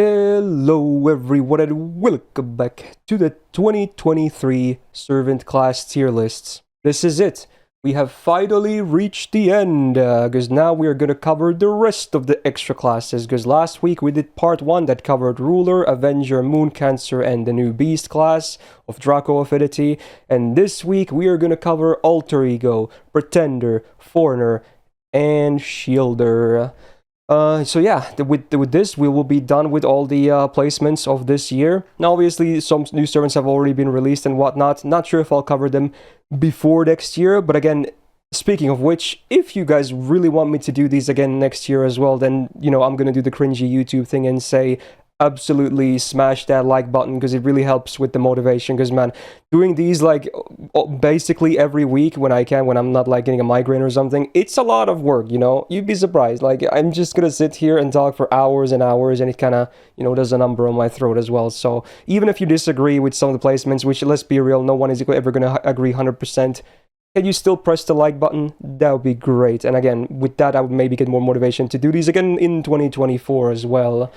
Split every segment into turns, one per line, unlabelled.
Hello everyone and welcome back to the 2023 Servant Class tier lists. This is it. We have finally reached the end, because now we are going to cover the rest of the extra classes, because last week we did part 1 that covered Ruler, Avenger, Moon Cancer, and the new Beast class of Draco Affinity, and this week we are going to cover Alter Ego, Pretender, Foreigner, and Shielder. So yeah, with this, we will be done with all the placements of this year. Now, obviously, some new servants have already been released and whatnot. Not sure if I'll cover them before next year, but again, speaking of which, if you guys really want me to do these again next year as well, then, you know, I'm gonna do the cringy YouTube thing and say, absolutely smash that like button, because it really helps with the motivation, because man, doing these like basically every week when I can, when I'm not like getting a migraine or something, it's a lot of work, you know. You'd be surprised. Like, I'm just gonna sit here and talk for hours and hours, and it kind of, you know, does a number on my throat as well. So even if you disagree with some of the placements, which, let's be real, no one is ever gonna agree 100%, can you still press the like button? That would be great. And again, with that, I would maybe get more motivation to do these again in 2024 as well,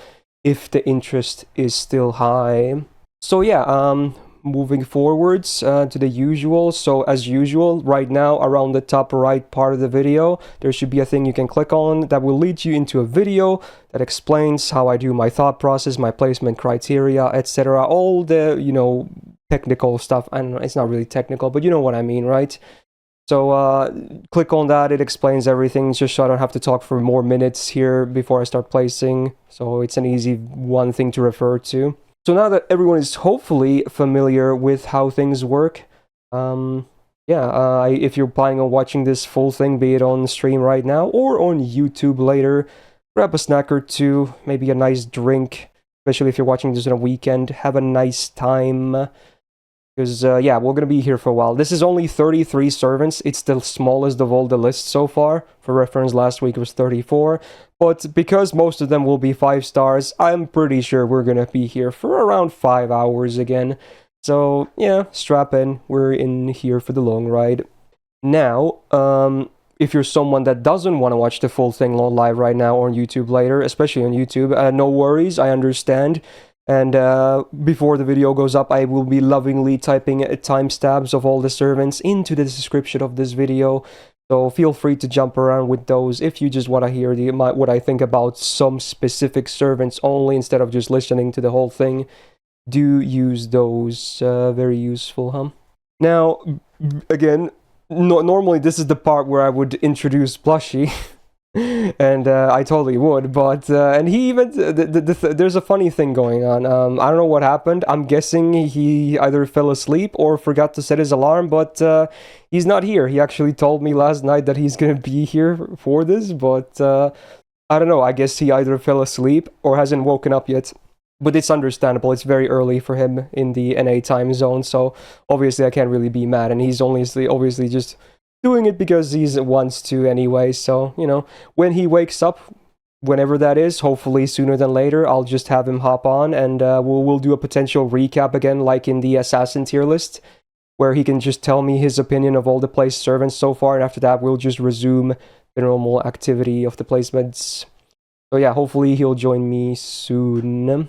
if the interest is still high. So yeah, moving forwards to the usual. So as usual, right now, around the top right part of the video, there should be a thing you can click on that will lead you into a video that explains how I do my thought process, my placement criteria, etc. All the, you know, technical stuff. I don't know, it's not really technical, but you know what I mean, right? So click on that, it explains everything, just so I don't have to talk for more minutes here before I start placing. So it's an easy one thing to refer to. So now that everyone is hopefully familiar with how things work, if you're planning on watching this full thing, be it on stream right now or on YouTube later, grab a snack or two, maybe a nice drink, especially if you're watching this on a weekend. Have a nice time. Because, yeah, we're going to be here for a while. This is only 33 servants. It's the smallest of all the lists so far. For reference, last week was 34. But because most of them will be 5 stars, I'm pretty sure we're going to be here for around 5 hours again. So, yeah, strap in. We're in here for the long ride. Now, if you're someone that doesn't want to watch the full thing live right now or on YouTube later, especially on YouTube, no worries, I understand. And before the video goes up, I will be lovingly typing timestamps of all the servants into the description of this video. So feel free to jump around with those if you just want to hear what I think about some specific servants only, instead of just listening to the whole thing. Do use those. Very useful, huh? Now, again, normally this is the part where I would introduce Plushie. And I totally would, but and he even there's a funny thing going on. I don't know what happened. I'm guessing he either fell asleep or forgot to set his alarm, but he's not here. He actually told me last night that he's gonna be here for this, but I don't know. I guess he either fell asleep or hasn't woken up yet. But it's understandable. It's very early for him in the NA time zone, so obviously I can't really be mad. And he's obviously just doing it because he wants to anyway. So, you know, when he wakes up, whenever that is, hopefully sooner than later, I'll just have him hop on, and we'll do a potential recap again, like in the Assassin tier list, where he can just tell me his opinion of all the placed servants so far, and after that we'll just resume the normal activity of the placements. So yeah, hopefully he'll join me soon.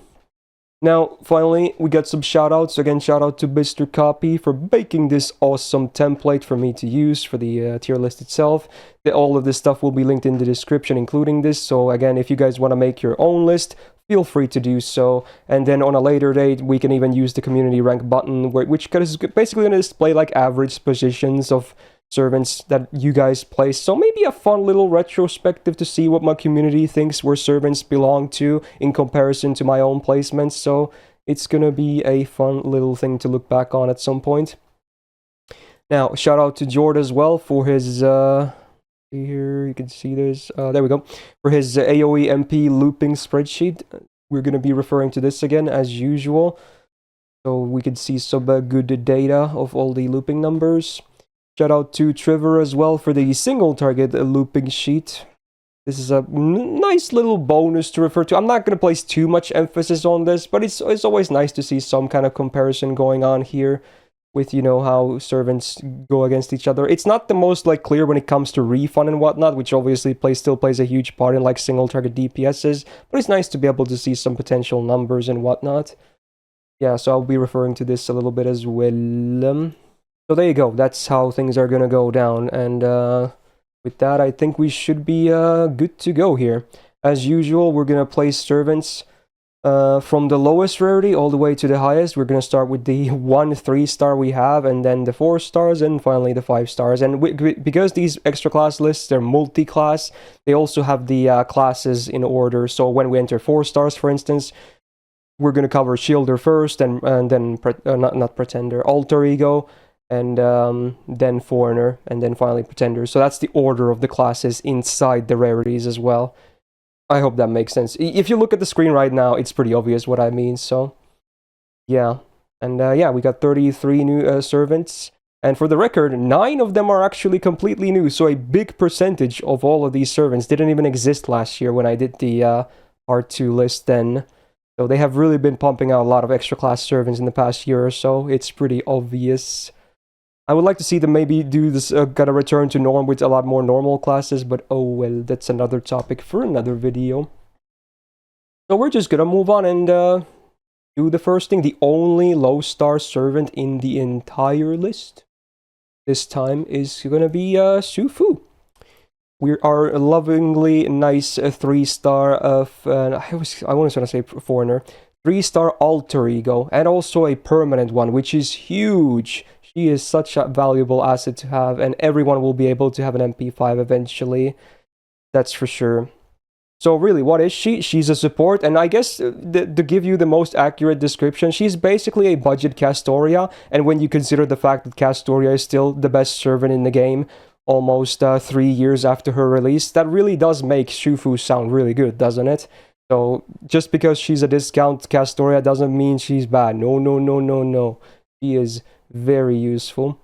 Now, finally, we got some shoutouts. Again, shout out to Mr. Copy for making this awesome template for me to use for the tier list itself. All of this stuff will be linked in the description, including this. So again, if you guys want to make your own list, feel free to do so. And then on a later date, we can even use the community rank button, which is basically going to display like average positions of servants that you guys place. So maybe a fun little retrospective to see what my community thinks where servants belong to in comparison to my own placements. So it's gonna be a fun little thing to look back on at some point. Now, shout out to Jord as well for his here you can see this, there we go, for his AoE MP looping spreadsheet. We're gonna be referring to this again as usual, so we can see some good data of all the looping numbers. Shout out to Trevor as well for the single target looping sheet. This is a nice little bonus to refer to. I'm not going to place too much emphasis on this, but it's always nice to see some kind of comparison going on here. with, you know, how servants go against each other. It's not the most, like, clear when it comes to refund and whatnot, which obviously still plays a huge part in, like, single target DPSs, but it's nice to be able to see some potential numbers and whatnot. Yeah, so I'll be referring to this a little bit as well. So there you go, that's how things are gonna go down, and with that, I think we should be good to go here. As usual, we're gonna place servants from the lowest rarity all the way to the highest. We're gonna start with the 1 3-star we have, and then the 4 stars, and finally the 5 stars. And because these extra class lists, they're multi-class, they also have the classes in order. So when we enter 4 stars, for instance, we're gonna cover Shielder first, and then not Pretender, Alter Ego, and then Foreigner, and then finally Pretender. So that's the order of the classes inside the rarities as well. I hope that makes sense. If you look at the screen right now, it's pretty obvious what I mean, so yeah. And yeah, we got 33 new servants, and for the record, 9 of them are actually completely new, so a big percentage of all of these servants didn't even exist last year when I did the Part 2 list then. So they have really been pumping out a lot of extra class servants in the past year or so. It's pretty obvious. I would like to see them maybe do this, kind of return to norm with a lot more normal classes, but oh well, that's another topic for another video. So we're just gonna move on and do the first thing, the only low star servant in the entire list. This time is gonna be Shufu. We are lovingly nice 3-star of, I want to say Foreigner, 3-star Alter Ego, and also a permanent one, which is huge. She is such a valuable asset to have, and everyone will be able to have an MP5 eventually. That's for sure. So really, what is she? She's a support, and I guess to give you the most accurate description, she's basically a budget Castoria, and when you consider the fact that Castoria is still the best servant in the game, almost 3 years after her release, that really does make Shufu sound really good, doesn't it? So just because she's a discount Castoria doesn't mean she's bad. No, no, no, no, no. She is very useful.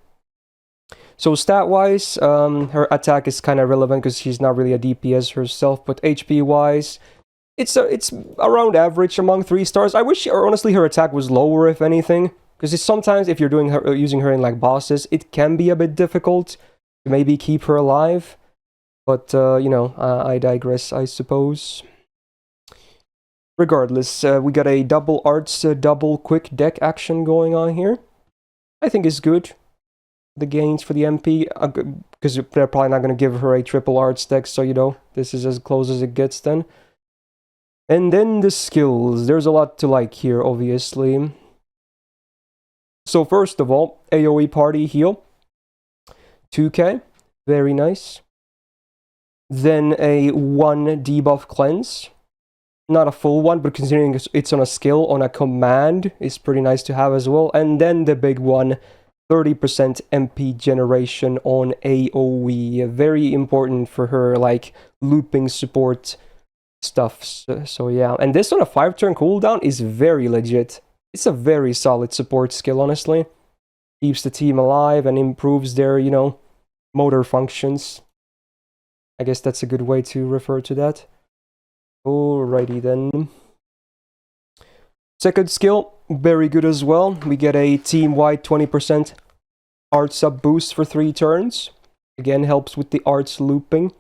So stat-wise, her attack is kind of relevant because she's not really a DPS herself, but HP-wise, it's around average among 3 stars. I wish, or honestly, her attack was lower, if anything, because it's sometimes if you're using her in like bosses, it can be a bit difficult to maybe keep her alive. But you know, I digress, I suppose. Regardless, we got a double arts, double quick deck action going on here. I think it's good. The gains for the MP, because they're probably not going to give her a triple arts deck, so you know, this is as close as it gets then. And then the skills. There's a lot to like here, obviously. So first of all, AoE party heal. 2k. Very nice. Then a 1 debuff cleanse. Not a full one, but considering it's on a skill, on a command, is pretty nice to have as well. And then the big one, 30% MP generation on AoE. Very important for her, like, looping support stuff. So yeah, and this on a 5-turn cooldown is very legit. It's a very solid support skill, honestly. Keeps the team alive and improves their, you know, motor functions. I guess that's a good way to refer to that. Alrighty then. Second skill, very good as well. We get a team-wide 20% art sub boost for 3 turns. Again, helps with the arts looping.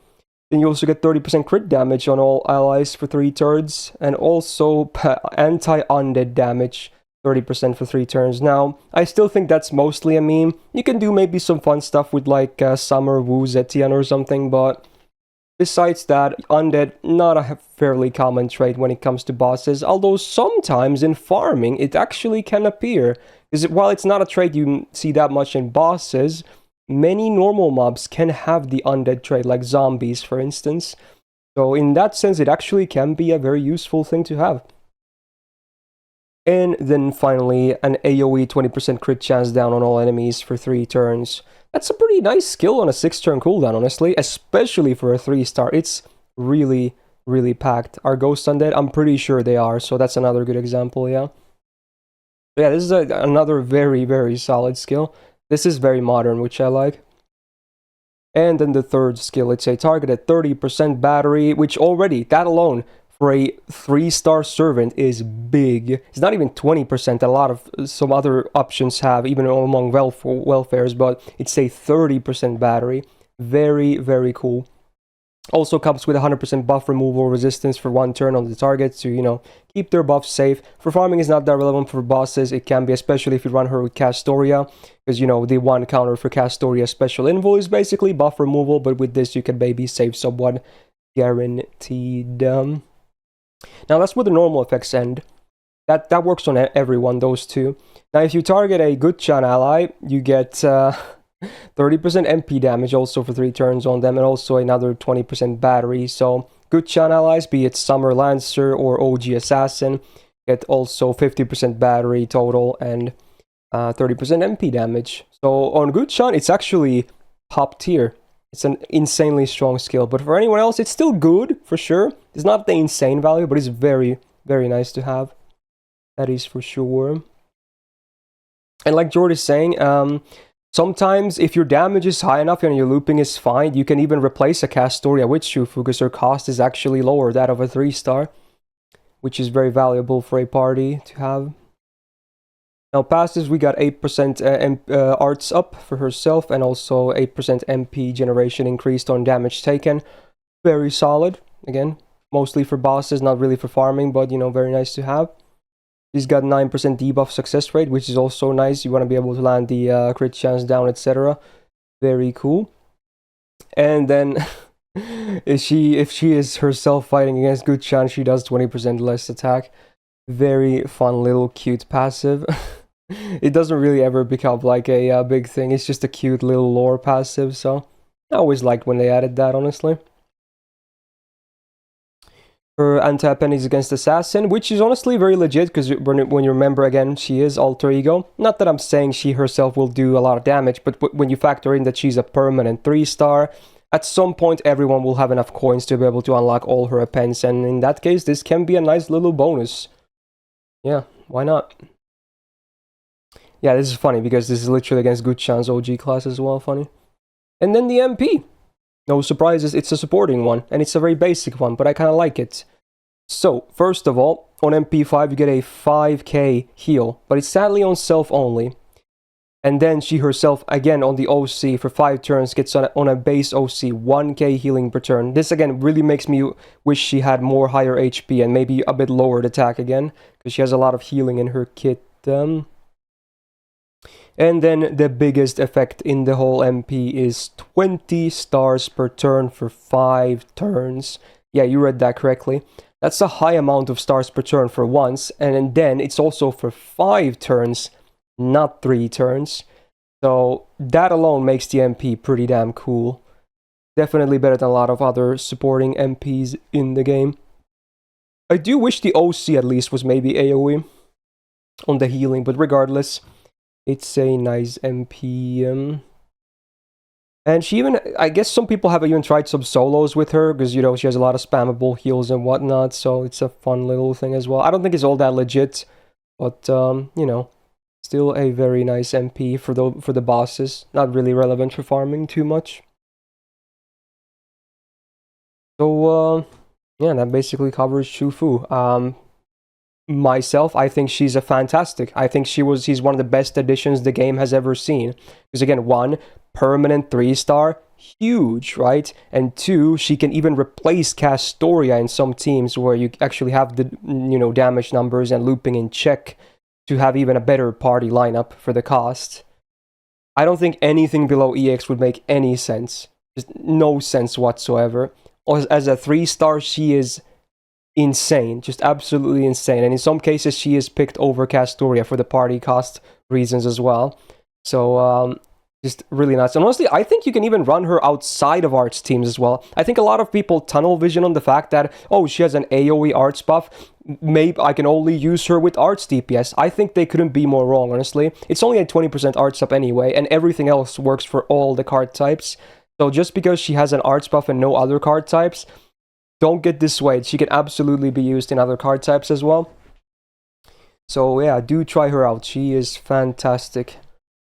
Then you also get 30% crit damage on all allies for 3 turns. And also anti-undead damage, 30% for 3 turns. Now, I still think that's mostly a meme. You can do maybe some fun stuff with like Summer, Wu, Zetian or something, but besides that, undead, not a fairly common trait when it comes to bosses, although sometimes in farming it actually can appear. Because while it's not a trait you see that much in bosses, many normal mobs can have the undead trait, like zombies for instance. So in that sense, it actually can be a very useful thing to have. And then finally, an AoE 20% crit chance down on all enemies for 3 turns. That's a pretty nice skill on a 6-turn cooldown, honestly, especially for a 3-star. It's really, really packed. Are Ghosts Undead? I'm pretty sure they are, so that's another good example, yeah. But yeah, this is another very, very solid skill. This is very modern, which I like. And then the third skill, it's a targeted 30% battery, which already, that alone, for a 3-star servant is big. It's not even 20%. A lot of some other options have, even among welfares, but it's a 30% battery. Very, very cool. Also comes with 100% buff removal resistance for 1 turn on the target to, you know, keep their buffs safe. For farming is not that relevant for bosses. It can be, especially if you run her with Castoria, because, you know, the 1 counter for Castoria special invo is basically buff removal, but with this you can maybe save someone guaranteed. Now that's where the normal effects end. That works on everyone, those two. Now if you target a good Chan ally, you get 30% MP damage also for 3 turns on them, and also another 20% battery. So good Chan allies, be it Summer Lancer or OG Assassin, get also 50% battery total and 30% MP damage. So on good Chan, it's actually top tier. It's an insanely strong skill, but for anyone else, it's still good, for sure. It's not the insane value, but it's very, very nice to have. That is for sure. And like George is saying, sometimes if your damage is high enough and your looping is fine, you can even replace a Castoria with Shufu, because her cost is actually lower, that of a 3-star, which is very valuable for a party to have. Now passives, we got 8% arts up for herself, and also 8% MP generation increased on damage taken. Very solid. Again, mostly for bosses, not really for farming, but, you know, very nice to have. She's got 9% debuff success rate, which is also nice. You want to be able to land the crit chance down, etc. Very cool. And then if she is herself fighting against good chance, she does 20% less attack. Very fun little cute passive. It doesn't really ever become like a big thing. It's just a cute little lore passive, so I always liked when they added that, honestly. Her anti-pennies against Assassin, which is honestly very legit, because when you remember, again, she is alter ego. Not that I'm saying she herself will do a lot of damage, but when you factor in that she's a permanent 3-star, at some point everyone will have enough coins to be able to unlock all her appends, and in that case, this can be a nice little bonus. Yeah, why not? Yeah, this is funny, because this is literally against Guchan's OG class as well, funny. And then the MP. No surprises, it's a supporting one, and it's a very basic one, but I kind of like it. So, first of all, on MP5 you get a 5k heal, but it's sadly on self only. And then she herself, again on the OC, for 5 turns gets on a base OC 1k healing per turn. This again really makes me wish she had more higher HP and maybe a bit lowered attack again, because she has a lot of healing in her kit. And then the biggest effect in the whole MP is 20 stars per turn for 5 turns. Yeah, you read that correctly. That's a high amount of stars per turn for once, and then it's also for 5 turns, not 3 turns. So that alone makes the MP pretty damn cool. Definitely better than a lot of other supporting MPs in the game. I do wish the OC at least was maybe AoE on the healing, but regardless, it's a nice MP. And she even, I guess some people have even tried some solos with her, because, you know, she has a lot of spammable heals and whatnot, so it's a fun little thing as well. I don't think it's all that legit, but, you know, still a very nice MP for the bosses. Not really relevant for farming too much. So, yeah, that basically covers Shufu. Myself, I think she's a fantastic. I think he's one of the best additions the game has ever seen. Because again, 1, permanent 3-star, huge, right? And 2, she can even replace Castoria in some teams where you actually have the, you know, damage numbers and looping in check to have even a better party lineup for the cost. I don't think anything below EX would make any sense. Just no sense whatsoever. As a 3-star, she is insane, just absolutely insane, and in some cases she is picked over Castoria for the party cost reasons as well. So just really nuts. And honestly, I think you can even run her outside of arts teams as well. I think a lot of people tunnel vision on the fact that, oh, she has an AoE arts buff, maybe I can only use her with arts DPS. I think they couldn't be more wrong, honestly. It's only a 20% arts up anyway, and everything else works for all the card types. So just because she has an arts buff and no other card types, don't get dissuaded. She can absolutely be used in other card types as well. So yeah, do try her out. She is fantastic.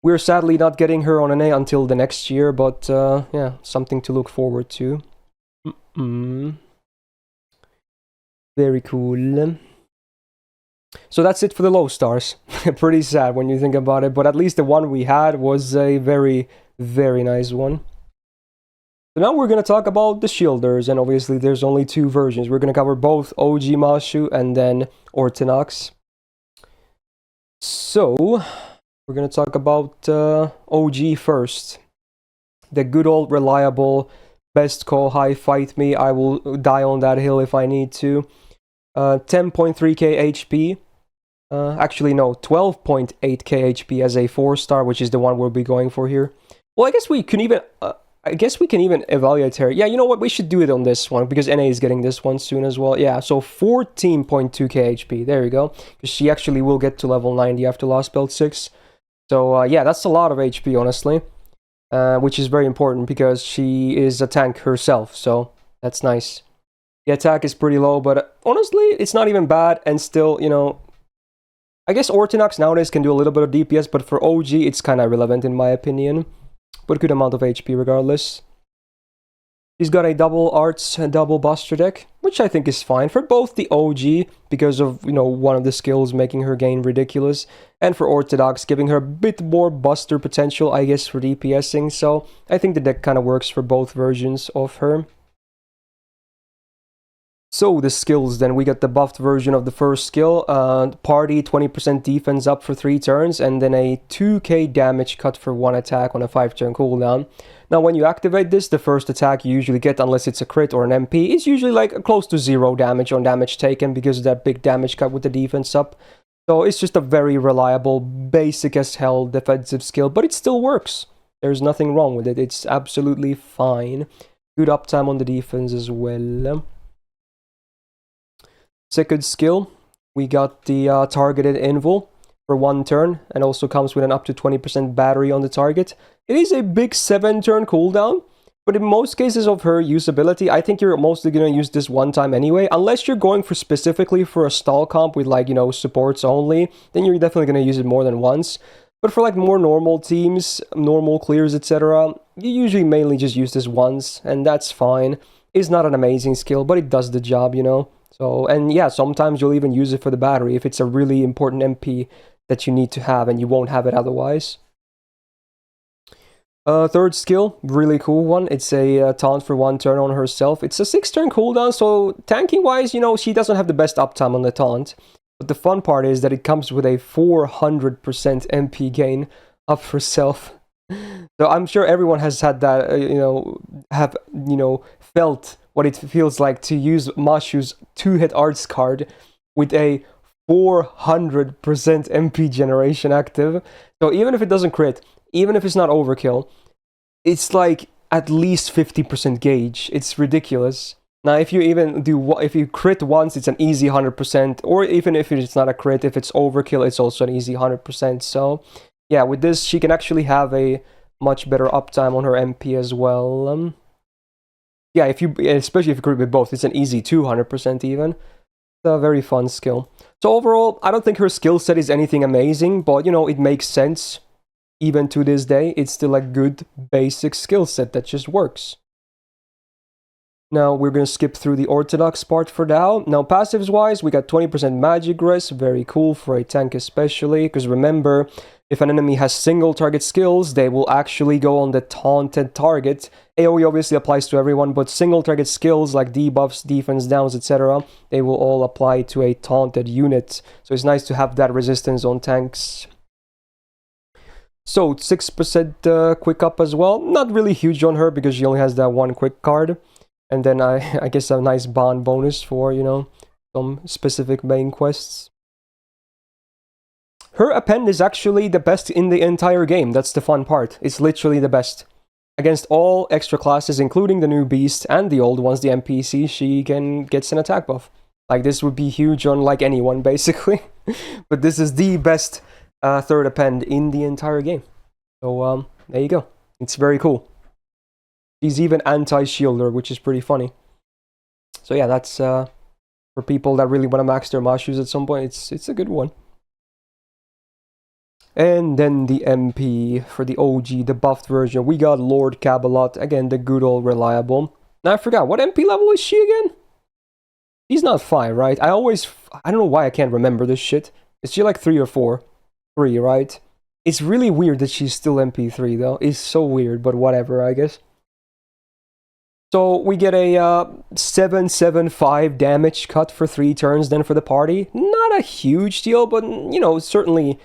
We're sadly not getting her on an A until the next year, but yeah, something to look forward to. Very cool. So that's it for the low stars. Pretty sad when you think about it, but at least the one we had was a very, very nice one. So now we're going to talk about the shielders, and obviously there's only two versions. We're going to cover both OG Mashu and then Ortinax. So, we're going to talk about OG first. The good old reliable, best call, high fight me, I will die on that hill if I need to. 10.3k HP. Actually, no, 12.8k HP as a 4-star, which is the one we'll be going for here. Well, I guess we can even... I guess we can even evaluate her. Yeah, you know what? We should do it on this one, because NA is getting this one soon as well. Yeah, so 14.2k HP. There you go. Because she actually will get to level 90 after Lost Belt 6. So, yeah, that's a lot of HP, honestly. Which is very important, because she is a tank herself. So, that's nice. The attack is pretty low, but honestly, it's not even bad. And still, you know... I guess Ortinax nowadays can do a little bit of DPS, but for OG, it's kind of irrelevant in my opinion. But good amount of HP regardless. He's got a double arts and double buster deck, which I think is fine for both the OG, because of, you know, one of the skills making her gain ridiculous, and for Orthodox, giving her a bit more buster potential, I guess, for DPSing, so I think the deck kind of works for both versions of her. So, the skills then, we got the buffed version of the first skill, party 20% defense up for 3 turns, and then a 2k damage cut for 1 attack on a 5-turn cooldown. Now, when you activate this, the first attack you usually get, unless it's a crit or an MP, is usually like close to 0 damage on damage taken, because of that big damage cut with the defense up. So, it's just a very reliable, basic as hell defensive skill, but it still works. There's nothing wrong with it, it's absolutely fine. Good uptime on the defense as well. Second skill, we got the targeted invul for 1 turn, and also comes with an up to 20% battery on the target. It is a big 7-turn cooldown, but in most cases of her usability, I think you're mostly going to use this 1 time anyway, unless you're going for specifically for a stall comp with, like, you know, supports only, then you're definitely going to use it more than once. But for like more normal teams, normal clears, etc., you usually mainly just use this once, and that's fine. It's not an amazing skill, but it does the job, you know. So, and yeah, sometimes you'll even use it for the battery if it's a really important MP that you need to have and you won't have it otherwise. Third skill, really cool one. It's a taunt for 1 turn on herself. It's a 6-turn cooldown, so tanking-wise, you know, she doesn't have the best uptime on the taunt. But the fun part is that it comes with a 400% MP gain up herself. So I'm sure everyone has had that, felt what it feels like to use Mashu's 2-hit arts card with a 400% MP generation active. So even if it doesn't crit, even if it's not overkill, it's like at least 50% gauge. It's ridiculous. Now, if you crit once, it's an easy 100%, or even if it's not a crit, if it's overkill, it's also an easy 100%. So, yeah, with this, she can actually have a much better uptime on her MP as well. Yeah, especially if you crit with both, it's an easy 200% even. It's a very fun skill. So overall, I don't think her skill set is anything amazing, but, you know, it makes sense. Even to this day, it's still a good basic skill set that just works. Now, we're going to skip through the Orthodox part for now. Now, passives-wise, we got 20% magic res, very cool for a tank especially, because remember, if an enemy has single target skills, they will actually go on the taunted target. AoE obviously applies to everyone, but single target skills like debuffs, defense downs, etc., they will all apply to a taunted unit. So it's nice to have that resistance on tanks. So, 6% quick up as well. Not really huge on her because she only has that 1 quick card. And then I guess a nice bond bonus for, you know, some specific main quests. Her append is actually the best in the entire game. That's the fun part. It's literally the best. Against all extra classes, including the new beast and the old ones, the NPC, she gets an attack buff. Like, this would be huge on, like, anyone, basically. But this is the best third append in the entire game. So, there you go. It's very cool. She's even anti-shielder, which is pretty funny. So yeah, that's for people that really want to max their Mashus at some point. It's a good one. And then the MP for the OG, the buffed version. We got Lord Cabalot, again, the good old reliable. Now I forgot, what MP level is she again? She's not 5, right? I don't know why I can't remember this shit. Is she like 3 or 4? 3, right? It's really weird that she's still MP3 though. It's so weird, but whatever, I guess. So we get a 775 damage cut for 3 turns then for the party. Not a huge deal, but, certainly,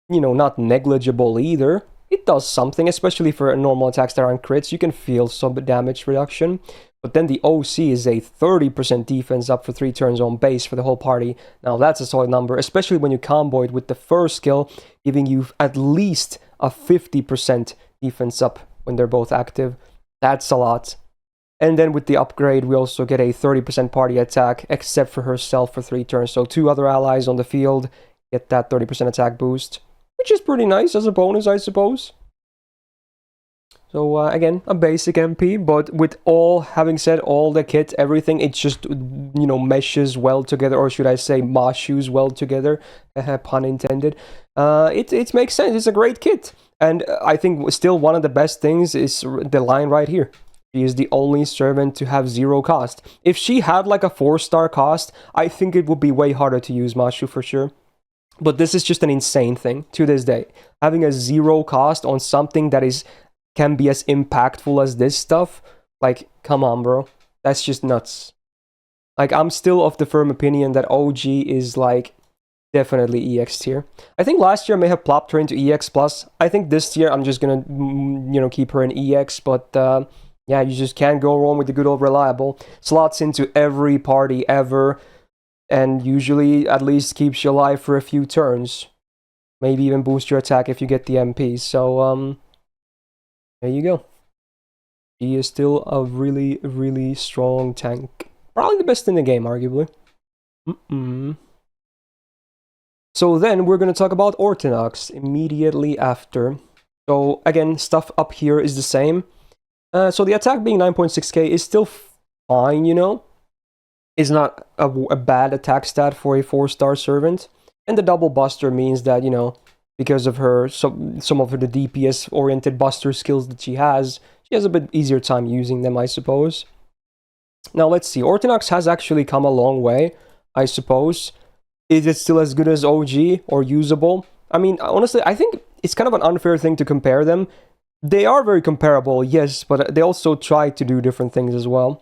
not negligible either. It does something, especially for normal attacks that aren't crits. You can feel some damage reduction. But then the OC is a 30% defense up for 3 turns on base for the whole party. Now that's a solid number, especially when you combo it with the first skill, giving you at least a 50% defense up when they're both active. That's a lot. And then with the upgrade, we also get a 30% party attack, except for herself for 3 turns. So 2 other allies on the field get that 30% attack boost, which is pretty nice as a bonus, I suppose. So again, a basic MP, but with having said all the kit, everything, it just, meshes well together, or should I say Mashus well together, pun intended. It makes sense, it's a great kit. And I think still one of the best things is the line right here. She is the only servant to have 0 cost. If she had like a 4-star cost, I think it would be way harder to use Mashu for sure. But this is just an insane thing to this day. Having a 0 cost on something that can be as impactful as this stuff, like, come on, bro. That's just nuts. Like, I'm still of the firm opinion that OG is, like, definitely EX tier. I think last year I may have plopped her into EX+. I think this year I'm just gonna, keep her in EX, but, yeah, you just can't go wrong with the good old reliable. Slots into every party ever, and usually at least keeps you alive for a few turns. Maybe even boost your attack if you get the MP. So, there you go. She is still a really, really strong tank. Probably the best in the game, arguably. So then we're going to talk about Ortinax immediately after. So again, stuff up here is the same. So the attack being 9.6k is still fine, Is not a bad attack stat for a 4-star servant. And the double buster means that, because of her some of the DPS-oriented buster skills that she has a bit easier time using them, I suppose. Now let's see. Ortinax has actually come a long way, I suppose. Is it still as good as OG or usable? I mean, honestly, I think it's kind of an unfair thing to compare them. They are very comparable, yes, but they also try to do different things as well.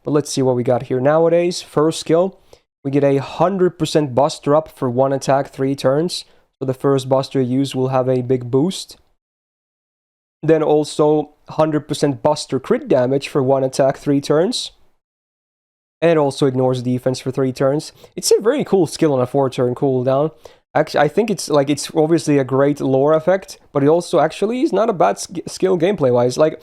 But let's see what we got here. Nowadays, first skill, we get a 100% buster up for 1 attack, 3 turns. So the first buster you use will have a big boost. Then also 100% buster crit damage for 1 attack, 3 turns. And it also ignores defense for 3 turns. It's a very cool skill on a 4-turn cooldown. Actually, I think it's obviously a great lore effect, but it also actually is not a bad skill gameplay-wise. Like,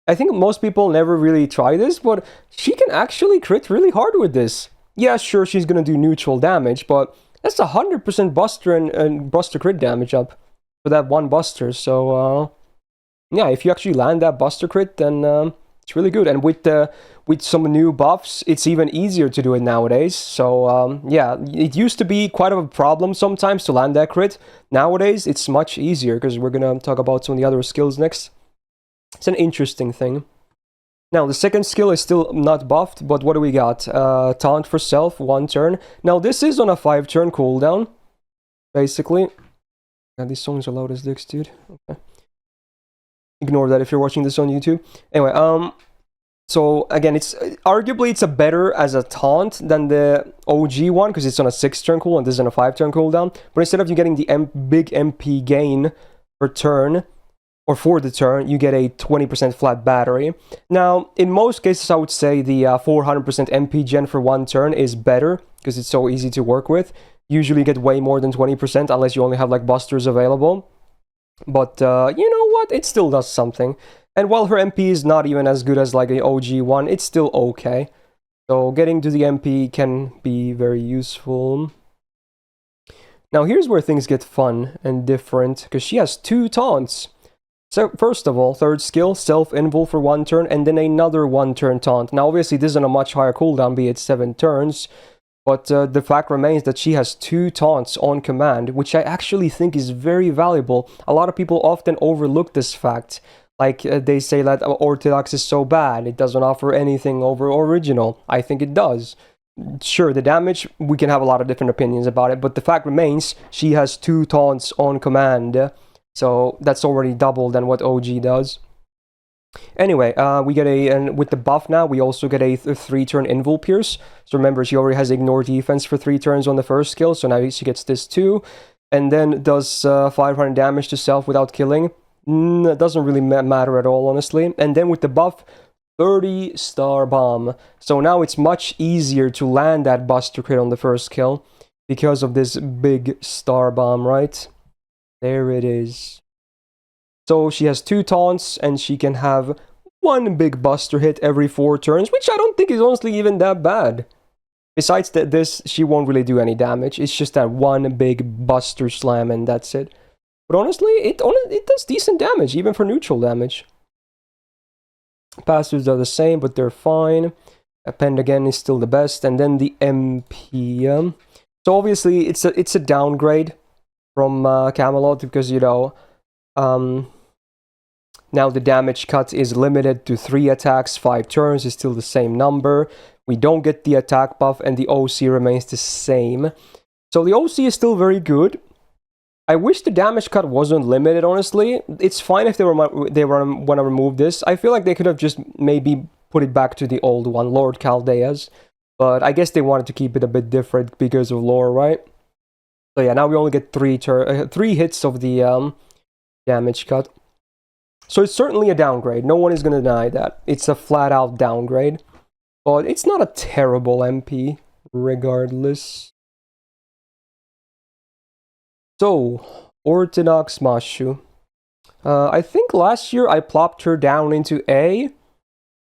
I think most people never really try this, but she can actually crit really hard with this. Yeah, sure, she's gonna do neutral damage, but that's 100% buster and buster crit damage up for that 1 buster. So, yeah, if you actually land that buster crit, then it's really good. And with some new buffs, it's even easier to do it nowadays. So, yeah, it used to be quite a problem sometimes to land that crit. Nowadays, it's much easier, because we're going to talk about some of the other skills next. It's an interesting thing. Now, the second skill is still not buffed, but what do we got? Taunt for self, 1 turn. Now, this is on a 5-turn cooldown, basically. God, these songs are loud as dicks, dude. Okay. Ignore that if you're watching this on YouTube. Anyway, so again, arguably it's a better as a taunt than the OG one, because it's on a 6-turn cooldown and this is on a 5-turn cooldown. But instead of you getting the big MP gain per turn, or for the turn, you get a 20% flat battery. Now, in most cases, I would say the 400% MP gen for 1 turn is better, because it's so easy to work with. Usually you get way more than 20%, unless you only have like busters available. But, you know what? It still does something. And while her MP is not even as good as like the OG one, it's still okay. So getting to the MP can be very useful. Now here's where things get fun and different, because she has 2 taunts. So first of all, third skill, self-invul for 1 turn, and then another 1-turn taunt. Now obviously this is on a much higher cooldown, be it 7 turns. But the fact remains that she has 2 taunts on command, which I actually think is very valuable. A lot of people often overlook this fact. Like, they say that Ortinax is so bad, it doesn't offer anything over original. I think it does. sure, the damage, we can have a lot of different opinions about it, but the fact remains, she has 2 taunts on command, so that's already double than what OG does. Anyway, we get and with the buff now, we also get a 3-turn Invul Pierce. So remember, she already has Ignore Defense for 3 turns on the first skill, so now she gets this too. And then does 500 damage to self without killing. It doesn't really matter at all, honestly. And then with the buff, 30 Star Bomb. So now it's much easier to land that Buster Crit on the first kill because of this big Star Bomb, right? There it is. So she has 2 taunts, and she can have 1 big Buster hit every 4 turns, which I don't think is honestly even that bad. Besides this, she won't really do any damage. It's just that 1 big Buster Slam, and that's it. But honestly, it does decent damage, even for neutral damage. Passives are the same, but they're fine. Append again is still the best, and then the MP. So obviously, it's a downgrade from Camelot, because, you know, now the damage cut is limited to 3 attacks, 5 turns, is still the same number. We don't get the attack buff, and the OC remains the same. So the OC is still very good. I wish the damage cut wasn't limited, honestly. It's fine if they want to remove this. I feel like they could have just maybe put it back to the old one, Lord Chaldea's. But I guess they wanted to keep it a bit different because of lore, right? So yeah, now we only get 3 hits of the damage cut. So it's certainly a downgrade. No one is going to deny that. It's a flat-out downgrade. But it's not a terrible MP, regardless. So, Ortinax Mashu. I think last year I plopped her down into A.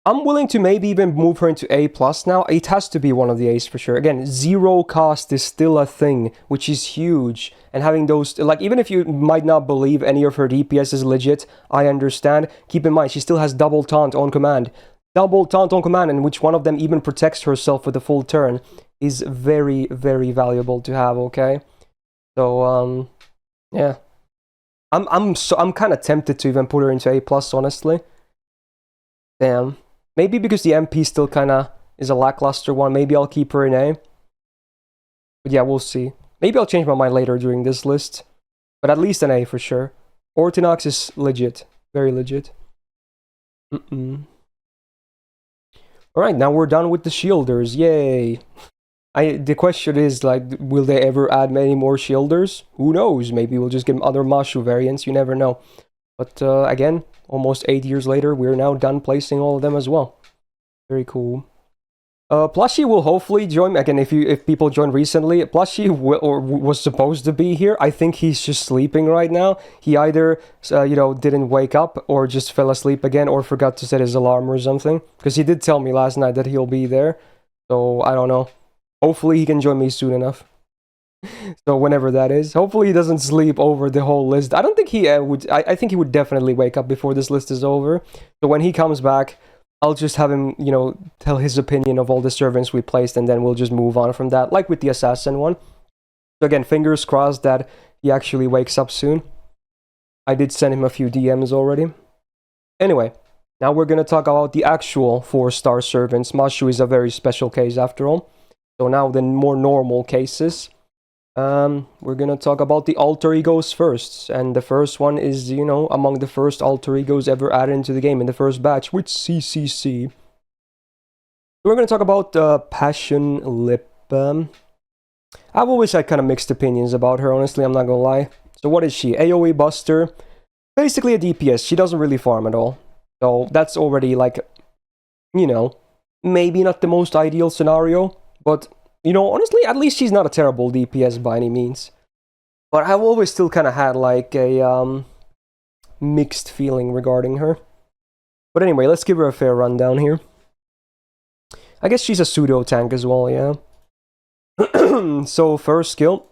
I'm willing to maybe even move her into A+ now. It has to be one of the A's for sure. Again, 0 cost is still a thing, which is huge. And having those, like, even if you might not believe any of her DPS is legit, I understand. Keep in mind, she still has double taunt on command. Double taunt on command, in which one of them even protects herself for the full turn, is very, very valuable to have, okay? So, yeah. I'm kind of tempted to even put her into A+, honestly. Damn. Maybe because the MP still kind of is a lackluster one. Maybe I'll keep her in A. But yeah, we'll see. Maybe I'll change my mind later during this list. But at least an A for sure. Ortinax is legit. Very legit. Alright, now we're done with the shielders. Yay. The question is, like, will they ever add many more shielders? Who knows? Maybe we'll just get other Mashu variants. You never know. But again, almost 8 years later, we're now done placing all of them as well. Very cool. Plushie will hopefully join. Again, if people joined recently, Plushie was supposed to be here. I think he's just sleeping right now. He either, didn't wake up or just fell asleep again or forgot to set his alarm or something. Because he did tell me last night that he'll be there. So, I don't know. Hopefully he can join me soon enough. So whenever that is. Hopefully he doesn't sleep over the whole list. I don't think he would. I think he would definitely wake up before this list is over. So when he comes back, I'll just have him, tell his opinion of all the servants we placed, and then we'll just move on from that, like with the assassin one. So again, fingers crossed that he actually wakes up soon. I did send him a few DMs already. Anyway, now we're going to talk about the actual 4-star servants. Mashu is a very special case after all. So now the more normal cases. We're gonna talk about the alter egos first, and the first one is, among the first alter egos ever added into the game in the first batch, with CCC. We're gonna talk about Passionlip. I've always had kind of mixed opinions about her, honestly, I'm not gonna lie. So what is she? AoE buster, basically a DPS. She doesn't really farm at all. So that's already, like, maybe not the most ideal scenario, but honestly, at least she's not a terrible DPS by any means. But I've always still kind of had, like, a mixed feeling regarding her. But anyway, let's give her a fair rundown here. I guess she's a pseudo-tank as well, yeah. So, first skill.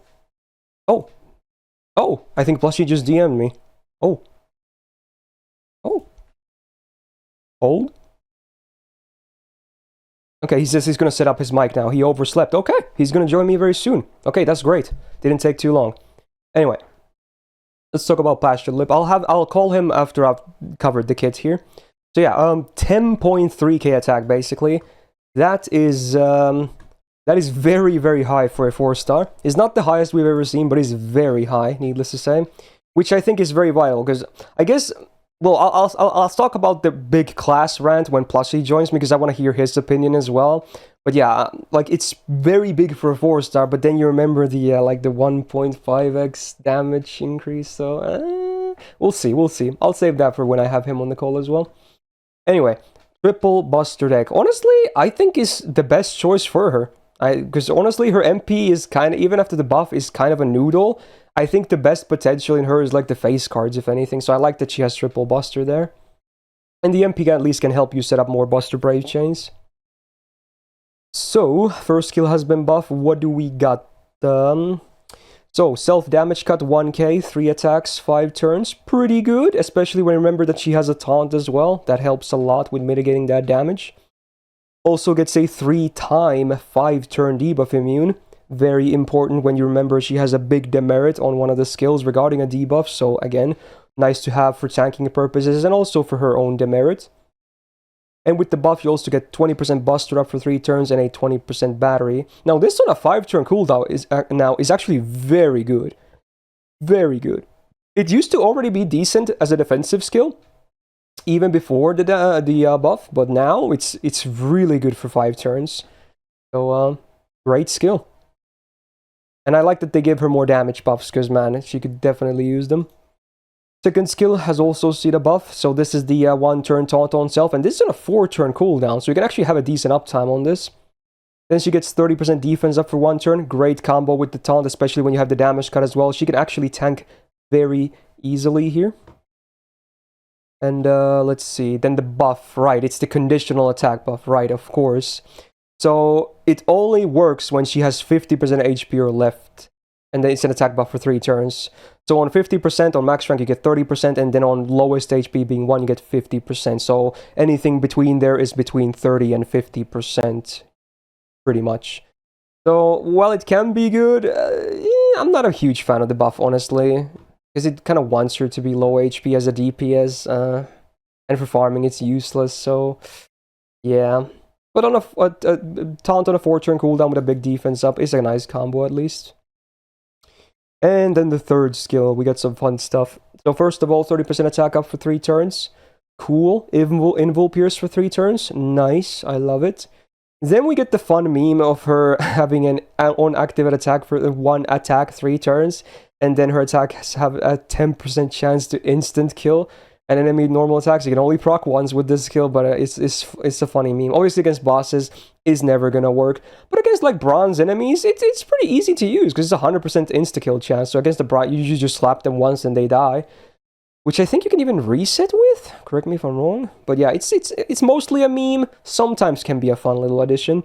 Oh, I think Plushie just DM'd me. Oh. Hold. Okay, he says he's going to set up his mic now. He overslept. Okay, he's going to join me very soon. Okay, that's great. Didn't take too long. Anyway, let's talk about Passionlip. I'll call him after I've covered the kit here. So yeah, 10.3k attack basically. That is That is very, very high for a 4-star. It's not the highest we've ever seen, but it's very high, needless to say. Which I think is very vital, because I guess... Well, I'll talk about the big class rant when Plushie joins me, because I want to hear his opinion as well. But yeah, like, it's very big for a 4-star, but then you remember the, like, the 1.5x damage increase, so... we'll see. I'll save that for when I have him on the call as well. Anyway, triple Buster deck. Honestly, I think is the best choice for her. Because honestly, her MP is kind of, even after the buff, is kind of a noodle. I think the best potential in her is like the face cards, if anything. So I like that she has triple Buster there. And the MP at least can help you set up more Buster Brave Chains. So, first skill has been buffed. What do we got? So, self-damage cut 1k, 3 attacks, 5 turns. Pretty good, especially when you remember that she has a taunt as well. That helps a lot with mitigating that damage. Also gets a 3-time 5-turn debuff immune. Very important when you remember she has a big demerit on one of the skills regarding a debuff. So again, nice to have for tanking purposes and also for her own demerit. And with the buff, you also get 20% Buster up for 3 turns and a 20% battery. Now this on a 5-turn cooldown is actually very good. Very good. It used to already be decent as a defensive skill, even before the buff, but now it's really good for 5 turns. So great skill. And I like that they give her more damage buffs, because man, she could definitely use them. Second skill has also seen a buff, so this is the 1-turn taunt on self, and this is on a 4-turn cooldown, so you can actually have a decent uptime on this. Then she gets 30% defense up for 1 turn, great combo with the taunt, especially when you have the damage cut as well. She can actually tank very easily here. And let's see, then the buff, right, it's the conditional attack buff, right, of course. So it only works when she has 50% HP or left, and then it's an attack buff for 3 turns. So on 50%, on max rank you get 30%, and then on lowest HP being 1 you get 50%. So anything between there is between 30 and 50%, pretty much. So while it can be good, I'm not a huge fan of the buff, honestly. Because it kind of wants her to be low HP as a DPS, and for farming it's useless, so yeah. But on a taunt on a 4-turn cooldown with a big defense up is a nice combo at least. And then the third skill, we got some fun stuff. So first of all, 30% attack up for 3 turns. Cool. Invul Pierce for 3 turns. Nice, I love it. Then we get the fun meme of her having an unactivated attack for 1 attack, 3 turns. And then her attacks have a 10% chance to instant kill an enemy normal attacks. You can only proc once with this skill, but it's a funny meme. Obviously against bosses is never gonna work, but against like bronze enemies, it's pretty easy to use because it's a 100% insta-kill chance. So against the bronze, you just slap them once and they die, which I think you can even reset with. Correct me if I'm wrong, but yeah, it's mostly a meme. Sometimes can be a fun little addition.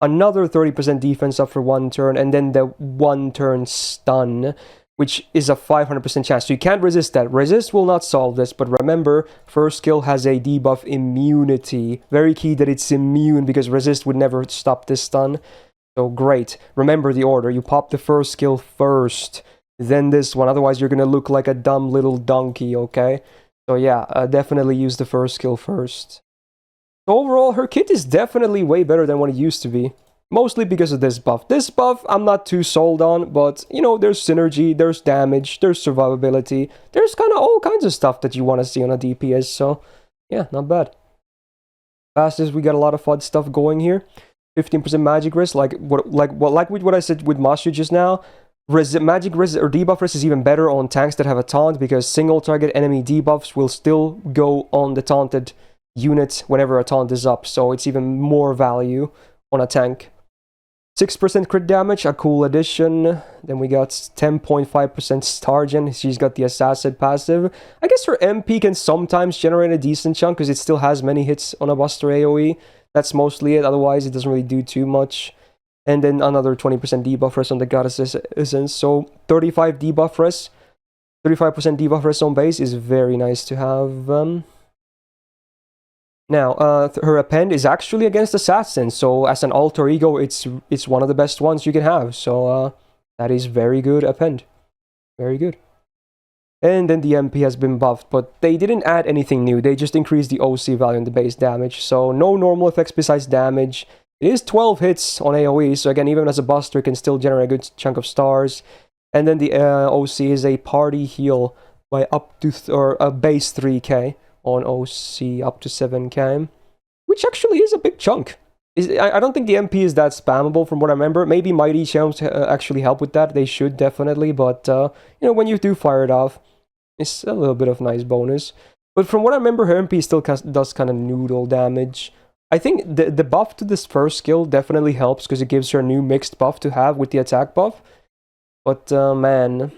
Another 30% defense up for 1 turn, and then the 1-turn stun, which is a 500% chance. So you can't resist that. Resist will not solve this, but remember, first skill has a debuff immunity. Very key that it's immune, because resist would never stop this stun. So great. Remember the order. You pop the first skill first, then this one. Otherwise, you're going to look like a dumb little donkey, okay? So yeah, definitely use the first skill first. Overall, her kit is definitely way better than what it used to be. Mostly because of this buff. This buff, I'm not too sold on, but, you know, there's synergy, there's damage, there's survivability. There's kind of all kinds of stuff that you want to see on a DPS, so, yeah, not bad. Fastest, we got a lot of fun stuff going here. 15% magic risk, like what I said with Mashu just now. Magic risk or debuff risk is even better on tanks that have a taunt, because single target enemy debuffs will still go on the taunted unit whenever a taunt is up, so it's even more value on a tank. 6% crit damage, a cool addition. Then we got 10.5% Stargen. She's got the Assassin passive. I guess her MP can sometimes generate a decent chunk because it still has many hits on a Buster AoE. That's mostly it, otherwise it doesn't really do too much. And then another 20% debuff rest on the Goddess Essence. So 35 debuff rest, 35% debuff rest on base is very nice to have. Now, her append is actually against Assassin, so as an alter ego, it's one of the best ones you can have. So that is very good append. Very good. And then the MP has been buffed, but they didn't add anything new. They just increased the OC value and the base damage. So no normal effects besides damage. It is 12 hits on AoE, so again, even as a buster, it can still generate a good chunk of stars. And then the OC is a party heal by up to or a base 3k on OC up to 7k, which actually is a big chunk. I don't think the MP is that spammable from what I remember. Maybe Mighty Chums actually help with that. They should definitely, but when you do fire it off, it's a little bit of nice bonus. But from what I remember, her MP still does kind of noodle damage. I think the buff to this first skill definitely helps because it gives her a new mixed buff to have with the attack buff. But man,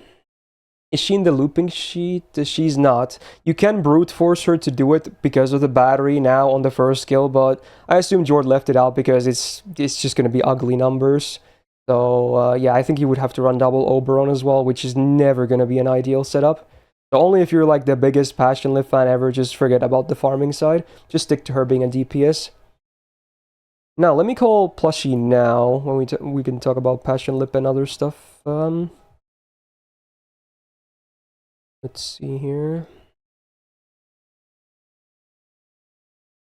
is she in the looping sheet? She's not. You can brute force her to do it because of the battery now on the first skill, but I assume Jord left it out because it's just going to be ugly numbers. So yeah, I think you would have to run double Oberon as well, which is never going to be an ideal setup. So only if you're like the biggest Passionlip fan ever, just forget about the farming side. Just stick to her being a DPS. Now, let me call Plushie now, when we can talk about Passionlip and other stuff. Let's see here.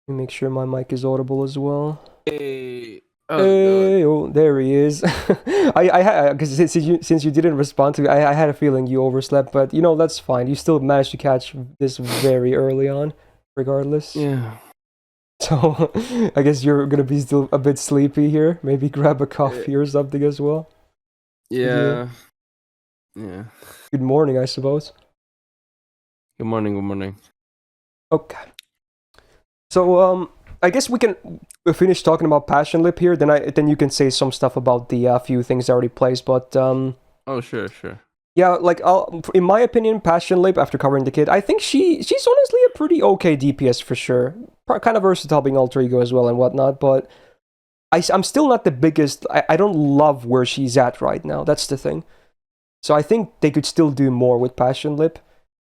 Let me make sure my mic is audible as well.
Hey.
Oh, there he is. Because since you didn't respond to me, I had a feeling you overslept, but that's fine. You still managed to catch this very early on, regardless.
Yeah.
So I guess you're gonna be still a bit sleepy here. Maybe grab a coffee or something as well.
Yeah.
Good morning, I suppose.
Good morning.
Okay. So I guess we can finish talking about Passionlip here. Then you can say some stuff about the few things I already placed. But
oh sure.
Yeah, like in my opinion, Passionlip, after covering the kid, I think she's honestly a pretty okay DPS for sure. Kind of versatile being alter ego as well and whatnot. But I'm still not the biggest. I don't love where she's at right now. That's the thing. So I think they could still do more with Passionlip.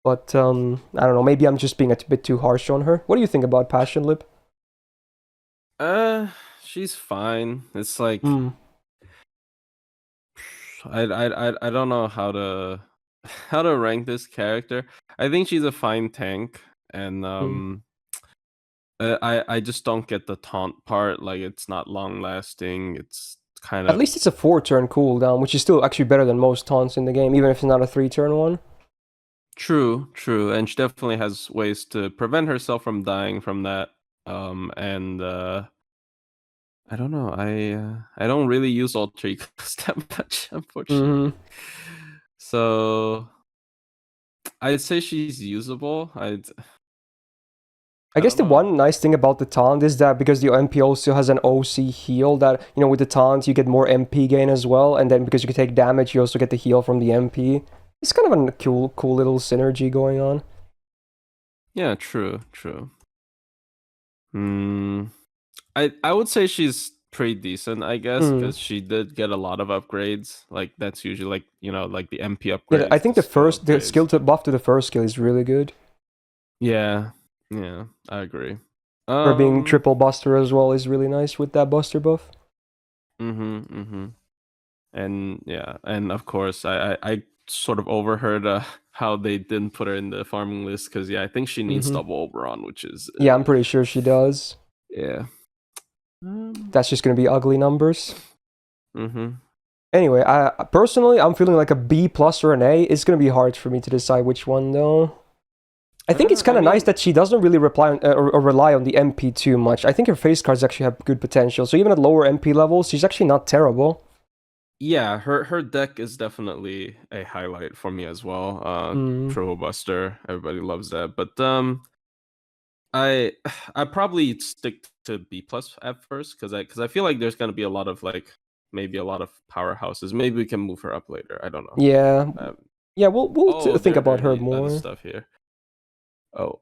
But I don't know, maybe I'm just being a bit too harsh on her. What do you think about Passionlip?
She's fine. It's like I don't know how to rank this character. I think she's a fine tank, and I just don't get the taunt part. Like, it's not long lasting. It's kind of,
at least it's a 4-turn cooldown, which is still actually better than most taunts in the game, even if it's not a 3-turn one.
True, and she definitely has ways to prevent herself from dying from that. And I don't know. I don't really use alter egos that much, unfortunately. So I'd say she's usable. I
guess the one nice thing about the taunt is that because the MP also has an OC heal, that with the taunt you get more MP gain as well, and then because you can take damage, you also get the heal from the MP. It's kind of a cool little synergy going on.
Yeah, true. I would say she's pretty decent, I guess, because she did get a lot of upgrades. Like, that's usually like the MP upgrades.
Yeah, I think the skill to buff to the first skill is really good.
Yeah, I agree.
For being triple buster as well is really nice with that buster buff.
And yeah, and of course I sort of overheard how they didn't put her in the farming list because I think she needs double Oberon, which is
yeah, I'm pretty sure she does.
Yeah.
That's just gonna be ugly numbers. Anyway, personally, I'm feeling like a B plus or an A. It's gonna be hard for me to decide which one though. I think it's kind of nice that she doesn't really rely on the MP too much. I think her face cards actually have good potential. So even at lower MP levels, she's actually not terrible.
Yeah, her deck is definitely a highlight for me as well. Trovo Buster, everybody loves that. But I probably stick to B plus at first because I feel like there's gonna be a lot of maybe a lot of powerhouses. Maybe we can move her up later. I don't know.
Yeah, we'll think about her more.
Stuff here. Oh.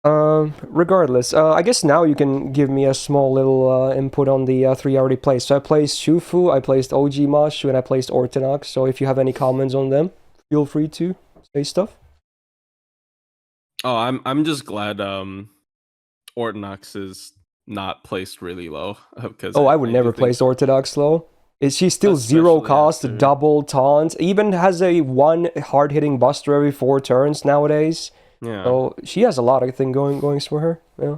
Regardless, I guess now you can give me a small little input on the 3 I already placed. So I placed Shufu, I placed OG Mashu, and I placed Ortinax. So if you have any comments on them, feel free to say stuff.
Oh, I'm just glad Ortinax is not placed really low because
I would never place Ortinax low. She's still 0 cost, double taunt, even has a 1 hard-hitting buster every 4 turns nowadays.
Yeah.
So she has a lot of things going for her. Yeah.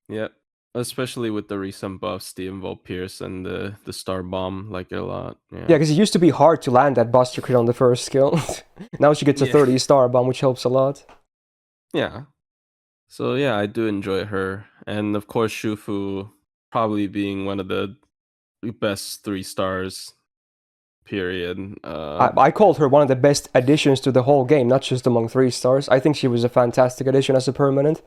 Yep. especially with the recent buffs, the Invo Pierce and the Star Bomb, like a lot.
Yeah, because it used to be hard to land that Buster Crit on the first skill. Now she gets a 30 Star Bomb, which helps a lot.
Yeah. So yeah, I do enjoy her, and of course Shufu probably being one of the best 3 stars. Period.
I called her one of the best additions to the whole game, not just among 3 stars. I think she was a fantastic addition as a permanent.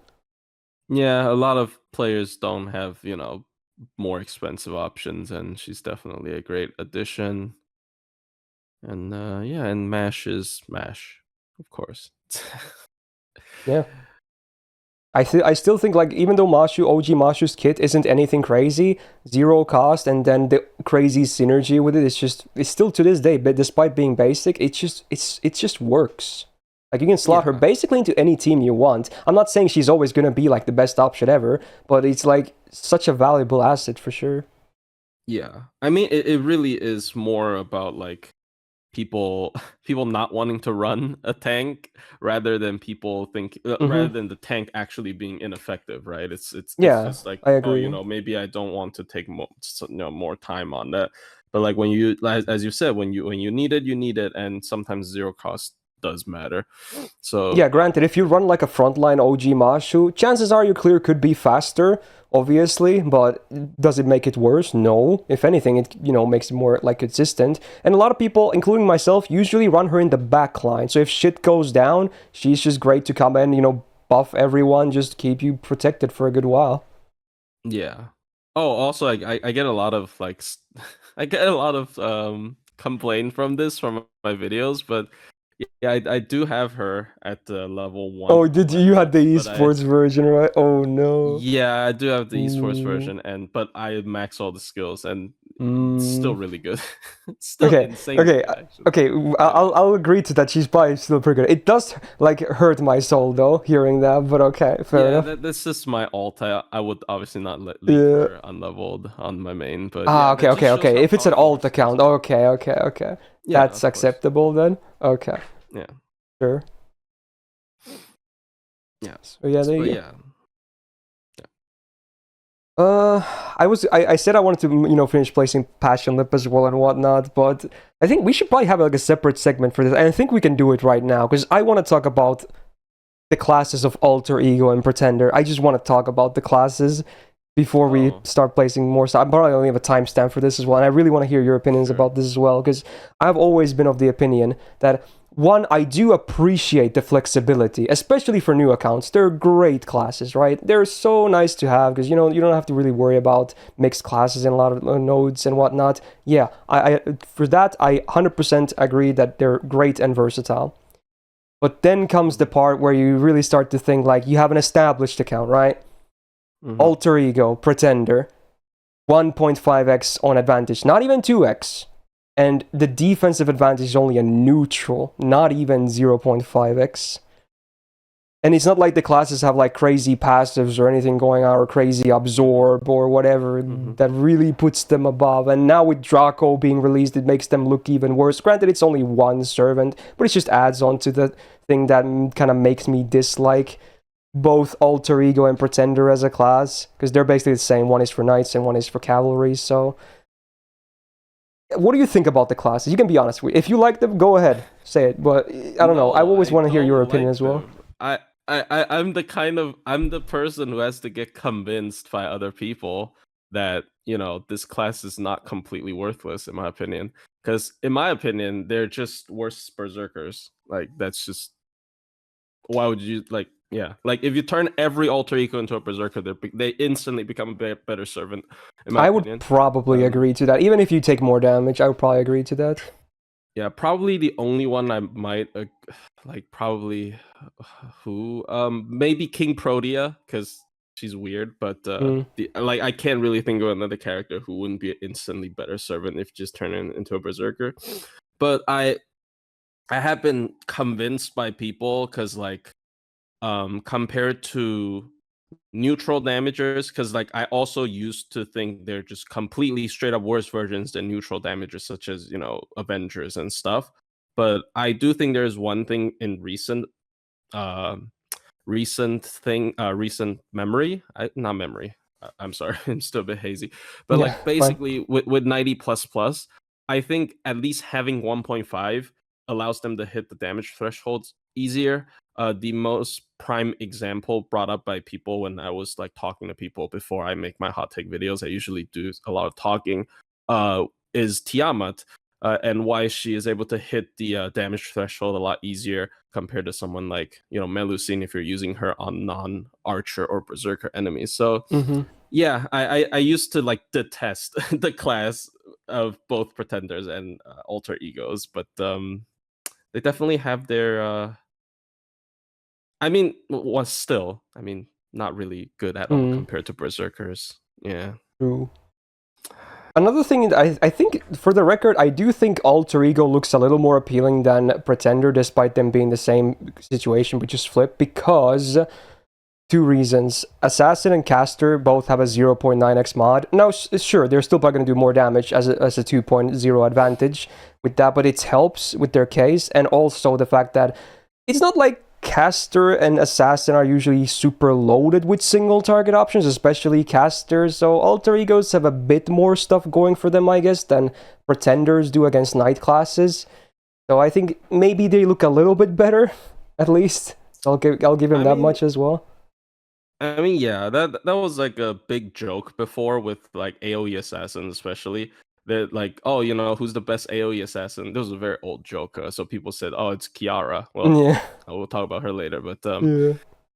Yeah, a lot of players don't have, more expensive options, and she's definitely a great addition. And yeah, and Mash is Mash, of course.
Yeah. I still think, like, even though OG Mashu's kit isn't anything crazy, 0 cost, and then the crazy synergy with it's still to this day, but despite being basic, it just works. Like, you can slot her basically into any team you want. I'm not saying she's always gonna be like the best option ever, but it's like such a valuable asset for sure.
Yeah, I mean, it really is more about like people not wanting to run a tank rather than people rather than the tank actually being ineffective, right? It's just like,
I agree.
maybe I don't want to take more time on that. But like when you, as you said, when you need it, and sometimes 0 cost does matter. So
yeah, granted, if you run like a frontline OG Mashu, chances are your clear could be faster, obviously, but does it make it worse? No. If anything, it makes it more like consistent. And a lot of people, including myself, usually run her in the back line. So if shit goes down, she's just great to come in, buff everyone, just keep you protected for a good while.
Yeah. Oh, also, I get a lot of like I get a lot of complaint from my videos, but yeah, I do have her at the level 1.
Oh, did you had the esports version, right? Oh no.
Yeah, I do have the esports version, but I max all the skills, and it's still really good. It's still insane.
Okay. I'll agree to that. She's probably still pretty good. It does like hurt my soul though, hearing that. But okay, fair enough.
That's just my alt. I would obviously not leave her unleveled on my main. But
okay. If it's an alt account, okay. Yeah, that's acceptable then. Okay.
Yeah.
Sure.
Yeah.
So yeah, there you go. I said I wanted to, finish placing Passionlip as well and whatnot, but I think we should probably have like a separate segment for this, and I think we can do it right now, because I want to talk about the classes of Alter Ego and Pretender. I just want to talk about the classes before we start placing more stuff. I probably only have a timestamp for this as well, and I really want to hear your opinions about this as well, because I've always been of the opinion that, one, I do appreciate the flexibility, especially for new accounts. They're great classes, right? They're so nice to have, because, you don't have to really worry about mixed classes in a lot of nodes and whatnot. Yeah, I for that, I 100% agree that they're great and versatile. But then comes the part where you really start to think, like, you have an established account, right? Alter Ego, Pretender, 1.5x on advantage, not even 2x. And the defensive advantage is only a neutral, not even 0.5x. And it's not like the classes have like crazy passives or anything going on, or crazy absorb or whatever that really puts them above. And now with Draco being released, it makes them look even worse. Granted, it's only one servant, but it just adds on to the thing that kind of makes me dislike both Alter Ego and Pretender as a class, because they're basically the same. One is for knights and one is for cavalry. So what do you think about the classes? You can be honest. If you like them, go ahead, say it. But I don't know. I always want to hear your opinion as well.
I'm the person who has to get convinced by other people that, this class is not completely worthless, in my opinion. Because in my opinion, they're just worse berserkers. Like, that's just, why would you, like, yeah, like if you turn every Alter Ego into a berserker, they instantly become a better servant, in my opinion.
Would probably agree to that. Even if you take more damage, I would probably agree to that.
Yeah, probably the only one I might probably maybe Kingprotea, because she's weird, but I can't really think of another character who wouldn't be an instantly better servant if just turning into a berserker. But I have been convinced by people, because compared to neutral damagers, because I also used to think they're just completely straight up worse versions than neutral damagers, such as Avengers and stuff. But I do think there's one thing in recent memory, not memory, I'm sorry, I'm still a bit hazy. But
Yeah,
like
fine.
basically with 90 plus plus, I think at least having 1.5 allows them to hit the damage thresholds easier. The most prime example brought up by people when I was like talking to people before I make my hot take videos, I usually do a lot of talking, is Tiamat. And why she is able to hit the damage threshold a lot easier compared to someone like, Melusine if you're using her on non-archer or berserker enemies. So
Mm-hmm.
yeah, I used to like detest the class of both pretenders and alter egos, but they definitely have their I mean, was still, not really good at all
Mm,
compared to berserkers. Yeah.
true. Another thing, I think, for the record, I do think Alter Ego looks a little more appealing than Pretender, despite them being the same situation, but just flip, because two reasons. Assassin and Caster both have a 0.9x mod. Now, sure, they're still probably going to do more damage as a 2.0 advantage with that, but it helps with their case, and also the fact that it's not like Caster and Assassin are usually super loaded with single target options, especially Casters, so Alter Egos have a bit more stuff going for them, I guess, than Pretenders do against Knight classes. So I think maybe they look a little bit better, at least. I'll give him that much as well.
Yeah, that was like a big joke before with like AoE assassins, especially. That like, oh, who's the best AoE assassin? This was a very old joke. So people said, oh, it's Kiara. Well,
Yeah.
we'll talk about her later. But
Yeah.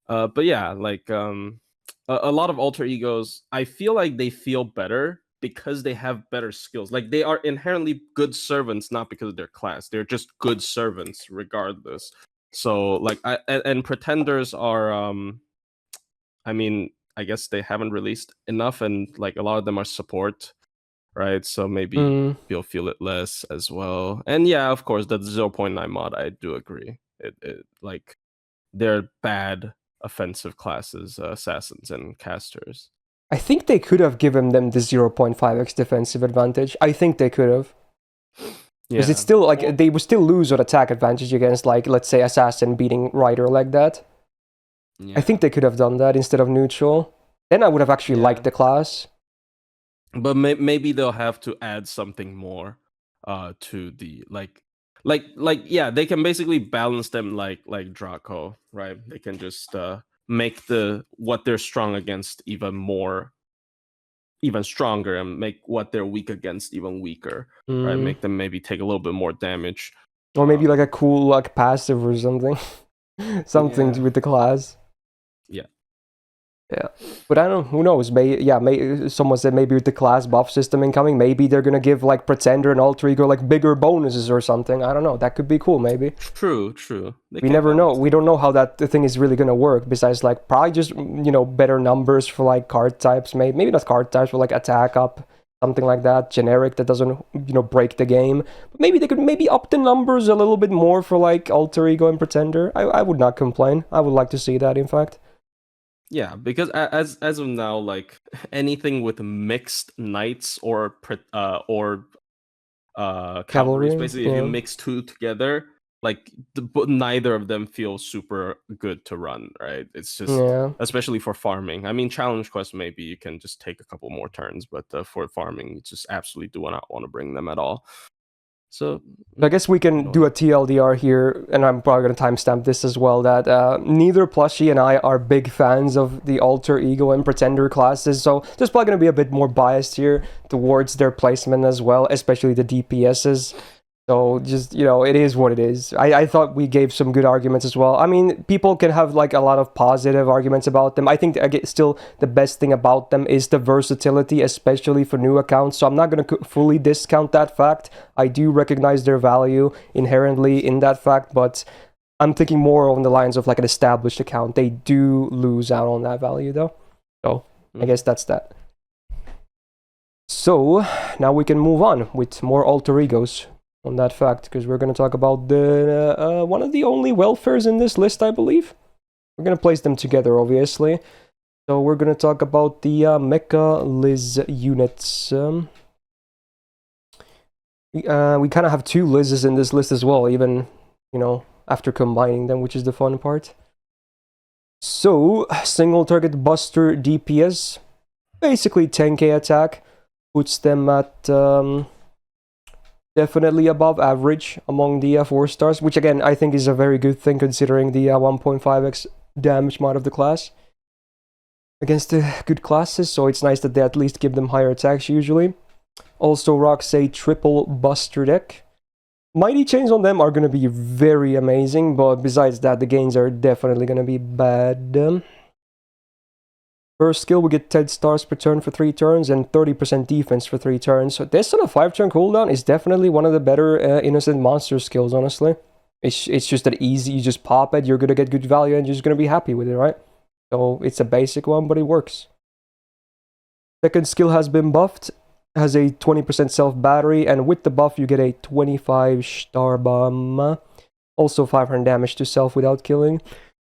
but yeah, like a lot of alter egos, I feel like they feel better because they have better skills. Like they are inherently good servants, not because of their class. They're just good servants regardless. So like, and pretenders are I guess they haven't released enough, and like a lot of them are support, right? So maybe you'll feel it less as well. And yeah, of course, that 0.9 mod, I do agree. It like they're bad offensive classes, assassins and casters.
I think they could have given them the 0.5x defensive advantage. I think they could have. Because it's still like they would still lose on attack advantage against, like, let's say Assassin beating Rider like that.
Yeah.
I think they could have done that instead of neutral. Then I would have actually liked the class.
But maybe they'll have to add something more to the like yeah, they can basically balance them like Draco, right? They can just make what they're strong against even stronger, and make what they're weak against even weaker, right? Make them maybe take a little bit more damage.
Or maybe like a cool like passive or something. Something with the class. Yeah, but I don't know. Who knows? Someone said maybe with the class buff system incoming, maybe they're gonna give like Pretender and Alter Ego like bigger bonuses or something. I don't know. That could be cool. Maybe.
True.
We never know. We don't know how that thing is really gonna work. Besides, like probably just better numbers for like card types. Maybe not card types, but like attack up, something like that. Generic that doesn't break the game. But maybe they could up the numbers a little bit more for like Alter Ego and Pretender. I would not complain. I would like to see that. In fact.
Yeah, because as of now, like anything with mixed knights or cavalry, basically, if you mix two together, like neither of them feel super good to run, right? It's just especially for farming. I mean, challenge quest maybe you can just take a couple more turns, but for farming, you just absolutely do not want to bring them at all. So
I guess we can do a TLDR here, and I'm probably going to timestamp this as well, that neither Plushie and I are big fans of the Alter Ego and Pretender classes, so there's probably going to be a bit more biased here towards their placement as well, especially the DPSs. So just, it is what it is. I thought we gave some good arguments as well. I mean, people can have like a lot of positive arguments about them. I think still the best thing about them is the versatility, especially for new accounts. So I'm not going to fully discount that fact. I do recognize their value inherently in that fact, but I'm thinking more on the lines of like an established account. They do lose out on that value though. So I guess that's that. So now we can move on with more alter egos on that fact, because we're going to talk about the one of the only welfares in this list, I believe. We're going to place them together, obviously. So we're going to talk about the Mecha Liz units. We kind of have two Liz's in this list as well, even, after combining them, which is the fun part. So, single target buster DPS. basically 10k attack, puts them at definitely above average among the 4 stars, which again I think is a very good thing considering the 1.5x damage mod of the class against the good classes, so it's nice that they at least give them higher attacks usually. Also rocks a triple buster deck. Mighty chains on them are going to be very amazing, but besides that, the gains are definitely going to be bad. First skill, we get 10 stars per turn for 3 turns and 30% defense for 3 turns. So this on a 5-turn cooldown is definitely one of the better innocent monster skills, honestly. It's just that easy, you just pop it, you're going to get good value, and you're just going to be happy with it, right? So it's a basic one, but it works. Second skill has been buffed. Has a 20% self battery, and with the buff you get a 25 star bomb. Also 500 damage to self without killing.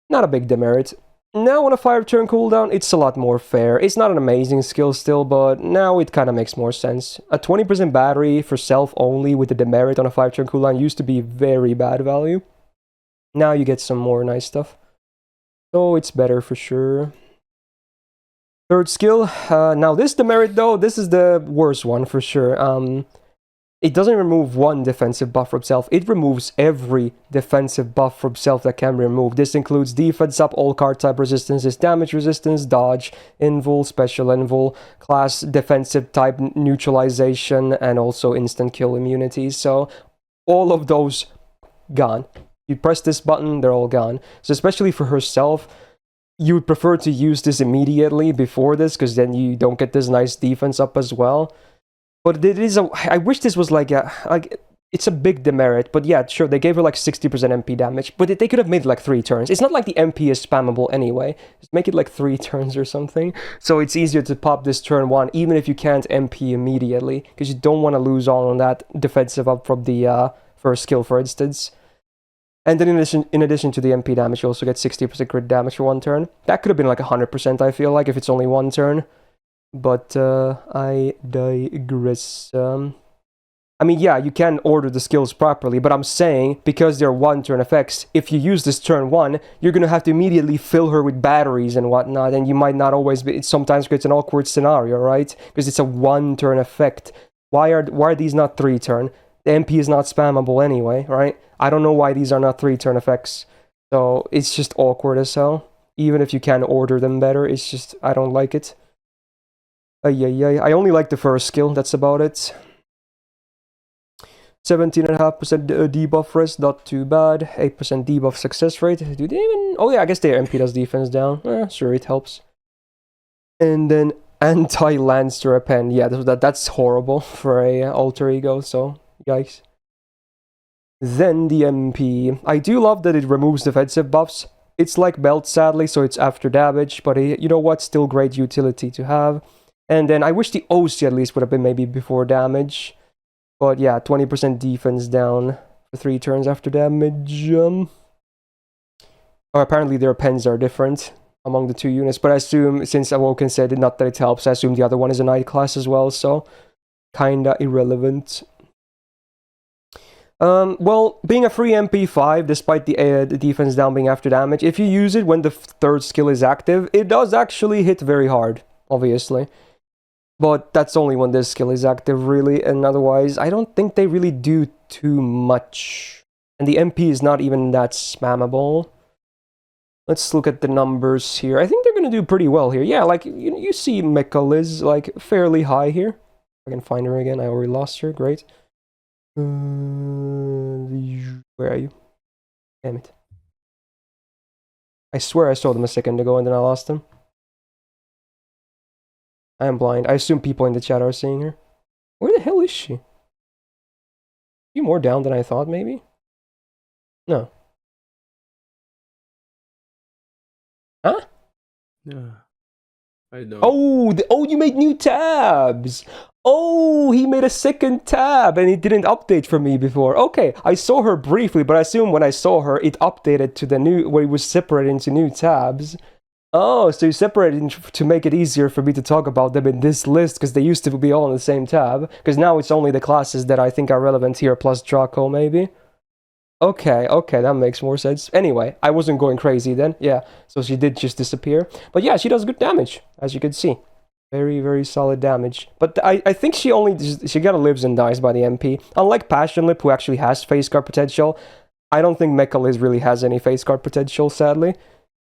Not a big demerit. Now on a 5-turn cooldown, it's a lot more fair. It's not an amazing skill still, but now it kind of makes more sense. A 20% battery for self only with the demerit on a 5-turn cooldown used to be very bad value. Now you get some more nice stuff. So it's better for sure. Third skill, now this demerit though, this is the worst one for sure. It doesn't remove one defensive buff from self, it removes every defensive buff from self that can be removed. This includes defense up, all card type resistances, damage resistance, dodge, invul, special invul, class defensive type neutralization, and also instant kill immunities. So all of those gone. You press this button, they're all gone. So especially for herself, you would prefer to use this immediately before this, because then you don't get this nice defense up as well. But it is I wish this was like it's a big demerit, but yeah, sure, they gave her like 60% MP damage, but they could have made it like 3 turns. It's not like the MP is spammable anyway. Just make it like 3 turns or something. So it's easier to pop this turn 1, even if you can't MP immediately, because you don't want to lose all on that defensive up from the first skill, for instance. And then in addition to the MP damage, you also get 60% crit damage for 1 turn. That could have been like 100%, I feel like, if it's only 1 turn. But I digress. I mean, yeah, you can order the skills properly, but I'm saying, because they're 1-turn effects, if you use this turn 1, you're going to have to immediately fill her with batteries and whatnot, and you might not always be... It sometimes creates an awkward scenario, right? Because it's a 1-turn effect. Why are these not 3-turn? The MP is not spammable anyway, right? I don't know why these are not 3-turn effects. So it's just awkward as hell. Even if you can order them better, it's just, I don't like it. I only like the first skill, that's about it. 17.5% debuff rest, not too bad. 8% debuff success rate. Do they even... Oh yeah, I guess their MP does defense down. Sure, it helps. And then anti-Lancer pen. Yeah, that's horrible for a alter ego, so... Yikes. Then the MP. I do love that it removes defensive buffs. It's like Belt, sadly, so it's after damage, but you know what? Still great utility to have. And then I wish the OC at least would have been maybe before damage. But yeah, 20% defense down for 3 turns after damage. Or apparently their pens are different among the 2 units, but I assume, since Awoken said not that it helps, I assume the other one is a night class as well, so kinda irrelevant. Well, being a free MP5, despite the defense down being after damage, if you use it when the 3rd skill is active, it does actually hit very hard, obviously. But that's only when this skill is active, really, and otherwise, I don't think they really do too much. And the MP is not even that spammable. Let's look at the numbers here. I think they're gonna do pretty well here. Yeah, like, you see Mecha Liz, like, fairly high here. I can find her again, I already lost her, great. Where are you? Damn it. I swear I saw them a second ago and then I lost them. I am blind. I assume people in the chat are seeing her. Where the hell is she? Is she more down than I thought, maybe? No. Huh?
Yeah. I know.
Oh, you made new tabs! Oh, he made a second tab and it didn't update for me before. Okay, I saw her briefly, but I assume when I saw her, it updated to the new, where it was separated into new tabs. Oh, so you separated to make it easier for me to talk about them in this list, because they used to be all in the same tab. Because now it's only the classes that I think are relevant here, plus Draco, maybe? Okay, that makes more sense. Anyway, I wasn't going crazy then. Yeah, so she did just disappear. But yeah, she does good damage, as you can see. Very, very solid damage. But I think she kind of lives and dies by the MP. Unlike Passionlip, who actually has face guard potential, I don't think Mecha Liz really has any face guard potential, sadly.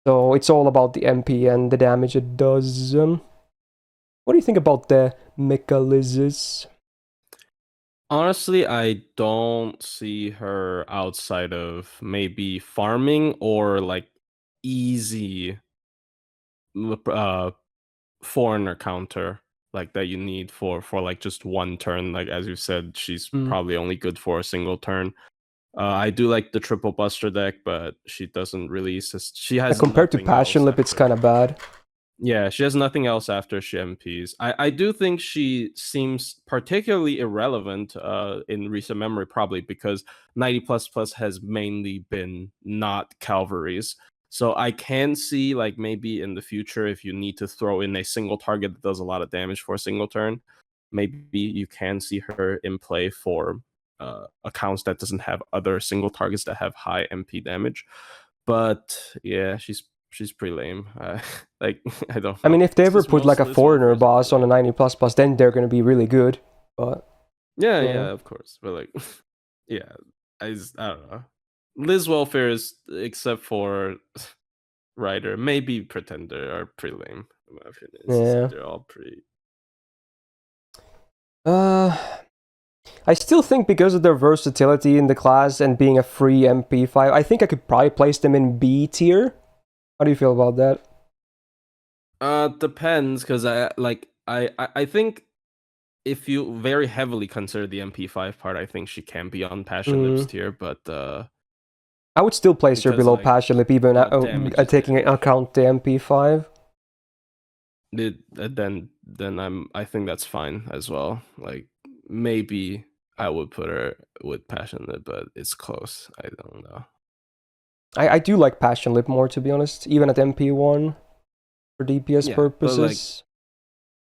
So it's all about the MP and the damage it does. What do you think about the Mecha Liz's?
Honestly, I don't see her outside of maybe farming or like easy foreigner counter like that you need for like just one turn. Like as you said, she's probably only good for a single turn. I do like the triple buster deck, but she doesn't really. She has
compared to Passionlip, it's kind of bad.
Yeah, she has nothing else after she MPs. I do think she seems particularly irrelevant in recent memory, probably because 90++ has mainly been not Calvaries. So I can see like maybe in the future if you need to throw in a single target that does a lot of damage for a single turn, maybe you can see her in play for accounts that doesn't have other single targets that have high MP damage. But yeah, she's pretty lame. Like I don't know.
I mean, if they ever put like a foreigner boss on a 90++, then they're gonna be really good. But
yeah, of course. But like, yeah, I don't know. Liz welfare is, except for Ryder, maybe Pretender, are pretty lame. In my opinion.
Yeah,
they're all pretty.
I still think because of their versatility in the class and being a free MP5, I think I could probably place them in B tier. How do you feel about that?
Depends, because I think if you very heavily consider the MP5 part, I think she can be on Passionlip's tier, but
I would still place her below like, Passionlip, even taking into account the MP5.
Then I think that's fine as well. Like maybe I would put her with Passionlip, but it's close. I don't know.
I do like Passionlip more, to be honest, even at MP1 for DPS purposes.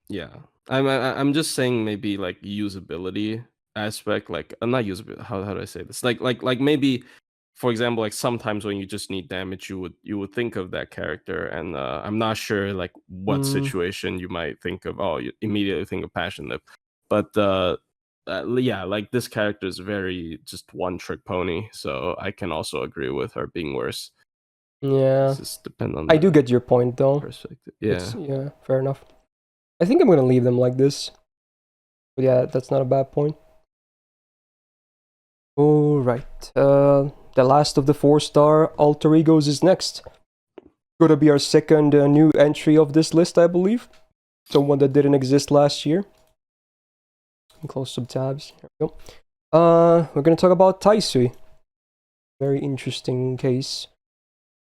Like, yeah, I'm just saying maybe like usability aspect, like not usability. How do I say this? Like maybe, for example, like sometimes when you just need damage, you would think of that character, and I'm not sure like what situation you might think of. Oh, you immediately think of Passionlip, but yeah, like this character is very just one trick pony, so I can also agree with her being worse.
Yeah,
just depend on.
I do get your point though.
Perspective. Yeah,
yeah, fair enough. I think I'm gonna leave them like this. But yeah, that's not a bad point. Alright, the last of the 4-star alter egos is next. Gonna be our second new entry of this list, I believe. Someone that didn't exist last year. Close some tabs. Here we go. We're gonna talk about Taisui. Very interesting case.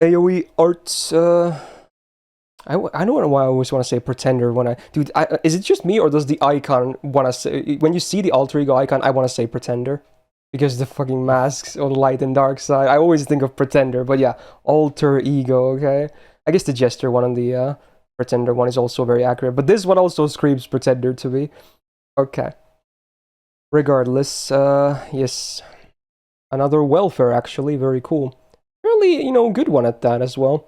AoE arts. I don't know why I always want to say Pretender when is it just me, or does the icon want to say, when you see the alter ego icon, I want to say Pretender? Because the fucking masks on light and dark side, I always think of Pretender, but yeah, alter ego, okay? I guess the Jester one and the Pretender one is also very accurate, but this one also screams Pretender to me. Okay. Regardless, yes. Another welfare, actually, very cool. Really, good one at that as well.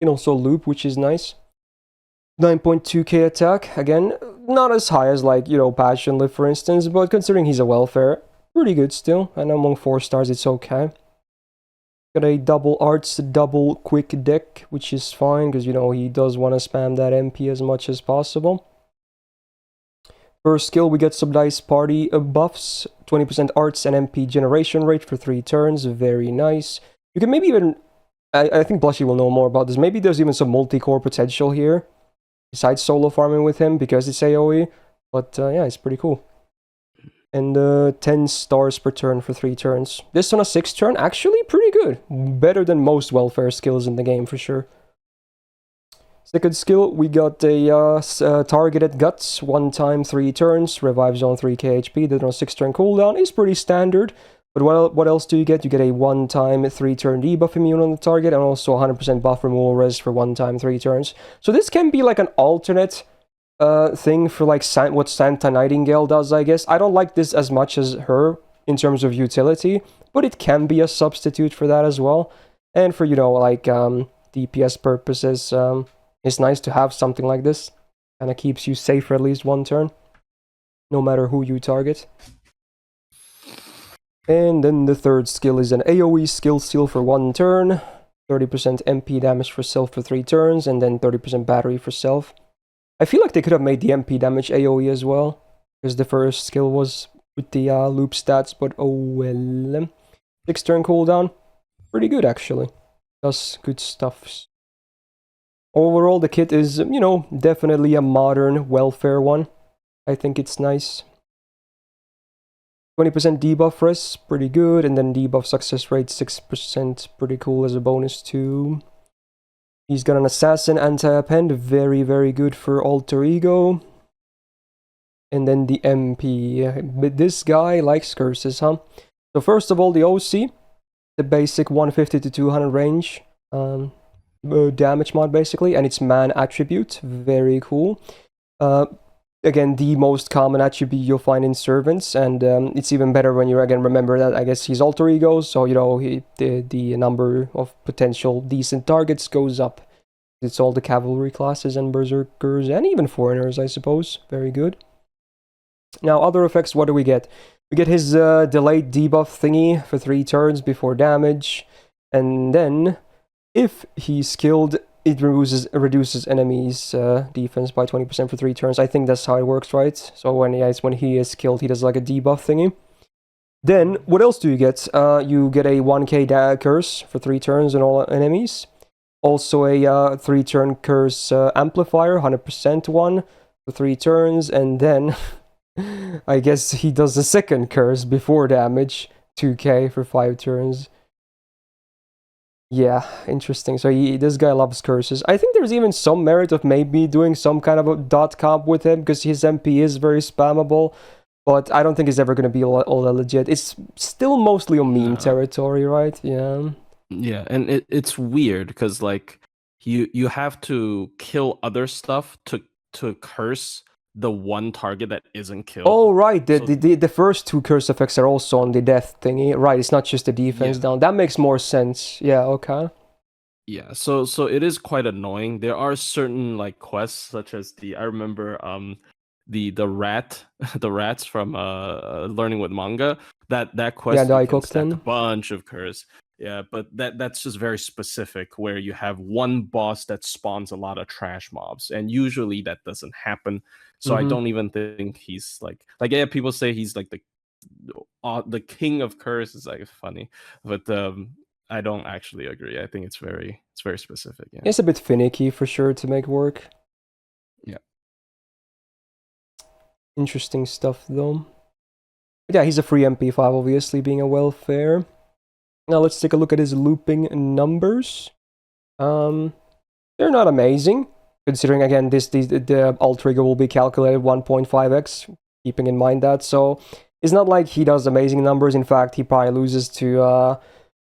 You can also loop, which is nice. 9.2k attack, again, not as high as like, Passionlip, for instance, but considering he's a welfare, pretty good still, and among 4 stars it's okay. Got a double arts, double quick deck, which is fine, because, he does want to spam that MP as much as possible. First skill, we get some nice party buffs, 20% arts and MP generation rate for 3 turns, very nice. You can maybe even, I think Plushie will know more about this, maybe there's even some multi-core potential here, besides solo farming with him, because it's AoE, but yeah, it's pretty cool. And 10 stars per turn for 3 turns. This on a 6th turn, actually pretty good. Better than most welfare skills in the game, for sure. Second skill, we got a targeted guts, 1 time 3 turns, revives on 3k HP, then on 6 turn cooldown is pretty standard. But what else do you get? You get a 1 time 3 turn debuff immune on the target, and also 100% buff removal res for 1 time 3 turns. So this can be like an alternate thing for like what Santa Nightingale does, I guess. I don't like this as much as her in terms of utility, but it can be a substitute for that as well. And for, like DPS purposes, it's nice to have something like this. Kinda keeps you safe for at least one turn, no matter who you target. And then the third skill is an AoE skill steal for 1 turn, 30% MP damage for self for 3 turns, and then 30% battery for self. I feel like they could have made the MP damage AoE as well, because the first skill was with the loop stats, but oh well. 6 turn cooldown, pretty good actually. Does good stuff. Overall, the kit is, you know, definitely a modern welfare one. I think it's nice. 20% debuff res, pretty good, and then debuff success rate 6%, pretty cool as a bonus too. He's got an assassin anti-append, very, very good for alter ego. And then the MP, but this guy likes curses, huh? So first of all, the OC, the basic 150 to 200 range damage mod basically, and its man attribute, very cool. Again, the most common attribute you'll find in servants, and it's even better when you again remember that I guess he's alter ego, so you know the number of potential decent targets goes up. It's all the cavalry classes and berserkers and even foreigners, I suppose. Very good. Now, other effects, what do we get? We get his delayed debuff thingy for 3 turns before damage, and then if he's killed, it reduces enemies' defense by 20% for 3 turns. I think that's how it works, right? So when he is killed, he does like a debuff thingy. Then, what else do you get? You get a 1k curse for 3 turns on all enemies. Also a 3-turn curse amplifier, 100% one for 3 turns. And then, I guess he does a second curse before damage, 2k for 5 turns. Yeah, interesting. So this guy loves curses. I think there's even some merit of maybe doing some kind of a dot comp with him, because his MP is very spammable, but I don't think it's ever going to be all that legit. It's still mostly on meme territory, right? Yeah.
Yeah, and it's weird, because like you have to kill other stuff to curse the one target that isn't killed.
Oh, right. The first 2 curse effects are also on the death thingy. Right, it's not just the defense down. That makes more sense. Yeah, okay.
Yeah, so it is quite annoying. There are certain like quests, such as I remember the rats from Learning with Manga. That quest you can stack a bunch of curse. Yeah, but that's just very specific, where you have one boss that spawns a lot of trash mobs, and usually that doesn't happen. So I don't even think he's like yeah, people say he's like the king of curse. Is like funny, but I don't actually agree. I think it's very specific. Yeah,
it's a bit finicky for sure to make work.
Yeah,
interesting stuff though. But yeah, he's a free MP5, obviously being a welfare. Now let's take a look at his looping numbers. They're not amazing, considering again the alter ego will be calculated 1.5x, keeping in mind that. So it's not like he does amazing numbers. In fact, he probably loses to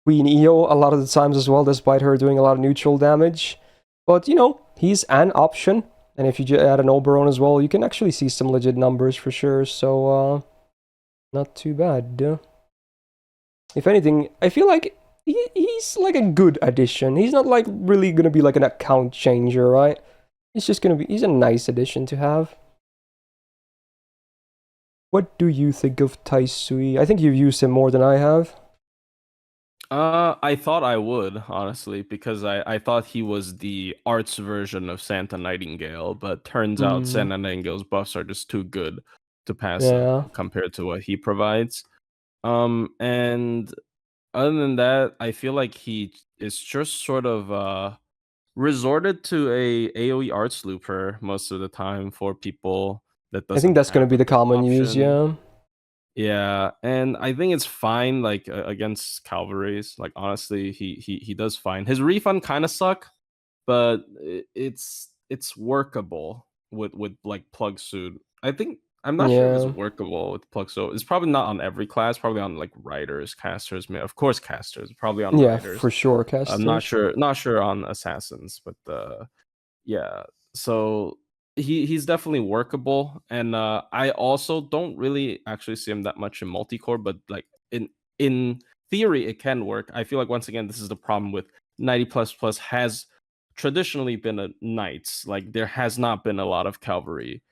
Queen Io a lot of the times as well, despite her doing a lot of neutral damage. But you know, he's an option, and if you add an Oberon as well, you can actually see some legit numbers for sure. So not too bad. If anything, I feel like he's like a good addition. He's not like really gonna be like an account changer, right? He's just gonna be, he's a nice addition to have. What do you think of Taisui? I think you've used him more than I have.
I thought I would, honestly, because I thought he was the arts version of Santa Nightingale, but turns out Santa Nightingale's buffs are just too good to pass up compared to what he provides. And other than that, I feel like he is just sort of resorted to a AoE arts looper most of the time for people that doesn't.
I think that's going to be the common use, yeah.
Yeah, and I think it's fine, like against cavalries. Like honestly, he does fine. His refund kind of suck, but it's workable with like plug suit. I think I'm not sure if it's workable with plug suit. It's probably not on every class. Probably on like riders, casters, of course casters. Probably on riders.
For sure, casters.
I'm not sure on assassins, but yeah. So he's definitely workable, and I also don't really actually see him that much in multicore, but like in theory it can work. I feel like once again this is the problem with 90++ has traditionally been a knights. Like there has not been a lot of cavalry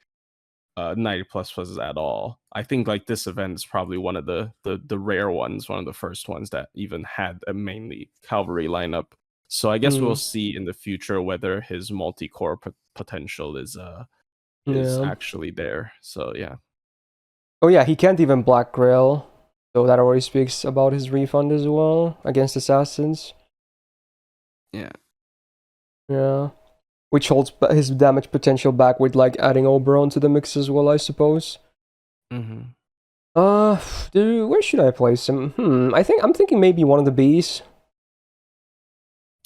90 plus pluses at all. I think like this event is probably one of the rare ones, one of the first ones that even had a mainly cavalry lineup. So I guess we'll see in the future whether his multi-core potential is actually there. So yeah.
Oh yeah, he can't even Black Grail, so that already speaks about his refund as well against assassins.
Yeah.
Yeah. Which holds his damage potential back with like adding Oberon to the mix as well, I suppose.
Mm-hmm.
Dude, where should I place him? I'm thinking maybe one of the Bs.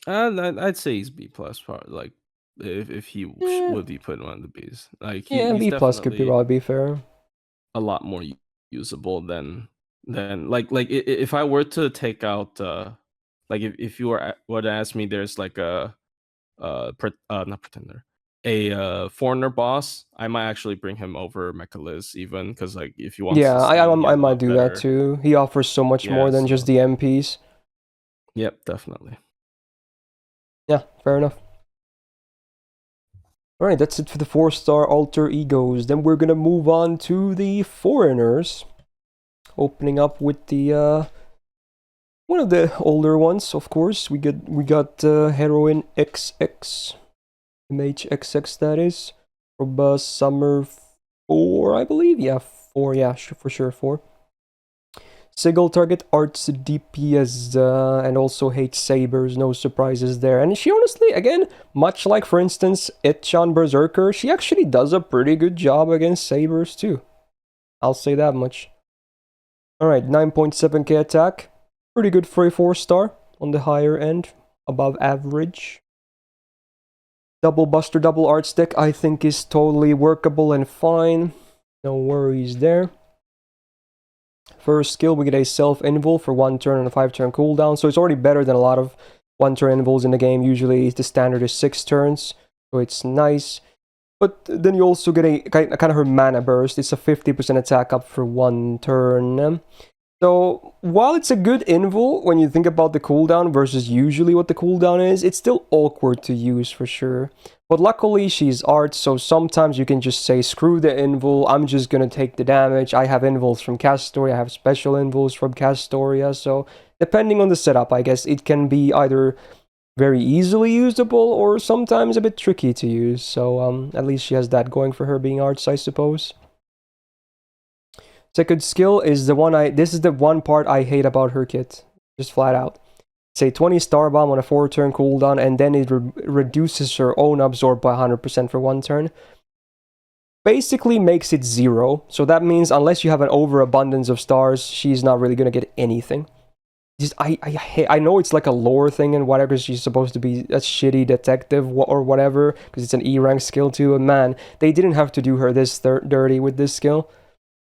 I'd say he's B plus part. Like if he would be put in one of the Bs. Like he's
B plus could probably be fair.
A lot more usable than like if I were to take out like if you were to ask me, there's like a not pretender, a foreigner boss, I might actually bring him over Mecha Liz even, because like if you want
I might do that too. He offers so much more than just the MPs.
Yep, definitely.
Yeah, fair enough. Alright, that's it for the 4-star alter egos. Then we're gonna move on to the foreigners. Opening up with the one of the older ones, of course. We got Heroine XX. MHXX, that is. From Summer 4, I believe. Yeah, 4. Yeah, for sure, 4. Sigil target arts DPS and also hates sabers, no surprises there. And she honestly, again, much like for instance Etchan Berserker, she actually does a pretty good job against sabers too. I'll say that much. Alright, 9.7k attack. Pretty good for a 4-star on the higher end, above average. Double Buster, double art stick, I think is totally workable and fine. No worries there. First skill, we get a self-invul for 1 turn and a 5-turn cooldown, so it's already better than a lot of 1-turn invuls in the game. Usually the standard is 6 turns, so it's nice. But then you also get a kind of her mana burst. It's a 50% attack up for 1 turn. So while it's a good invul, when you think about the cooldown versus usually what the cooldown is, it's still awkward to use for sure. But luckily she's art, so sometimes you can just say, screw the invul, I'm just gonna take the damage. I have invuls from Castoria, I have special invuls from Castoria, so depending on the setup, I guess it can be either very easily usable or sometimes a bit tricky to use. So at least she has that going for her being arts, I suppose. Second skill is the one this is the one part I hate about her kit, just flat out. Say 20 star bomb on a 4-turn cooldown, and then it reduces her own absorb by 100% for 1 turn. Basically makes it 0, so that means unless you have an overabundance of stars, she's not really gonna get anything. Just I know it's like a lore thing and whatever, because she's supposed to be a shitty detective or whatever, because it's an E-rank skill too, and man, they didn't have to do her this dirty with this skill.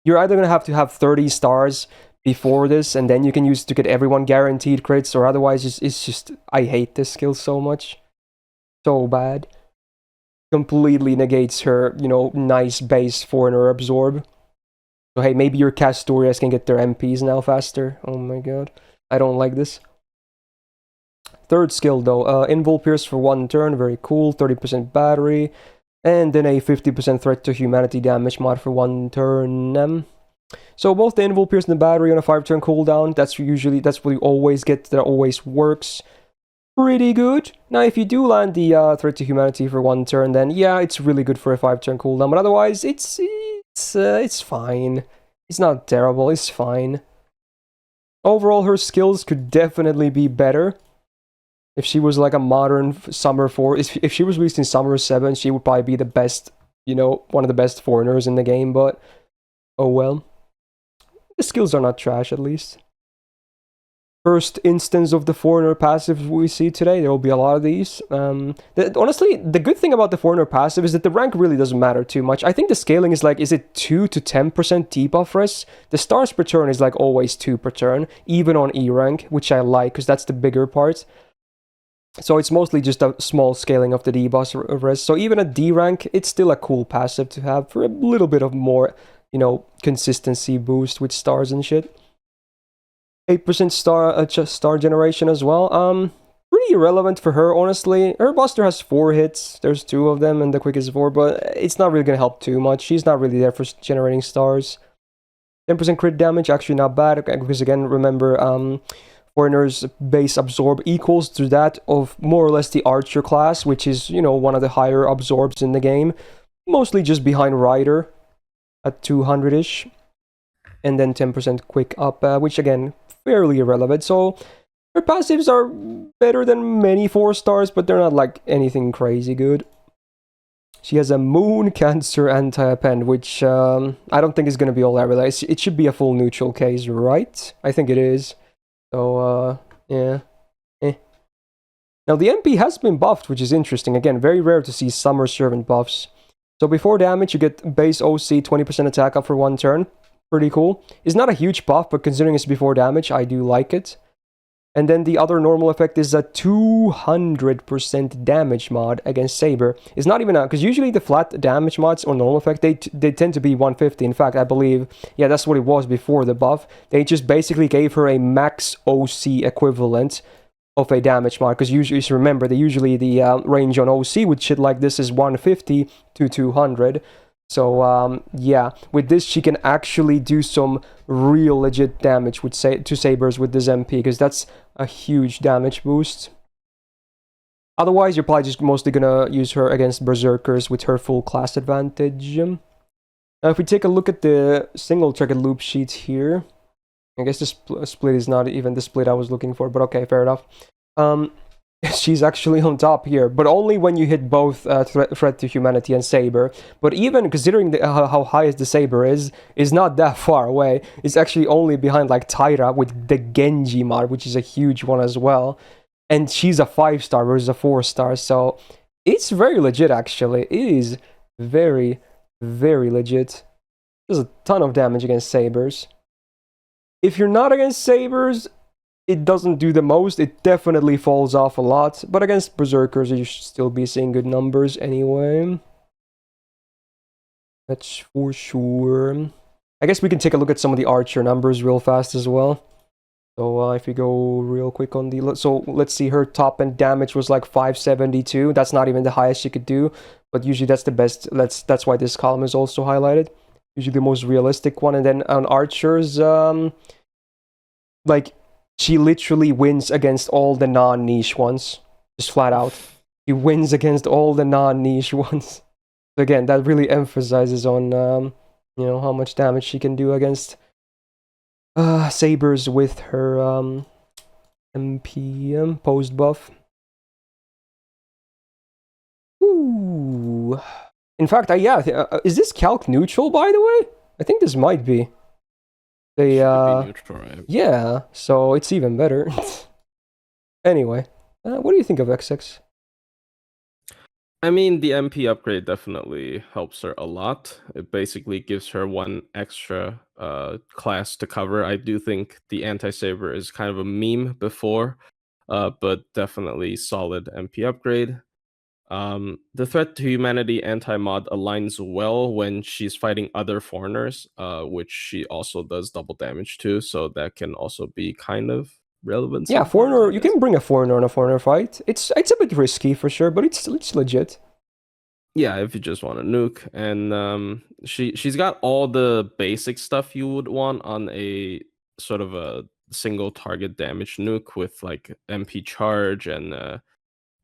You're either going to have 30 stars before this, and then you can use it to get everyone guaranteed crits, or otherwise it's just, I hate this skill so much. So bad. Completely negates her, nice base foreigner absorb. So hey, maybe your Castorias can get their MPs now faster. Oh my god. I don't like this. Third skill though, Invul Pierce for 1 turn, very cool, 30% battery. And then a 50% threat to humanity damage mod for 1 turn. So both the Invul Pierce and the battery on a 5-turn cooldown, that's what you always get, that always works. Pretty good. Now if you do land the threat to humanity for 1 turn, then yeah, it's really good for a 5-turn cooldown, but otherwise it's fine. It's not terrible, it's fine. Overall, her skills could definitely be better. If she was like a modern Summer 4, if she was released in Summer 7, she would probably be the best, one of the best foreigners in the game, but oh well. The skills are not trash, at least. First instance of the foreigner passive we see today, there will be a lot of these. Honestly, the good thing about the foreigner passive is that the rank really doesn't matter too much. I think the scaling is like, is it 2 to 10% debuff res? The stars per turn is like always 2 per turn, even on E rank, which I like, because that's the bigger part. So it's mostly just a small scaling of the debuff res. So even at D rank, it's still a cool passive to have for a little bit of more, consistency boost with stars and shit. 8% star generation as well. Pretty pretty irrelevant for her, honestly. Her buster has 4 hits. There's 2 of them, and the quick is 4, but it's not really gonna help too much. She's not really there for generating stars. 10% crit damage, actually not bad, because again, remember, Foreigner's base absorb equals to that of more or less the archer class, which is, you know, one of the higher absorbs in the game. Mostly just behind Rider at 200-ish. And then 10% quick up, which again, fairly irrelevant. So her passives are better than many 4 stars, but they're not like anything crazy good. She has a Moon Cancer anti-append, which I don't think is going to be all that related. It should be a full neutral case, right? I think it is. So, yeah. Now, the MP has been buffed, which is interesting. Again, very rare to see Summer Servant buffs. So before damage, you get base OC, 20% attack up for 1 turn. Pretty cool. It's not a huge buff, but considering it's before damage, I do like it. And then the other normal effect is a 200% damage mod against Saber. It's not even a... because usually the flat damage mods or normal effect, they tend to be 150. In fact, I believe... yeah, that's what it was before the buff. They just basically gave her a max OC equivalent of a damage mod. Because usually, remember, usually the range on OC with shit like this is 150 to 200. So, yeah, with this, she can actually do some real legit damage with to Sabers with this MP, because that's a huge damage boost. Otherwise, you're probably just mostly gonna use her against Berserkers with her full class advantage. Now, if we take a look at the single target loop sheet here, I guess this split is not even the split I was looking for, but okay, fair enough. She's actually on top here, but only when you hit both Threat to Humanity and Saber. But even considering how high the Saber is not that far away. It's actually only behind like Tyra with the Genji mod, which is a huge one as well. And she's a 5-star versus a 4-star, so it's very legit actually. It is very, very legit. There's a ton of damage against Sabers. If you're not against Sabers, it doesn't do the most. It definitely falls off a lot. But against Berserkers, you should still be seeing good numbers anyway. That's for sure. I guess we can take a look at some of the Archer numbers real fast as well. So if you go real quick on the... so let's see, her top end damage was like 572. That's not even the highest she could do. But usually that's the best. That's why this column is also highlighted. Usually the most realistic one. And then on Archers, like... she literally wins against all the non-niche ones. Just flat out. She wins against all the non-niche ones. So again, that really emphasizes on, you know, how much damage she can do against Sabers with her MP post buff. Ooh. In fact, yeah, is this calc neutral, by the way? I think this might be. They,
neutral, right?
yeah, so it's even better. Anyway, what do you think of XX?
I mean, the MP upgrade definitely helps her a lot. It basically gives her 1 extra class to cover. I do think the anti-saber is kind of a meme before, but definitely solid MP upgrade. The Threat to Humanity anti-mod aligns well when she's fighting other foreigners, which she also does double damage to, so that can also be kind of relevant.
Yeah, foreigner. You can bring a foreigner on a foreigner fight. It's a bit risky for sure, but it's legit.
Yeah, if you just want to nuke, and she's got all the basic stuff you would want on a sort of a single target damage nuke with like MP charge and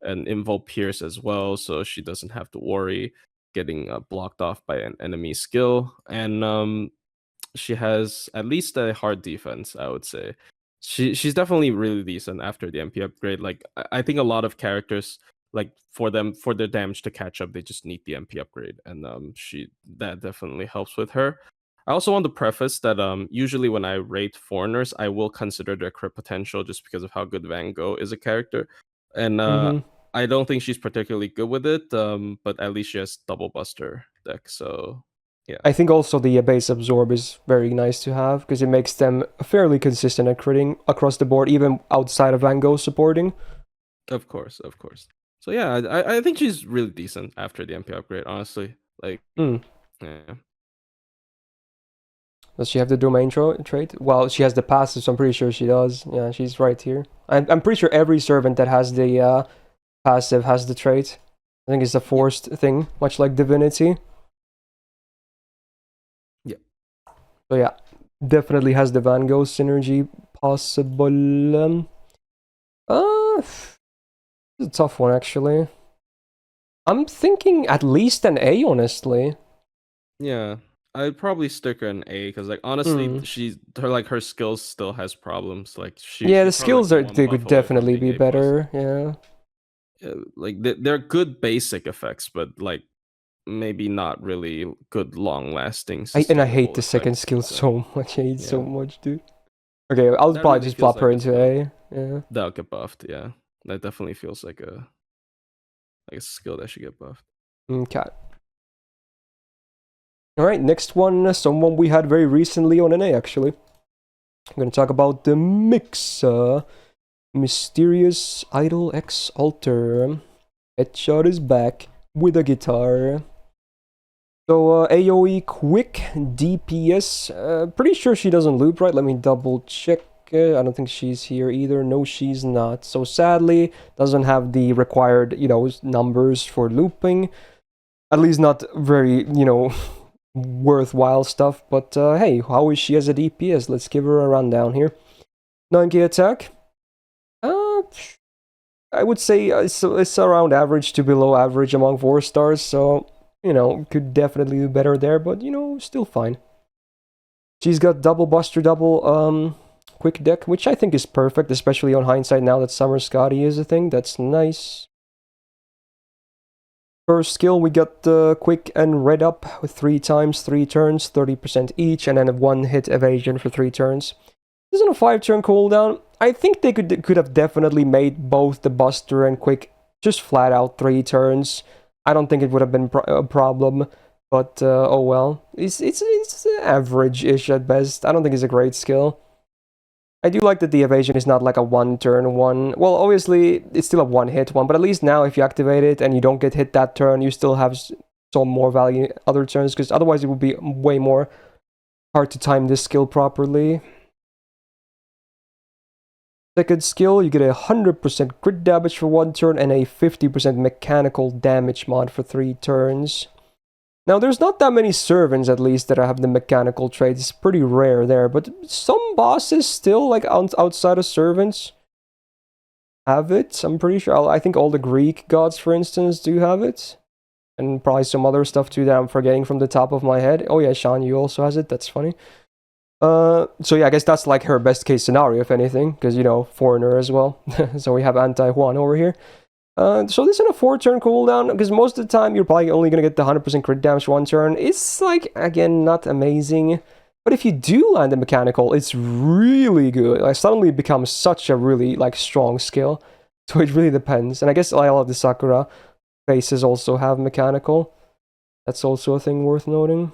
Invul Pierce as well, so she doesn't have to worry getting blocked off by an enemy skill. And she has at least a hard defense, I would say. She's definitely really decent after the MP upgrade. Like I think a lot of characters, like for their damage to catch up, they just need the MP upgrade, and that definitely helps with her. I also want to preface that usually when I rate foreigners, I will consider their crit potential just because of how good Van Gogh is a character. And I don't think she's particularly good with it, but at least she has double buster deck, so yeah.
I think also the base absorb is very nice to have, because it makes them fairly consistent at critting across the board, even outside of Van Gogh supporting.
Of course. So yeah, I think she's really decent after the MP upgrade, honestly. Like, yeah.
Does she have the domain trait? Well, she has the passive, so I'm pretty sure she does. Yeah, she's right here. I'm pretty sure every servant that has the passive has the trait. I think it's a forced thing, much like divinity.
Yeah.
So yeah, definitely has the Van Gogh synergy possible. It's a tough one actually. I'm thinking at least an A, honestly.
Yeah, I'd probably stick her an A because, like, honestly, her skills still has problems. Like,
Yeah, the
she's probably
skills
like
they
one
could
buff away from
definitely
being
be
A plus.
better. Yeah.
Like they're good basic effects, but like maybe not really good long lasting
I
sustainable
hate the
effects.
second skill
So,
so much. I hate it so
yeah.
much, dude. Okay, I'll
That
probably
really
just
feels
plop her
like a
into
skill
A. Yeah.
that'll get buffed. Yeah, that definitely feels like a skill that should get buffed.
Okay. Alright, next one, someone we had very recently on an A, actually. I'm gonna talk about the Mixa. Mysterious Idol X Alter. Headshot is back with a guitar. So, AoE quick DPS. Pretty sure she doesn't loop, right? Let me double check. I don't think she's here either. No, she's not. So, sadly, doesn't have the required, numbers for looping. At least not very, worthwhile stuff. But, hey, how is she as a DPS? Let's give her a rundown here. 9k attack. I would say it's around average to below average among 4 stars, so, could definitely do better there, but, still fine. She's got double buster, double quick deck, which I think is perfect, especially on hindsight now that Summer Scotty is a thing. That's nice. First skill, we got quick and red up with 3 times, 3 turns, 30% each, and then a 1-hit evasion for 3 turns. This is on a 5-turn cooldown. I think they could have definitely made both the Buster and Quick just flat out 3 turns. I don't think it would have been a problem, but oh well. It's average-ish at best. I don't think it's a great skill. I do like that the evasion is not like a 1-turn one. Well, obviously, it's still a 1-hit one, but at least now if you activate it and you don't get hit that turn, you still have some more value other turns, because otherwise it would be way more hard to time this skill properly. Second skill, you get a 100% crit damage for 1 turn and a 50% mechanical damage mod for 3 turns. Now, there's not that many servants, at least, that have the mechanical traits. It's pretty rare there, but some bosses still, like, outside of servants, have it. I'm pretty sure. I think all the Greek gods, for instance, do have it. And probably some other stuff, too, that I'm forgetting from the top of my head. Oh, yeah, Sean, you also has it. That's funny. So yeah, I guess that's like her best case scenario, if anything, because, foreigner as well. So we have anti-Juan over here. So this is a 4-turn cooldown, because most of the time you're probably only going to get the 100% crit damage 1 turn. It's, like, again, not amazing. But if you do land the mechanical, it's really good. Like, suddenly it becomes such a really, like, strong skill. So it really depends. And I guess all of the Sakura faces also have mechanical. That's also a thing worth noting.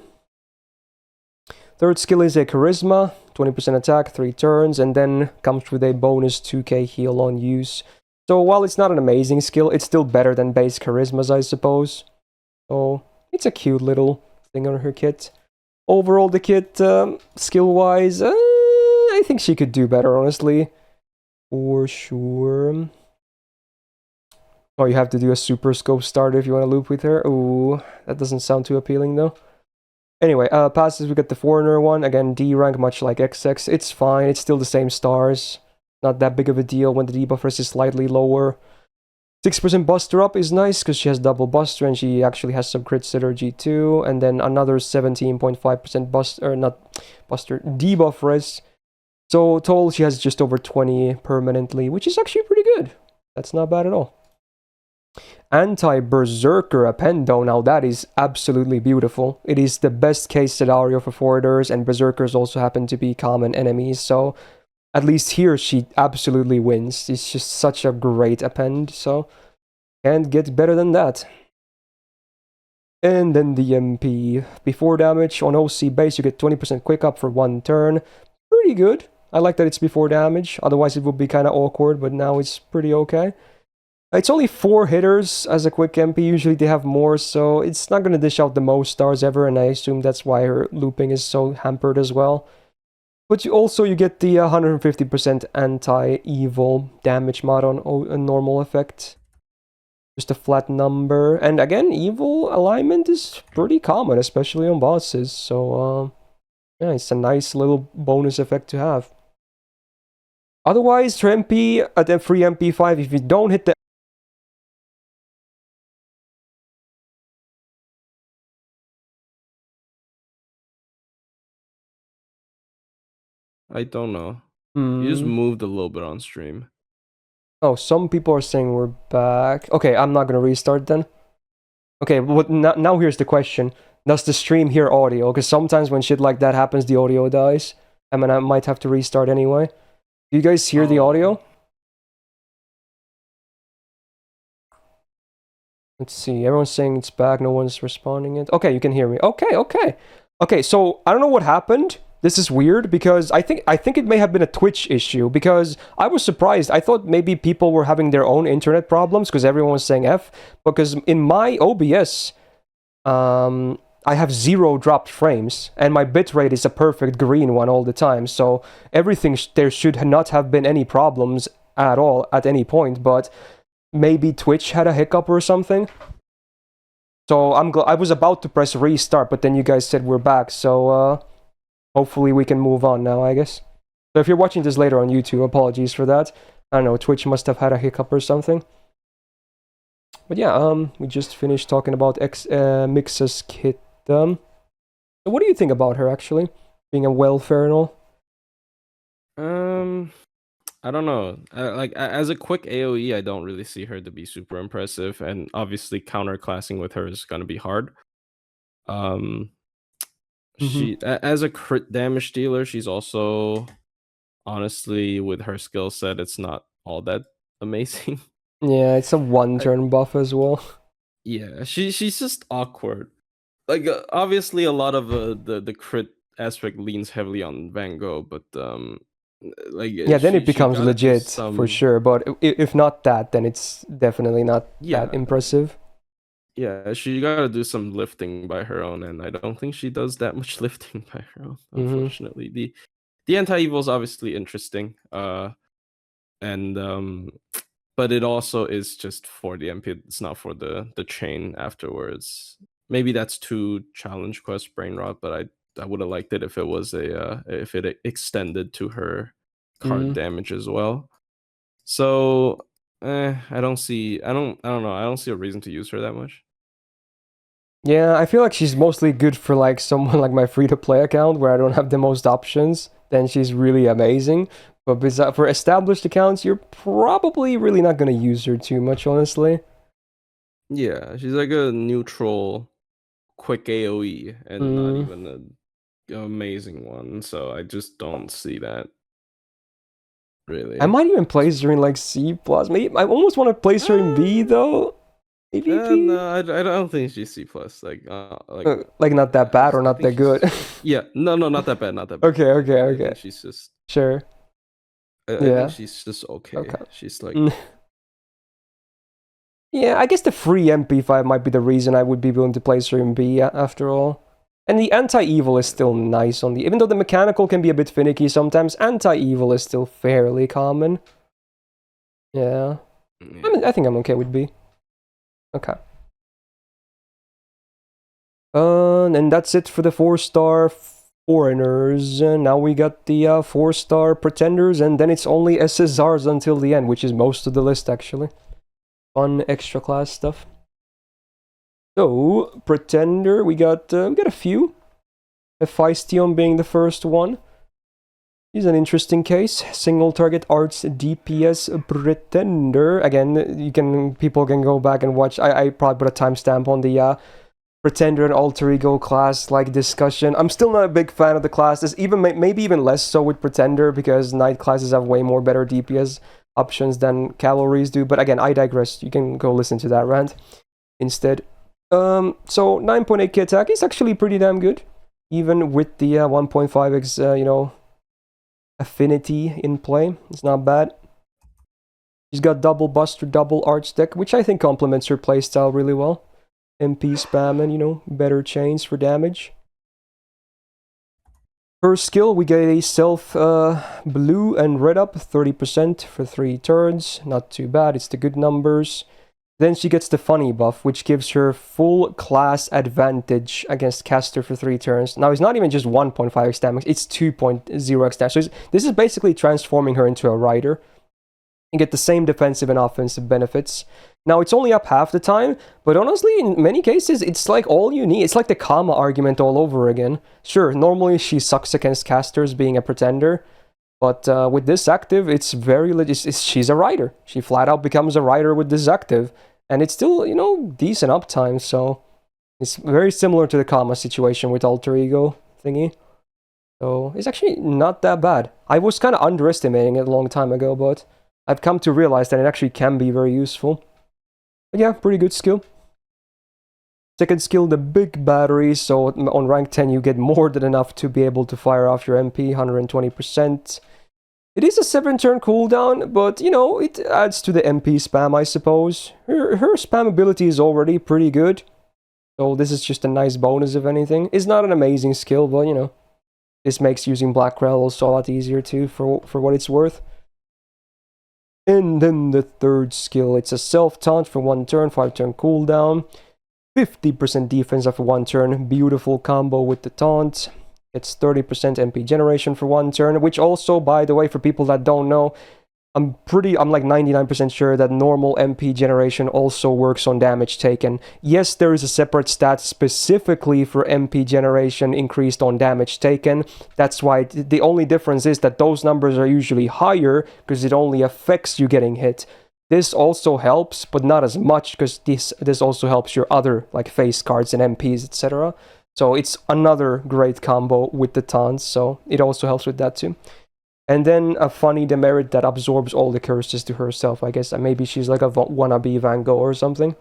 Third skill is a Charisma, 20% attack, 3 turns, and then comes with a bonus 2k heal on use. So while it's not an amazing skill, it's still better than base Charismas, I suppose. So it's a cute little thing on her kit. Overall, the kit, skill-wise, I think she could do better, honestly. For sure. Oh, you have to do a Super Scope starter if you want to loop with her. Ooh, that doesn't sound too appealing, though. Anyway, passes, we got the Foreigner one. Again, D rank, much like XX. It's fine. It's still the same stars. Not that big of a deal when the debuffer is slightly lower. 6% Buster up is nice because she has double Buster and she actually has some crit synergy too. And then another 17.5% Buster, not Buster, debuff res. So total, she has just over 20 permanently, which is actually pretty good. That's not bad at all. Anti-Berserker Appendo, now that is absolutely beautiful. It is the best case scenario for foreigners, and Berserkers also happen to be common enemies, so at least here she absolutely wins. It's just such a great append, so can't get better than that. And then the MP. Before damage, on OC base you get 20% quick up for 1 turn. Pretty good. I like that it's before damage, otherwise it would be kind of awkward, but now it's pretty okay. It's only 4 hitters as a quick MP. Usually they have more, so it's not going to dish out the most stars ever, and I assume that's why her looping is so hampered as well. But you get the 150% anti-evil damage mod on a normal effect. Just a flat number. And again, evil alignment is pretty common, especially on bosses. So, yeah, it's a nice little bonus effect to have. Otherwise, for MP, at the free MP5, if you don't hit the...
I don't know. You just moved a little bit on stream.
Oh, some people are saying we're back. Okay, I'm not gonna restart then. Okay, well, now here's the question. Does the stream hear audio? Because sometimes when shit like that happens, the audio dies. I mean, I might have to restart anyway. Do you guys hear the audio? Let's see. Everyone's saying it's back. No one's responding yet. Okay, you can hear me. Okay, so I don't know what happened. This is weird because I think it may have been a Twitch issue because I was surprised. I thought maybe people were having their own internet problems because everyone was saying F. Because in my OBS, I have 0 dropped frames and my bitrate is a perfect green one all the time. So everything there should not have been any problems at all at any point. But maybe Twitch had a hiccup or something. So I was about to press restart, but then you guys said we're back. So hopefully we can move on now, I guess. So if you're watching this later on YouTube, apologies for that. I don't know, Twitch must have had a hiccup or something. But yeah, we just finished talking about Mixa's kit. So what do you think about her, actually? Being a welfare and all?
I don't know. Like, as a quick AoE, I don't really see her to be super impressive. And obviously, counterclassing with her is going to be hard. She as a crit damage dealer, she's also honestly with her skill set, it's not all that amazing.
Yeah, it's a 1-turn buff as well.
Yeah, she's just awkward. Like obviously, a lot of the crit aspect leans heavily on Van Gogh, but like
yeah, then it becomes legit for sure. But if not that, then it's definitely not that impressive.
Yeah, she gotta do some lifting by her own, and I don't think she does that much lifting by her own, unfortunately. The anti-evil is obviously interesting, and but it also is just for the MP. It's not for the chain afterwards. Maybe that's too challenge quest brain rot, but I would have liked it if it was if it extended to her card damage as well. So I don't know. I don't see a reason to use her that much.
Yeah, I feel like she's mostly good for like someone like my free-to-play account where I don't have the most options. Then she's really amazing. But for established accounts, you're probably really not gonna use her too much, honestly.
Yeah, she's like a neutral, quick AoE and not even an amazing one. So I just don't see that. Really,
I might even place her in like C+. Maybe I almost want to place her in B though. Maybe
no, I don't think she's C+. Like
not that bad or not that good.
Yeah, no, not that bad, not that bad.
Okay.
She's just
sure.
I think she's just okay. She's like.
Yeah, I guess the free MP5 might be the reason I would be willing to place her in B after all. And the anti-evil is still nice on the... Even though the mechanical can be a bit finicky sometimes, anti-evil is still fairly common. Yeah. I mean, I think I'm okay with B. Okay. And that's it for the 4-star foreigners. Now we got the 4-star pretenders, and then it's only SSRs until the end, which is most of the list, actually. Fun extra class stuff. So, pretender, we got a few. Hephaestion being the first one. He's an interesting case. Single target arts DPS pretender. Again, people can go back and watch. I probably put a timestamp on the pretender and alter ego class like discussion. I'm still not a big fan of the classes. Maybe even less so with pretender because knight classes have way more better DPS options than cavalries do. But again, I digress. You can go listen to that rant instead. So 9.8k attack is actually pretty damn good, even with the 1.5x affinity in play. It's not bad. She's got double Buster, double Arch deck, which I think complements her playstyle really well. MP spam and, you know, better chains for damage. Her skill, we get a self blue and red up, 30% for 3 turns. Not too bad, it's the good numbers. Then she gets the funny buff, which gives her full class advantage against caster for 3 turns. Now, it's not even just 1.5x damage, it's 2.0x damage. So this is basically transforming her into a rider. And get the same defensive and offensive benefits. Now, it's only up half the time, but honestly, in many cases, it's like all you need. It's like the Kama argument all over again. Sure, normally she sucks against casters being a pretender, but with this active, it's very legit. She's a rider. She flat out becomes a rider with this active, and it's still, you know, decent uptime, so it's very similar to the Kama situation with Alter Ego thingy. So it's actually not that bad. I was kind of underestimating it a long time ago, but I've come to realize that it actually can be very useful. But yeah, pretty good skill. Second skill, the big battery. So on rank 10, you get more than enough to be able to fire off your MP, 120%. It is a 7-turn cooldown, but, you know, it adds to the MP spam, I suppose. Her spam ability is already pretty good. So this is just a nice bonus, if anything. It's not an amazing skill, but, you know, this makes using Black Rel also a lot easier, too, for what it's worth. And then the third skill, it's a self-taunt for 1 turn, 5-turn cooldown. 50% defense after 1 turn, beautiful combo with the taunt. It's 30% MP generation for 1 turn, which also, by the way, for people that don't know, I'm like 99% sure that normal MP generation also works on damage taken. Yes, there is a separate stat specifically for MP generation increased on damage taken. That's why the only difference is that those numbers are usually higher because it only affects you getting hit. This also helps, but not as much because this also helps your other like face cards and MPs, etc. So it's another great combo with the taunts, so it also helps with that too. And then a funny demerit that absorbs all the curses to herself, I guess. Maybe she's like a wannabe Van Gogh or something.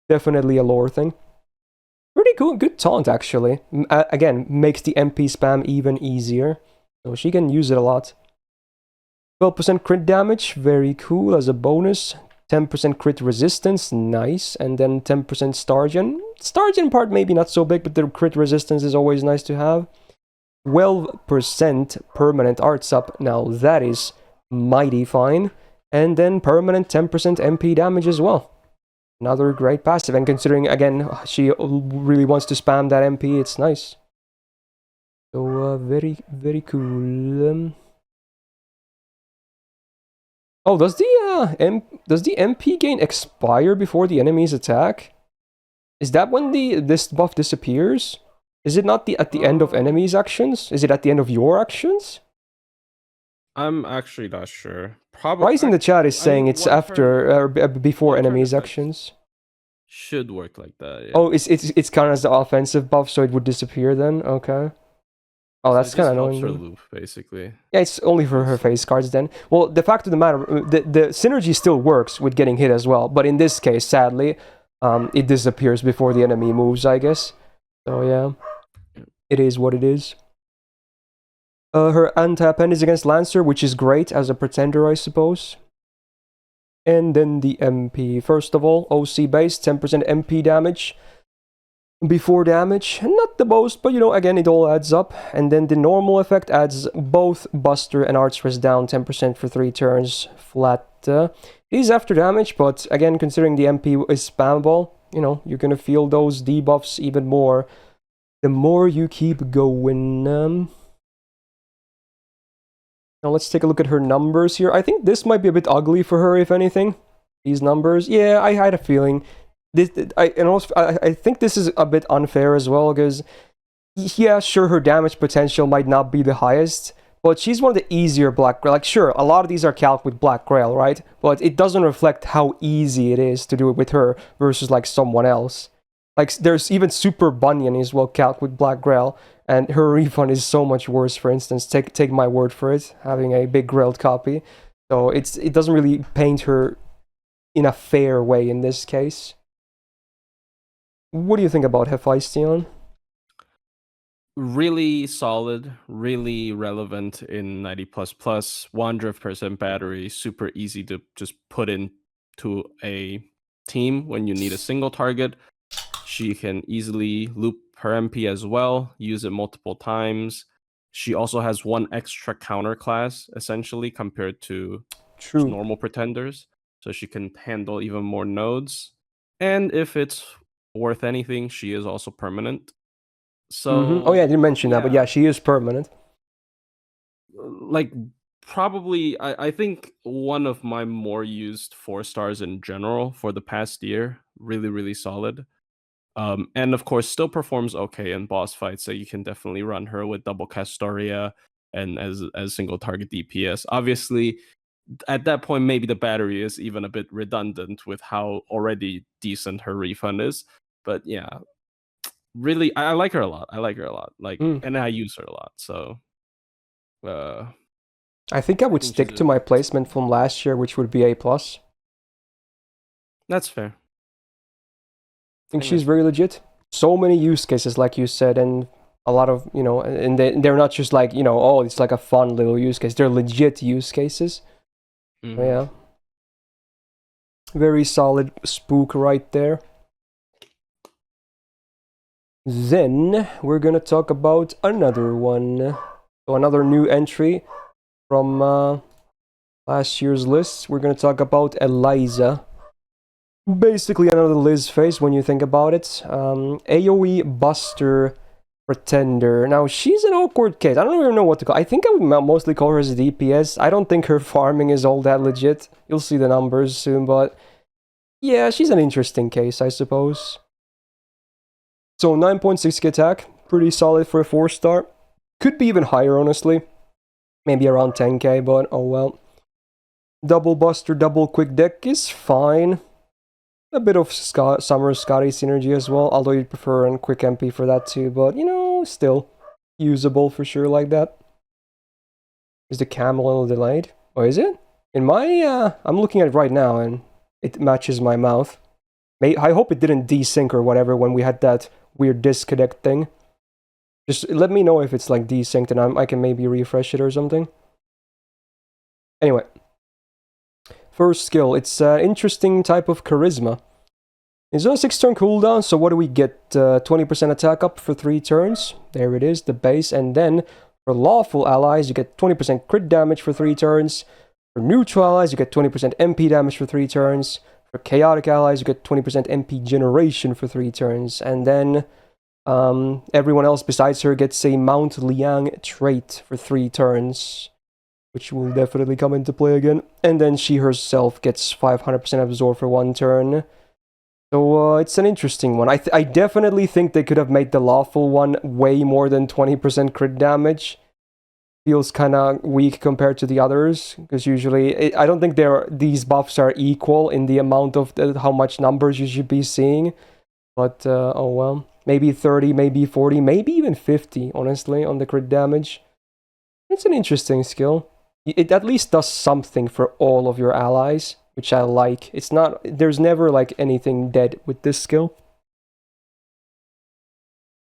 Definitely a lore thing. Pretty cool, good taunt actually. Again, makes the MP spam even easier. So she can use it a lot. 12% crit damage, very cool as a bonus. 10% crit resistance, nice. And then 10% Stargen. Stargen part maybe not so big, but the crit resistance is always nice to have. 12% permanent arts up, now that is mighty fine. And then permanent 10% MP damage as well. Another great passive, and considering, again, she really wants to spam that MP, it's nice. So, very, very cool. Oh, does the MP gain expire before the enemy's attack? Is that when this buff disappears? Is it not at the end of enemies' actions? Is it at the end of your actions?
I'm actually not sure. Probably.
Rise in the chat is saying it's after before enemies' actions.
Should work like that. Yeah.
Oh, it's kind of as the offensive buff, so it would disappear then. Okay. Oh, that's kind of annoying.
Her loop, basically.
Yeah, it's only for her face cards then. Well, the fact of the matter, the synergy still works with getting hit as well, but in this case, sadly, it disappears before the enemy moves, I guess. So yeah, it is what it is. Her anti-append is against Lancer, which is great as a pretender, I suppose. And then the MP. First of all, OC base, 10% MP damage. Before damage, not the most, but you know, again, it all adds up. And then the normal effect adds both Buster and Art Stress down 10% for 3 turns flat. It is after damage, but again, considering the MP is spammable, you know, you're gonna feel those debuffs even more the more you keep going. Now let's take a look at her numbers here. I think this might be a bit ugly for her, if anything. These numbers. Yeah, I had a feeling. I think this is a bit unfair as well, because yeah, sure, her damage potential might not be the highest, but she's one of the easier Black Grail. Like, sure, a lot of these are calc with Black Grail, right? But it doesn't reflect how easy it is to do it with her versus like someone else. Like, there's even Super Bunyan as well calc with Black Grail, and her refund is so much worse, for instance. Take my word for it, having a big Grailed copy. So it doesn't really paint her in a fair way in this case. What do you think about Hephaestion?
really solid, really relevant in 90++, 100% battery, super easy to just put into a team when you need a single target. She can easily loop her MP as well, use it multiple times. She also has one extra counter class, essentially, compared to
True.
normal pretenders. So she can handle even more nodes. And if it's worth anything, she is also permanent. So
Oh yeah, I didn't mention that, but yeah, she is permanent.
like probably I think one of my more used 4-stars in general for the past year. Really, really solid. And of course still performs okay in boss fights, so you can definitely run her with double Castoria and as single target DPS. Obviously, at that point maybe the battery is even a bit redundant with how already decent her refund is. But yeah, really I like her a lot. Like, and I use her a lot. So
I think I would
think
stick to my placement from last year, which would be A+.
That's fair.
I think she's very legit. So many use cases, like you said, and a lot of, and they're not just like, oh, it's like a fun little use case. They're legit use cases.
Mm-hmm.
Yeah. Very solid spook right there. Then we're gonna talk about another one. So another new entry from last year's list. We're gonna talk about Eliza. Basically another Liz face when you think about it. AoE Buster Pretender. Now, she's an awkward case. I don't even know what to call. I think I would mostly call her as a DPS. I don't think her farming is all that legit. You'll see the numbers soon, but yeah, she's an interesting case, I suppose. So 9.6k attack, pretty solid for a 4-star. Could be even higher, honestly. Maybe around 10k, but oh well. Double Buster, double Quick Deck is fine. A bit of Summer Scotty synergy as well, although you'd prefer a quick MP for that too, but still usable for sure like that. Is the cam a little delayed? Oh, is it? In my, I'm looking at it right now and it matches my mouth. I hope it didn't desync or whatever when we had that weird disconnect thing. Just let me know if it's like desynced and I can maybe refresh it or something. Anyway. First skill, it's an interesting type of charisma. It's on a 6-turn cooldown, so what do we get? 20% attack up for 3 turns. There it is, the base. And then for lawful allies, you get 20% crit damage for 3 turns. For neutral allies, you get 20% MP damage for 3 turns. For chaotic allies, you get 20% MP generation for 3 turns. And then everyone else besides her gets a Mount Liang trait for 3 turns, which will definitely come into play again. And then she herself gets 500% absorb for 1 turn. So it's an interesting one. I definitely think they could have made the lawful one way more than 20% crit damage. Feels kind of weak compared to the others, because usually I don't think these buffs are equal in the amount of how much numbers you should be seeing. But oh well, maybe 30, maybe 40, maybe even 50, honestly, on the crit damage. It's an interesting skill. It at least does something for all of your allies, which I like. It's not, there's never like anything dead with this skill.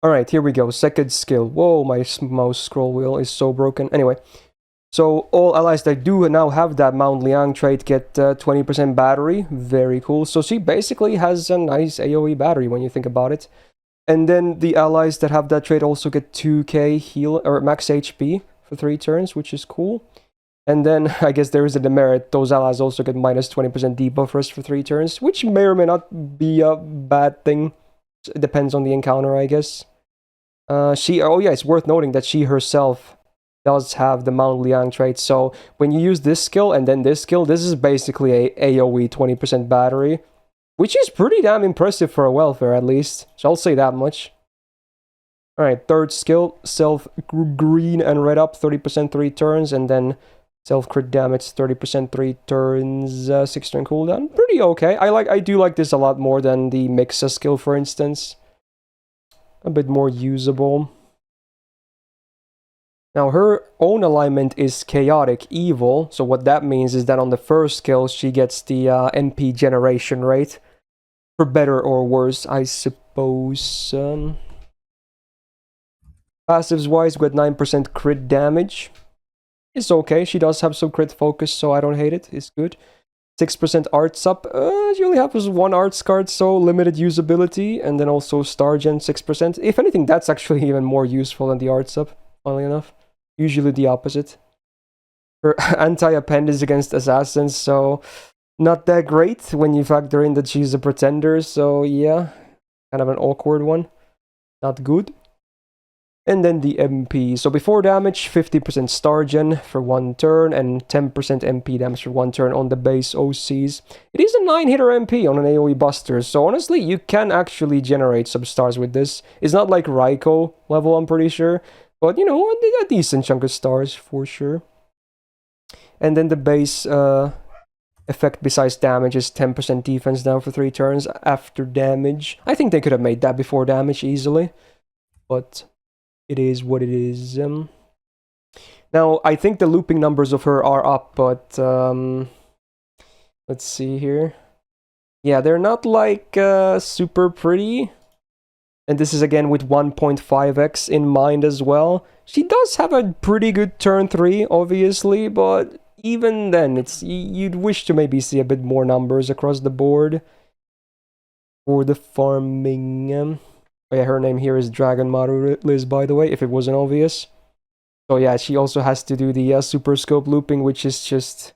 Alright, here we go. Second skill. Whoa, my mouse scroll wheel is so broken. Anyway, so all allies that do now have that Mount Liang trait get 20% battery. Very cool. So she basically has a nice AoE battery when you think about it. And then the allies that have that trait also get 2k heal or max HP for 3 turns, which is cool. And then I guess there is a demerit. Those allies also get minus 20% debuff rest for 3 turns, which may or may not be a bad thing. It depends on the encounter, I guess. It's worth noting that she herself does have the Mount Liang trait. So when you use this skill and then this skill, this is basically a AoE 20% battery, which is pretty damn impressive for a welfare at least. So I'll say that much. Alright, third skill, self green and red up 30% 3 turns, and then self crit damage 30% 3 turns, 6 turn cooldown. Pretty okay. I do like this a lot more than the Mixa skill, for instance. A bit more usable. Now her own alignment is chaotic evil, so what that means is that on the first skill she gets the MP generation rate, for better or worse, I suppose. Passives wise, we got 9% crit damage. It's okay. She does have some crit focus, so I don't hate it. It's good. 6% arts up. She only has one arts card, so limited usability. And then also star gen 6%. If anything, that's actually even more useful than the arts up, funnily enough. Usually the opposite. Her anti-append is against assassins, so not that great when you factor in that she's a pretender. So yeah, kind of an awkward one. Not good. And then the MP. So before damage, 50% star gen for 1 turn and 10% MP damage for 1 turn on the base OCs. It is a 9-hitter MP on an AoE buster, so honestly, you can actually generate some stars with this. It's not like Raiko level, I'm pretty sure, but you know, a decent chunk of stars for sure. And then the base effect besides damage is 10% defense down for 3 turns after damage. I think they could have made that before damage easily, but it is what it is. Now, I think the looping numbers of her are up, but let's see here. Yeah, they're not like super pretty. And this is again with 1.5x in mind as well. She does have a pretty good turn 3, obviously, but even then, you'd wish to maybe see a bit more numbers across the board for the farming. Oh yeah, her name here is Dragon Marurilis, by the way, if it wasn't obvious. So yeah, she also has to do the Super Scope looping, which is just...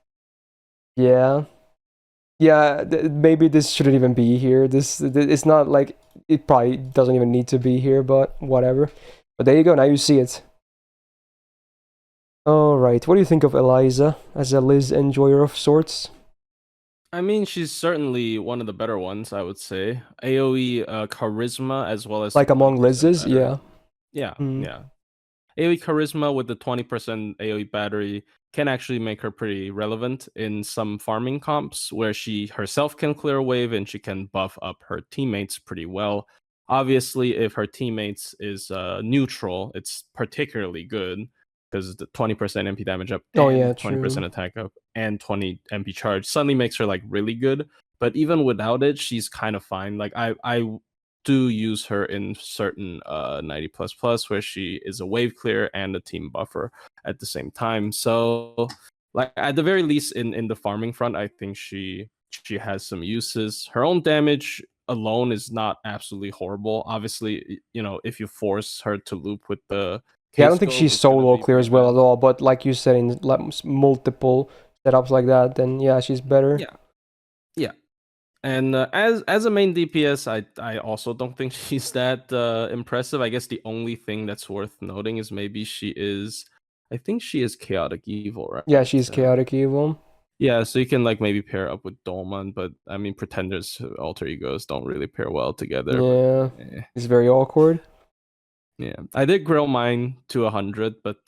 Yeah. Yeah, maybe this shouldn't even be here. It's not like... It probably doesn't even need to be here, but whatever. But there you go, now you see it. Alright, what do you think of Eliza as a Liz enjoyer of sorts?
I mean, she's certainly one of the better ones, I would say. AoE charisma as well as...
Like among Liz's?
Better.
Yeah.
Yeah. AoE charisma with the 20% AoE battery can actually make her pretty relevant in some farming comps where she herself can clear a wave and she can buff up her teammates pretty well. Obviously, if her teammates is neutral, it's particularly good because the 20% MP damage up and 20% attack up and 20 MP charge suddenly makes her like really good. But even without it, she's kind of fine. Like I do use her in certain 90++ where she is a wave clear and a team buffer at the same time. So like at the very least in the farming front, I think she has some uses. Her own damage alone is not absolutely horrible. Obviously, you know, if you force her to loop with the...
Yeah, I don't think she's solo clear as well at all, but like you said, in multiple setups like that, then yeah, she's better.
Yeah. And as a main DPS, I also don't think she's that impressive. I guess the only thing that's worth noting is maybe I think she is chaotic evil, right?
Yeah, she's chaotic evil.
Yeah, so you can like maybe pair up with Douman, but I mean pretenders alter egos don't really pair well together.
Yeah, but, it's very awkward.
Yeah, I did grill mine to 100, but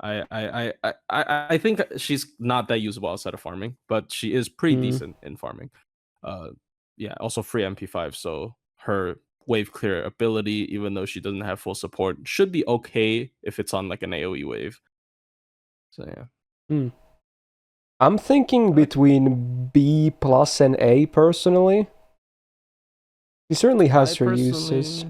I think she's not that usable outside of farming, but she is pretty decent in farming. Yeah, also free MP5, so her wave clear ability, even though she doesn't have full support, should be okay if it's on like an AoE wave. So yeah.
I'm thinking between B+ and A personally. She certainly has her uses.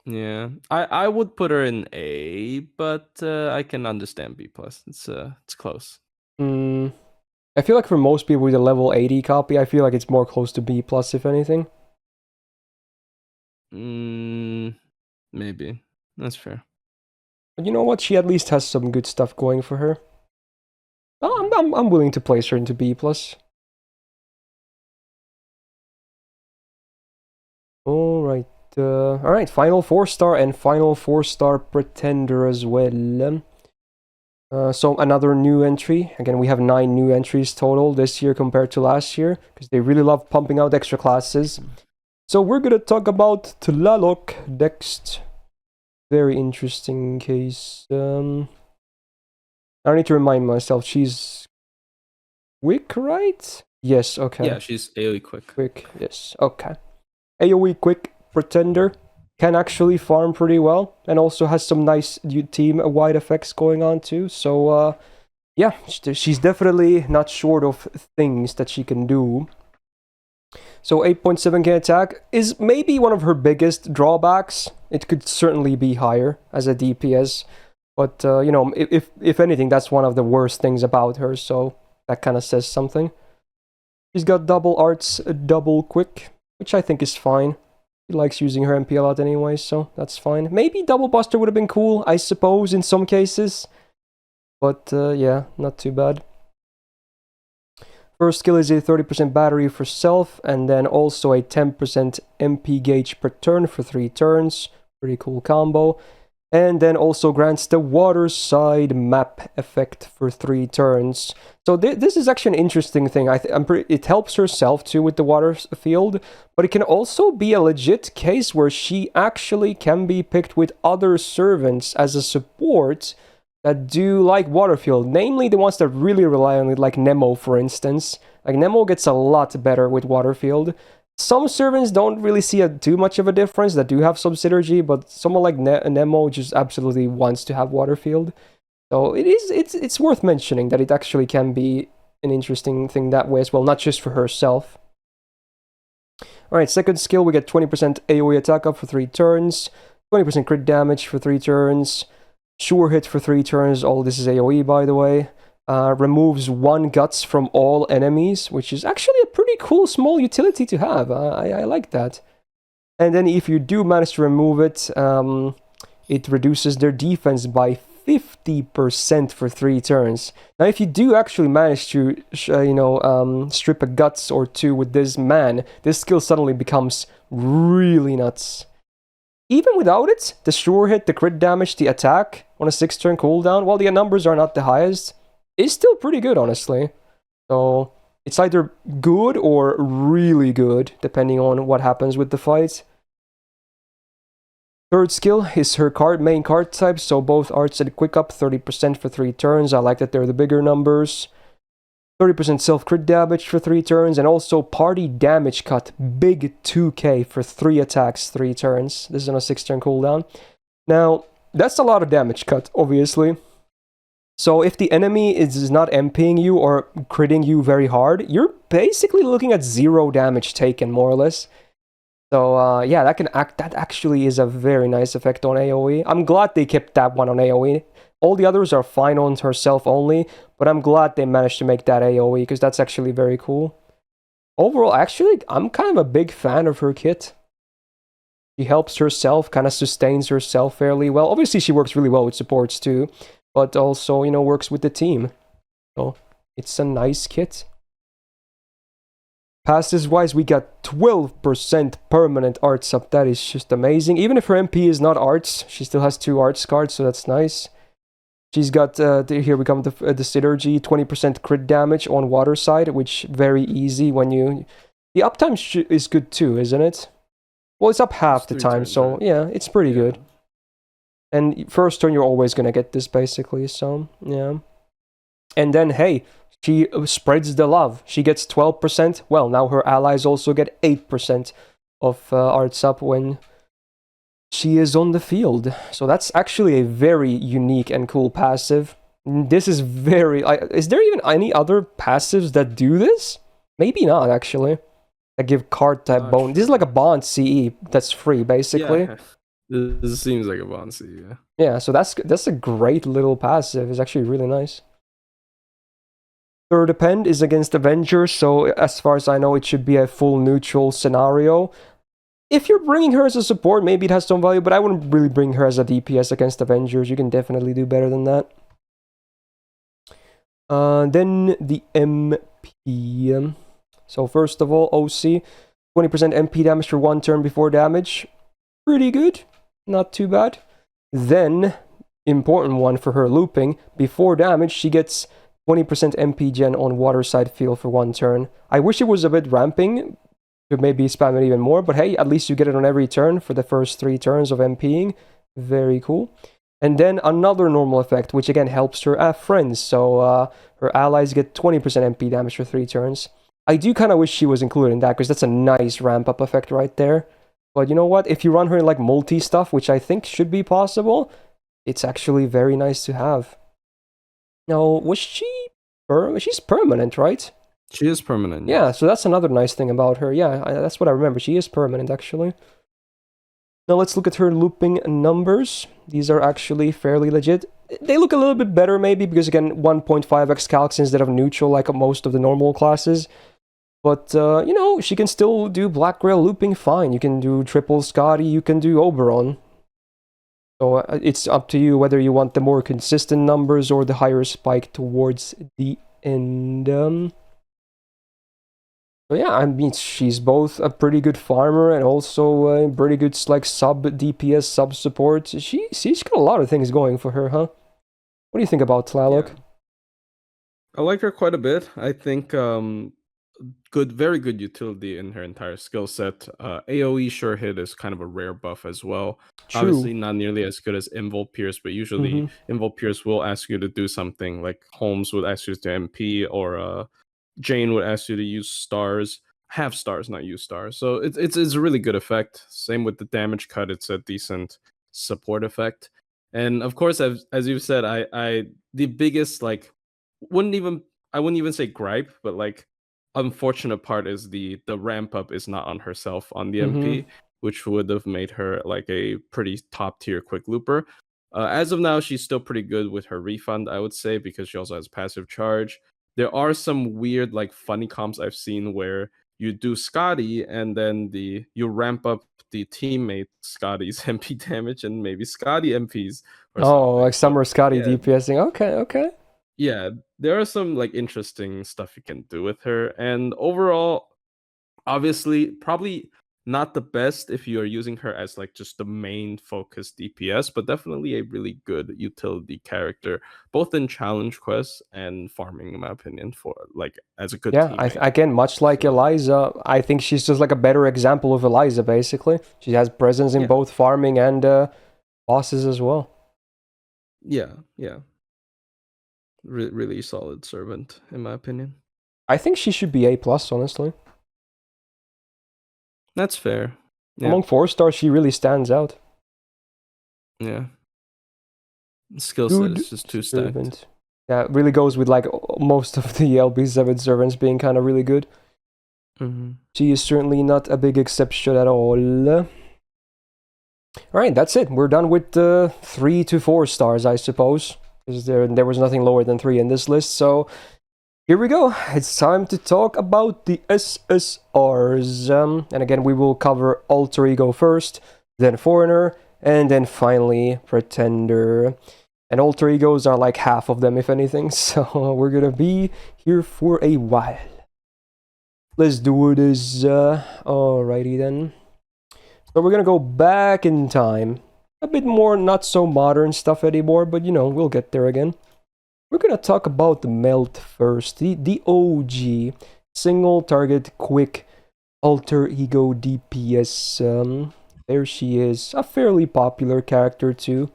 Yeah, I would put her in A, but I can understand B+. It's close.
I feel like for most people with a level 80 copy, I feel like it's more close to B+, if anything.
Maybe. That's fair.
But you know what? She at least has some good stuff going for her. I'm willing to place her into B+. Alright. Alright, final 4-star and final 4-star pretender as well. So another new entry. Again, we have 9 new entries total this year compared to last year, because they really love pumping out extra classes. So we're gonna talk about Tlaloc next. Very interesting case. I need to remind myself, she's quick, right? Yes, okay.
Yeah, she's AoE quick.
Quick, yes, okay. AoE quick pretender. Can actually farm pretty well, and also has some nice team-wide effects going on too. So, yeah, she's definitely not short of things that she can do. So 8.7k attack is maybe one of her biggest drawbacks. It could certainly be higher as a DPS. But, you know, if anything, that's one of the worst things about her. So that kind of says something. She's got double arts, double quick, which I think is fine. She likes using her MP a lot anyway, so that's fine. Maybe double buster would have been cool, I suppose, in some cases. But, yeah, not too bad. First skill is a 30% battery for self, and then also a 10% MP gauge per turn for 3 turns. Pretty cool combo. And then also grants the water side map effect for 3 turns. So this is actually an interesting thing. It helps herself too with the water field, but it can also be a legit case where she actually can be picked with other servants as a support that do like water field, namely the ones that really rely on it, like Nemo, for instance. Like Nemo gets a lot better with water field. Some servants don't really see too much of a difference that do have some synergy, but someone like Nemo just absolutely wants to have water field. So it's worth mentioning that it actually can be an interesting thing that way as well, not just for herself. Alright, second skill, we get 20% AoE attack up for 3 turns, 20% crit damage for 3 turns, sure hit for 3 turns, all this is AoE by the way. Removes 1 guts from all enemies, which is actually a pretty cool small utility to have. I like that. And then if you do manage to remove it, it reduces their defense by 50% for 3 turns. Now, if you do actually manage to, strip a guts or 2 with this man, this skill suddenly becomes really nuts. Even without it, the sure hit, the crit damage, the attack on a 6-turn cooldown, while the numbers are not the highest, is still pretty good, honestly. So it's either good or really good, depending on what happens with the fight. Third skill is her main card type, so both arts and quick up 30% for 3 turns. I like that they're the bigger numbers. 30% self-crit damage for 3 turns, and also party damage cut, big 2k for 3 attacks, 3 turns. This is on a 6-turn cooldown. Now, that's a lot of damage cut, obviously. So if the enemy is not MPing you or critting you very hard, you're basically looking at 0 damage taken, more or less. So yeah, that actually is a very nice effect on AoE. I'm glad they kept that one on AoE. All the others are fine on herself only, but I'm glad they managed to make that AoE, because that's actually very cool. Overall, actually, I'm kind of a big fan of her kit. She helps herself, kind of sustains herself fairly well. Obviously, she works really well with supports too, but also, you know, works with the team. So it's a nice kit. Passives-wise, we got 12% permanent arts up. That is just amazing. Even if her MP is not arts, she still has 2 arts cards, so that's nice. She's got, here we come to the synergy, 20% crit damage on water side, which very easy when you... The uptime is good too, isn't it? Well, it's up half the time, so yeah, it's pretty good. And first turn, you're always going to get this, basically, so, yeah. And then, hey, she spreads the love. She gets 12%. Well, now her allies also get 8% of arts up when she is on the field. So that's actually a very unique and cool passive. This is very... is there even any other passives that do this? Maybe not, actually. That give card type bonus. This is like a bond CE that's free, basically.
Yeah. This seems like a bond CE, yeah.
Yeah, so that's a great little passive. It's actually really nice. Third append is against Avengers, so as far as I know, it should be a full neutral scenario. If you're bringing her as a support, maybe it has some value, but I wouldn't really bring her as a DPS against Avengers. You can definitely do better than that. Then the MP. So first of all, OC. 20% MP damage for 1 turn before damage. Pretty good. Not too bad. Then, important one for her looping. Before damage, she gets 20% MP gen on water side field for 1 turn. I wish it was a bit ramping to maybe spam it even more, but hey, at least you get it on every turn for the first 3 turns of MPing. Very cool. And then another normal effect, which again helps her friends. So her allies get 20% MP damage for 3 turns. I do kind of wish she was included in that, because that's a nice ramp-up effect right there. But you know what? If you run her in like multi-stuff, which I think should be possible, it's actually very nice to have. Now, was she... She's permanent, right?
She is permanent.
Yeah,
Yes.
so that's another nice thing about her. Yeah, that's what I remember. She is permanent, actually. Now let's look at her looping numbers. These are actually fairly legit. They look a little bit better, maybe, because again, 1.5x calcs instead of neutral like most of the normal classes. But, you know, she can still do Black Grail looping fine. You can do triple Scotty, you can do Oberon. So it's up to you whether you want the more consistent numbers or the higher spike towards the end. So yeah, I mean, she's both a pretty good farmer and also a pretty good like sub DPS, sub support. She's got a lot of things going for her, huh? What do you think about Tlaloc?
Yeah. I like her quite a bit. I think very good utility in her entire skill set. AoE sure hit is kind of a rare buff as well.
True.
Obviously not nearly as good as Invul Pierce, but usually Invul Pierce will ask you to do something, like Holmes would ask you to MP, or Jane would ask you to use stars, have stars, not use stars. So it's a really good effect. Same with the damage cut, it's a decent support effect. And of course, as you've said, I the biggest like I wouldn't even say gripe, but like unfortunate part is the ramp up is not on herself on the MP, which would have made her like a pretty top tier quick looper. As of now, she's still pretty good with her refund, I would say, because she also has passive charge. There are some weird like funny comps I've seen where you do Scotty and then you ramp up the teammate Scotty's MP damage and maybe Scotty MPs or something.
Like Summer Scotty
yeah.
DPSing. Okay.
Yeah, there are some like interesting stuff you can do with her, and overall, obviously, probably not the best if you are using her as like just the main focus DPS, but definitely a really good utility character, both in challenge quests and farming, in my opinion, for like as a good teammate.
Again, much like Eliza, I think she's just like a better example of Eliza, basically. She has presence in both farming and bosses as well.
Yeah. Really solid servant, in my opinion.
I think she should be A+, honestly.
That's fair. Yeah.
Among 4-stars, she really stands out.
Yeah. Skill set is just too stacked.
Yeah, it really goes with like most of the LB7 servants being kind of really good. She is certainly not a big exception at all. Alright, that's it. We're done with 3 to 4 stars, I suppose. Because there was nothing lower than 3 in this list, so here we go. It's time to talk about the SSRs. And again, we will cover Alter Ego first, then Foreigner, and then finally Pretender. And Alter Egos are like half of them, if anything, so we're gonna be here for a while. Let's do this. Alrighty then. So we're gonna go back in time. A bit more not so modern stuff anymore, but you know, we'll get there again. We're gonna talk about the Melt first, the OG single target quick Alter Ego DPS. There she is, a fairly popular character too,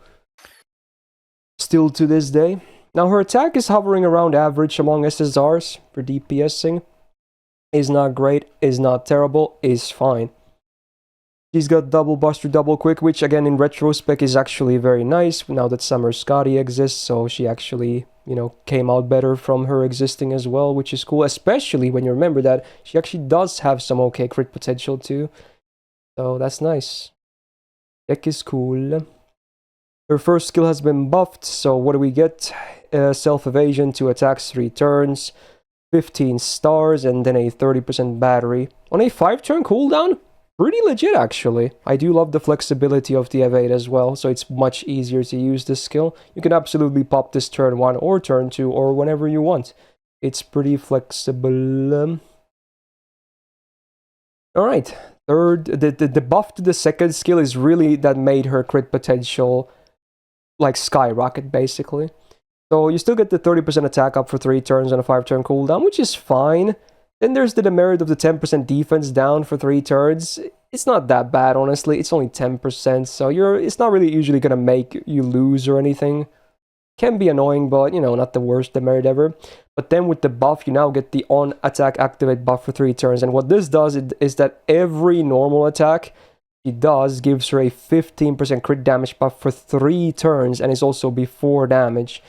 still to this day. Now her attack is hovering around average among SSRs for DPSing. Is not great, is not terrible, is fine. She's got double buster, double quick, which again in retrospect is actually very nice now that Summer Scotty exists, so she actually, you know, came out better from her existing as well, which is cool, especially when you remember that she actually does have some okay crit potential too. So that's nice. Deck is cool. Her first skill has been buffed, so what do we get? Self-evasion, 2 attacks, 3 turns, 15 stars, and then a 30% battery. On a 5-turn cooldown? Pretty legit, actually. I do love the flexibility of the evade as well, so it's much easier to use this skill. You can absolutely pop this turn 1 or turn 2 or whenever you want. It's pretty flexible. Alright, the buff to the second skill is really that made her crit potential like skyrocket, basically. So you still get the 30% attack up for 3 turns on a 5-turn cooldown, which is fine. Then there's the demerit of the 10% defense down for 3 turns. It's not that bad, honestly. It's only 10%, so it's not really usually gonna make you lose or anything. Can be annoying, but, you know, not the worst demerit ever. But then with the buff, you now get the on-attack activate buff for 3 turns. And what this does is that every normal attack she does gives her a 15% crit damage buff for 3 turns, and is also before damage.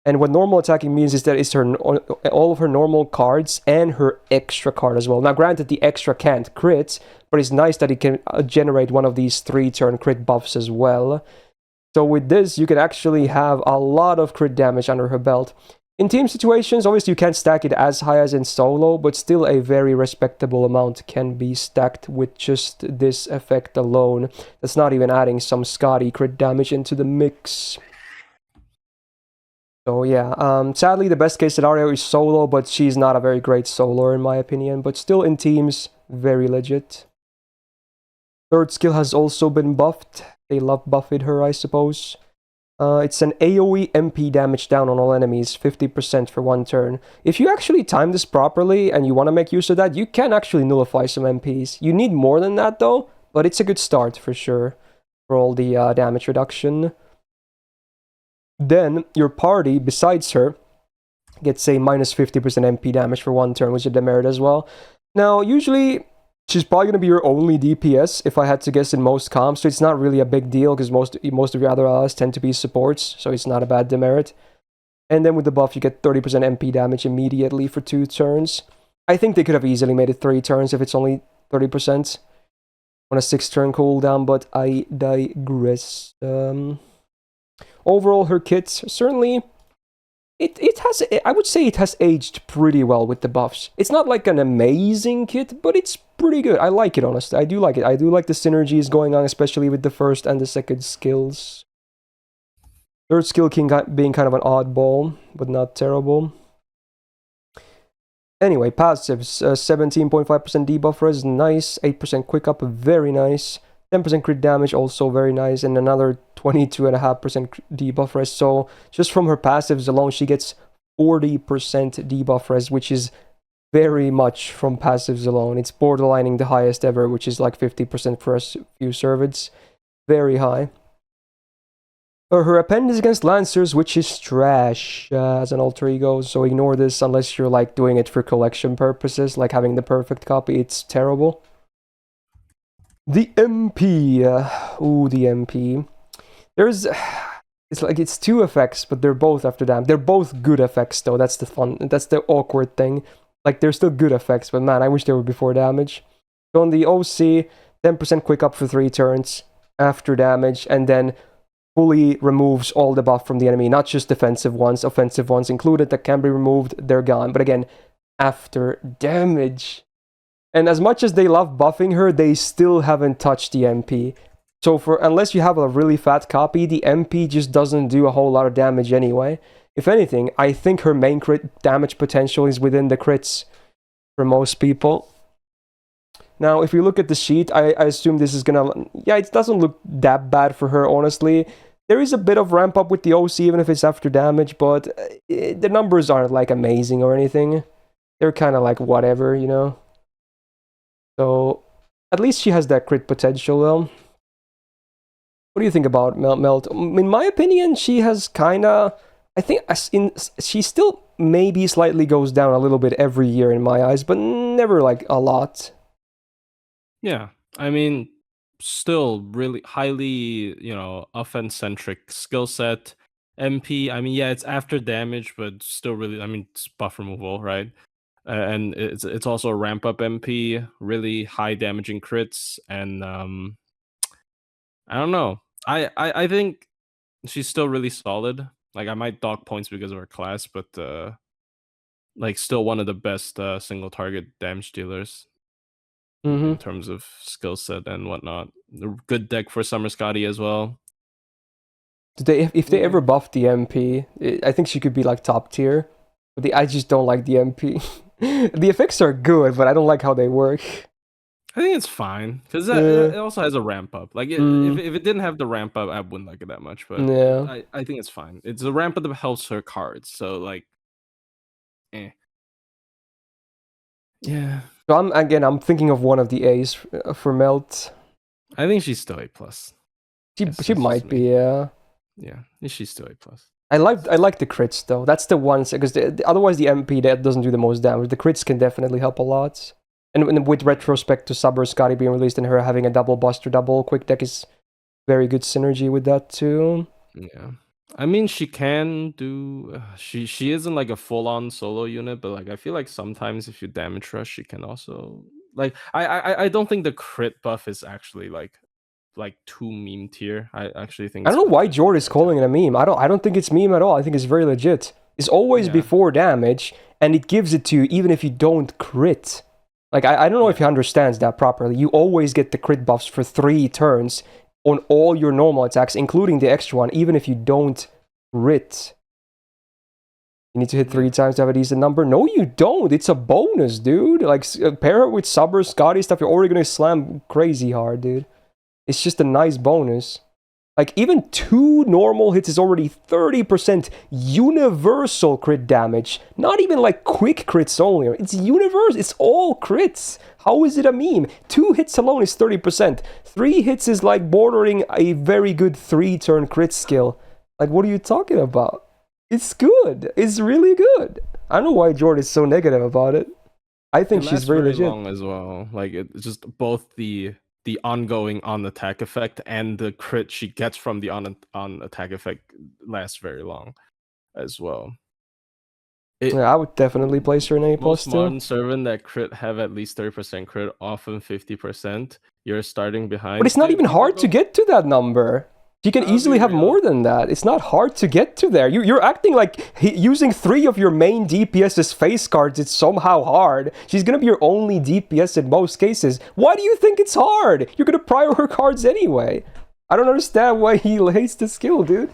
And what normal attacking means is that it's all of her normal cards and her extra card as well. Now, granted, the extra can't crit, but it's nice that it can generate one of these 3-turn crit buffs as well. So with this, you can actually have a lot of crit damage under her belt. In team situations, obviously you can't stack it as high as in solo, but still a very respectable amount can be stacked with just this effect alone. That's not even adding some Scotty crit damage into the mix. So yeah, sadly the best case scenario is solo, but she's not a very great soloer in my opinion, but still in teams, very legit. Third skill has also been buffed. They love buffed her, I suppose. It's an AoE MP damage down on all enemies, 50% for 1 turn. If you actually time this properly and you want to make use of that, you can actually nullify some MPs. You need more than that though, but it's a good start for sure for all the damage reduction. Then your party, besides her, gets a minus 50% MP damage for 1 turn, which is a demerit as well. Now, usually she's probably going to be your only DPS, if I had to guess, in most comps, so it's not really a big deal, because most of your other allies tend to be supports, so it's not a bad demerit. And then with the buff, you get 30% MP damage immediately for 2 turns. I think they could have easily made it 3 turns if it's only 30% on a 6-turn cooldown, but I digress. Overall, her kit, certainly... It has, I would say it has aged pretty well with the buffs. It's not like an amazing kit, but it's pretty good. I like it, honestly. I do like it. I do like the synergies going on, especially with the first and the second skills. Third skill being kind of an oddball, but not terrible. Anyway, passives. 17.5% debuff res, nice. 8% quick up, very nice. 10% crit damage, also very nice, and another 22.5% debuff res. So just from her passives alone, she gets 40% debuff res, which is very much from passives alone. It's borderlining the highest ever, which is like 50% for a few servants. Very high. Her append is against Lancers, which is trash as an alter ego, so ignore this unless you're like doing it for collection purposes, like having the perfect copy. It's terrible. The MP. Ooh, the MP. It's 2 effects, but they're both after damage. They're both good effects, though. That's the awkward thing. Like, they're still good effects, but man, I wish they were before damage. So on the OC, 10% quick up for 3 turns after damage, and then fully removes all the buff from the enemy, not just defensive ones, offensive ones included that can be removed, they're gone. But again, after damage. And as much as they love buffing her, they still haven't touched the MP. So unless you have a really fat copy, the MP just doesn't do a whole lot of damage anyway. If anything, I think her main crit damage potential is within the crits for most people. Now, if you look at the sheet, I assume this is gonna... Yeah, it doesn't look that bad for her, honestly. There is a bit of ramp up with the OC, even if it's after damage, but the numbers aren't, like, amazing or anything. They're kind of like whatever, you know? So, at least she has that crit potential, though. What do you think about Melt? In my opinion, she has kinda... I think she still maybe slightly goes down a little bit every year in my eyes, but never, like, a lot.
Yeah, I mean, still really highly, offense-centric skill set. MP, I mean, yeah, it's after damage, but still really, I mean, it's buff removal, right? And it's also a ramp up MP, really high damaging crits, and I don't know. I think she's still really solid. Like, I might dock points because of her class, but like, still one of the best single target damage dealers in terms of skill set and whatnot. Good deck for Summer Scotty as well.
If they ever buff the MP, I think she could be like top tier. But I just don't like the MP. The effects are good, but I don't like how they work.
I think it's fine because it also has a ramp up. Like if it didn't have the ramp up, I wouldn't like it that much. But yeah, I think it's fine. It's a ramp up that helps her cards. So like, yeah.
So I'm thinking of one of the A's for Melt.
I think she's still A plus.
She might be, yeah.
Yeah, she's still A plus.
I like the crits though. That's the ones because otherwise the MP that doesn't do the most damage. The crits can definitely help a lot. And with retrospect to Summer Scotty being released and her having a double buster double quick deck is very good synergy with that too.
Yeah. I mean, she can do. She isn't like a full on solo unit, but like I feel like sometimes if you damage rush, she can also like. I don't think the crit buff is actually like too meme tier. I actually think
I
it's
don't know why
legit
Jord is
attack.
calling it a meme. I don't think it's meme at all. I think it's very legit. It's always
Yeah.
before damage, and it gives it to you even if you don't crit. Like, I don't know if he understands that properly. You always get the crit buffs for 3 turns on all your normal attacks, including the extra one, even if you don't crit. You need to hit 3 times to have a decent number? No, you don't. It's a bonus, dude. Like, pair it with Subber, Scotty stuff, you're already gonna slam crazy hard, dude. It's just a nice bonus. Like, even 2 normal hits is already 30% universal crit damage. Not even like quick crits only. It's universal. It's all crits. How is it a meme? 2 hits alone is 30%. 3 hits is like bordering a very good 3-turn crit skill. Like, what are you talking about? It's good. It's really good. I don't know why Jordan is so negative about it. I think she's very legit.
Long as well. Like, it's just both the ongoing on attack effect and the crit she gets from the on attack effect lasts very long as well.
Yeah, I would definitely place her in A+.
Most modern servant that crit have at least 30% crit, often 50%. You're starting behind.
But it's not even hard to get to that number. You can easily have more than that. It's not hard to get to there. You're acting like using 3 of your main DPS as face cards is somehow hard. She's gonna be your only DPS in most cases. Why do you think it's hard? You're gonna prior her cards anyway. I don't understand why he hates the skill, dude.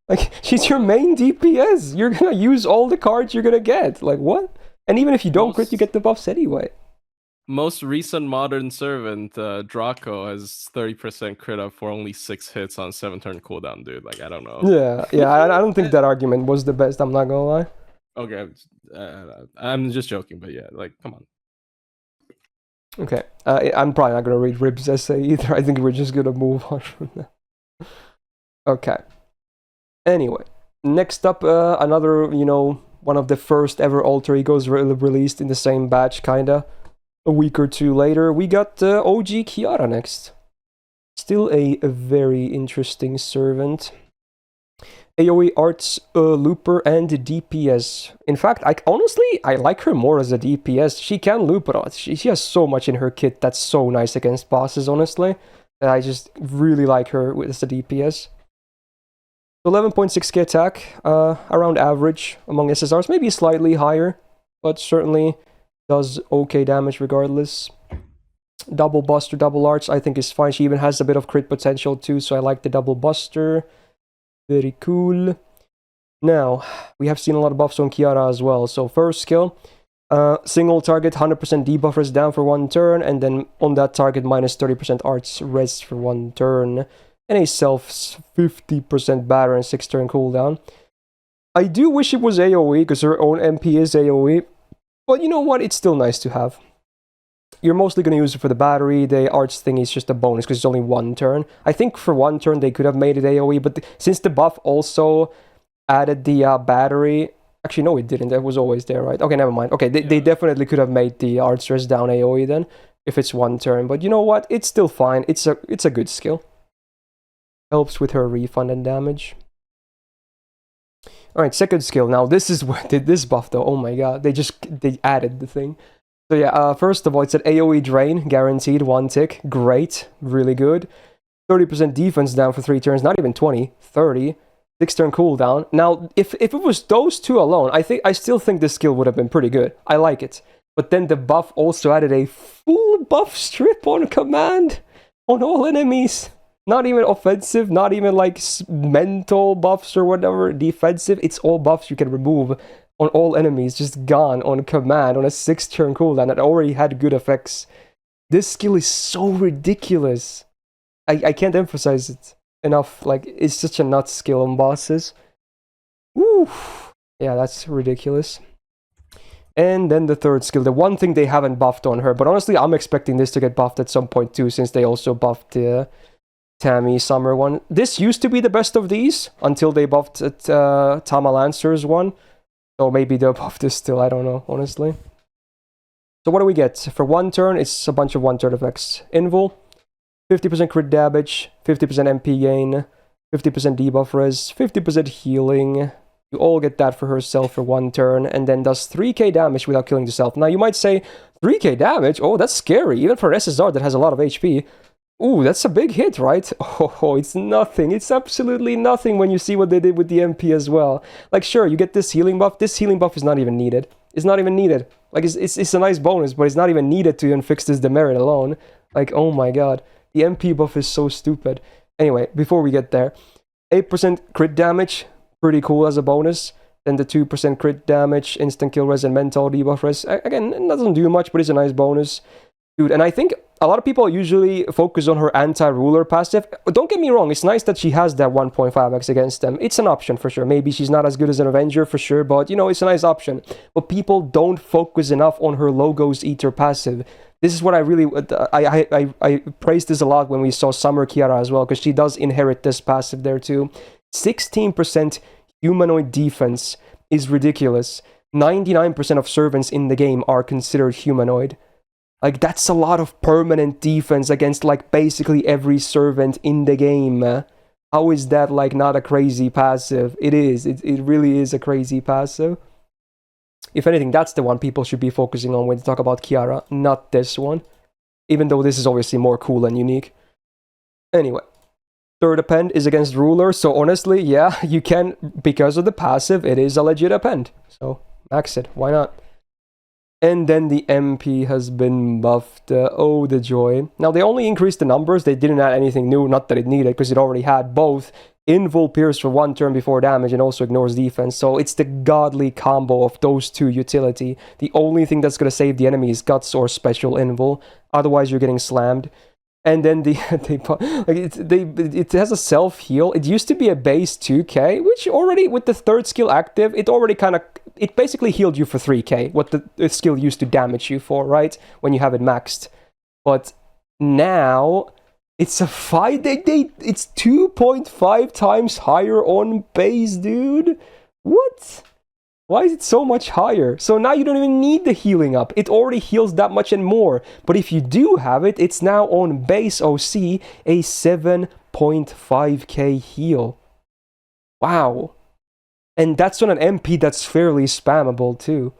Like, she's your main DPS. You're gonna use all the cards you're gonna get. Like, what? And even if you don't crit, you get the buffs anyway.
Most recent modern servant, Draco, has 30% crit up for only 6 hits on 7-turn cooldown, dude. Like, I don't know.
Yeah, I don't think that argument was the best, I'm not gonna lie.
Okay, I'm just joking, but yeah, like, come on.
Okay, I'm probably not gonna read Rib's essay either. I think we're just gonna move on from that. Okay. Anyway, next up, another, one of the first ever alter egos released in the same batch, kinda. A week or 2 later, we got OG Kiara next. Still a very interesting servant. AoE arts, looper, and DPS. In fact, I like her more as a DPS. She can loop, but she has so much in her kit that's so nice against bosses, honestly. That I just really like her as a DPS. 11.6k attack, around average among SSRs, maybe slightly higher, but certainly does okay damage regardless. Double Buster, Double Arts, I think is fine. She even has a bit of crit potential too, so I like the Double Buster. Very cool. Now, we have seen a lot of buffs on Kiara as well. So first skill, single target, 100% debuff res down for 1 turn, and then on that target, minus 30% arts res for 1 turn. And a self 50% batter and 6-turn cooldown. I do wish it was AoE, because her own MP is AoE. But you know what? It's still nice to have. You're mostly going to use it for the battery. The arts thing is just a bonus, because it's only 1 turn. I think for 1 turn, they could have made it AoE, but since the buff also added the battery... Actually, no, it didn't. That was always there, right? Okay, never mind. Okay, they definitely could have made the arts res down AoE then, if it's 1 turn. But you know what? It's still fine. It's a good skill. Helps with her refund and damage. Alright, second skill. Now, this is where did this buff, though. Oh my god. They added the thing. So yeah, first of all, it's an AoE drain. Guaranteed 1 tick. Great. Really good. 30% defense down for 3 turns. Not even 20. 30. 6-turn cooldown. Now, if it was those 2 alone, I still think this skill would have been pretty good. I like it. But then the buff also added a full buff strip on command on all enemies. Not even offensive, not even like mental buffs or whatever, defensive. It's all buffs you can remove on all enemies, just gone on command on a 6-turn cooldown that already had good effects. This skill is so ridiculous. I can't emphasize it enough. Like, it's such a nuts skill on bosses. Woo! Yeah, that's ridiculous. And then the third skill, the one thing they haven't buffed on her, but honestly, I'm expecting this to get buffed at some point too, since they also buffed the Tammy Summer one. This used to be the best of these until they buffed Tama Lancer's one. So maybe they'll buff this still, I don't know, honestly. So what do we get? For 1 turn, it's a bunch of 1-turn effects. Invul, 50% crit damage, 50% MP gain, 50% debuff res, 50% healing. You all get that for herself for 1 turn, and then does 3k damage without killing yourself. Now, you might say, 3k damage? Oh, that's scary, even for an SSR that has a lot of HP. Ooh, that's a big hit, right? Oh, it's nothing. It's absolutely nothing when you see what they did with the MP as well. Like, sure, you get this healing buff. This healing buff is not even needed. It's not even needed. Like, it's a nice bonus, but it's not even needed to even fix this demerit alone. Like, oh my god. The MP buff is so stupid. Anyway, before we get there, 8% crit damage. Pretty cool as a bonus. Then the 2% crit damage, instant kill res, and mental debuff res. Again, it doesn't do much, but it's a nice bonus. Dude, and I think a lot of people usually focus on her anti-ruler passive. Don't get me wrong, it's nice that she has that 1.5x against them. It's an option for sure. Maybe she's not as good as an Avenger for sure, but, you know, it's a nice option. But people don't focus enough on her Logos Eater passive. This is what I really... I praised this a lot when we saw Summer Kiara as well, because she does inherit this passive there too. 16% humanoid defense is ridiculous. 99% of servants in the game are considered humanoid. Like, that's a lot of permanent defense against, like, basically every servant in the game. How is that, like, not a crazy passive? It is. It really is a crazy passive. If anything, that's the one people should be focusing on when they talk about Kiara, not this one. Even though this is obviously more cool and unique. Anyway. Third append is against ruler, so honestly, yeah, you can, because of the passive, it is a legit append. So, max it, why not? And then the MP has been buffed. Oh, the joy. Now, they only increased the numbers. They didn't add anything new. Not that it needed, because it already had both Invul Pierce for 1 turn before damage and also ignores defense. So it's the godly combo of those two utility. The only thing that's going to save the enemy is Guts or Special Invul. Otherwise, you're getting slammed. And then it has a self-heal. It used to be a base 2k, which already, with the 3rd skill active, it already kind of... It basically healed you for 3k, what the skill used to damage you for, right? When you have it maxed. But now, it's a 5... It's 2.5 times higher on base, dude. What? Why is it so much higher? So now you don't even need the healing up. It already heals that much and more. But if you do have it, it's now on base OC a 7.5k heal. Wow. And that's on an MP that's fairly spammable too.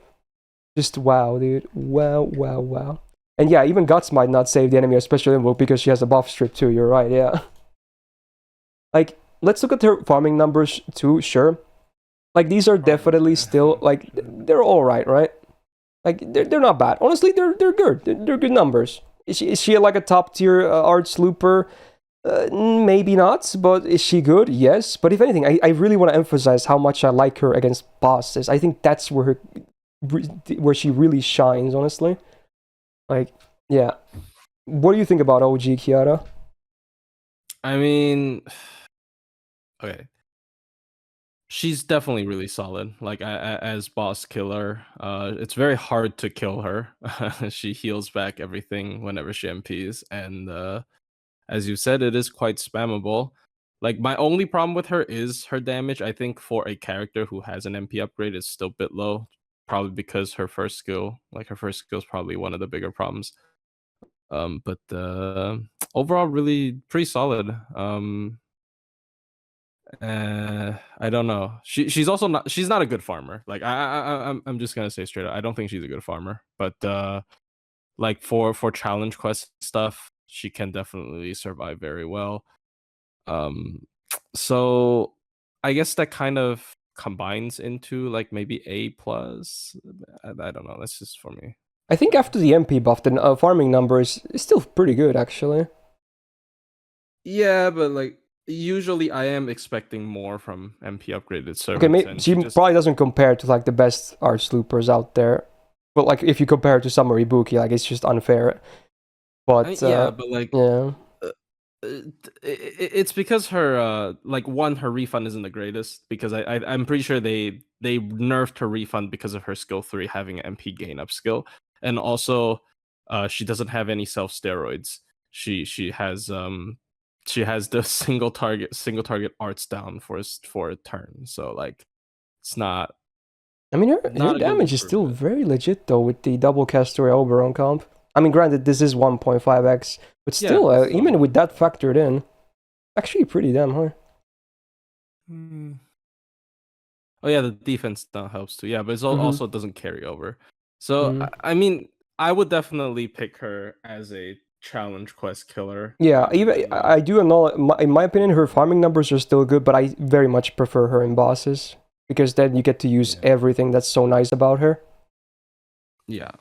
Just wow, dude. Wow, wow, wow. And yeah, even Guts might not save the enemy, especially Invoke, because she has a buff strip too. You're right, yeah. Like, let's look at her farming numbers too, sure. Like, these are definitely still, like, they're alright, right? Like, they're not bad. Honestly, they're good. They're good numbers. Is she like a top-tier arch looper? Maybe not, but is she good? Yes. But if anything, I really want to emphasize how much I like her against bosses. I think that's where she really shines, honestly. Like, yeah. What do you think about OG Kiara?
I mean... Okay. She's definitely really solid. Like, as boss killer, it's very hard to kill her. She heals back everything whenever she MPs, and as you said, it is quite spammable. Like, my only problem with her is her damage. I think for a character who has an MP upgrade, it's still a bit low. Probably because her first skill is probably one of the bigger problems. But overall, really pretty solid. I don't know. She's also not. She's not a good farmer. Like, I'm just gonna say straight up, I don't think she's a good farmer. But like for challenge quest stuff, she can definitely survive very well. So I guess that kind of combines into like maybe A plus. I don't know. That's just for me.
I think after the MP buff, the farming number is still pretty good, actually.
Yeah, but like, usually I am expecting more from MP upgraded servants.
Okay, she probably doesn't compare to like the best arch loopers out there. But like, if you compare it to Summer Ibuki, like, it's just unfair. But
yeah, but like,
yeah.
It's because her like, one, her refund isn't the greatest, because I'm pretty sure they nerfed her refund because of her skill 3 having an MP gain up skill, and also she doesn't have any self steroids. She has the single target arts down for a turn, so like, it's not.
I mean, her damage is still very legit though with the double caster Oberon comp. I mean, granted, this is 1.5x, but still, even with that factored in, actually pretty damn high.
Oh yeah, the defense now helps too. Yeah, but it
Mhm.
also doesn't carry over. So
Mhm.
I mean, I would definitely pick her as a challenge quest killer.
Yeah, even I do acknowledge, in my opinion, her farming numbers are still good, but I very much prefer her in bosses because then you get to use everything that's so nice about her.
Yeah,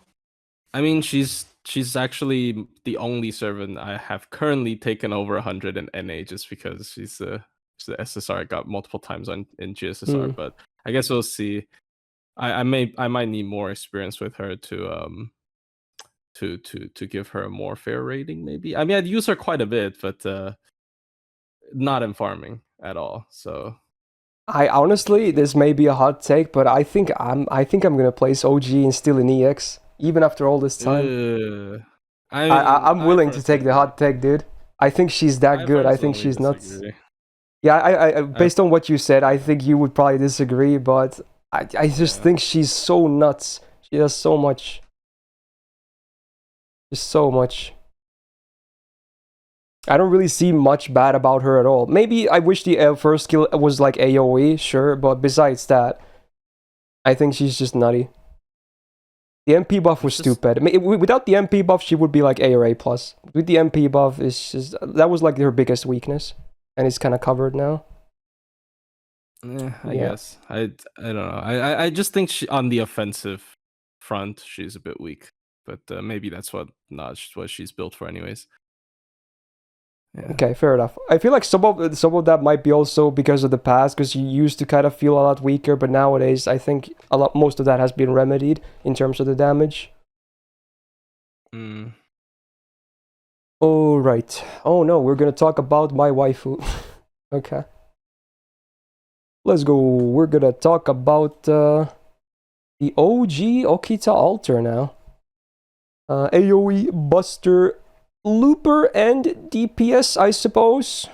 I mean, she's actually the only servant I have currently taken over 100 in NA just because she's the SSR I got multiple times in GSSR. But I guess we'll see. I might need more experience with her to give her a more fair rating. Maybe I mean I'd use her quite a bit, but not in farming at all. So
I honestly, this may be a hot take, but I think I'm gonna place OG and steal an EX even after all this time.
I mean,
I'm willing to take the hot take, dude. I think she's that good. I think
personally
she's nuts.
disagree.
Yeah, I based on what you said, I think you would probably disagree, but I just think she's so nuts. She does so much. Just so much. I don't really see much bad about her at all. Maybe I wish the first skill was like AoE, sure, but besides that, I think she's just nutty. The MP buff was stupid. I mean, without the MP buff, she would be like A or A plus. With the MP buff, it's just that was like her biggest weakness, and it's kind of covered now.
I guess I don't know. I just think she on the offensive front she's a bit weak, but maybe that's what she's built for, anyways.
Yeah. Okay, fair enough. I feel like some of that might be also because of the past, because you used to kind of feel a lot weaker, but nowadays I think most of that has been remedied in terms of the damage. All right. Oh no, we're gonna talk about my waifu. Okay. Let's go. We're gonna talk about the OG Okita altar now. AoE, Buster, Looper, and DPS, I suppose.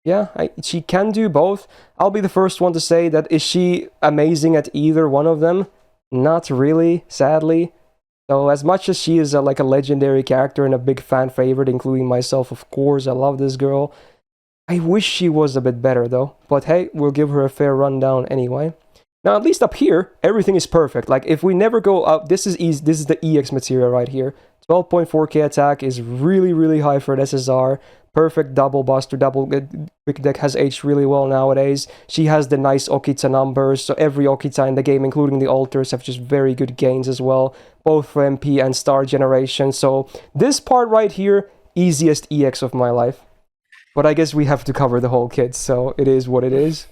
Yeah, she can do both. I'll be the first one to say that is she amazing at either one of them? Not really, sadly. So as much as she is like a legendary character and a big fan favorite, including myself, of course, I love this girl. I wish she was a bit better though. But hey, we'll give her a fair rundown anyway. Now, at least up here, everything is perfect. Like, if we never go up, this is easy. This is the EX material right here. 12.4k attack is really, really high for an SSR. Perfect double buster. Quick deck has aged really well nowadays. She has the nice Okita numbers. So every Okita in the game, including the altars, have just very good gains as well. Both for MP and star generation. So this part right here, easiest EX of my life. But I guess we have to cover the whole kit. So it is what it is.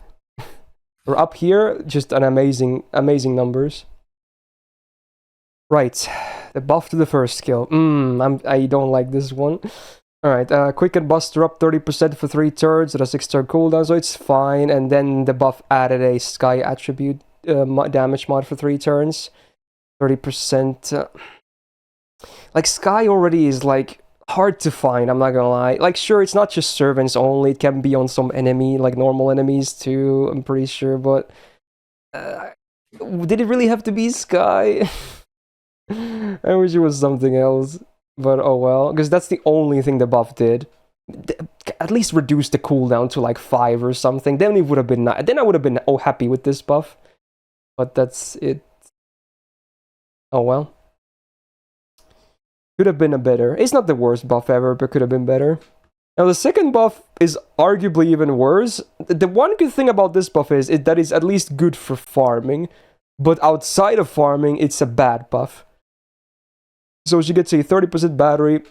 We're up here, just an amazing numbers. Right, the buff to the first skill. I don't like this one. Alright, Quicken Buster up 30% for 3 turns at a 6-turn cooldown, so it's fine. And then the buff added a Sky attribute damage mod for 3 turns. 30%. Like, Sky already is like hard to find, I'm not gonna lie. Like, sure, it's not just servants only, it can be on some enemy, like normal enemies too, I'm pretty sure, but did it really have to be Sky? I wish it was something else, but oh well, because that's the only thing the buff did. At least reduce the cooldown to like 5 or something, then it would have been nice. Then I would have been happy with this buff, but that's it. Oh well. Could have been a better. It's not the worst buff ever, but could have been better. Now, the second buff is arguably even worse. The one good thing about this buff is that it's at least good for farming, but outside of farming, it's a bad buff. So she gets a 30% battery,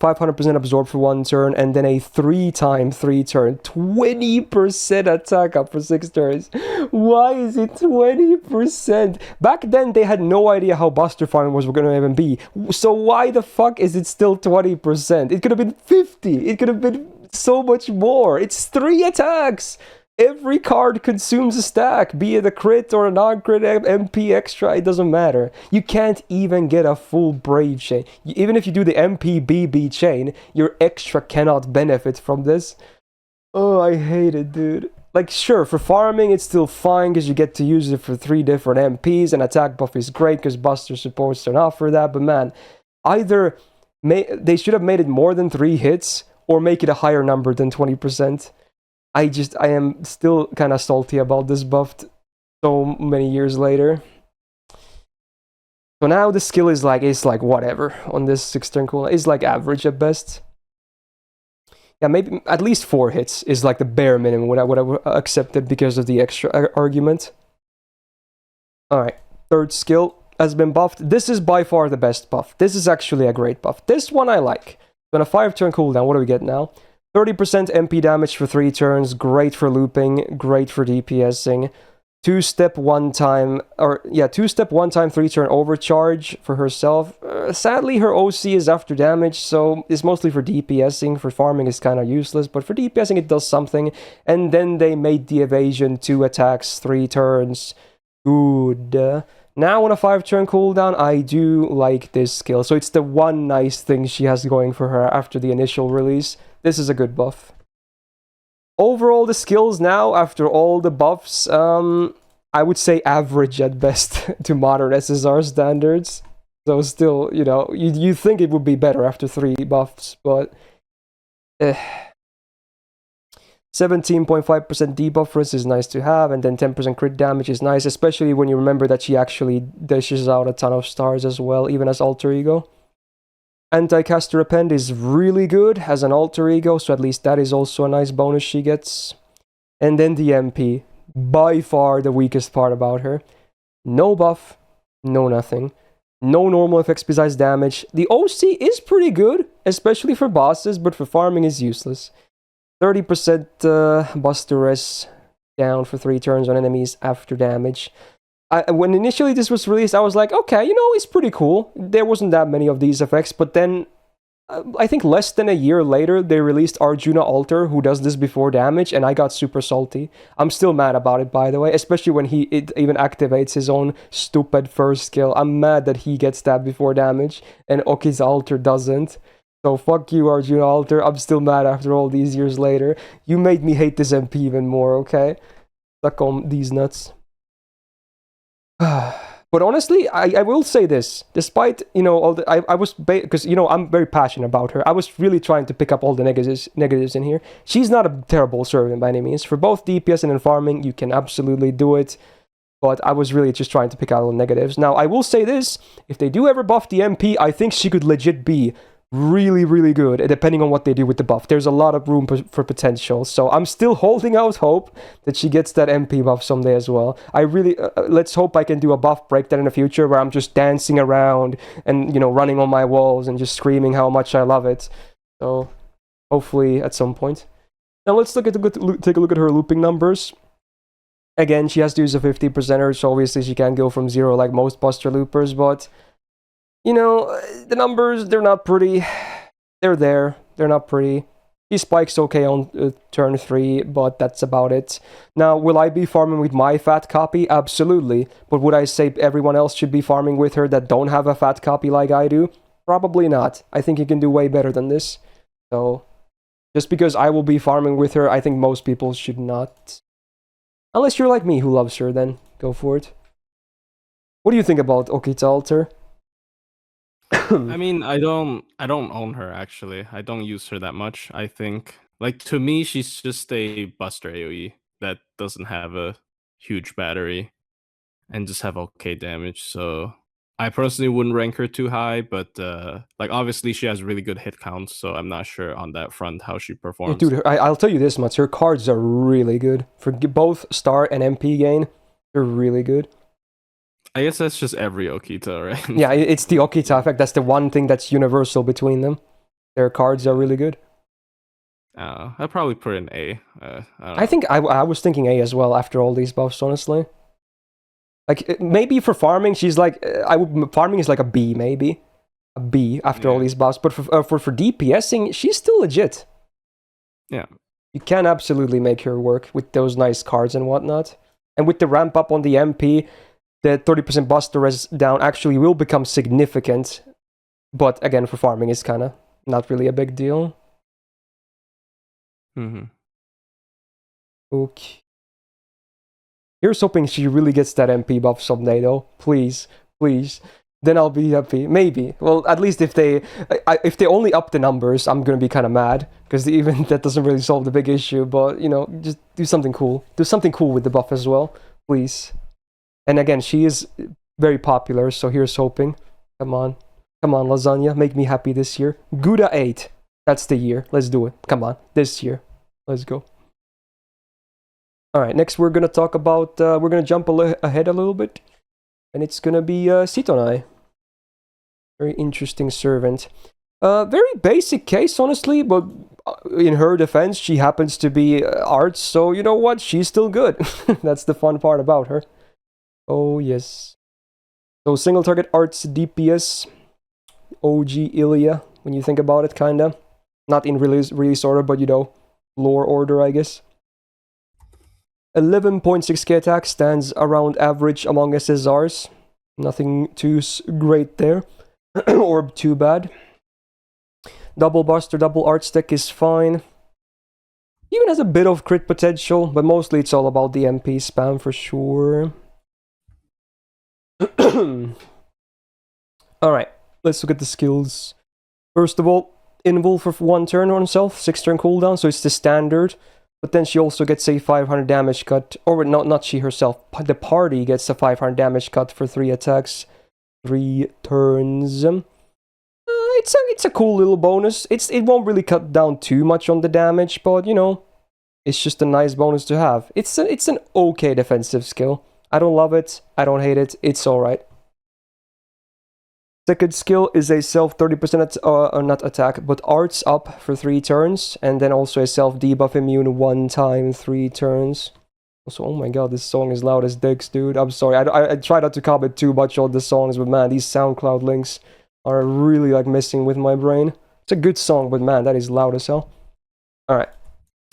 500% absorb for 1 turn, and then a 3 turn, 20% attack up for 6 turns. Why is it 20%? Back then, they had no idea how Buster farming was going to even be. So why the fuck is it still 20%? It could have been 50. It could have been so much more. It's 3 attacks. Every card consumes a stack, be it a crit or a non-crit MP extra, it doesn't matter. You can't even get a full Brave chain. Even if you do the MP BB chain, your extra cannot benefit from this. Oh, I hate it, dude. Like, sure, for farming, it's still fine because you get to use it for 3 different MPs, and attack buff is great because Buster supports turn off for that, but man, either they should have made it more than 3 hits, or make it a higher number than 20%. I am still kind of salty about this buff so many years later. So now the skill is like whatever on this 6-turn cooldown. It's like average at best. Yeah, maybe at least 4 hits is like the bare minimum what I would accept it because of the extra argument. Alright, 3rd skill has been buffed. This is by far the best buff. This is actually a great buff. This one I like. So on a 5-turn cooldown, what do we get now? 30% MP damage for 3 turns, great for looping, great for DPSing. 2-step 1-time, 3-turn overcharge for herself. Sadly, her OC is after damage, so it's mostly for DPSing. For farming, it's kind of useless, but for DPSing, it does something. And then they made the evasion 2 attacks, 3 turns. Good. Now on a 5-turn cooldown, I do like this skill. So it's the one nice thing she has going for her after the initial release. This is a good buff. Overall, the skills now, after all the buffs, I would say average at best to modern SSR standards. So still, you know, you think it would be better after 3 buffs, but... 17.5% debuff for us is nice to have, and then 10% crit damage is nice, especially when you remember that she actually dishes out a ton of stars as well, even as alter ego. Anti-caster Append is really good as an alter ego, so at least that is also a nice bonus she gets. And then the MP, by far the weakest part about her. No buff, no nothing. No normal effects besides damage. The OC is pretty good, especially for bosses, but for farming is useless. 30% Buster Res down for 3 turns on enemies after damage. When initially this was released, I was like, okay, you know, it's pretty cool. There wasn't that many of these effects, but then I think less than a year later, they released Arjuna Alter, who does this before damage, and I got super salty. I'm still mad about it, by the way, especially when it even activates his own stupid first skill. I'm mad that he gets that before damage, and Oki's Alter doesn't. So fuck you, Arjuna Alter. I'm still mad after all these years later. You made me hate this MP even more, okay? Suck on these nuts. But honestly, I will say this. Despite, you know, all the... I was... Because, you know, I'm very passionate about her. I was really trying to pick up all the negatives in here. She's not a terrible servant by any means. For both DPS and in farming, you can absolutely do it. But I was really just trying to pick out all the negatives. Now, I will say this. If they do ever buff the MP, I think she could legit be really, really good, depending on what they do with the buff. There's a lot of room for potential, so I'm still holding out hope that she gets that MP buff someday as well. I really, let's hope I can do a buff breakdown in the future where I'm just dancing around and, you know, running on my walls and just screaming how much I love it. So, hopefully at some point. Now let's take a look at her looping numbers. Again, she has to use a 50%er, so obviously she can't go from 0 like most Buster Loopers, but... You know, the numbers, they're not pretty. They're there. They're not pretty. He spikes okay on turn 3, but that's about it. Now, will I be farming with my fat copy? Absolutely. But would I say everyone else should be farming with her that don't have a fat copy like I do? Probably not. I think he can do way better than this. So, just because I will be farming with her, I think most people should not. Unless you're like me who loves her, then go for it. What do you think about Okita Alter?
I mean, I don't own her actually. I don't use her that much. I think, like, to me, she's just a Buster AoE that doesn't have a huge battery and just have okay damage. So I personally wouldn't rank her too high, but like obviously she has really good hit counts, so I'm not sure on that front how she performs.
Dude, I'll tell you this much: her cards are really good for both star and MP gain. They're really good.
I guess that's just every Okita, right?
Yeah, it's the Okita effect. That's the one thing that's universal between them. Their cards are really good.
I'd probably put an A.
I think I was thinking A as well after all these buffs, honestly. Like, maybe for farming, she's like... farming is like a B, maybe. A B after all these buffs. But for DPSing, she's still legit.
Yeah.
You can absolutely make her work with those nice cards and whatnot. And with the ramp up on the MP... the 30% Buster Res down actually will become significant. But again, for farming, it's kind of not really a big deal. Okay. Here's hoping she really gets that MP buff someday, though. Please, please. then I'll be happy. Maybe. Well, at least if they only up the numbers, I'm gonna be kind of mad because even that doesn't really solve the big issue. But you know, just do something cool. Do something cool with the buff as well, please. And again, she is very popular, so here's hoping. Come on, lasagna, make me happy this year. Gouda 8. That's the year. Let's do it. Come on, this year. Let's go. All right, next we're gonna talk about. We're gonna jump ahead a little bit, and it's gonna be Sitonai. Very interesting servant. Very basic case, honestly, but in her defense, she happens to be arts, so you know what? She's still good. That's the fun part about her. Oh, yes. So single target arts DPS. OG Ilya, when you think about it, kinda. Not in release order, but you know, lore order, I guess. 11.6k attack stands around average among SSRs. Nothing too great there. Or too bad. Double Buster, double Art Stack is fine. Even has a bit of crit potential, but mostly it's all about the MP spam for sure. Alright, let's look at the skills. First of all, Invul for 1 turn on herself, 6 turn cooldown, so it's the standard. But then she also gets a 500 damage cut, or not she herself, the party gets a 500 damage cut for 3 attacks. 3 turns. It's a cool little bonus. It won't really cut down too much on the damage, but you know, it's just a nice bonus to have. It's an okay defensive skill. I don't love it. I don't hate it. It's alright. Second skill is a self 30% not attack, but arts up for 3 turns, and then also a self debuff immune 1 time 3 turns. Also, oh my god, this song is loud as dicks, dude. I'm sorry, I try not to comment too much on the songs, but man, these SoundCloud links are really like messing with my brain. It's a good song, but man, that is loud as hell. Alright.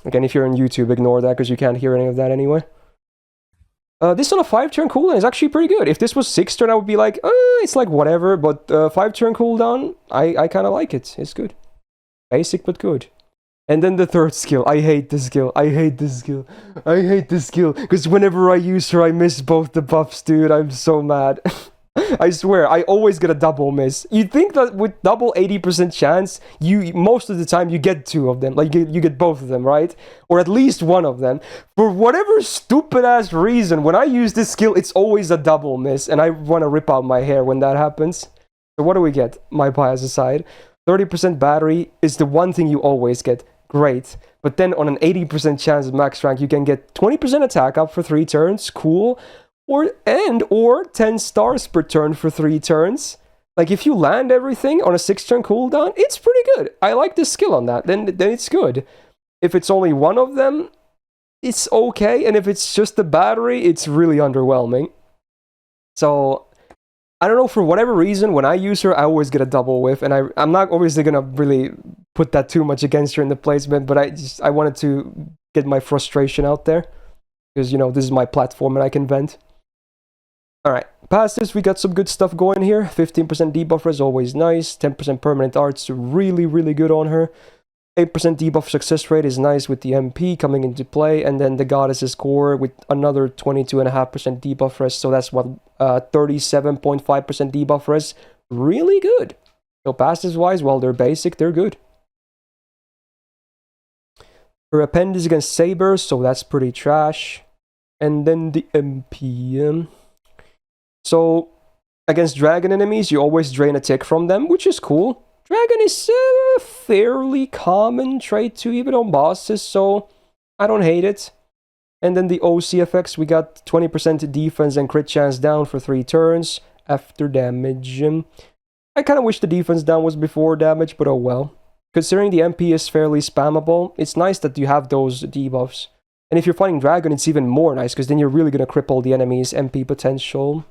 Again, if you're on YouTube, ignore that because you can't hear any of that anyway. This on a 5-turn cooldown is actually pretty good. If this was 6 turn, I would be like, it's like whatever, but 5-turn cooldown, I kind of like it. It's good. Basic, but good. And then the third skill. I hate this skill. Because whenever I use her, I miss both the buffs, dude. I'm so mad. I swear, I always get a double miss. You'd think that with double 80% chance, most of the time you get 2 of them. Like, you get both of them, right? Or at least one of them. For whatever stupid-ass reason, when I use this skill, it's always a double miss. And I want to rip out my hair when that happens. So what do we get? My bias aside. 30% battery is the one thing you always get. Great. But then on an 80% chance of max rank, you can get 20% attack up for 3 turns. Cool. Or 10 stars per turn for 3 turns. Like, if you land everything on a 6-turn cooldown, it's pretty good. I like the skill on that. Then it's good. If it's only one of them, it's okay. And if it's just the battery, it's really underwhelming. So, I don't know, for whatever reason, when I use her, I always get a double whiff. And I'm not obviously going to really put that too much against her in the placement, but I wanted to get my frustration out there. Because, you know, this is my platform and I can vent. Alright, past this, we got some good stuff going here. 15% debuff is always nice. 10% permanent arts, really, really good on her. 8% debuff success rate is nice with the MP coming into play. And then the Goddess's Core with another 22.5% debuff rest. So that's what, 37.5% debuff rest. Really good. So passes wise, while they're basic, they're good. Her append is against Sabers, so that's pretty trash. And then the MP. So, against dragon enemies, you always drain a tick from them, which is cool. Dragon is a fairly common trait to even on bosses, so I don't hate it. And then the OC effects, we got 20% defense and crit chance down for 3 turns after damage. I kind of wish the defense down was before damage, but oh well. Considering the MP is fairly spammable, it's nice that you have those debuffs. And if you're fighting dragon, it's even more nice, because then you're really going to cripple the enemy's MP potential.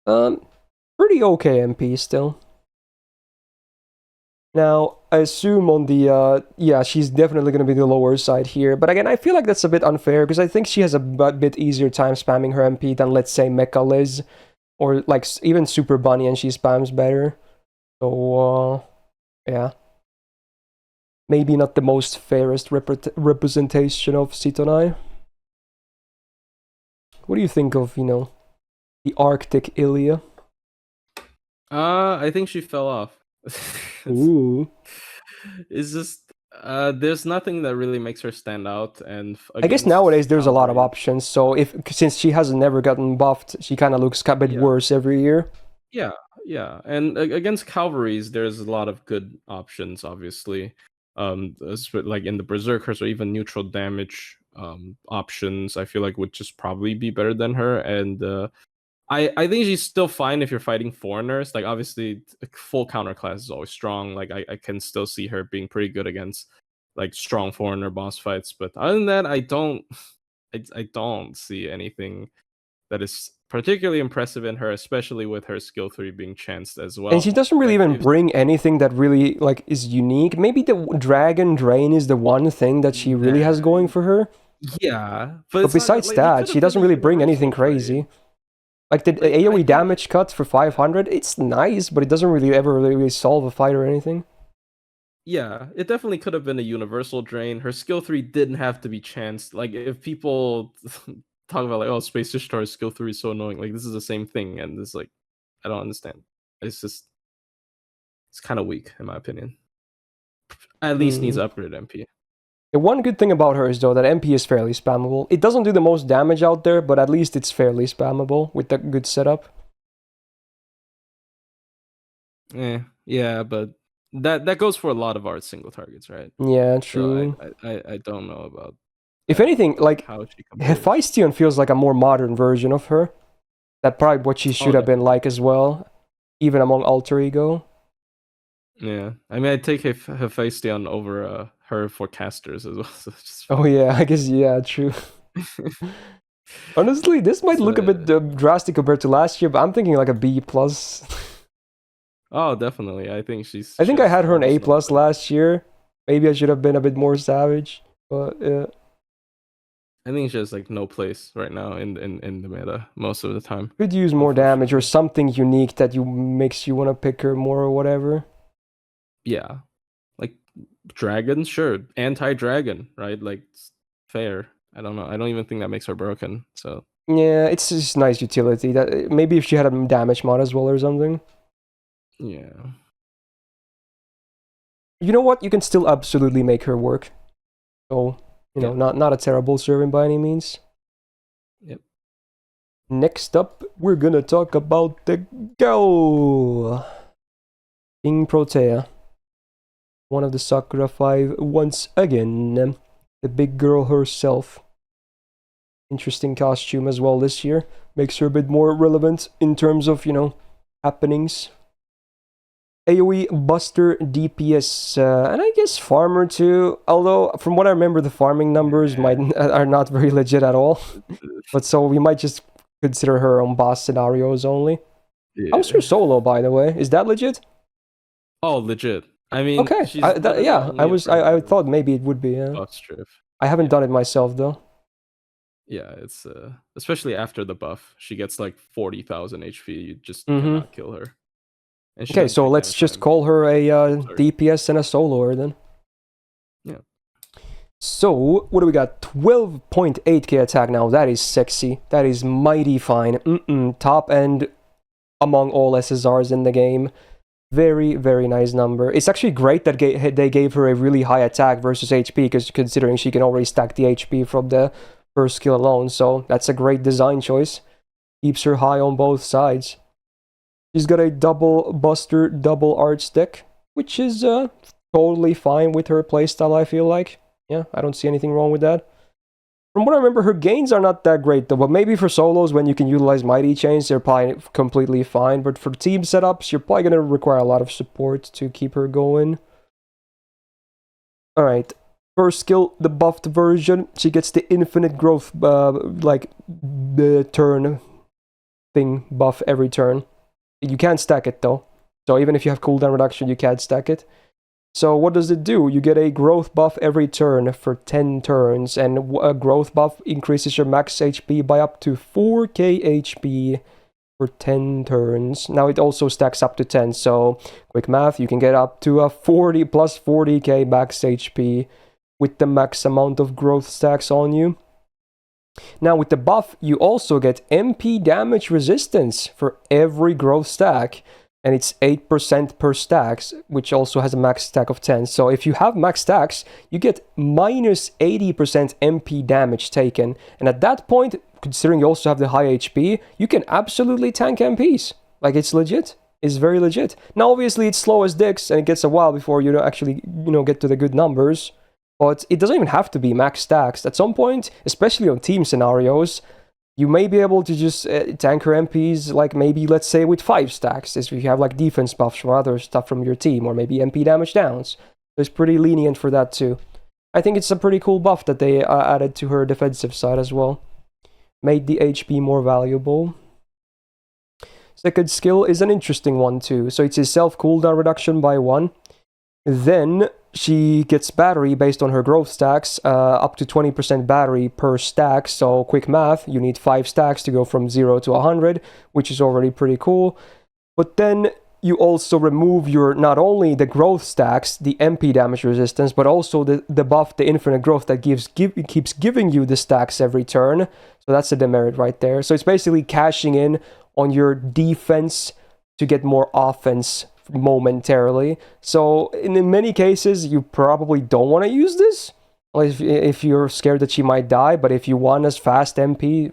Pretty okay MP still. Now, I assume on the, yeah, she's definitely going to be the lower side here. But again, I feel like that's a bit unfair, because I think she has a bit easier time spamming her MP than, let's say, Mecha Liz. Or, like, even Super Bunyan, she spams better. So, yeah. Maybe not the most fairest representation of Sitonai. What do you think of, you know, the Arctic Ilya?
I think she fell off. it's,
Ooh.
it's just there's nothing that really makes her stand out, and
I guess nowadays
against
there's a lot of
cavalry.
options, so since she hasn't never gotten buffed, she kind of looks a bit
Yeah,
worse every year.
yeah, yeah. And against cavalries, there's a lot of good options, obviously. Like in the berserkers or even neutral damage options, I feel like would just probably be better than her. And I think she's still fine if you're fighting foreigners. Like obviously, full counter class is always strong. Like I can still see her being pretty good against like strong foreigner boss fights. But other than that, I don't see anything that is particularly impressive in her, especially with her skill 3 being chanced as
And she
well.
doesn't really
Like
even
if
bring anything that really like is unique. Maybe the dragon drain is the one thing that she really has
nah,
going for her.
yeah, but
But
it's not
besides
like it
that,
could
she
have been
doesn't
a
really bring anything
universal
crazy.
drain.
Like the
Like I
AoE
think
damage cut for 500, it's nice, but it doesn't really ever really solve a fight or anything.
yeah, it definitely could have been a universal drain. Her skill 3 didn't have to be chanced. Like if people talk about like, oh, Space Ishtar's skill 3 is so annoying, like this is the same thing, and it's like I don't understand. It's kind of weak in my opinion. At least needs
Hmm.
upgraded MP.
The one good thing about her is though that MP is fairly spammable. It doesn't do the most damage out there, but at least it's fairly spammable with the good setup.
Yeah, but that goes for a lot of our single targets, right?
Yeah,
So
true.
I don't know about
If
that,
anything,
like
like
how she compares.
Hephaestion feels like a more modern version of her. That probably what she
Oh,
should have been
definitely.
like as well, even among alter ego.
Yeah, I mean, I take Hephaestion over her for casters as well. So it's just
Oh
fine.
yeah, I guess yeah, true. Honestly, this might look a
So,
bit drastic compared to last year, but I'm thinking like a B plus.
oh, definitely. I think
I
she
think I
has
had her an A
almost no
plus
place.
last year. Maybe I should have been a bit more savage, but yeah.
I think she has like no place right now in the meta most of the time,
Could use more damage or
unfortunately.
something unique that you makes you want to pick her more or whatever.
Yeah, like dragon, sure, anti-dragon, right? Like it's fair. I don't know. I don't even think that makes her broken. So
Yeah, it's just nice utility. That maybe if she had a damage mod as well or something.
yeah.
You know what? You can still absolutely make her work. So
Yeah.
not a terrible servant by any means.
Yep.
Next up, we're gonna talk about the Gogh. Kingprotea. One of the Sakura 5 once again. The big girl herself. Interesting costume as well this year. Makes her a bit more relevant in terms of, happenings. AoE, Buster, DPS, and I guess Farmer too. Although, from what I remember, the farming numbers
Yeah.
are not very legit at all. But so we might just consider her on boss scenarios only. How's her
Yeah.
solo, by the way? Is that legit?
Oh, legit. I mean,
Okay,
she's literally
yeah,
only
I
afraid of
thought maybe it would be. Yeah,
buff strip.
I haven't
Yeah.
done it myself though.
Yeah, it's especially after the buff, she gets like 40,000 HP. You just
Mm-hmm.
cannot kill her. And she
Okay,
doesn't
so
take
let's
damage from
just
MP.
call her a
Sorry.
DPS and a soloer then.
Yeah.
So, what do we got? 12.8k attack now. That is sexy. That is mighty fine. Top end among all SSRs in the game. Very, very nice number. It's actually great that they gave her a really high attack versus HP, because considering she can already stack the HP from the first skill alone, so that's a great design choice. Keeps her high on both sides. She's got a double Buster, double Art stick, which is totally fine with her playstyle, I feel like. Yeah, I don't see anything wrong with that. From what I remember, her gains are not that great though, but maybe for solos when you can utilize Mighty Chains, they're probably completely fine. But for team setups, you're probably gonna require a lot of support to keep her going. Alright. First skill, the buffed version. She gets the infinite growth, like the turn thing buff every turn. You can't stack it though. So even if you have cooldown reduction, you can't stack it. So what does it do? You get a growth buff every turn for 10 turns, and a growth buff increases your max HP by up to 4k HP for 10 turns. Now it also stacks up to 10, so quick math, you can get up to a 40 plus 40k max HP with the max amount of growth stacks on you. Now with the buff, you also get MP damage resistance for every growth stack. and it's 8% per stacks, which also has a max stack of 10. So if you have max stacks, you get minus 80% MP damage taken. And at that point, considering you also have the high HP, you can absolutely tank MPs. Like, it's legit. It's very legit. Now, obviously, it's slow as dicks, and it gets a while before you actually, get to the good numbers. But it doesn't even have to be max stacks. At some point, especially on team scenarios, you may be able to just tank your MPs, like maybe, let's say, with 5 stacks, if you have like defense buffs or other stuff from your team, or maybe MP damage downs. So it's pretty lenient for that too. I think it's a pretty cool buff that they added to her defensive side as well. Made the HP more valuable. Second skill is an interesting one too. So it's a self cooldown reduction by 1. Then she gets battery based on her growth stacks, up to 20% battery per stack. So quick math, you need 5 stacks to go from 0 to 100, which is already pretty cool. But then you also remove your, not only the growth stacks, the MP damage resistance, but also the buff, the infinite growth that keeps giving you the stacks every turn. So that's a demerit right there. So it's basically cashing in on your defense to get more offense momentarily. So in many cases, you probably don't want to use this if you're scared that she might die, but if you want as fast MP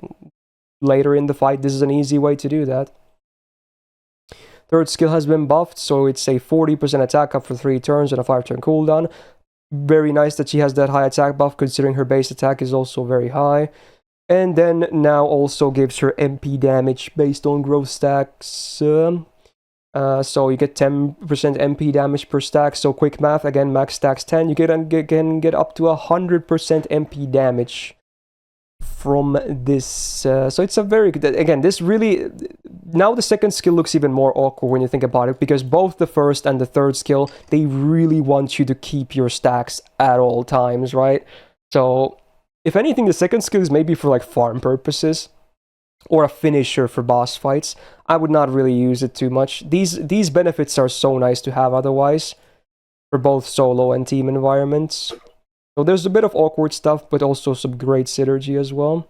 later in the fight, this is an easy way to do that. Third skill has been buffed, so it's a 40% attack up for 3 turns and a 5-turn cooldown. Very nice that she has that high attack buff, considering her base attack is also very high. And then now also gives her MP damage based on growth stacks. So you get 10% MP damage per stack. So quick math, again, max stacks 10. You can get up to 100% MP damage from this. So it's a very good... Again, this really... Now the second skill looks even more awkward when you think about it, because both the first and the third skill, they really want you to keep your stacks at all times, right? So... If anything, the second skill is maybe for like farm purposes or a finisher for boss fights. I would not really use it too much. These benefits are so nice to have otherwise for both solo and team environments. So there's a bit of awkward stuff, but also some great synergy as well.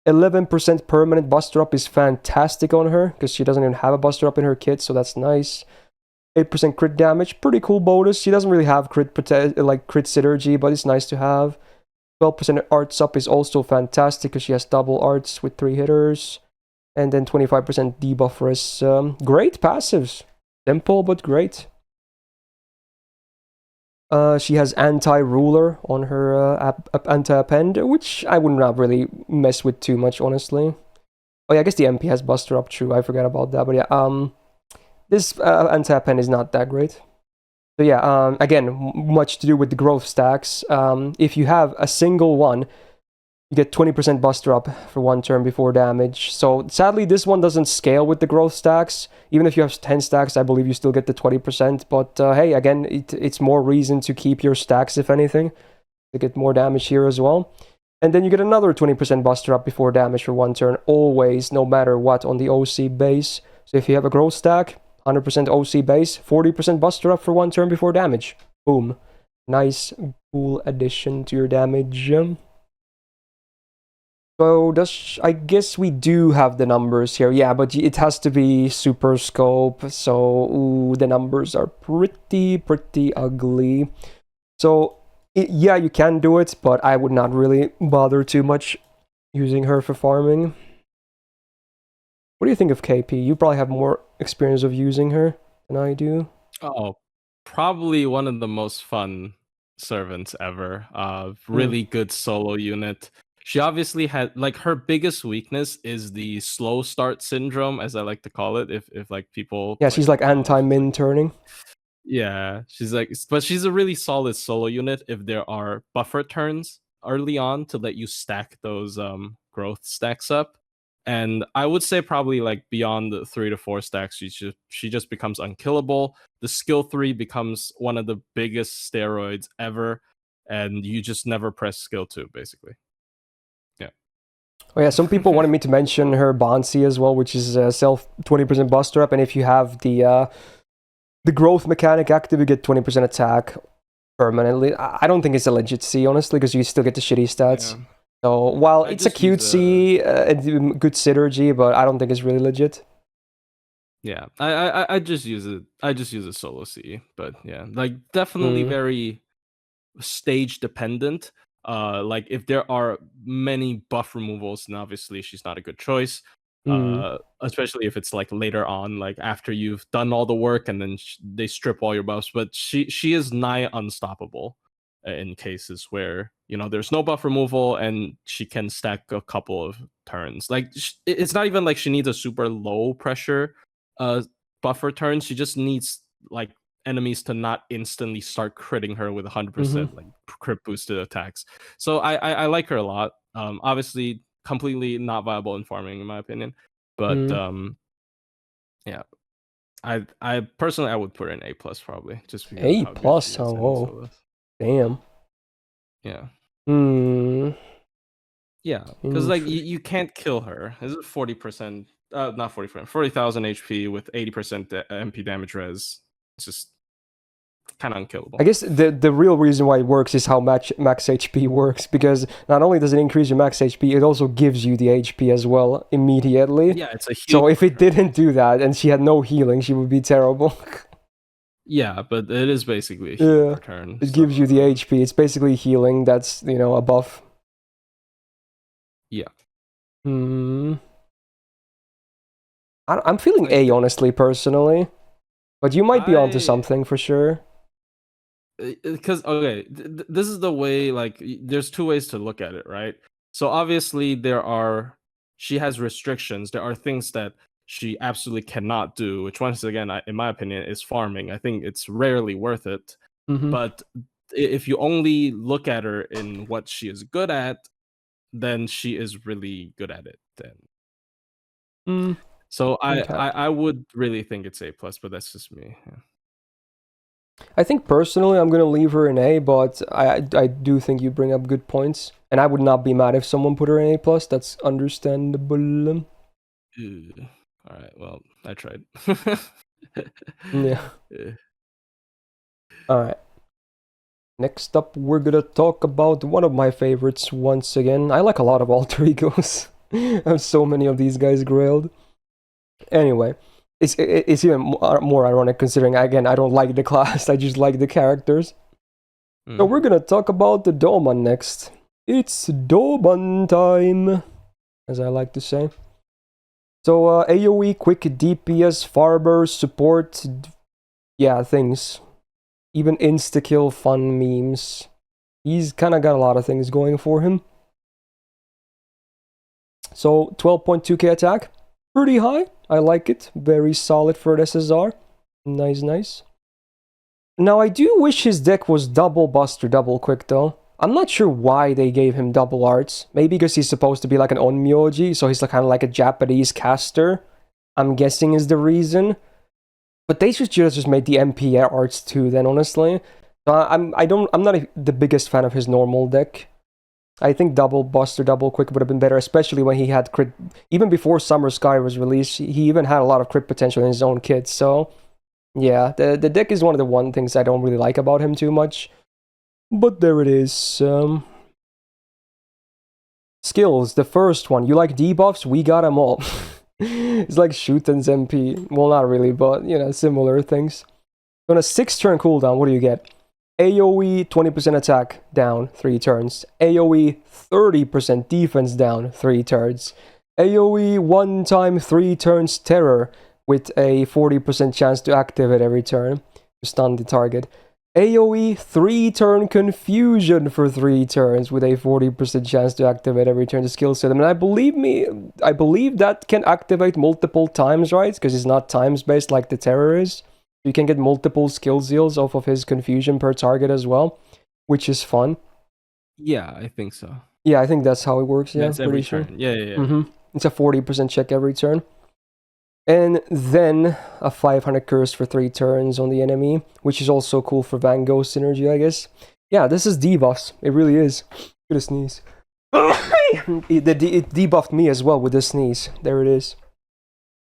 11% permanent buster up is fantastic on her, because she doesn't even have a buster up in her kit, so that's nice. 8% crit damage, pretty cool bonus. She doesn't really have crit synergy, but it's nice to have. 12% arts up is also fantastic because she has double arts with 3 hitters. And then 25% debuff for us. Great passives. Simple but great. She has anti-ruler on her anti-append, which I would not really mess with too much, honestly. Oh yeah, I guess the MP has buster up, true. I forgot about that. But yeah, this anti-append is not that great. So yeah, again, much to do with the growth stacks. If you have a single one, you get 20% buster up for 1 turn before damage. So sadly, this one doesn't scale with the growth stacks. Even if you have 10 stacks, I believe you still get the 20%. But hey, again, it's more reason to keep your stacks, if anything, to get more damage here as well. And then you get another 20% buster up before damage for 1 turn, always, no matter what, on the OC base. So if you have a growth stack, 100% OC base, 40% buster up for 1 turn before damage. Boom. Nice, cool addition to your damage. So I guess we do have the numbers here. Yeah, but it has to be super scope. So the numbers are pretty ugly. So yeah, you can do it, but I would not really bother too much using her for farming. What do you think of KP? You probably have more experience of using her than I do.
Oh, probably one of the most fun servants ever. Really good solo unit. She obviously had, like, her biggest weakness is the slow start syndrome, as I like to call it. If like people...
Yeah, she's like anti-min turning.
Yeah, but she's a really solid solo unit if there are buffer turns early on to let you stack those growth stacks up. And I would say probably like beyond the 3 to 4 stacks, she just becomes unkillable. The skill 3 becomes one of the biggest steroids ever, and you just never press skill 2, basically. Yeah.
Oh yeah, some people wanted me to mention her Bonsi as well, which is self 20% buster up, and if you have the growth mechanic active, you get 20% attack permanently. I don't think it's a legit C, honestly, because you still get the shitty stats. Yeah. So while it's a cute C, good synergy, but I don't think it's really legit.
Yeah, I just use it. I just use a solo C, but yeah, like definitely
Mm.
very stage dependent. Like if there are many buff removals, then obviously she's not a good choice.
Mm.
Especially if it's like later on, like after you've done all the work and then they strip all your buffs. But she is nigh unstoppable in cases where there's no buff removal and she can stack a couple of turns. Like it's not even like she needs a super low pressure buffer turn. She just needs like enemies to not instantly start critting her with 100% like crit boosted attacks. So I like her a lot. Obviously completely not viable in farming in my opinion, but yeah, I personally I would put her in A plus probably just because of
A
how good she
plus,
is in
oh,
solos.
damn.
Yeah.
Hmm.
Yeah, because like you can't kill her. Is it 40%? Not 40%. 40,000 HP with 80% MP damage res. It's just kind of unkillable.
I guess the real reason why it works is how max HP works, because not only does it increase your max HP, it also gives you the HP as well immediately.
Yeah, it's a heal.
So if it didn't do that and she had no healing, she would be terrible.
Yeah, but it is basically a heal per turn.
It gives you the HP. It's basically healing. That's a buff.
Yeah.
I'm feeling A, honestly, personally. But you might be onto something for sure.
Because, okay, this is the way, like, there's two ways to look at it, right? So obviously she has restrictions. There are things that she absolutely cannot do, which once again, in my opinion, is farming. I think it's rarely worth it. But if you only look at her in what she is good at, then she is really good at it then. So I would really think it's A plus, but that's just me. Yeah.
I think personally I'm gonna leave her in A, but I do think you bring up good points, and I would not be mad if someone put her in A plus. That's understandable.
All right, well, I tried.
Yeah. All right. Next up, we're gonna talk about one of my favorites once again. I like a lot of alter egos. I have so many of these guys grailed. Anyway, it's even more ironic considering, again, I don't like the class, I just like the characters. So we're gonna talk about the Douman next. It's Douman time, as I like to say. So AoE, quick DPS, farmer, support, yeah, things. Even insta-kill fun memes. He's kind of got a lot of things going for him. So 12.2k attack, pretty high. I like it. Very solid for an SSR. Nice. Now I do wish his deck was double buster, double quick though. I'm not sure why they gave him double arts. Maybe because he's supposed to be like an onmyoji, so he's like kind of like a Japanese caster. I'm guessing is the reason. But they should just made the MP arts too then, honestly. I'm not the biggest fan of his normal deck. I think double buster, double quick would have been better, especially when he had crit. Even before Summer Sky was released, he even had a lot of crit potential in his own kit. So, yeah, the deck is one of the one things I don't really like about him too much. But there it is. Skills, the first one. You like debuffs? We got them all. It's like Shuten's MP. Well, not really, but, similar things. On a 6-turn cooldown, what do you get? AoE 20% attack down 3 turns. AoE 30% defense down 3 turns. AoE 1 time 3 turns terror with a 40% chance to activate every turn to stun the target. AoE 3-turn confusion for 3 turns with a 40% chance to activate every turn to skill set. And I believe that can activate multiple times, right? Because it's not times based like the terror is. You can get multiple skill seals off of his confusion per target as well, which is fun.
Yeah, I think so.
Yeah, I think that's how it works. Yeah,
it's every turn. Yeah.
It's a 40% check every turn. And then a 500 curse for 3 turns on the enemy, which is also cool for Van Gogh synergy, I guess. Yeah, this is debuffs. It really is. Get a sneeze. It debuffed me as well with the sneeze. There it is.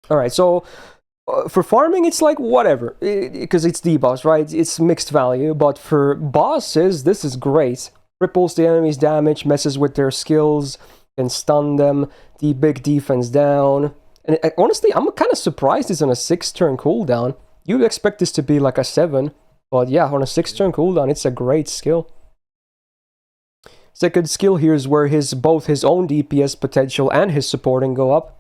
Alright, so for farming, it's like whatever, because it's debuffs, right? It's mixed value, but for bosses, this is great. Ripples the enemy's damage, messes with their skills, can stun them, big defense down. And honestly, I'm kind of surprised it's on a 6-turn cooldown. You'd expect this to be like a 7, but yeah, on a 6-turn cooldown, it's a great skill. Second skill here is where both his own DPS potential and his supporting go up.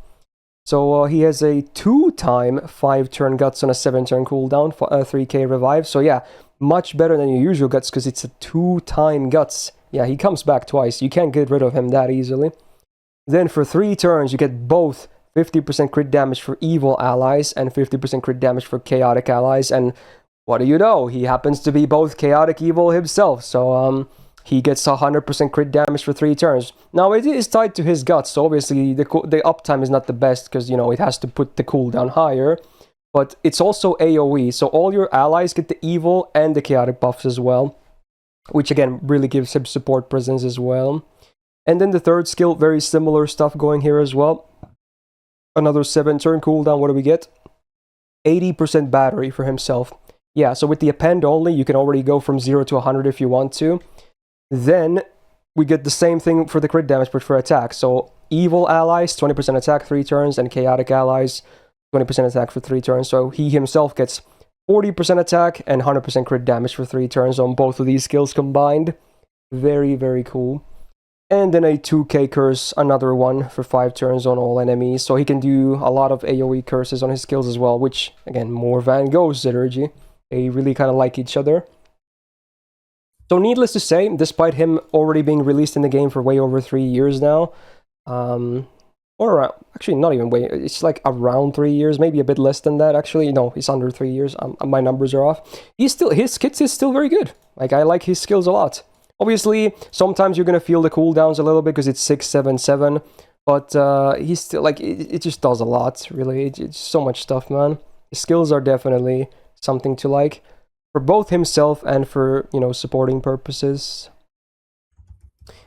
So he has a 2-time 5-turn guts on a 7-turn cooldown, 3k revive. So yeah, much better than your usual guts because it's a 2-time guts. Yeah, he comes back twice. You can't get rid of him that easily. Then for 3 turns, you get both 50% crit damage for evil allies and 50% crit damage for chaotic allies. And what do you know? He happens to be both chaotic evil himself. So he gets 100% crit damage for 3 turns. Now, it is tied to his guts, so obviously the uptime is not the best because, you know, it has to put the cooldown higher. But it's also AoE, so all your allies get the evil and the chaotic buffs as well, which again really gives him support presence as well. And then the third skill, very similar stuff going here as well. Another 7-turn cooldown, what do we get? 80% battery for himself. Yeah, so with the append only, you can already go from 0 to 100 if you want to. Then we get the same thing for the crit damage, but for attack. So evil allies, 20% attack 3 turns, and chaotic allies, 20% attack for 3 turns. So he himself gets 40% attack and 100% crit damage for 3 turns on both of these skills combined. Very, very cool. And then a 2k curse, another one for 5 turns on all enemies. So he can do a lot of AoE curses on his skills as well, which, again, more Van Gogh synergy. They really kind of like each other. So needless to say, despite him already being released in the game for way over 3 years now, or actually not even way, it's like around 3 years, maybe a bit less than that actually. No, it's under 3 years. My numbers are off. His kit is still very good. Like, I like his skills a lot. Obviously, sometimes you're gonna feel the cooldowns a little bit because it's 6, 7, 7, but he's still like it just does a lot. Really, it's so much stuff, man. His skills are definitely something to like for both himself and for, you know, supporting purposes.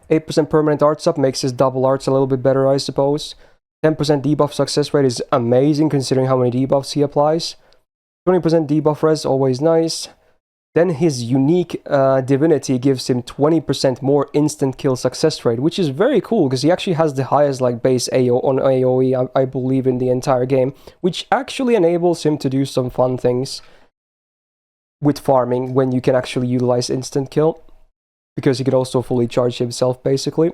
8% permanent arts up makes his double arts a little bit better, I suppose. 10% debuff success rate is amazing considering how many debuffs he applies. 20% debuff res, always nice. Then his unique divinity gives him 20% more instant kill success rate, which is very cool because he actually has the highest like base AO on AoE, I believe, in the entire game, which actually enables him to do some fun things with farming when you can actually utilize instant kill, because he could also fully charge himself basically.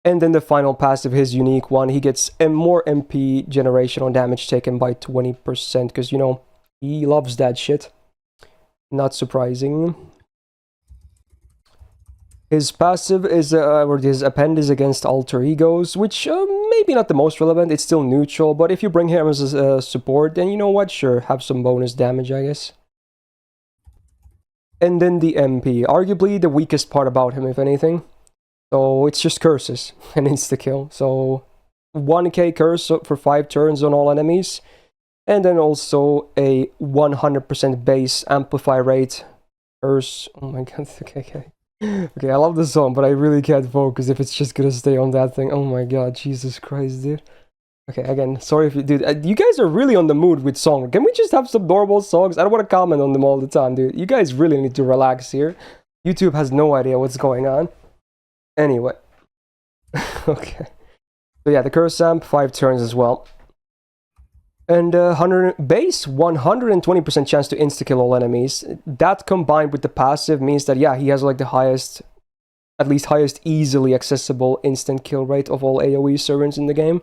And then the final passive, his unique one, he gets a more MP generation on damage taken by 20% because, you know, he loves that shit. Not surprising. His passive is, or his append is against alter egos, which maybe not the most relevant, it's still neutral, but if you bring him as a support, then you know what, sure, have some bonus damage, I guess. And then the MP, arguably the weakest part about him, if anything. So it's just curses and insta-kill. So 1k curse for 5 turns on all enemies. And then also a 100% base amplify rate curse. Oh my god, okay. Okay, I love the song, but I really can't focus if it's just gonna stay on that thing. Oh my god, Jesus Christ, dude. Okay, again, sorry if you... Dude, you guys are really on the mood with song. Can we just have some normal songs? I don't want to comment on them all the time, dude. You guys really need to relax here. YouTube has no idea what's going on. Anyway. Okay. So yeah, the curse amp, 5 turns as well. And base 120% chance to insta-kill all enemies. That combined with the passive means that, yeah, he has like the highest, at least highest easily accessible instant kill rate of all AoE servants in the game.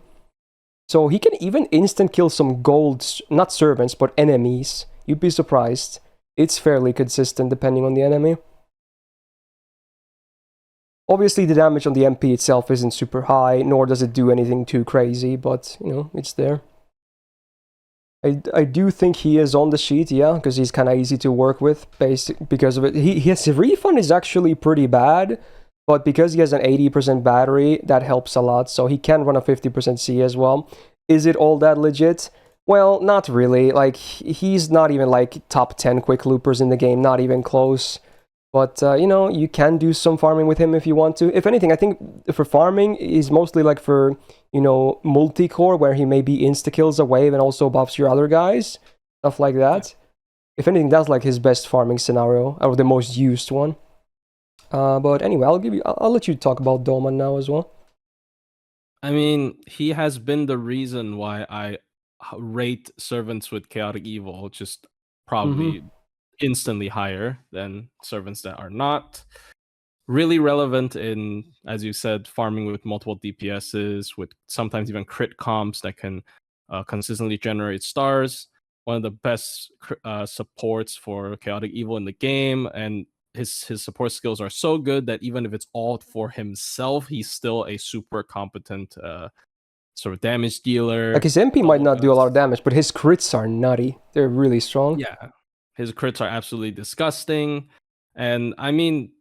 So he can even instant kill some gold, not servants, but enemies. You'd be surprised. It's fairly consistent depending on the enemy. Obviously the damage on the MP itself isn't super high, nor does it do anything too crazy, but, you know, it's there. I do think he is on the sheet, yeah, because he's kind of easy to work with because of it. His refund is actually pretty bad, but because he has an 80% battery, that helps a lot, so he can run a 50% C as well. Is it all that legit? Well, not really. Like, he's not even like top 10 quick loopers in the game, not even close. But, you know, you can do some farming with him if you want to. If anything, I think for farming, is mostly like for, you know, multi-core, where he maybe insta-kills a wave and also buffs your other guys. Stuff like that. If anything, that's like his best farming scenario, or the most used one. But anyway, I'll let you talk about Douman now as well.
I mean, he has been the reason why I rate servants with chaotic evil just probably instantly higher than servants that are not. Really relevant in, as you said, farming with multiple DPSs, with sometimes even crit comps that can consistently generate stars. One of the best supports for chaotic evil in the game, and his support skills are so good that even if it's all for himself, he's still a super competent sort of damage dealer.
Like his MP might not do a lot of damage, but his crits are nutty. They're really strong.
Yeah, his crits are absolutely disgusting, and I mean,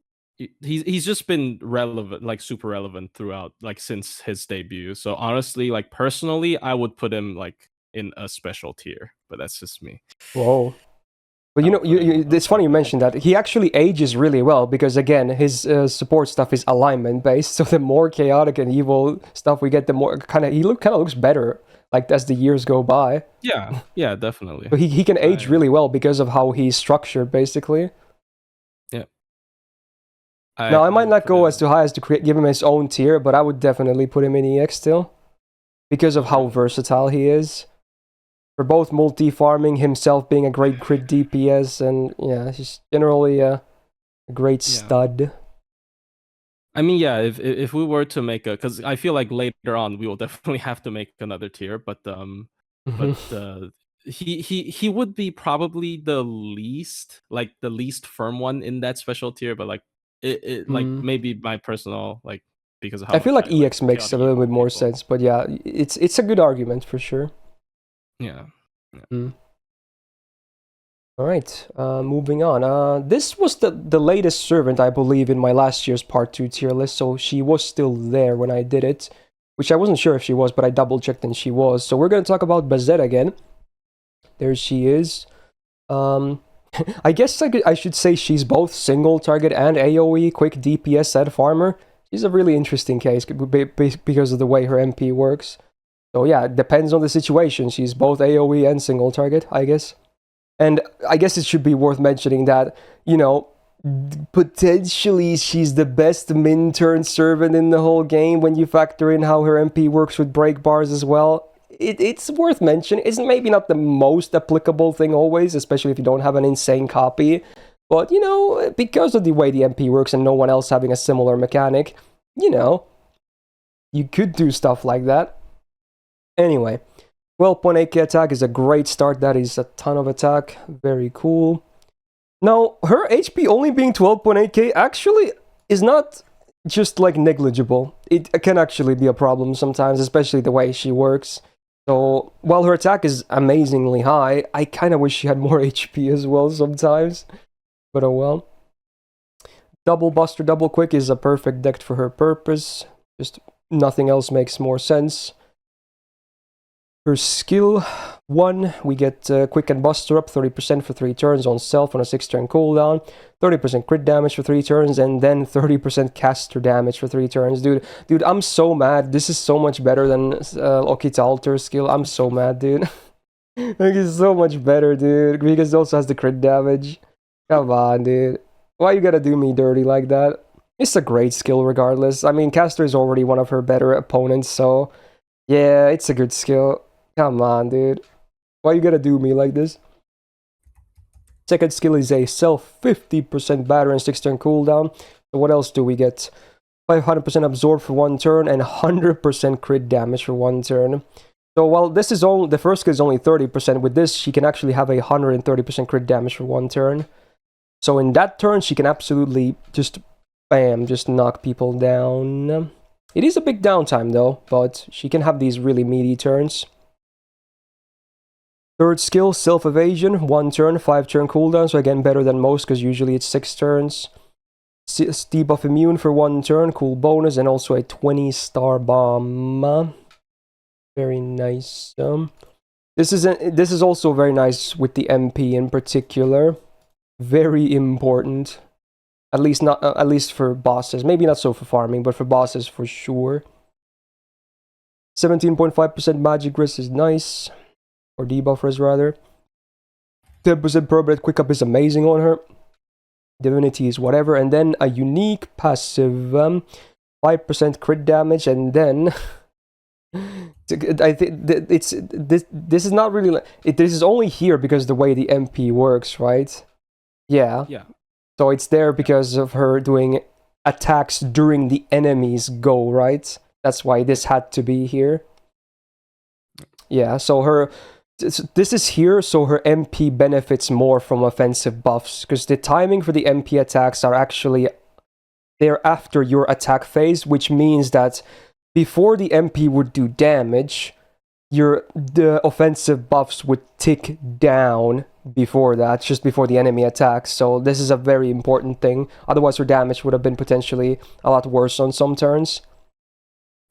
he's just been relevant, like super relevant throughout, like since his debut. So honestly, like personally, I would put him like in a special tier, but that's just me.
Whoa. But you know, it's funny you mentioned that. He actually ages really well because, again, his support stuff is alignment based. So the more chaotic and evil stuff we get, the more kind of looks better. Like as the years go by.
Yeah, definitely.
But he can age really well because of how he's structured, basically.
Yeah.
Now I might not go as too high as to give him his own tier, but I would definitely put him in EX still because of how versatile he is. For both multi-farming, himself being a great crit DPS, and yeah, he's generally a great stud.
I mean, yeah, if we were to make because I feel like later on we will definitely have to make another tier, but he would be probably the least firm one in that special tier, but like like maybe my personal like because of how
I feel like EX makes a little bit more sense, but yeah, it's a good argument for sure.
Yeah.
All right, moving on. This was the latest servant, I believe, in my last year's Part 2 tier list, so she was still there when I did it, which I wasn't sure if she was, but I double-checked and she was. So we're going to talk about Bazett again. There she is. I guess I should say she's both single target and AoE, quick DPS and farmer. She's a really interesting case because of the way her MP works. So yeah, it depends on the situation. She's both AoE and single target, I guess. And I guess it should be worth mentioning that, you know, potentially she's the best min-turn servant in the whole game when you factor in how her MP works with break bars as well. It's worth mentioning. It's maybe not the most applicable thing always, especially if you don't have an insane copy. But, you know, because of the way the MP works and no one else having a similar mechanic, you know, you could do stuff like that. Anyway, 12.8k attack is a great start. That is a ton of attack. Very cool. Now, her HP only being 12.8k actually is not just like negligible. It can actually be a problem sometimes, especially the way she works. So, while her attack is amazingly high, I kind of wish she had more HP as well sometimes. But oh well. Double Buster, Double Quick is a perfect deck for her purpose. Just nothing else makes more sense. Her skill 1, we get Quick and Buster up 30% for 3 turns on self on a 6-turn cooldown, 30% crit damage for 3 turns, and then 30% caster damage for 3 turns. Dude, I'm so mad. This is so much better than Okita Alter skill. I'm so mad, dude. Like, it's so much better, dude, because it also has the crit damage. Come on, dude. Why you gotta do me dirty like that? It's a great skill regardless. I mean, caster is already one of her better opponents, so yeah, it's a good skill. Come on, dude. Why you gotta do me like this? Second skill is a self 50% batter and 6-turn cooldown. So what else do we get? 500% absorb for 1 turn and 100% crit damage for 1 turn. So while this is only the first skill is only 30%, with this she can actually have a 130% crit damage for 1 turn. So in that turn she can absolutely just bam, just knock people down. It is a big downtime though, but she can have these really meaty turns. Third skill, self-evasion, 1 turn, 5-turn cooldown, so again better than most because usually it's 6 turns. Debuff immune for 1 turn, cool bonus, and also a 20-star bomb. Very nice. This is also very nice with the MP in particular. Very important. At least for bosses. Maybe not so for farming, but for bosses for sure. 17.5% magic resist is nice. Or debuffers rather. 10% permanent quick up is amazing on her. Divinity is whatever. And then a unique passive. 5% crit damage and then I think it's this is not really this is only here because the way the MP works, right? Yeah.
Yeah.
So it's there because of her doing attacks during the enemy's go, right? That's why this had to be here. Yeah, so this is here, so her MP benefits more from offensive buffs, because the timing for the MP attacks are actually there after your attack phase, which means that before the MP would do damage, the offensive buffs would tick down before that, just before the enemy attacks. So this is a very important thing. Otherwise, her damage would have been potentially a lot worse on some turns.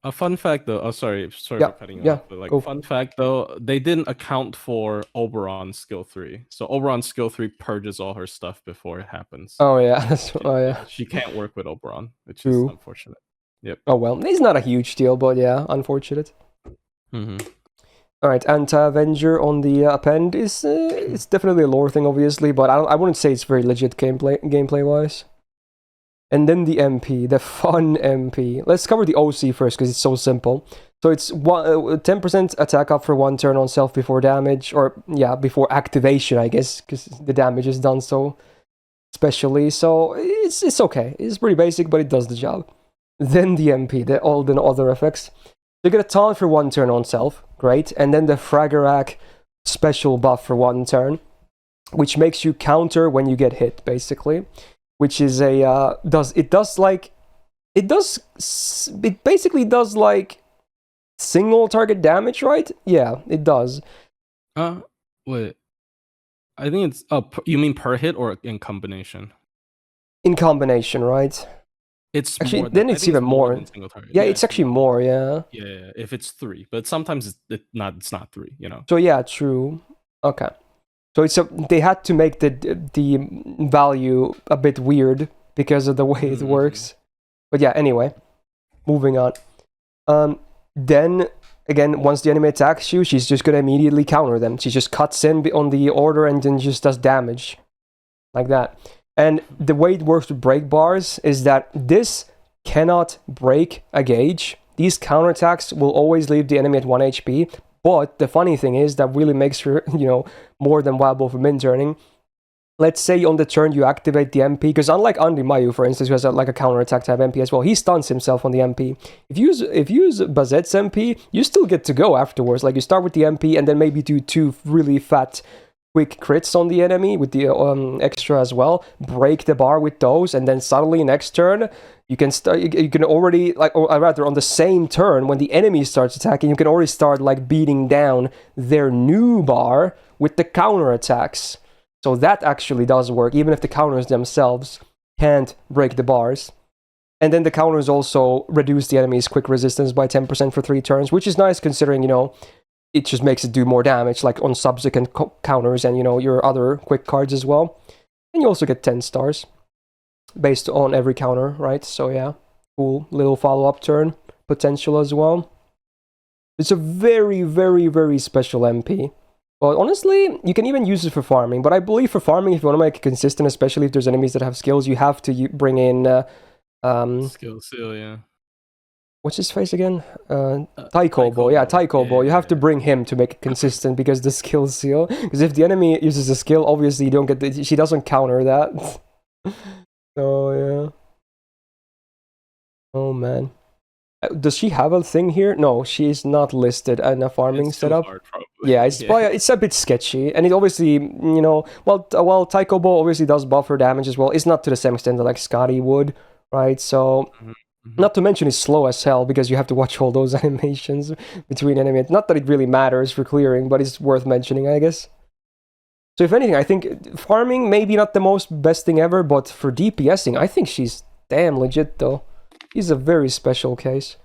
A fun fact, though. Oh, sorry for cutting you off. But like, fun fact though, they didn't account for Oberon's skill 3. So Oberon's skill 3 purges all her stuff before it happens.
Oh yeah,
She can't work with Oberon, which
True.
is unfortunate. Yep.
Oh well, it's not a huge deal, but yeah, unfortunate.
Mm-hmm.
All right, Anti-Avenger on the append is it's definitely a lore thing, obviously, but I wouldn't say it's very legit gameplay wise. And then the MP, the fun MP. Let's cover the OC first because it's so simple. So it's 10% attack up for 1 turn on self before damage, or yeah, before activation, I guess, because the damage is done so specially. So it's okay. It's pretty basic, but it does the job. Then the MP, all the other effects. You get a taunt for 1 turn on self, great, and then the Fragarak special buff for 1 turn, which makes you counter when you get hit, basically. Which is it basically does like single target damage, right? Yeah, it does.
Wait. I think it's you mean per hit or in combination?
In combination, right?
It's
actually
more
then it's even more.
Than single target.
Yeah, it's actually more, yeah.
Yeah, if it's 3, but sometimes it's not 3, you know.
So yeah, true. Okay. So they had to make the value a bit weird because of the way it works. But yeah, anyway, moving on. Then again, once the enemy attacks you, she's just gonna immediately counter them. She just cuts in on the order and then just does damage like that. And the way it works with break bars is that this cannot break a gauge. These counterattacks will always leave the enemy at 1 HP. But the funny thing is that really makes her, more than viable for min turning. Let's say on the turn you activate the MP, because unlike Anri Mayu, for instance, who has like a counterattack type MP as well, he stuns himself on the MP. If you use Bazett's MP, you still get to go afterwards. Like you start with the MP and then maybe do 2 really fat quick crits on the enemy with the extra as well, break the bar with those, and then suddenly next turn you can start. You can already or rather on the same turn when the enemy starts attacking, you can already start like beating down their new bar with the counter attacks. So that actually does work, even if the counters themselves can't break the bars. And then the counters also reduce the enemy's quick resistance by 10% for 3 turns, which is nice considering it just makes it do more damage, like on subsequent counters and, your other quick cards as well. And you also get 10 stars based on every counter, right? So yeah, cool little follow-up turn potential as well. It's a very, very, very special MP. But honestly, you can even use it for farming. But I believe for farming, if you want to make it consistent, especially if there's enemies that have skills, you have to bring in...
skill seal, yeah.
What's his face again? Taikobo. Yeah, Taikobo. You have to bring him to make it consistent because the skill seal. Because if the enemy uses a skill, obviously you don't get she doesn't counter that. So yeah. Oh man. Does she have a thing here? No, she is not listed in a farming setup.
Hard,
yeah, it's a bit sketchy, and it obviously while Taikobo obviously does buffer damage as well. It's not to the same extent that like Scotty would, right? So. Not to mention it's slow as hell because you have to watch all those animations between enemies. Not that it really matters for clearing, but it's worth mentioning, I guess. So if anything, I think farming maybe not the most best thing ever, but for DPSing, I think she's damn legit though. She's a very special case.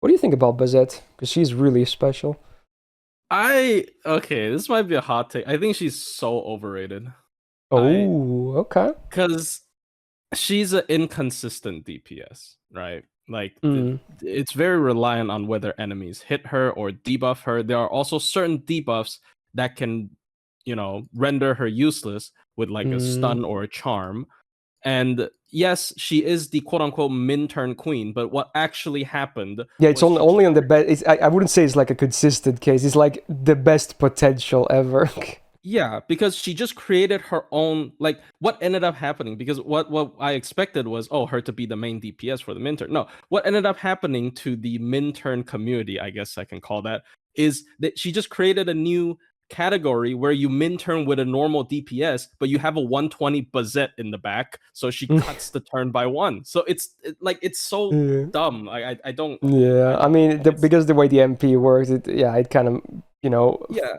What do you think about Bazett? Because she's really special.
Okay, this might be a hot take. I think she's so overrated.
Oh, okay.
Because she's an inconsistent DPS, right? Like it's very reliant on whether enemies hit her or debuff her. There are also certain debuffs that can, render her useless with like a stun or a charm. And yes, she is the quote-unquote min-turn queen, but what actually happened...
Yeah, it's only on the best... I wouldn't say it's like a consistent case. It's like the best potential ever.
Yeah, because she just created her own... Like, what ended up happening? Because what I expected was, her to be the main DPS for the min-turn. No, what ended up happening to the min-turn community, I guess I can call that, is that she just created a new category where you min-turn with a normal DPS, but you have a 120 Bazett in the back, so she cuts the turn by 1. So it's so dumb. I don't...
Yeah, I mean, because the way the MP works, it kind of,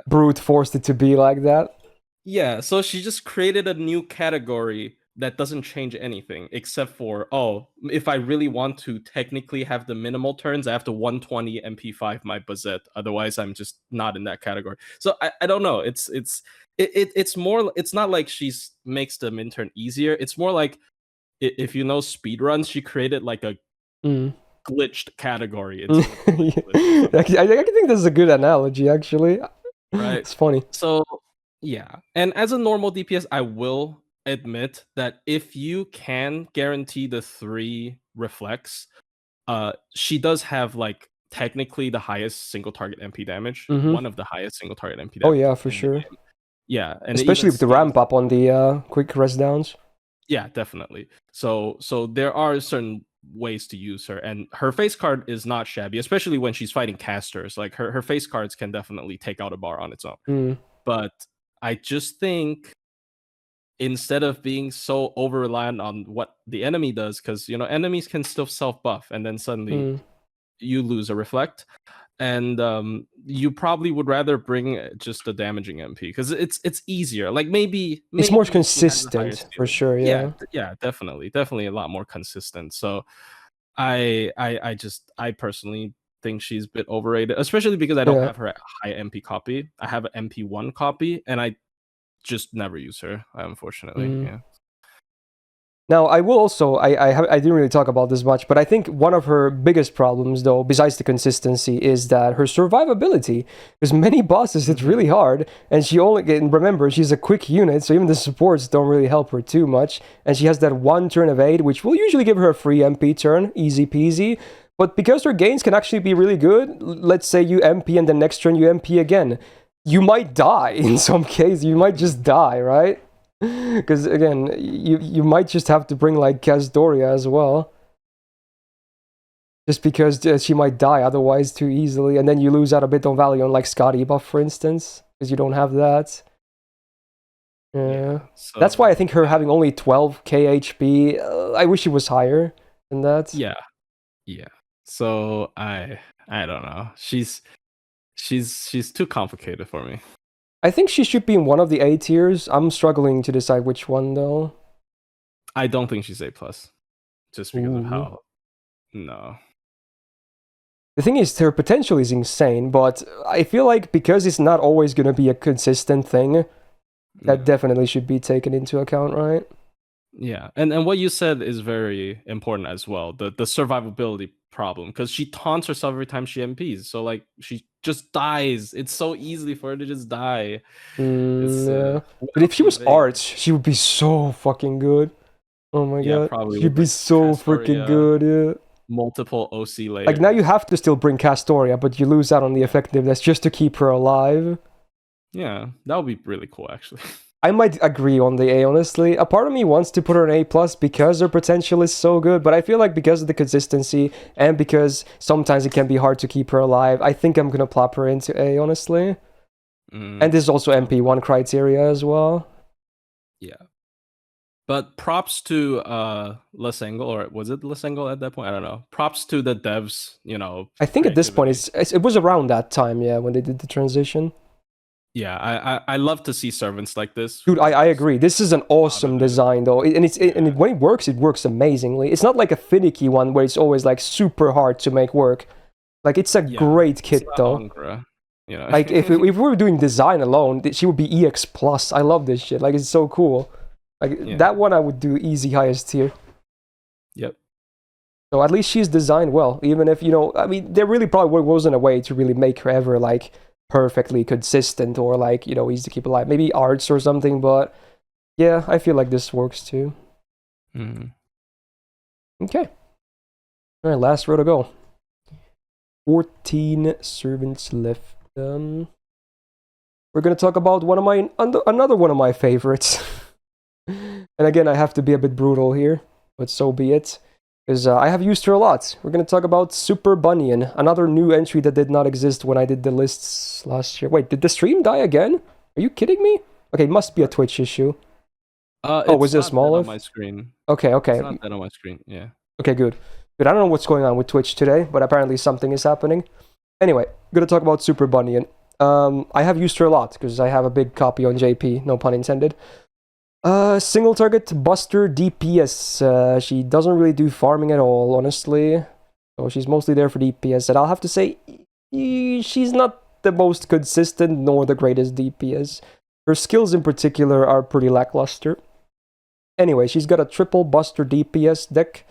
brute forced it to be like that.
Yeah, so she just created a new category that doesn't change anything, except for, if I really want to technically have the minimal turns, I have to 120 MP5 my Bazett. Otherwise, I'm just not in that category. So I don't know. It's more... It's not like she makes the min turn easier. It's more like, if you know speedruns, she created like a glitched category.
I think this is a good analogy, actually.
Right.
It's funny.
So, yeah. And as a normal DPS, I will admit that if you can guarantee the 3 reflects, she does have like technically the highest single target MP damage. One of the highest single target MP damage.
Oh yeah, for sure.
Yeah, and
especially with the ramp up on the quick rest downs.
Yeah, definitely. So there are certain ways to use her, and her face card is not shabby, especially when she's fighting casters. Like her face cards can definitely take out a bar on its own. But I just think, instead of being so over reliant on what the enemy does, because enemies can still self buff, and then suddenly you lose a reflect, and you probably would rather bring just a damaging MP because it's easier. Like maybe
it's more consistent for sure. Yeah,
definitely a lot more consistent. So I personally think she's a bit overrated, especially because I don't have her high MP copy. I have an MP1 copy, and I just never use her, unfortunately. Yeah.
Now, I will also, I didn't really talk about this much, but I think one of her biggest problems, though, besides the consistency, is that her survivability. Because many bosses, it's really hard, and remember, she's a quick unit, so even the supports don't really help her too much, and she has that 1 turn of aid, which will usually give her a free MP turn, easy peasy, but because her gains can actually be really good, let's say you MP and the next turn you MP again, you might die in some cases, you might just die, right? Because again, you might just have to bring like Kasdoria as well, just because she might die otherwise too easily, and then you lose out a bit on value on like Scotty buff, for instance, because you don't have that. So that's why I think her having only 12k HP, I wish it was higher than that.
Yeah. So I don't know. She's too complicated for me.
I think she should be in one of the A tiers. I'm struggling to decide which one, though.
I don't think she's A+. Just because of how... No.
The thing is, her potential is insane, but I feel like because it's not always going to be a consistent thing, that definitely should be taken into account, right?
Yeah, and what you said is very important as well, the survivability problem, because she taunts herself every time she MPs, so like she just dies. It's so easy for her to just die.
But if she was Arts, she would be so fucking good. Oh my god,
probably
she'd be so freaking good. Yeah,
multiple OC layers.
Like now you have to still bring Kasdoria, but you lose out on the effectiveness just to keep her alive.
Yeah, that would be really cool, actually.
I might agree on the A, honestly. A part of me wants to put her in A+, because her potential is so good, but I feel like because of the consistency, and because sometimes it can be hard to keep her alive, I think I'm gonna plop her into A, honestly. And there's also MP1 criteria as well.
Yeah. But props to Lesengle, or was it Lesengle at that point? I don't know. Props to the devs,
I think at this point, it was around that time, yeah, when they did the transition.
Yeah, I love to see servants like this.
Dude, I agree. This is an awesome design, though. And when it works amazing. It's not like a finicky one where it's always like super hard to make work. Like, it's a great kit, though. Like, if we were doing design alone, she would be EX+. I love this shit. Like, it's so cool. Like, that one I would do easy highest tier.
Yep.
So at least she's designed well. Even if, I mean, there really probably wasn't a way to really make her ever, like, perfectly consistent or like easy to keep alive, maybe Arts or something, but yeah, I feel like this works too. Okay. Alright, last row to go. 14 servants left. We're gonna talk about another one of my favorites. And again, I have to be a bit brutal here, but so be it. Because I have used her a lot. We're gonna talk about Super Bunyan, another new entry that did not exist when I did the lists last year. Wait, did the stream die again? Are you kidding me? Okay, it must be a Twitch issue. Was it a small
on my screen?
Okay.
It's not that on my screen, yeah.
Okay, good. I don't know what's going on with Twitch today, but apparently something is happening. Anyway, gonna talk about Super Bunyan. I have used her a lot, because I have a big copy on JP, no pun intended. Single target Buster DPS. She doesn't really do farming at all, honestly. So she's mostly there for DPS, and I'll have to say, she's not the most consistent nor the greatest DPS. Her skills in particular are pretty lackluster. Anyway, she's got a triple Buster DPS deck.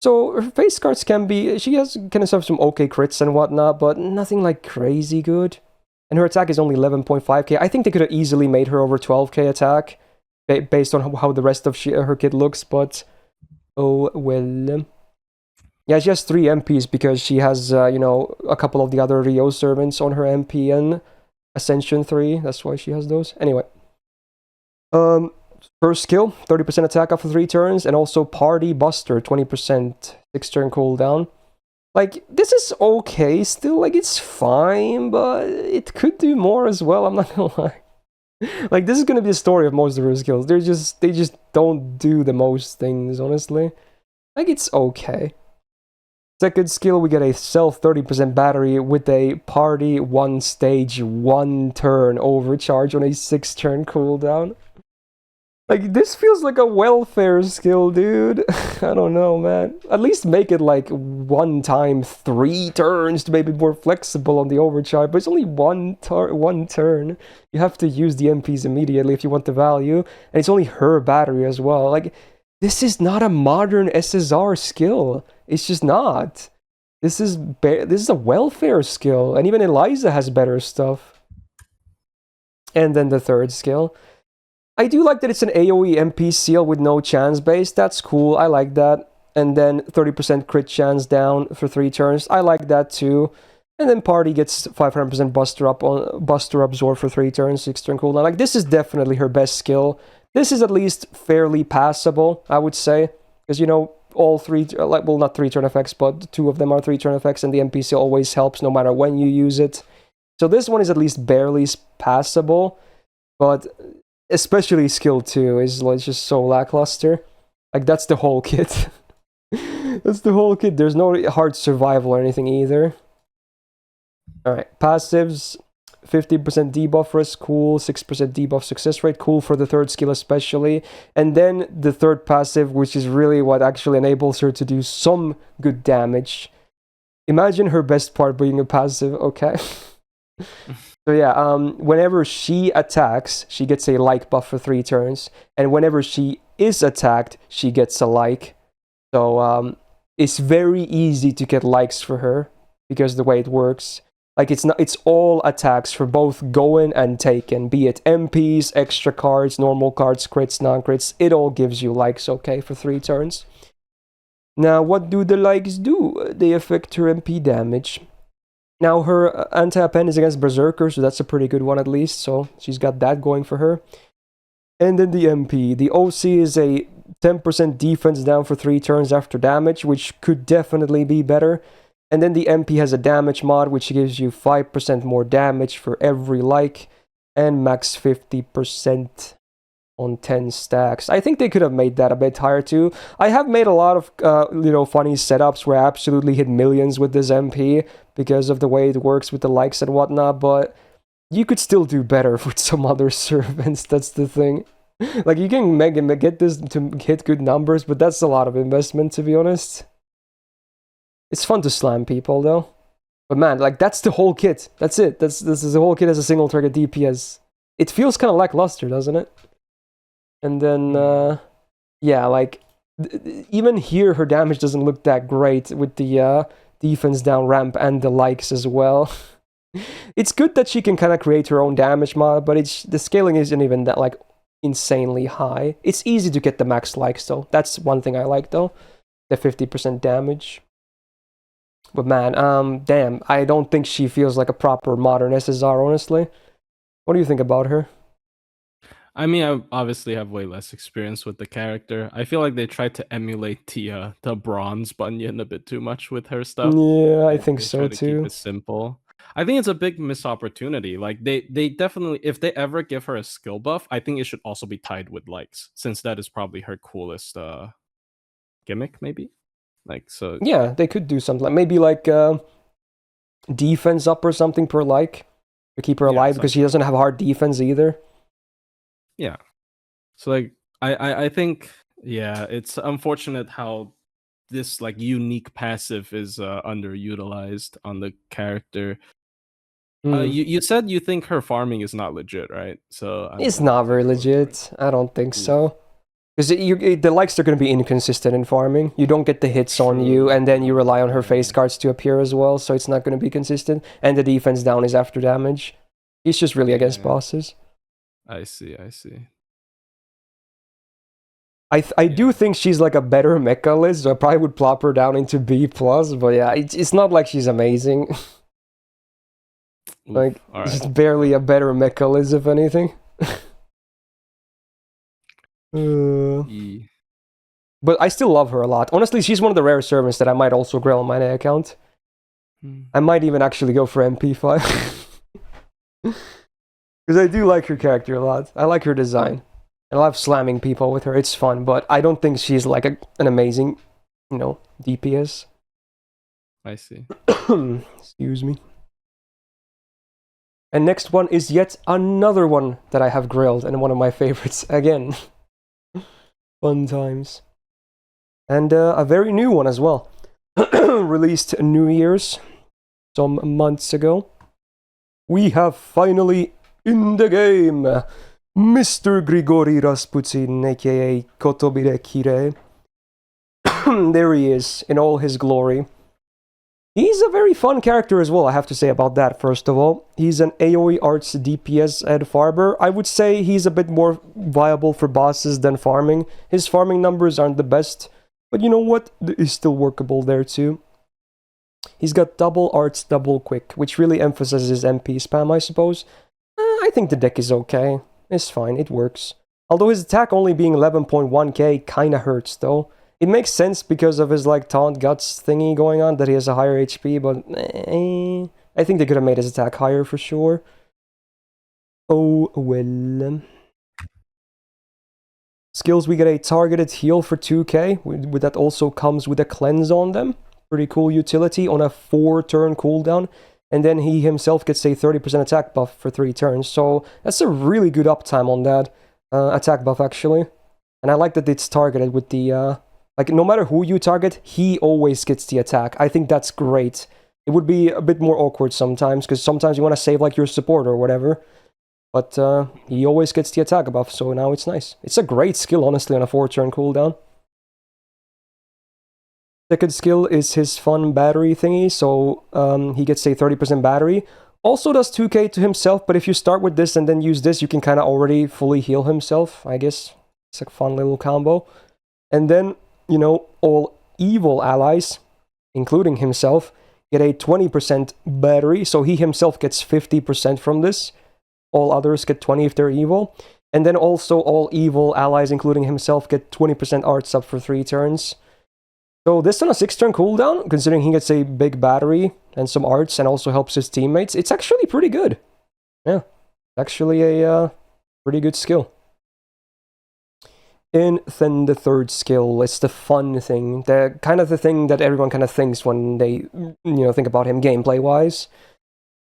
So her face cards can have some okay crits and whatnot, but nothing like crazy good. And her attack is only 11.5k. I think they could have easily made her over 12k attack, based on how the rest of her kit looks, but oh well. Yeah, she has 3 MPs because she has, a couple of the other Rio servants on her MP and Ascension 3. That's why she has those. Anyway. First skill, 30% attack after 3 turns, and also Party Buster, 20% 6-turn cooldown. Like, this is okay still, like, it's fine, but it could do more as well, I'm not gonna lie. Like, this is gonna be the story of most of her skills. They just don't do the most things, honestly. Like, it's okay. Second skill, we get a self 30% battery with a Party 1 stage 1 turn overcharge on a 6-turn cooldown. Like, this feels like a welfare skill, dude. I don't know, man. At least make it like 1 time 3 turns to maybe more flexible on the overcharge, but it's only one turn. You have to use the MPs immediately if you want the value, and it's only her battery as well. Like, this is not a modern SSR skill. It's just not. This is a welfare skill, and even Eliza has better stuff. And then the third skill. I do like that it's an AoE MP seal with no chance base. That's cool. I like that. And then 30% crit chance down for 3 turns. I like that too. And then Party gets 500% Buster Absorb for 3 turns, 6-turn cooldown. Like, this is definitely her best skill. This is at least fairly passable, I would say. Because, all 3, not 3-turn effects, but 2 of them are 3-turn effects, and the MP seal always helps no matter when you use it. So this one is at least barely passable. But especially skill 2 is just so lackluster. Like, that's the whole kit. That's the whole kit. There's no hard survival or anything either. Alright, passives. 50% debuff risk, cool. 6% debuff success rate, cool for the third skill especially. And then the third passive, which is really what actually enables her to do some good damage. Imagine her best part being a passive, okay? So yeah, whenever she attacks, she gets a like buff for 3 turns, and whenever she is attacked, she gets a like. So it's very easy to get likes for her because the way it works. Like, it's all attacks for both going and taken, be it MPs, extra cards, normal cards, crits, non-crits. It all gives you likes, okay, for 3 turns. Now, what do the likes do? They affect her MP damage. Now, her anti-append is against Berserker, so that's a pretty good one at least, so she's got that going for her. And then the MP. The OC is a 10% defense down for 3 turns after damage, which could definitely be better. And then the MP has a damage mod, which gives you 5% more damage for every like, and max 50% on 10 stacks. I think they could have made that a bit higher too. I have made a lot of funny setups where I absolutely hit millions with this MP because of the way it works with the likes and whatnot, but you could still do better with some other servants. That's the thing. Like, you can get this to hit good numbers, but that's a lot of investment, to be honest. It's fun to slam people though. But man, like, that's the whole kit. That's it. This is the whole kit as a single target DPS. It feels kind of lackluster, doesn't it? And then, yeah, like, even here, her damage doesn't look that great with the defense down ramp and the likes as well. It's good that she can kind of create her own damage mod, but the scaling isn't even that, like, insanely high. It's easy to get the max likes though. That's one thing I like though. The 50% damage. But man, damn, I don't think she feels like a proper modern SSR, honestly. What do you think about her?
I mean, I obviously have way less experience with the character. I feel like they tried to emulate the bronze Bunyan a bit too much with her stuff.
Yeah, I
They-
think
they
so
try to keep
too.
it simple. I think it's a big missed opportunity. Like they definitely, if they ever give her a skill buff, I think it should also be tied with likes, since that is probably her coolest gimmick, maybe. Like so.
Yeah, they could do something like maybe like defense up or something per like to keep her
Yeah,
alive because she
something.
doesn't have hard defense either.
Yeah. So like I think yeah, it's unfortunate how this like unique passive is underutilized on the character. You said you think her farming is not legit, right? So
It's
I'm
not
not
very
gonna go for it.
legit. I don't think
Oof.
so. Because the likes are going to be inconsistent in farming. You don't get the hits on you, and then you rely on her face cards to appear as well, so it's not going to be consistent. And the defense down is after damage. He's just really against
Yeah,
bosses.
I see.
I do think she's like a better mecha list, so I probably would plop her down into B+, but yeah, it's not like she's amazing.
Oof.
Like,
All
she's
right.
barely a better mecha list, if anything.
E.
But I still love her a lot. Honestly, she's one of the rare servants that I might also grill on my account. I might even actually go for MP5. Because I do like her character a lot. I like her design. And I love slamming people with her. It's fun, but I don't think she's like an amazing, DPS.
I see.
Excuse me. And next one is yet another one that I have grilled, and one of my favorites again. Fun times. And a very new one as well. Released New Year's some months ago. We have finally in the game Mr. Grigori Rasputin, aka Kotobire Kire. There he is in all his glory. He's a very fun character as well, I have to say about that, first of all. He's an AoE Arts DPS Ed Farber. I would say he's a bit more viable for bosses than farming. His farming numbers aren't the best, but you know what? He's still workable there too. He's got double arts, double quick, which really emphasizes MP spam, I suppose. I think the deck is okay. It's fine, it works. Although his attack only being 11.1k kinda hurts though. It makes sense because of his like taunt guts thingy going on, that he has a higher HP, but I think they could have made his attack higher for sure. Oh well. Skills, we get a targeted heal for 2k, with that also comes with a cleanse on them. Pretty cool utility on a 4-turn cooldown. And then he himself gets a 30% attack buff for 3 turns. So that's a really good uptime on that attack buff actually. And I like that it's targeted with the like, no matter who you target, he always gets the attack. I think that's great. It would be a bit more awkward sometimes, because sometimes you want to save, like, your support or whatever. But he always gets the attack buff, so now it's nice. It's a great skill, honestly, on a 4-turn cooldown. Second skill is his fun battery thingy, so he gets a 30% battery. Also does 2k to himself, but if you start with this and then use this, you can kind of already fully heal himself, I guess. It's a fun little combo. And then, all evil allies, including himself, get a 20% battery, so he himself gets 50% from this. All others get 20 if they're evil. And then also all evil allies, including himself, get 20% arts up for 3 turns. So this on a 6-turn cooldown, considering he gets a big battery and some arts and also helps his teammates, it's actually pretty good. Yeah, actually a pretty good skill. And then the third skill is the fun thing, the kind of the thing that everyone kind of thinks when they, think about him gameplay-wise.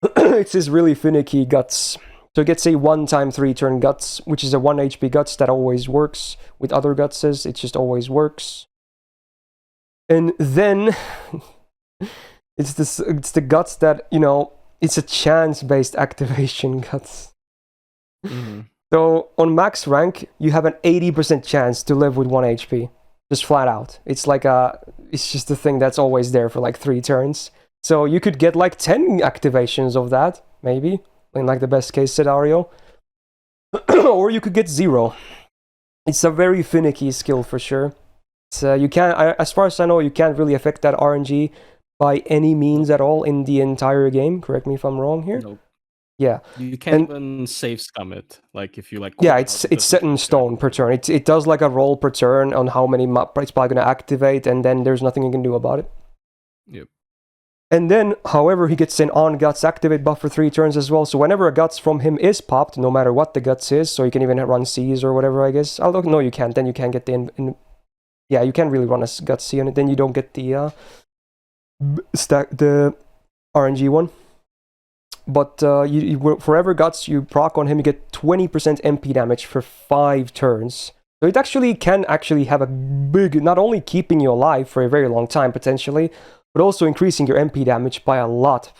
It's his really finicky guts. So it gets a 1-time 3-turn guts, which is a 1 HP guts that always works. With other gutses, it just always works. And then it's the guts that, it's a chance-based activation guts.
Mm-hmm.
So on max rank, you have an 80% chance to live with 1 HP. Just flat out. It's like it's just a thing that's always there for like 3 turns. So you could get like 10 activations of that, maybe, in like the best case scenario. or you could get 0. It's a very finicky skill for sure. You can't, as far as I know, you can't really affect that RNG by any means at all in the entire game. Correct me if I'm wrong here.
Nope.
Yeah.
You can't even save scum it. Like if you like.
Yeah, it's set in stone per turn. It does like a roll per turn on how many it's probably going to activate, and then there's nothing you can do about it.
Yep.
And then, however, he gets an on guts activate buff for 3 turns as well. So whenever a guts from him is popped, no matter what the guts is, so you can even run C's or whatever, I guess. Although no, you can't. Then you can't get the yeah, you can't really run a guts C on it. Then you don't get the RNG one. But you forever guts you proc on him, you get 20% MP damage for 5 turns. So it actually can have a big, not only keeping you alive for a very long time potentially, but also increasing your MP damage by a lot.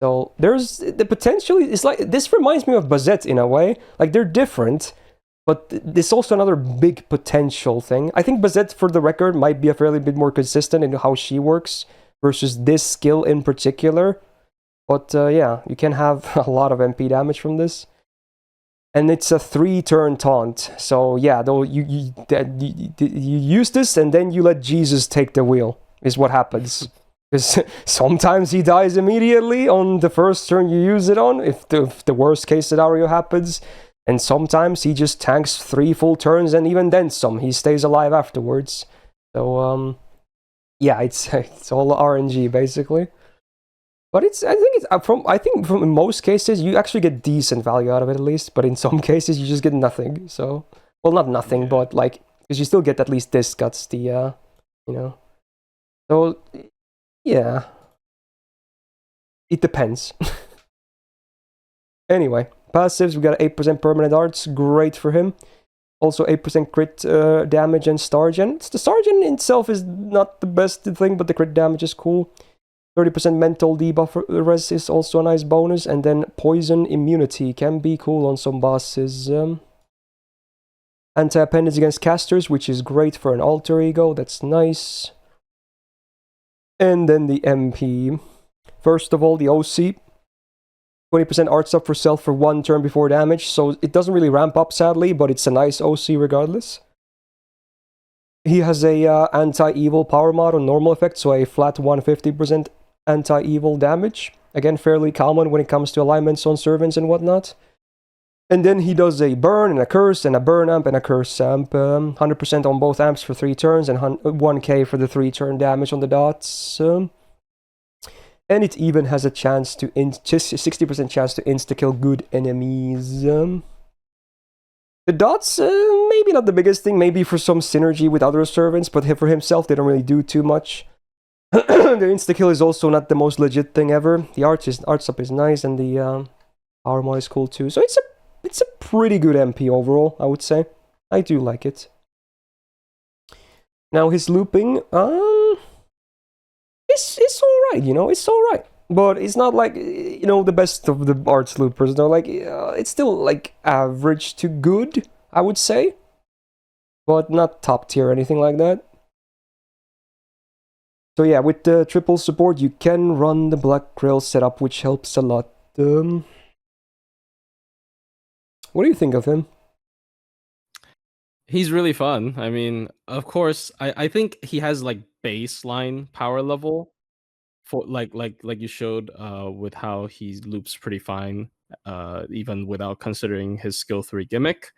So there's the potential. It's like, this reminds me of Bazett in a way. Like, they're different, but there's also another big potential thing. I think Bazett, for the record, might be a fairly bit more consistent in how she works versus this skill in particular. But yeah, you can have a lot of MP damage from this. And it's a 3-turn taunt. So yeah, though you use this and then you let Jesus take the wheel, is what happens. Because sometimes he dies immediately on the first turn you use it on, if the worst case scenario happens. And sometimes he just tanks 3 full turns, and even then some. He stays alive afterwards. So yeah, it's all RNG basically. But I think from in most cases you actually get decent value out of it at least. But in some cases you just get nothing. So, well, not nothing, yeah. But like, because you still get at least this guts, the you know. So yeah, it depends. Anyway, passives, we got 8% permanent arts, great for him. Also 8% crit damage and Stargen. The Stargen itself is not the best thing, but the crit damage is cool. 30% mental debuff res is also a nice bonus, and then poison immunity can be cool on some bosses. Anti-appendage against casters, which is great for an alter ego, that's nice. And then the MP. First of all, the OC. 20% arts up for self for 1 turn before damage, so it doesn't really ramp up sadly, but it's a nice OC regardless. He has a anti-evil power mod on normal effect, so a flat 150% anti-evil damage. Again, fairly common when it comes to alignments on servants and whatnot. And then he does a burn and a curse and a burn amp and a curse amp. 100% on both amps for 3 turns and 1k for the 3-turn damage on the dots. And it even has a chance to 60% chance to insta-kill good enemies. The dots, maybe not the biggest thing, maybe for some synergy with other servants, but for himself they don't really do too much. The insta-kill is also not the most legit thing ever. The arts up is nice, and the power mod is cool too. So it's a pretty good MP overall, I would say. I do like it. Now his looping, it's alright, you know, it's alright. But it's not like, you know, the best of the arts loopers, though. Like, it's still like average to good, I would say. But not top tier or anything like that. So yeah, with the triple support, you can run the Black Krill setup, which helps a lot. What do you think of him?
He's really fun. I mean, of course, I think he has like baseline power level for like you showed with how he loops pretty fine, even without considering his skill 3 gimmick.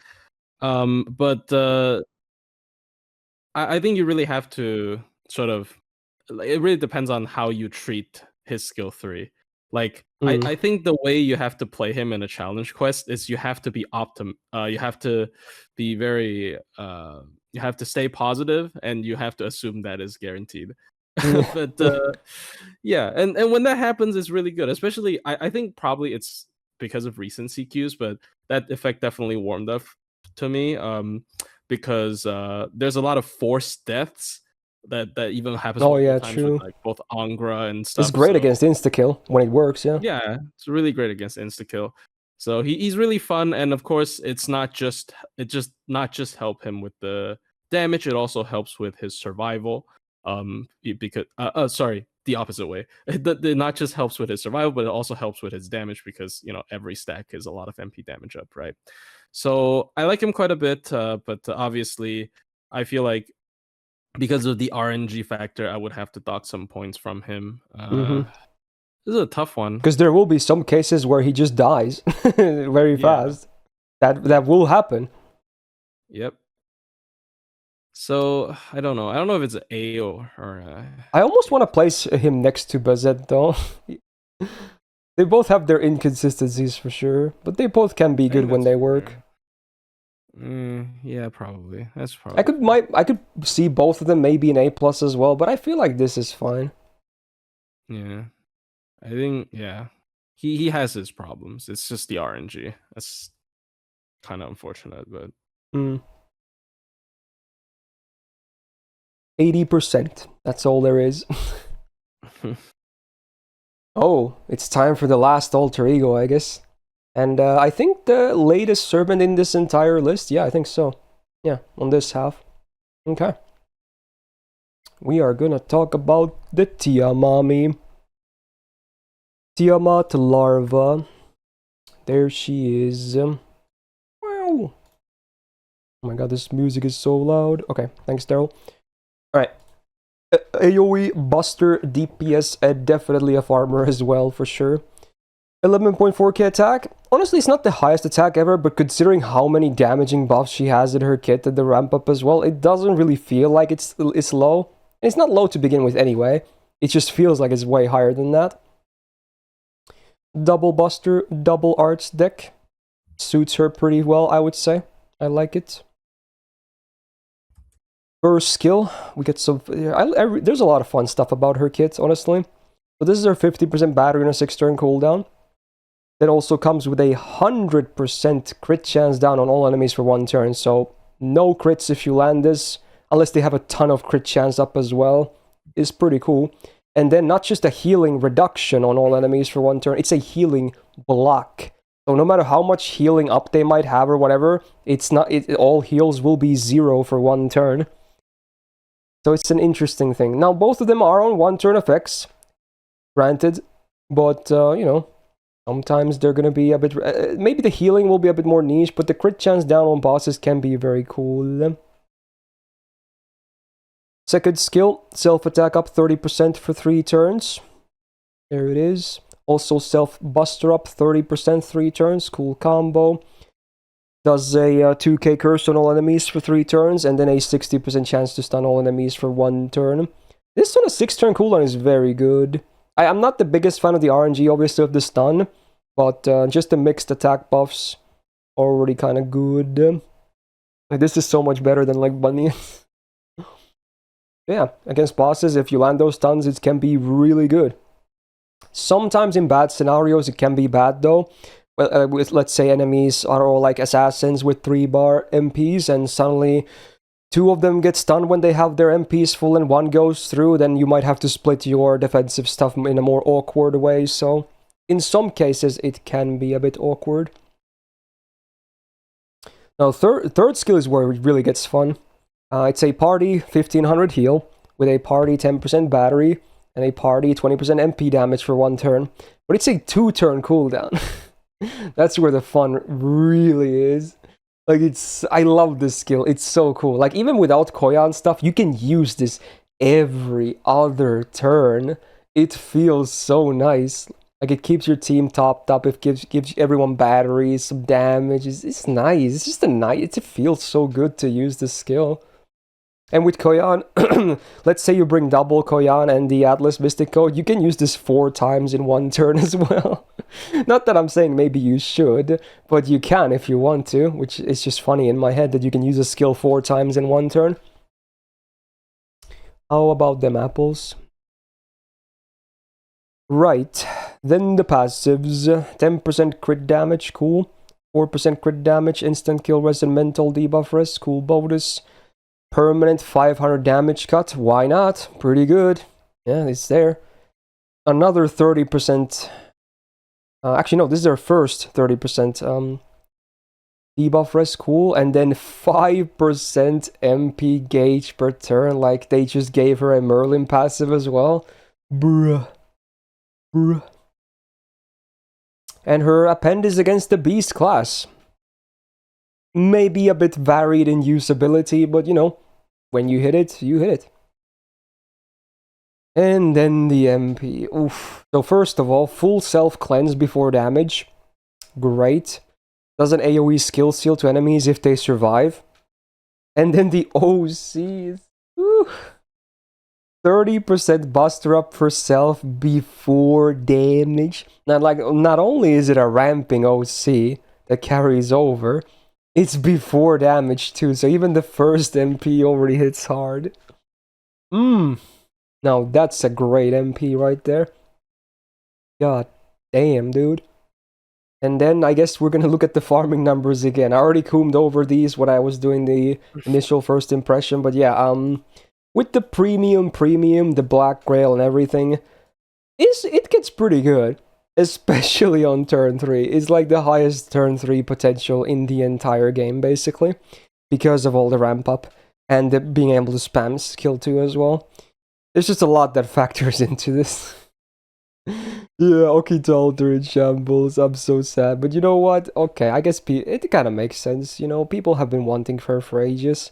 But I think you really have to sort of, it really depends on how you treat his skill 3. Like, I think the way you have to play him in a challenge quest is you have to be you have to be very you have to stay positive, and you have to assume that is guaranteed. But yeah, and when that happens, it's really good. Especially, I think probably it's because of recency cues, but that effect definitely warmed up to me, because there's a lot of forced deaths that even happens.
Oh yeah, true.
With, like, both Angra and stuff.
It's great against insta-kill when it works, yeah.
Yeah, it's really great against insta-kill. So he's really fun, and of course, it just not just help him with the damage, it also helps with his survival. Because the opposite way. It not just helps with his survival, but it also helps with his damage because every stack is a lot of MP damage up, right? So I like him quite a bit, but obviously I feel like because of the RNG factor, I would have to dock some points from him. This is a tough one
because there will be some cases where he just dies very fast. That will happen.
Yep. So I don't know. I don't know if it's an A or
I almost want to place him next to Bazett though. They both have their inconsistencies for sure, but they both can be good when they work.
Yeah, probably. That's probably.
I could see both of them maybe an A+ as well, but I feel like this is fine.
Yeah, I think he has his problems. It's just the RNG. That's kind of unfortunate, but
80%. That's all there is. Oh, it's time for the last alter ego, I guess. And I think the latest servant in this entire list. Yeah, I think so. Yeah, on this half. Okay. We are gonna talk about the Tiamat. Tiamat Larva. There she is. Wow. Oh my god, this music is so loud. Okay, thanks, Daryl. Alright. AoE, Buster, DPS, definitely a farmer as well, for sure. 11.4k attack. Honestly, it's not the highest attack ever, but considering how many damaging buffs she has in her kit at the ramp up as well, it doesn't really feel like it's low. And it's not low to begin with anyway. It just feels like it's way higher than that. Double Buster, double Arts deck. Suits her pretty well, I would say. I like it. First skill, we get some... there's a lot of fun stuff about her kit, honestly. So this is her 50% battery and a 6-turn cooldown. That also comes with a 100% crit chance down on all enemies for 1 turn. So no crits if you land this, unless they have a ton of crit chance up as well. Is pretty cool. And then not just a healing reduction on all enemies for 1 turn, it's a healing block. So no matter how much healing up they might have or whatever, all heals will be 0 for 1 turn. So it's an interesting thing. Now both of them are on 1 turn effects, granted, but sometimes they're gonna be a bit... maybe the healing will be a bit more niche, but the crit chance down on bosses can be very cool. Second skill, self-attack up 30% for 3 turns. There it is. Also self-buster up 30% 3 turns. Cool combo. Does a 2k curse on all enemies for 3 turns, and then a 60% chance to stun all enemies for 1 turn. This on a 6-turn cooldown is very good. I'm not the biggest fan of the RNG, obviously, of the stun, but just the mixed attack buffs are already kind of good. Like, this is so much better than, like, Bunyan. Yeah, against bosses, if you land those stuns, it can be really good. Sometimes in bad scenarios, it can be bad, though. Well, with, let's say, enemies are all, like, assassins with 3-bar MPs, and suddenly 2 of them get stunned when they have their MPs full and 1 goes through, then you might have to split your defensive stuff in a more awkward way, so in some cases it can be a bit awkward. Now third skill is where it really gets fun. It's a party 1500 heal with a party 10% battery and a party 20% MP damage for 1 turn, but it's a 2-turn cooldown. That's where the fun really is. Like, I love this skill. It's so cool. Like, even without Koyan stuff, you can use this every other turn. It feels so nice. Like, it keeps your team topped up. It gives everyone batteries, some damage. It's nice. It's just it feels so good to use this skill. And with Koyan, let's say you bring double Koyan and the Atlas Mystic Code, you can use this 4 times in 1 turn as well. Not that I'm saying maybe you should, but you can if you want to, which is just funny in my head that you can use a skill 4 times in 1 turn. How about them apples? Right, then the passives. 10% crit damage, cool. 4% crit damage, instant kill res and mental debuff res, cool bonus. Permanent 500 damage cut, why not? Pretty good. Yeah, it's there. Another 30%. Actually, no, this is our first 30% debuff res, cool. And then 5% MP gauge per turn, like they just gave her a Merlin passive as well. Bruh. Bruh. And her append is against the beast class. Maybe a bit varied in usability, but you know, when you hit it, you hit it. And then the MP. Oof. So first of all, full self-cleanse before damage. Great. Does an AoE skill seal to enemies if they survive. And then the OCs. 30% buster up for self before damage. Not only is it a ramping OC that carries over, it's before damage too. So even the first MP already hits hard. Now that's a great MP right there. God damn, dude. And then I guess we're gonna look at the farming numbers again. I already combed over these when I was doing the initial first impression, but yeah, with the premium, the black grail and everything, it gets pretty good. Especially on turn 3. It's like the highest turn 3 potential in the entire game, basically. Because of all the ramp up and the being able to spam skill 2 as well. There's just a lot that factors into this. Yeah, Okita Alter in shambles. I'm so sad. But you know what? Okay, I guess it kind of makes sense. You know, people have been wanting her for ages.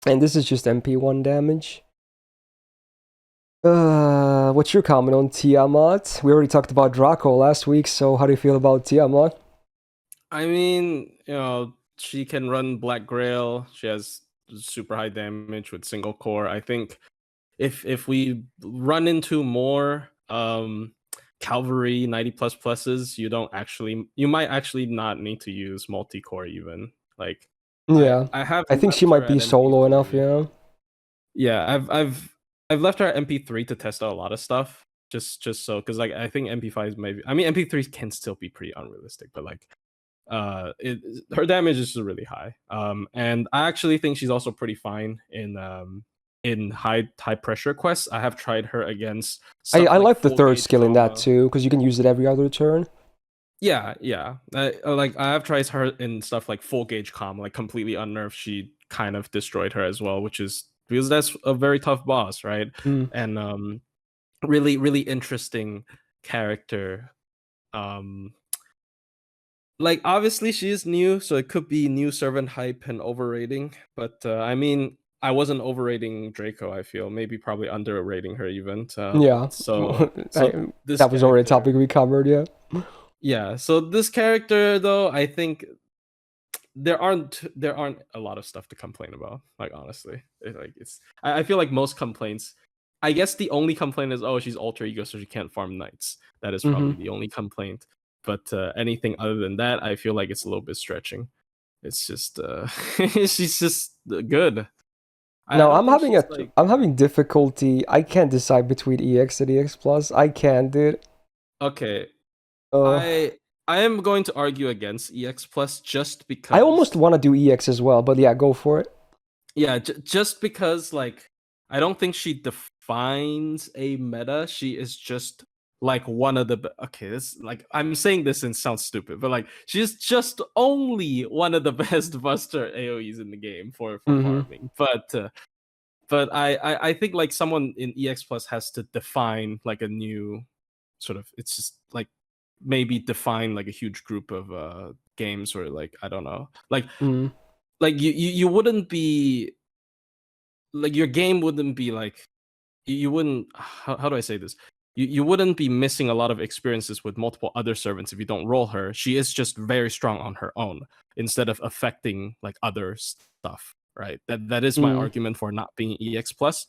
And this is just MP1 damage. What's your comment on Tiamat? We already talked about Draco last week, so how do you feel about Tiamat?
I mean, you know, she can run Black Grail. She has super high damage with single core. I think if we run into more cavalry 90 plus pluses, you might actually not need to use multi-core even. Like
Yeah,
I
think she might be solo enough, yeah.
Yeah, I've left her at MP3 to test out a lot of stuff. Just so, because like I think MP5 maybe, I mean MP3 can still be pretty unrealistic, but like her damage is just really high. And I actually think she's also pretty fine in high pressure quests. I have tried her against
I like the
full
third
gauge
skill in that
trauma.
too, because you can use it every other turn.
Yeah. I have tried her in stuff like full gauge calm, like completely unnerved. She kind of destroyed her as well, which is because that's a very tough boss, right? And really, really interesting character. Like obviously she is new, so it could be new servant hype and overrating. But I mean, I wasn't overrating Draco. I feel maybe probably underrating her even.
Yeah,
So this
that was already a
character,
topic we covered, yeah.
yeah. So this character, though, I think there aren't a lot of stuff to complain about. Like honestly, I feel like most complaints. I guess the only complaint is, oh, she's alter ego, so she can't farm knights. That is probably the only complaint. But anything other than that, I feel like it's a little bit stretching. It's just she's just good. I
No,
don't think she's like
I'm having difficulty. I can't decide between EX and EX Plus. I can't, dude.
okay.
Uh,
I am going to argue against EX Plus just
I almost
because.
want to do EX as well, but yeah, go for it.
Yeah, just because like I don't think she defines a meta. She is just like one of the okay. This like I'm saying this and sounds stupid, but like she's just only one of the best Buster AOE's in the game for farming. But I think like someone in EX Plus has to define like a new sort of. It's just like maybe define like a huge group of games, or like I don't know, like you wouldn't be like your game wouldn't be like you wouldn't how do I say this, you wouldn't be missing a lot of experiences with multiple other servants if you don't roll her. She is just very strong on her own instead of affecting like other stuff, right? That is my argument for not being EX plus.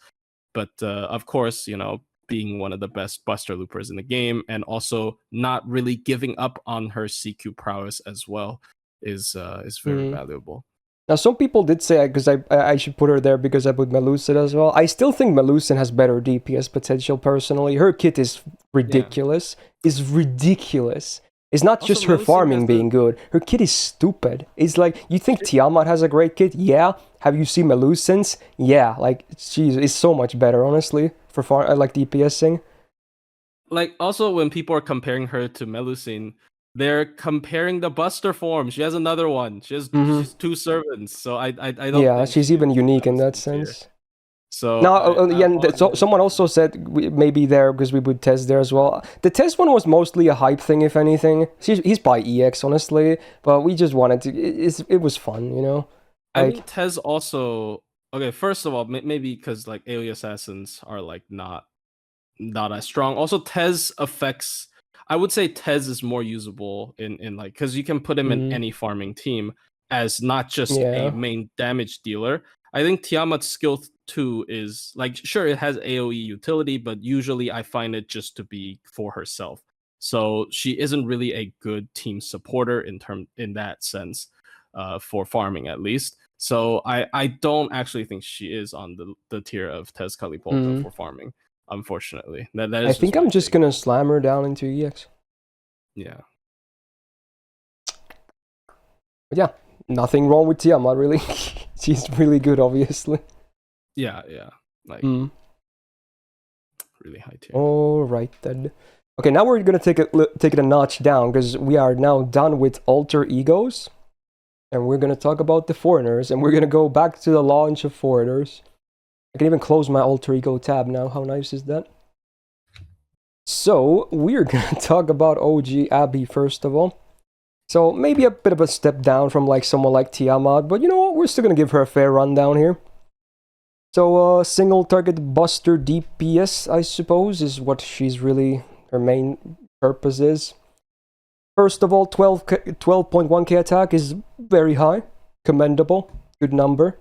But of course, you know, being one of the best buster loopers in the game and also not really giving up on her CQ prowess as well is very valuable.
Now, some people did say because I should put her there because I put Melusin as well. I still think Melusin has better DPS potential personally. Her kit is ridiculous. It's not
Also,
just her
Melusin
farming being good. Her kit is stupid. It's like, you think Tiamat has a great kit? Yeah. Have you seen Melusin's? Yeah. Like, she's is so much better, honestly, for like DPSing.
Like also when people are comparing her to Melusin, they're comparing the Buster form. She has another one. She's two servants. So I don't
Yeah,
think
she's
she
even unique in that
Melusin's here.
sense.
So
No,
I
yeah, and so
apologize.
someone also said maybe there because we would test there as well. The test one was mostly a hype thing, if anything. He's probably EX, honestly, but we just wanted to. It was fun, you know.
I mean,
Like,
Tez also okay. First of all, maybe because like AoE assassins are like not as strong. Also, Tez affects. I would say Tez is more usable in like because you can put him in any farming team as not just a
yeah,
main damage dealer. I think Tiamat's skill 2 is like sure it has AoE utility, but usually I find it just to be for herself. So she isn't really a good team supporter in that sense, for farming at least. So I don't actually think she is on the tier of Tez Kalipolta for farming. Unfortunately, that
I
is
think
just my
I'm just
take.
gonna slam her down into EX.
Yeah.
But yeah, nothing wrong with Tiamat really. She's really good, obviously.
Yeah, yeah. Like really high tier.
All right then. Okay, now we're gonna take it a notch down because we are now done with alter egos, and we're gonna talk about the foreigners, and we're gonna go back to the launch of foreigners. I can even close my alter ego tab now. How nice is that? So we're gonna talk about OG Abby first of all. So maybe a bit of a step down from like someone like Tiamat, but you know what? We're still gonna give her a fair rundown here. So single target buster DPS, I suppose, is what she's really her main purpose is. First of all, 12.1k attack is very high, commendable, good number.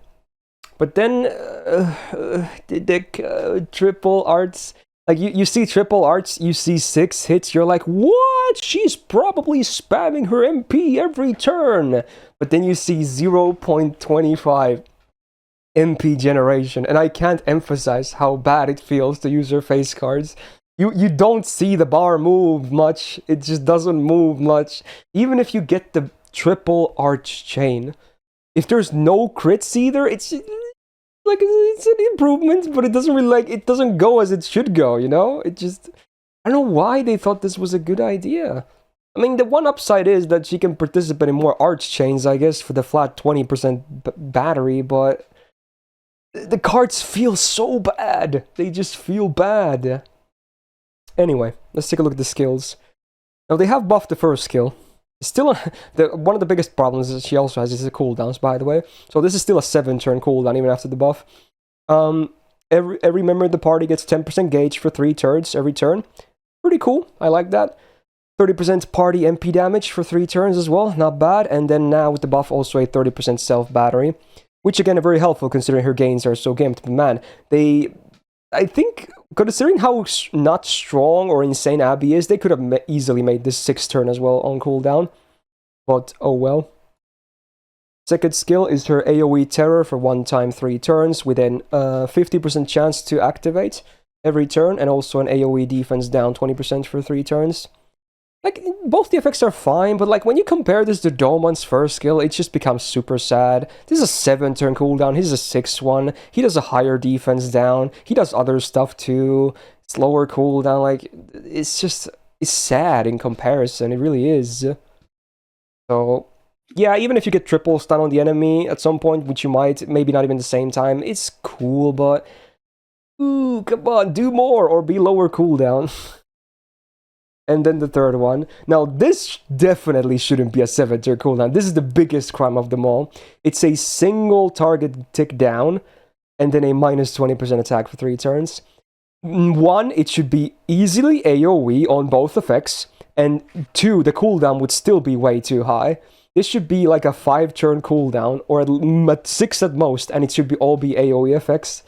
But then the triple arts, like you see triple arts, you see 6 hits, you're like, what? She's probably spamming her MP every turn. But then you see 0.25 MP generation, and I can't emphasize how bad it feels to use her face cards. You don't see the bar move much, it just doesn't move much. Even if you get the triple arch chain, if there's no crits either, it's like it's an improvement, but it doesn't really it doesn't go as it should go, you know? It just I don't know why they thought this was a good idea. I mean, the one upside is that she can participate in more arch chains, I guess, for the flat 20% battery, but the cards feel so bad. They just feel bad. Anyway, let's take a look at the skills. Now, they have buffed the first skill. Still, one of the biggest problems that she also has is the cooldowns, by the way. So this is still a 7-turn cooldown, even after the buff. Every member of the party gets 10% gauge for 3 turns every turn. Pretty cool. I like that. 30% party MP damage for 3 turns as well. Not bad. And then now with the buff, also a 30% self-battery. Which again are very helpful considering her gains are so gimped. But man, I think, considering how not strong or insane Abby is, they could have easily made this 6-turn as well on cooldown. But oh well. Second skill is her AoE Terror for 1 time 3 turns with an 50% chance to activate every turn, and also an AoE Defense down 20% for 3 turns. Like, both the effects are fine, but like when you compare this to Douman's first skill, it just becomes super sad. This is a 7-turn cooldown, he's a 6-1, he does a higher defense down, he does other stuff too, slower cooldown, like, it's sad in comparison, it really is. So, yeah, even if you get triple stun on the enemy at some point, which you might, maybe not even the same time, it's cool, but ooh, come on, do more or be lower cooldown. And then the third one. Now, this definitely shouldn't be a 7-turn cooldown. This is the biggest crime of them all. It's a single target tick down, and then a minus 20% attack for 3 turns. 1, it should be easily AoE on both effects, and 2, the cooldown would still be way too high. This should be like a 5-turn cooldown, or at 6 at most, and it should all be AoE effects.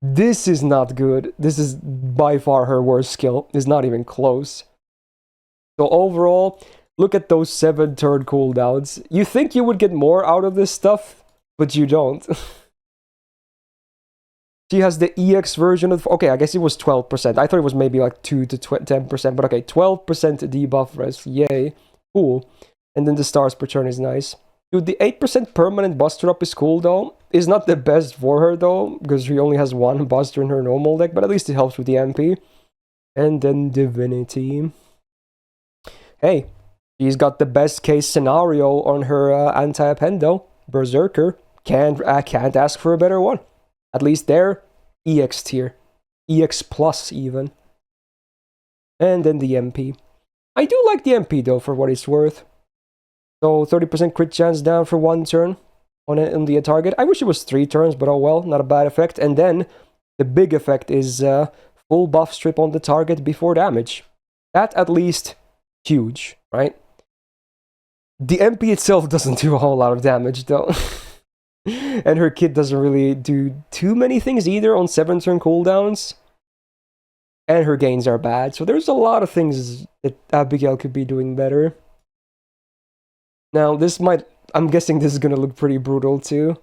This is not good. This is by far her worst skill. It's not even close. So overall, look at those 7-turn cooldowns. You think you would get more out of this stuff, but you don't. She has the EX version of... Okay, I guess it was 12%. I thought it was maybe like 2 to 10%, but okay, 12% debuff rest. Yay. Cool. And then the stars per turn is nice. Dude, the 8% permanent buster up is cool though. It's not the best for her though, because she only has 1 buster in her normal deck, but at least it helps with the MP. And then Divinity. Hey, she's got the best case scenario on her anti-appendo. Berserker. Can't ask for a better one. At least they're EX tier. EX plus even. And then the MP. I do like the MP though, for what it's worth. So 30% crit chance down for 1 turn on the target. I wish it was 3 turns, but oh well, not a bad effect. And then the big effect is full buff strip on the target before damage. That at least huge, right? The MP itself doesn't do a whole lot of damage though. And her kit doesn't really do too many things either on 7 turn cooldowns. And her gains are bad. So there's a lot of things that Abigail could be doing better. Now this might, I'm guessing this is gonna look pretty brutal too.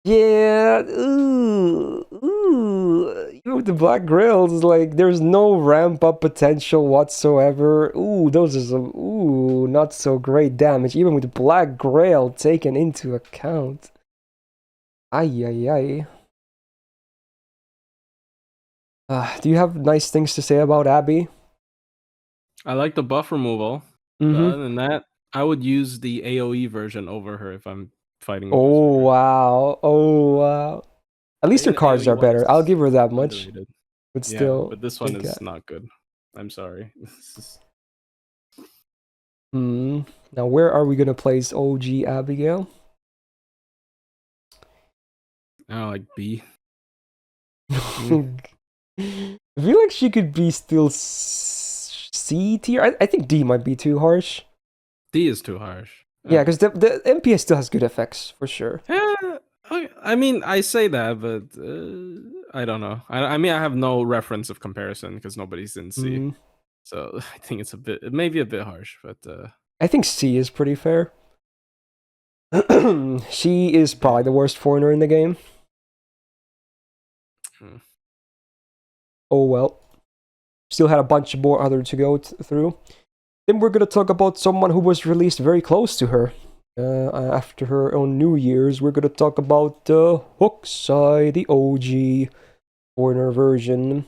Yeah, ooh, even with the black grills, like, there's no ramp-up potential whatsoever. Ooh, those are some, not so great damage, even with the black grail taken into account. Ay. Do you have nice things to say about Abby?
I like the buff removal. Other than that, I would use the AoE version over her if I'm fighting with
wow. At least her cards are better. I'll give her that much.
Underrated.
But still.
But this one is not good. I'm sorry.
Now, where are we gonna place OG Abigail?
I like B.
I feel like she could be still C tier. I think D might be too harsh.
D is too harsh.
Yeah, because the MPS still has good effects, for sure.
Yeah, I mean, I say that, but I don't know. I mean, I have no reference of comparison because nobody's in C. So I think it's maybe a bit harsh, but...
I think C is pretty fair. She is probably the worst foreigner in the game. Oh well. Still had a bunch more other to go through. Then we're gonna talk about someone who was released very close to her. After her own New Year's, we're gonna talk about Hokusai, the OG foreigner version.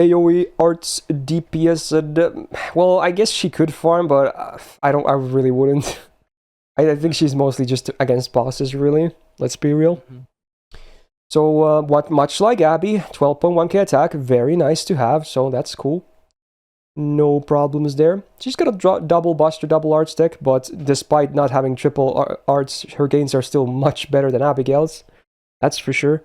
AoE arts DPS, and well, I guess she could farm, but I really wouldn't. I think she's mostly just against bosses, really. Let's be real. So, much like Abby, 12.1k attack, very nice to have, so that's cool. No problems there. She's got a double buster, double arts deck, but despite not having triple arts, her gains are still much better than Abigail's. That's for sure.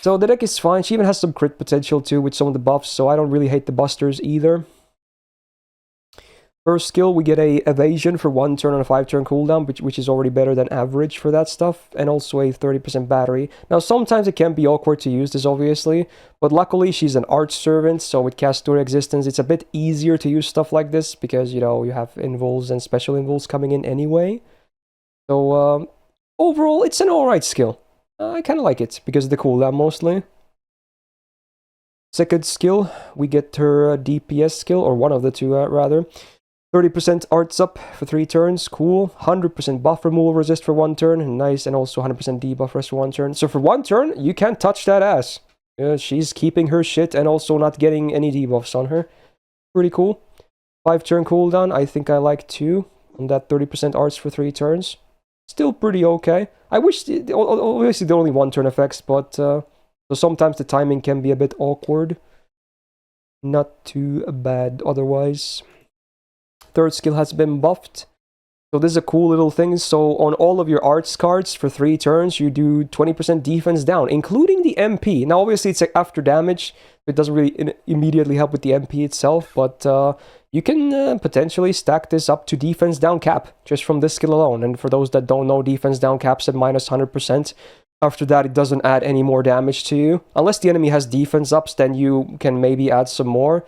So the deck is fine. She even has some crit potential too with some of the buffs, so I don't really hate the busters either. First skill, we get a evasion for 1 turn on a 5 turn cooldown, which is already better than average for that stuff, and also a 30% battery. Now sometimes it can be awkward to use this, obviously, but luckily she's an arch servant, so with Castor Existence it's a bit easier to use stuff like this, because, you know, you have invulns and special invulns coming in anyway. So overall, it's an alright skill. I kind of like it, because of the cooldown mostly. Second skill, we get her DPS skill, or one of the two rather. 30% arts up for 3 turns, cool. 100% buff removal resist for 1 turn, nice, and also 100% debuff rest for 1 turn. So for 1 turn, you can't touch that ass. She's keeping her shit and also not getting any debuffs on her. Pretty cool. 5 turn cooldown, I think I like too. And that 30% arts for 3 turns. Still pretty okay. I wish, obviously they're only 1 turn effects, but so sometimes the timing can be a bit awkward. Not too bad otherwise. Third skill has been buffed. So this is a cool little thing. So on all of your arts cards for 3 turns, you do 20% defense down, including the MP. Now obviously it's after damage. It doesn't really immediately help with the MP itself, but you can potentially stack this up to defense down cap just from this skill alone. And for those that don't know, defense down cap's at minus 100%. After that, it doesn't add any more damage to you. Unless the enemy has defense ups, then you can maybe add some more.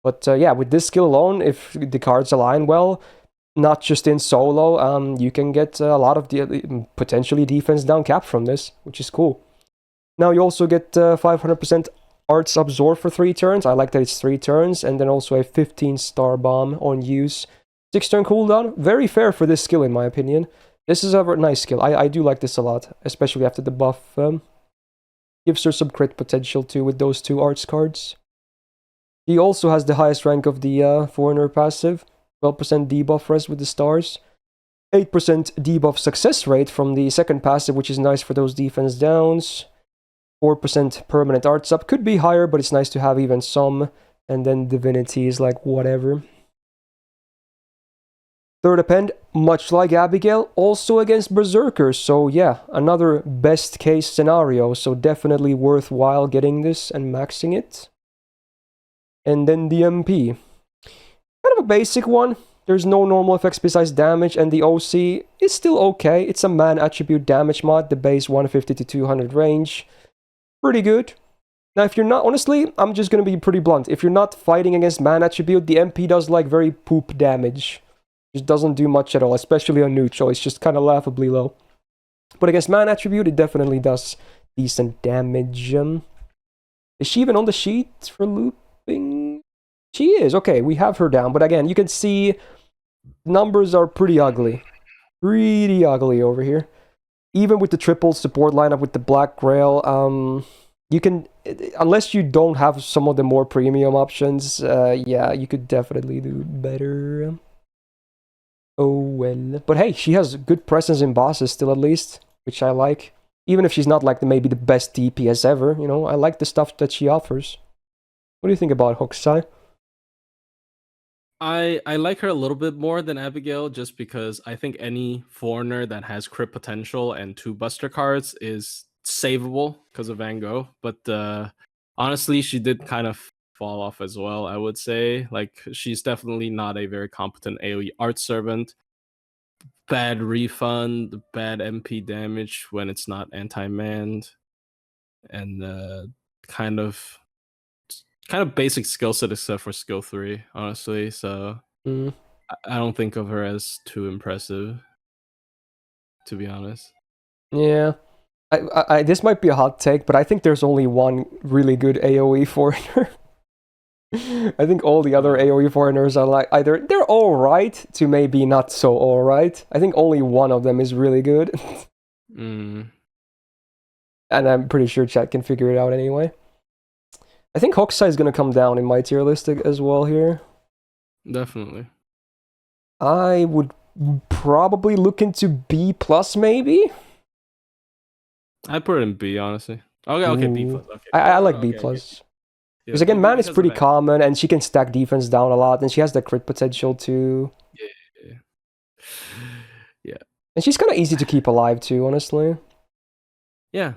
But yeah, with this skill alone, if the cards align well, not just in solo, you can get a lot of the potentially defense down cap from this, which is cool. Now you also get 500% arts absorb for 3 turns. I like that it's 3 turns, and then also a 15 star bomb on use. 6 turn cooldown, very fair for this skill in my opinion. This is a nice skill. I do like this a lot, especially after the buff. Gives her some crit potential too with those 2 arts cards. He also has the highest rank of the foreigner passive. 12% debuff rest with the stars. 8% debuff success rate from the second passive, which is nice for those defense downs. 4% permanent arts up. Could be higher, but it's nice to have even some. And then divinity is like whatever. Third append, much like Abigail, also against Berserkers. So yeah, another best case scenario. So definitely worthwhile getting this and maxing it. And then the MP. Kind of a basic one. There's no normal effects besides damage, and the OC is still okay. It's a man attribute damage mod, the base 150 to 200 range. Pretty good. Now, if you're not, honestly, I'm just gonna be pretty blunt. If you're not fighting against man attribute, the MP does like very poop damage. It doesn't do much at all, especially on neutral. It's just kind of laughably low. But against man attribute, it definitely does decent damage. Is she even on the sheet for looping? She is. Okay, we have her down. But again, you can see numbers are pretty ugly. Pretty ugly over here. Even with the triple support lineup with the Black Grail, you can, unless you don't have some of the more premium options, yeah, you could definitely do better. Oh well. But hey, she has good presence in bosses still at least, which I like. Even if she's not like maybe the best DPS ever, you know, I like the stuff that she offers. What do you think about Hokusai?
I like her a little bit more than Abigail just because I think any foreigner that has crit potential and 2 buster cards is savable because of Van Gogh. But honestly, she did kind of fall off as well, I would say. Like, she's definitely not a very competent AoE art servant. Bad refund, bad MP damage when it's not anti-manned, and kind of basic skill set except for skill 3, honestly. So I don't think of her as too impressive, to be honest.
Yeah. I this might be a hot take, but I think there's only one really good AoE foreigner. I think all the other AoE foreigners are like either they're alright to maybe not so alright. I think only one of them is really good. And I'm pretty sure chat can figure it out anyway. I think Hokusai is going to come down in my tier list as well here.
Definitely.
I would probably look into B plus maybe.
I'd put it in B, honestly. Okay, B plus. Okay.
I like B plus. Because again, man is pretty common, and she can stack defense down a lot, and she has the crit potential too.
Yeah.
And she's kind of easy to keep alive too, honestly.
Yeah.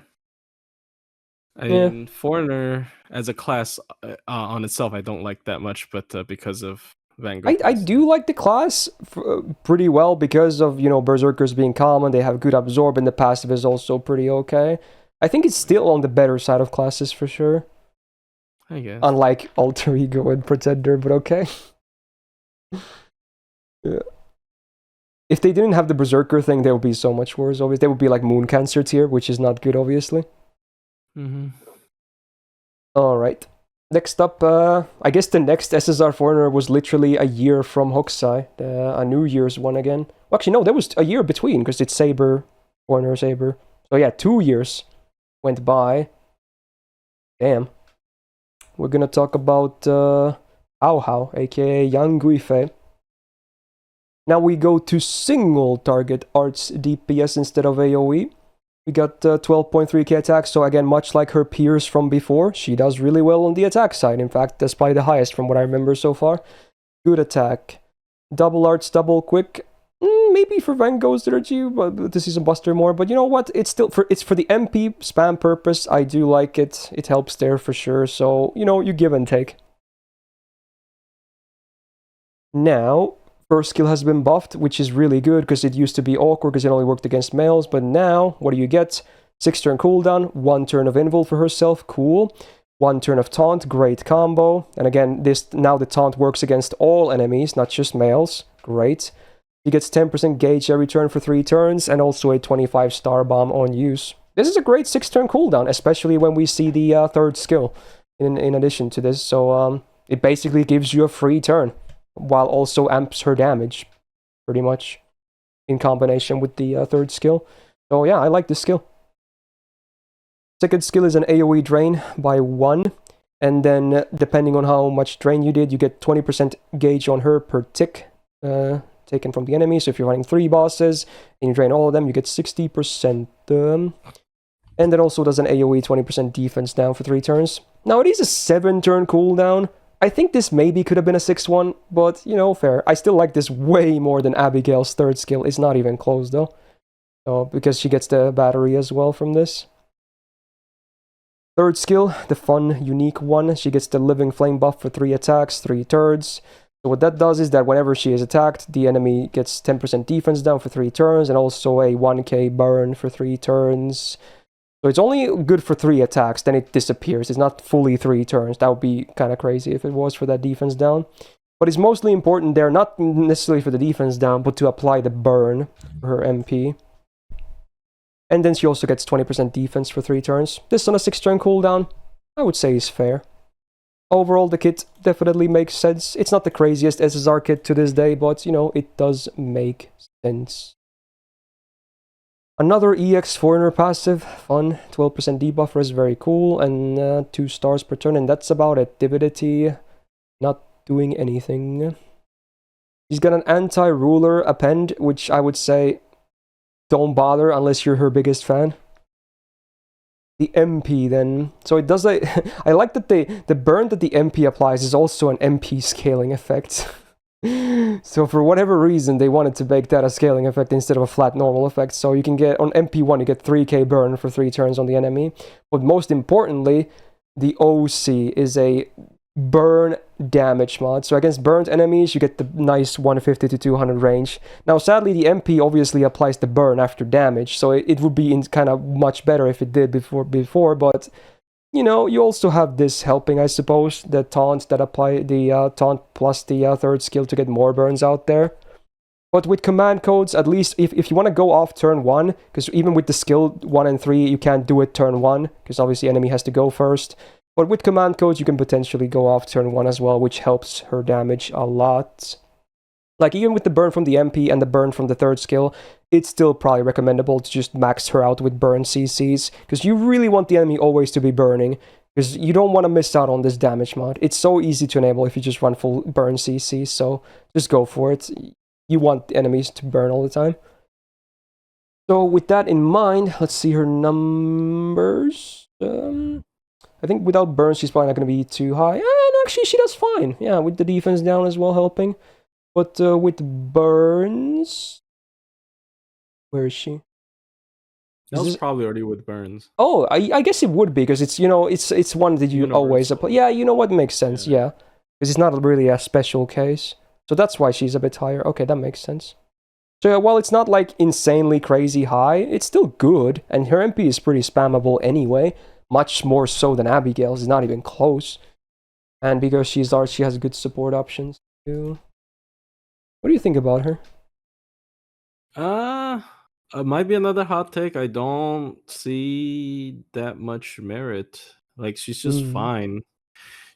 I mean, Foreigner as a class on itself, I don't like that much, but because of Van Gogh.
I do like the class pretty well because of, you know, Berserkers being common. They have good absorb, and the passive is also pretty okay. I think it's still on the better side of classes for sure.
I guess.
Unlike Alter Ego and Pretender, but okay. Yeah. If they didn't have the Berserker thing, they would be so much worse. Obviously, they would be like Moon Cancer tier, which is not good, obviously. Alright. Next up, I guess the next SSR Foreigner was literally a year from Hokusai. A New Year's one again. Well, actually, no, there was a year between, because it's Saber, Foreigner, Saber. So yeah, 2 years went by. Damn. We're gonna talk about Hao, aka Young Guifei. Now we go to single target arts DPS instead of AoE. We got 12.3k attack, so again, much like her peers from before, she does really well on the attack side. In fact, that's probably the highest from what I remember so far. Good attack. Double arts, double quick. Maybe for Van Gogh's liturgy, but this is a buster more. But you know what? It's still for the MP spam purpose. I do like it. It helps there for sure. So, you know, you give and take. Now, first skill has been buffed, which is really good because it used to be awkward because it only worked against males. But now, what do you get? 6-turn cooldown, 1 turn of invul for herself. Cool. 1 turn of taunt, great combo. And again, now the taunt works against all enemies, not just males. Great. He gets 10% gauge every turn for 3 turns, and also a 25 star bomb on use. This is a great 6-turn cooldown, especially when we see the third skill in addition to this. So it basically gives you a free turn, while also amps her damage, pretty much, in combination with the third skill. So yeah, I like this skill. Second skill is an AoE drain by 1, and then depending on how much drain you did, you get 20% gauge on her per tick. Taken from the enemy. So if you're running 3 bosses and you drain all of them, you get 60%. And And it also does an AoE 20% defense down for 3 turns. Now, it is a 7-turn cooldown. I think this maybe could have been a 6th one, but, you know, fair. I still like this way more than Abigail's 3rd skill. It's not even close, though. So, because she gets the battery as well from this. 3rd skill, the fun, unique one. She gets the Living Flame buff for 3 attacks, 3 turns. So what that does is that whenever she is attacked, the enemy gets 10% defense down for 3 turns, and also a 1k burn for 3 turns. So it's only good for 3 attacks, then it disappears. It's not fully 3 turns. That would be kind of crazy if it was for that defense down. But it's mostly important there, not necessarily for the defense down, but to apply the burn for her MP. And then she also gets 20% defense for 3 turns. This on a 6-turn cooldown, I would say is fair. Overall, the kit definitely makes sense. It's not the craziest SSR kit to this day, but, you know, it does make sense. Another EX Foreigner passive, fun, 12% debuffer is very cool, and 2 stars per turn, and that's about it. Divinity, not doing anything. She's got an anti-ruler append, which I would say don't bother unless you're her biggest fan. The MP then, so it does like, I like that the burn that the MP applies is also an MP scaling effect. So for whatever reason they wanted to make that a scaling effect instead of a flat normal effect. So you can get, on MP1 you get 3k burn for 3 turns on the enemy. But most importantly, the OC is a burn damage mod. So against burned enemies you get the nice 150 to 200 range. Now sadly the MP obviously applies the burn after damage, so it would be kind of much better if it did before, but you know, you also have this helping, I suppose, the taunt that apply the taunt plus the 3rd skill to get more burns out there. But with command codes, at least if you want to go off turn 1, because even with the skill 1 and 3 you can't do it turn 1, because obviously enemy has to go first. But with command codes, you can potentially go off turn 1 as well, which helps her damage a lot. Like, even with the burn from the MP and the burn from the 3rd skill, it's still probably recommendable to just max her out with burn CCs, because you really want the enemy always to be burning, because you don't want to miss out on this damage mod. It's so easy to enable if you just run full burn CCs, so just go for it. You want the enemies to burn all the time. So with that in mind, let's see her numbers. I think without burns, she's probably not going to be too high. And actually, she does fine. Yeah, with the defense down as well, helping. But with burns... Where is she?
That was probably already with burns.
Oh, I guess it would be, because it's, you know, it's one that you Universal. Always apply. Yeah, you know what makes sense, yeah. Because it's not really a special case. So that's why she's a bit higher. Okay, that makes sense. So yeah, while it's not like insanely crazy high, it's still good. And her MP is pretty spammable anyway. Much more so than Abigail's, is not even close. And because she's art, she has good support options too. What do you think about her?
Might be another hot take. I don't see that much merit. Like, she's just fine.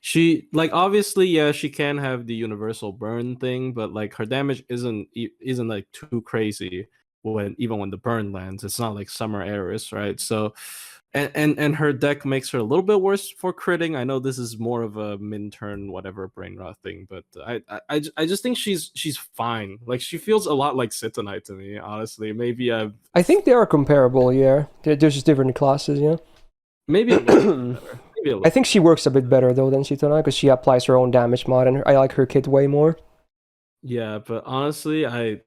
She, like, obviously, yeah, she can have the universal burn thing, but like her damage isn't like too crazy even when the burn lands. It's not like Summer Eris, right? So and her deck makes her a little bit worse for critting. I know this is more of a min-turn whatever brain rot thing, but I just think she's fine. Like, she feels a lot like Sitonai to me, honestly. Maybe
I think they are comparable, yeah. They're just different classes, yeah.
Maybe a little bit better.
I think she works a bit better though than Sitonai, because she applies her own damage mod, and I like her kit way more.
Yeah, but honestly, I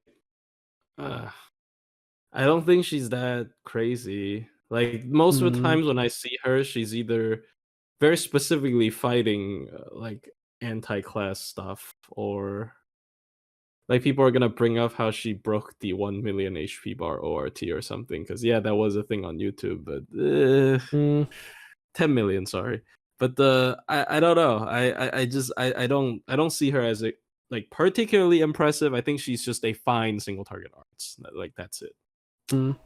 don't think she's that crazy. Like, most of the times when I see her, she's either very specifically fighting like anti-class stuff, or like people are gonna bring up how she broke the 1 million HP bar ORT or something, because yeah, that was a thing on YouTube, but 10 million, sorry. But I don't know. I don't see her as a like particularly impressive. I think she's just a fine single target arts. Like, that's it.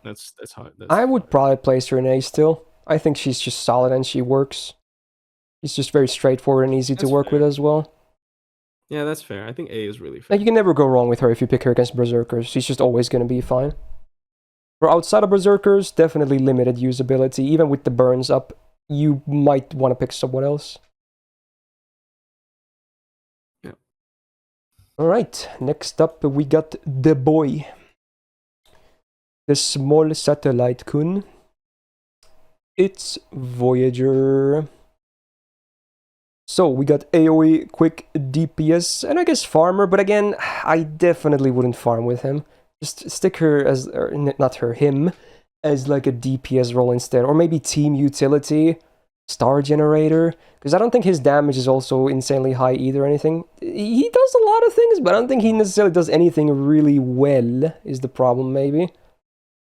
That's how I would
probably place her in A still. I think she's just solid and she works. She's just very straightforward and easy to work with as well.
Yeah, that's fair. I think A is really fair.
Like, you can never go wrong with her if you pick her against Berserkers. She's just always going to be fine. For outside of Berserkers, definitely limited usability. Even with the burns up, you might want to pick someone else.
Yeah.
Alright, next up we got the boy. The small satellite kun. it's Voyager. So we got AoE, quick DPS, and I guess farmer, but again, I definitely wouldn't farm with him. Just stick her as, or not her, him, as like a DPS role instead, or maybe team utility, star generator, because I don't think his damage is also insanely high either or anything. He does a lot of things, but I don't think he necessarily does anything really well, is the problem maybe.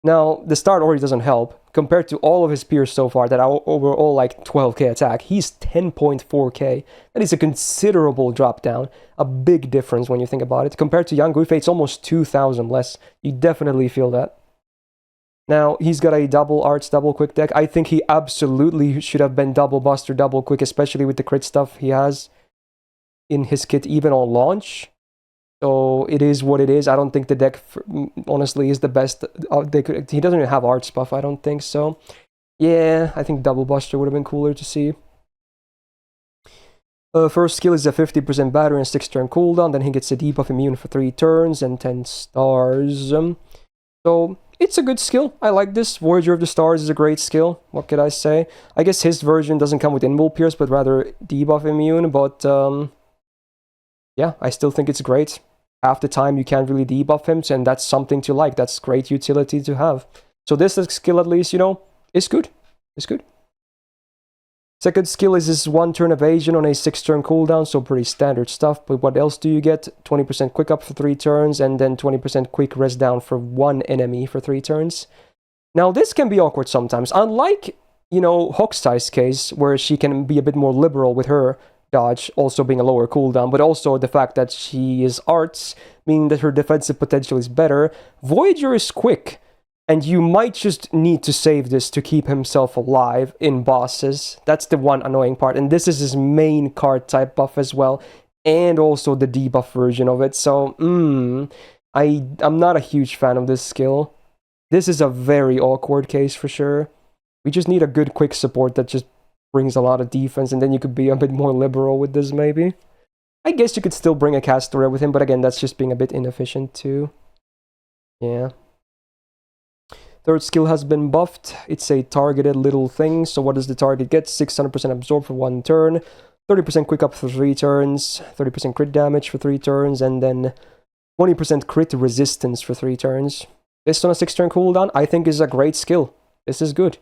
Now, the start already doesn't help. Compared to all of his peers so far that are overall like 12k attack, he's 10.4k. That is a considerable drop down. A big difference when you think about it. Compared to young Guifei, it's almost 2,000 less. You definitely feel that. Now, he's got a double arts, double quick deck. I think he absolutely should have been double buster, double quick, especially with the crit stuff he has in his kit, even on launch. So it is what it is. I don't think the deck, honestly, is the best. He doesn't even have arts buff, I don't think so. Yeah, I think double buster would have been cooler to see. First skill is a 50% battery and 6-turn cooldown. Then he gets a debuff immune for 3 turns and 10 stars. So it's a good skill. I like this. Voyager of the Stars is a great skill. What could I say? I guess his version doesn't come with Invul Pierce, but rather debuff immune. But yeah, I still think it's great. Half the time you can't really debuff him, and that's something to like. That's great utility to have. So this skill, at least, you know, is good. It's good. Second skill is this 1-turn evasion on a 6-turn cooldown, so pretty standard stuff. But what else do you get? 20% quick up for 3 turns, and then 20% quick rest down for 1 enemy for 3 turns. Now, this can be awkward sometimes. Unlike, you know, Hokusai's case, where she can be a bit more liberal with her dodge also being a lower cooldown, but also the fact that she is arts, meaning that her defensive potential is better. Voyager is quick, and you might just need to save this to keep himself alive in bosses. That's the one annoying part, and this is his main card type buff as well, and also the debuff version of it. So, I'm not a huge fan of this skill. This is a very awkward case for sure. We just need a good quick support that just brings a lot of defense, and then you could be a bit more liberal with this, maybe. I guess you could still bring a Castoria with him, but again, that's just being a bit inefficient too. Yeah. Third skill has been buffed. It's a targeted little thing, so what does the target get? 600% absorb for 1 turn, 30% quick up for 3 turns, 30% crit damage for 3 turns, and then 20% crit resistance for 3 turns. This on a 6-turn cooldown, I think is a great skill. This is good.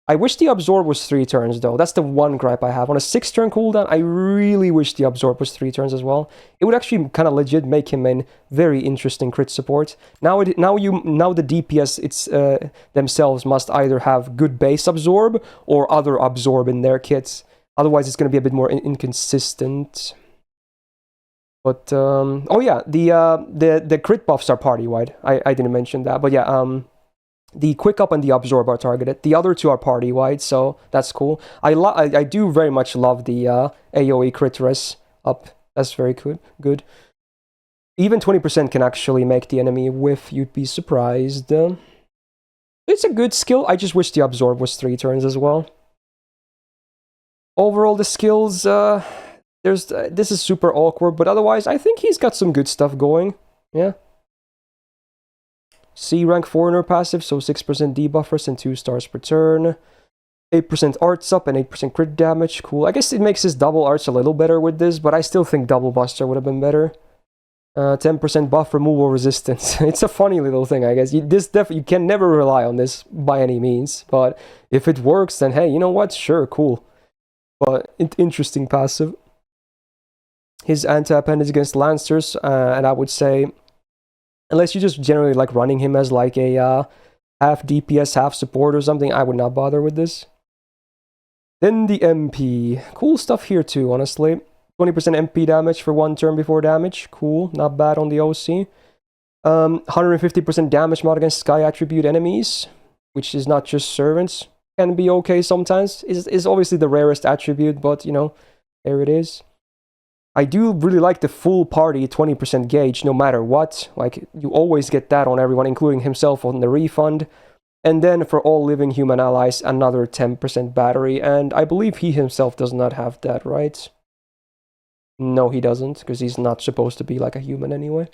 I wish the Absorb was 3 turns, though. That's the one gripe I have. On a 6-turn cooldown, I really wish the Absorb was 3 turns as well. It would actually kind of legit make him a very interesting crit support. Now the DPS themselves must either have good base Absorb or other Absorb in their kits. Otherwise, it's going to be a bit more inconsistent. But oh yeah, the crit buffs are party-wide. I didn't mention that, but yeah, the quick up and the absorb are targeted. The other 2 are party-wide, so that's cool. I do very much love the AoE crit res up. That's very good. Even 20% can actually make the enemy whiff. You'd be surprised. It's a good skill. I just wish the absorb was 3 turns as well. Overall, the skills, this is super awkward, but otherwise, I think he's got some good stuff going. Yeah. C rank foreigner passive, so 6% debuffers and 2 stars per turn. 8% arts up and 8% crit damage. Cool. I guess it makes his double arts a little better with this, but I still think double buster would have been better. 10% buff removal resistance. It's a funny little thing, I guess. You can never rely on this by any means, but if it works, then hey, you know what? Sure, cool. But interesting passive. His anti-appendage against Lancers, and I would say, unless you just generally like running him as like a half DPS, half support or something, I would not bother with this. Then the MP. Cool stuff here too, honestly. 20% MP damage for 1 turn before damage. Cool, not bad on the OC. 150% damage mod against Sky Attribute enemies, which is not just servants. Can be okay sometimes. Is obviously the rarest attribute, but you know, there it is. I do really like the full party 20% gauge no matter what. Like, you always get that on everyone, including himself on the refund. And then for all living human allies, another 10% battery. And I believe he himself does not have that, right? No, he doesn't, because he's not supposed to be like a human anyway.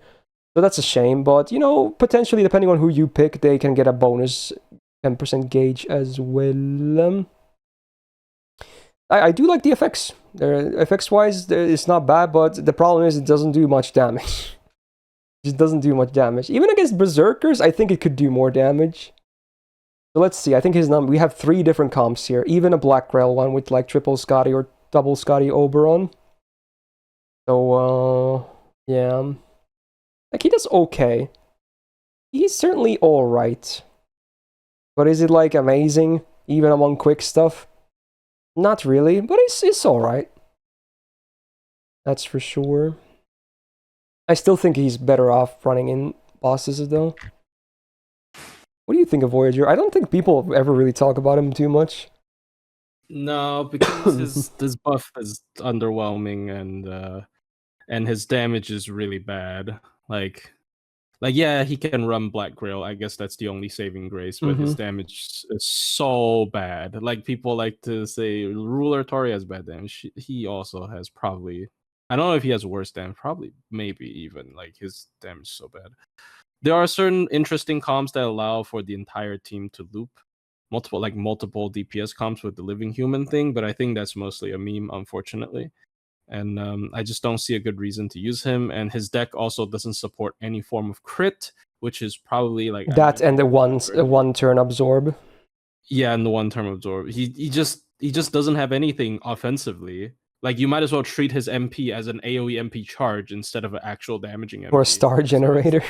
So that's a shame, but, you know, potentially, depending on who you pick, they can get a bonus 10% gauge as well. I do like the effects. Effects-wise, it's not bad, but the problem is it doesn't do much damage. It just doesn't do much damage. Even against Berserkers, I think it could do more damage. So let's see, I think his number, we have 3 different comps here. Even a Black Grail one with like triple Scotty or double Scotty Oberon. So, yeah. Like, he does okay. He's certainly alright. But is it like amazing, even among quick stuff? Not really, but it's alright. That's for sure. I still think he's better off running in bosses, though. What do you think of Voyager? I don't think people ever really talk about him too much.
No, because his buff is underwhelming and his damage is really bad. Like yeah, he can run Black Grail. I guess that's the only saving grace, but his damage is so bad. Like, people like to say Ruler Tori has bad damage. He also has probably, I don't know if he has worse damage, probably, maybe even, like, his damage is so bad. There are certain interesting comps that allow for the entire team to loop multiple DPS comps with the living human thing, but I think that's mostly a meme, unfortunately. And I just don't see a good reason to use him. And his deck also doesn't support any form of crit, which is probably like
that and the one turn absorb.
Yeah, and the 1 turn absorb. He just doesn't have anything offensively. Like, you might as well treat his MP as an AoE MP charge instead of an actual damaging MP.
Or a star generator.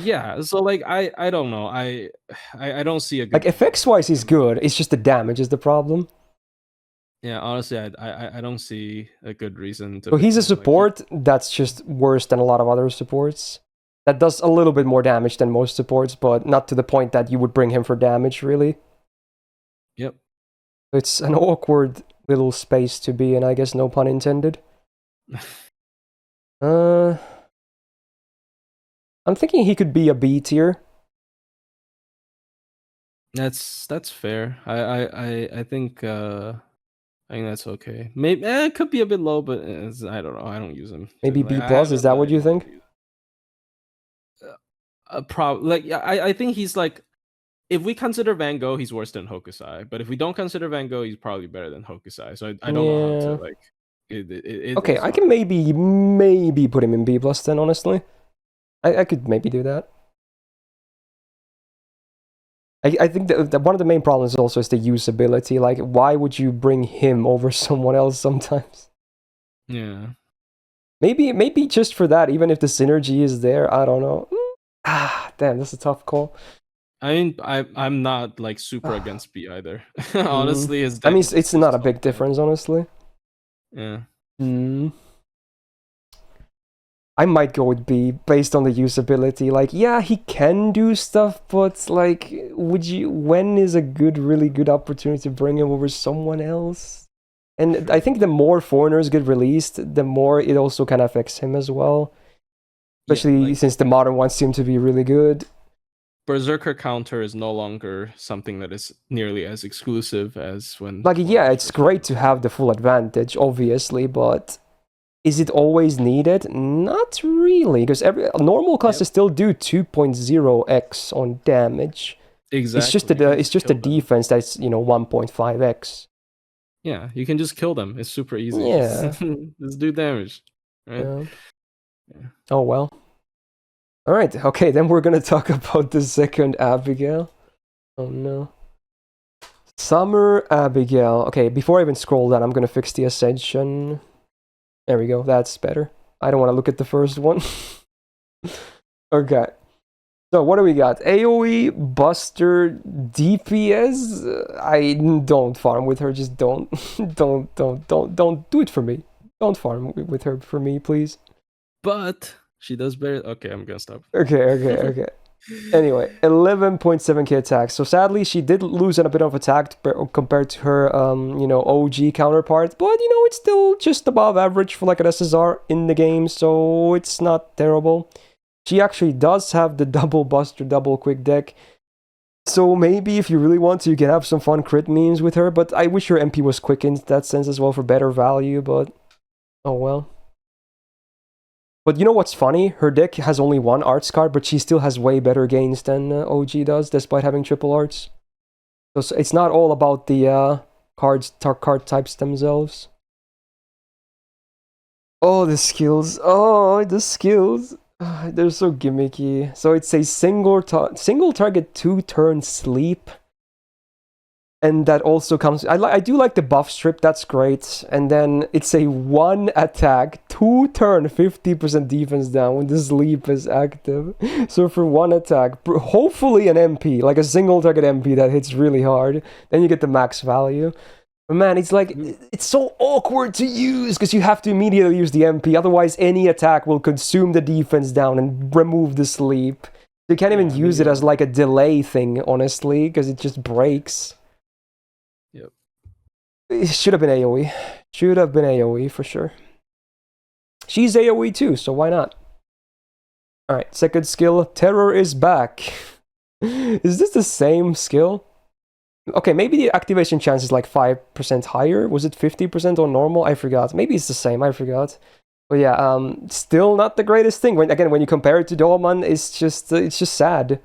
Yeah, so like I don't know. I don't see a good,
like, effects wise he's good. It's just the damage is the problem.
Yeah, honestly, I don't see a good reason to.
So he's a support that's just worse than a lot of other supports. That does a little bit more damage than most supports, but not to the point that you would bring him for damage, really.
Yep.
It's an awkward little space to be in, I guess, no pun intended. I'm thinking he could be a B tier.
That's fair. I think that's okay. Maybe it could be a bit low, but I don't know. I don't use him.
Maybe B plus. Is that what you think?
I think he's like, if we consider Van Gogh, he's worse than Hokusai. But if we don't consider Van Gogh, he's probably better than Hokusai. So I don't know how to like.
Okay, I can maybe put him in B plus then. Honestly, I could maybe do that. I think that one of the main problems also is the usability. Like, why would you bring him over someone else sometimes?
Yeah.
Maybe just for that, even if the synergy is there, I don't know. Damn, that's a tough call.
I mean, I'm not like super against B either. Honestly,
I mean, it's not a big difference, honestly.
Yeah.
I might go with B based on the usability. Like, yeah, he can do stuff, but like, when is a really good opportunity to bring him over someone else? And I think the more foreigners get released, the more it also kind of affects him as well. Especially since the modern ones seem to be really good.
Berserker counter is no longer something that is nearly as exclusive as when...
Like, yeah, it's great to have the full advantage, obviously, but is it always needed? Not really, because normal classes still do 2.0x on damage.
Exactly.
It's just the defense that's 1.5x.
Yeah, you can just kill them. It's super easy.
Yeah,
just do damage. Right?
Yeah. Oh well. All right. Okay, then we're gonna talk about the second Abigail. Oh no. Summer Abigail. Okay, before I even scroll down, I'm gonna fix the Ascension. There we go, that's better. I don't want to look at the first one. Okay. So what do we got? AoE, Buster, DPS. I don't farm with her, just don't do it for me. Don't farm with her for me, please.
But she does better. Okay, I'm gonna stop.
Okay. Anyway, 11.7k attack. So sadly, she did lose a bit of attack compared to her, OG counterpart. But it's still just above average for like an SSR in the game, so it's not terrible. She actually does have the double Buster, double quick deck. So maybe if you really want to, you can have some fun crit memes with her. But I wish her MP was quick in that sense as well for better value. But oh well. But you know what's funny? Her deck has only one arts card, but she still has way better gains than OG does, despite having triple arts. So it's not all about the card types themselves. Oh, the skills. Oh, the skills. They're so gimmicky. So it's a single target 2-turn sleep. And that also comes... I do like the buff strip, that's great. And then it's a 1 attack, 2-turn, 50% defense down when the sleep is active. So for 1 attack, hopefully an MP, like a single target MP that hits really hard. Then you get the max value. But man, it's like, it's so awkward to use because you have to immediately use the MP. Otherwise, any attack will consume the defense down and remove the sleep. You can't even use it as like a delay thing, honestly, because it just breaks.
Yep.
It should have been AoE. Should have been AoE for sure. She's AoE too, so why not? Alright, second skill. Terror is back. Is this the same skill? Okay, maybe the activation chance is like 5% higher. Was it 50% on normal? I forgot. Maybe it's the same, I forgot. But yeah, still not the greatest thing. When you compare it to Douman, it's just sad.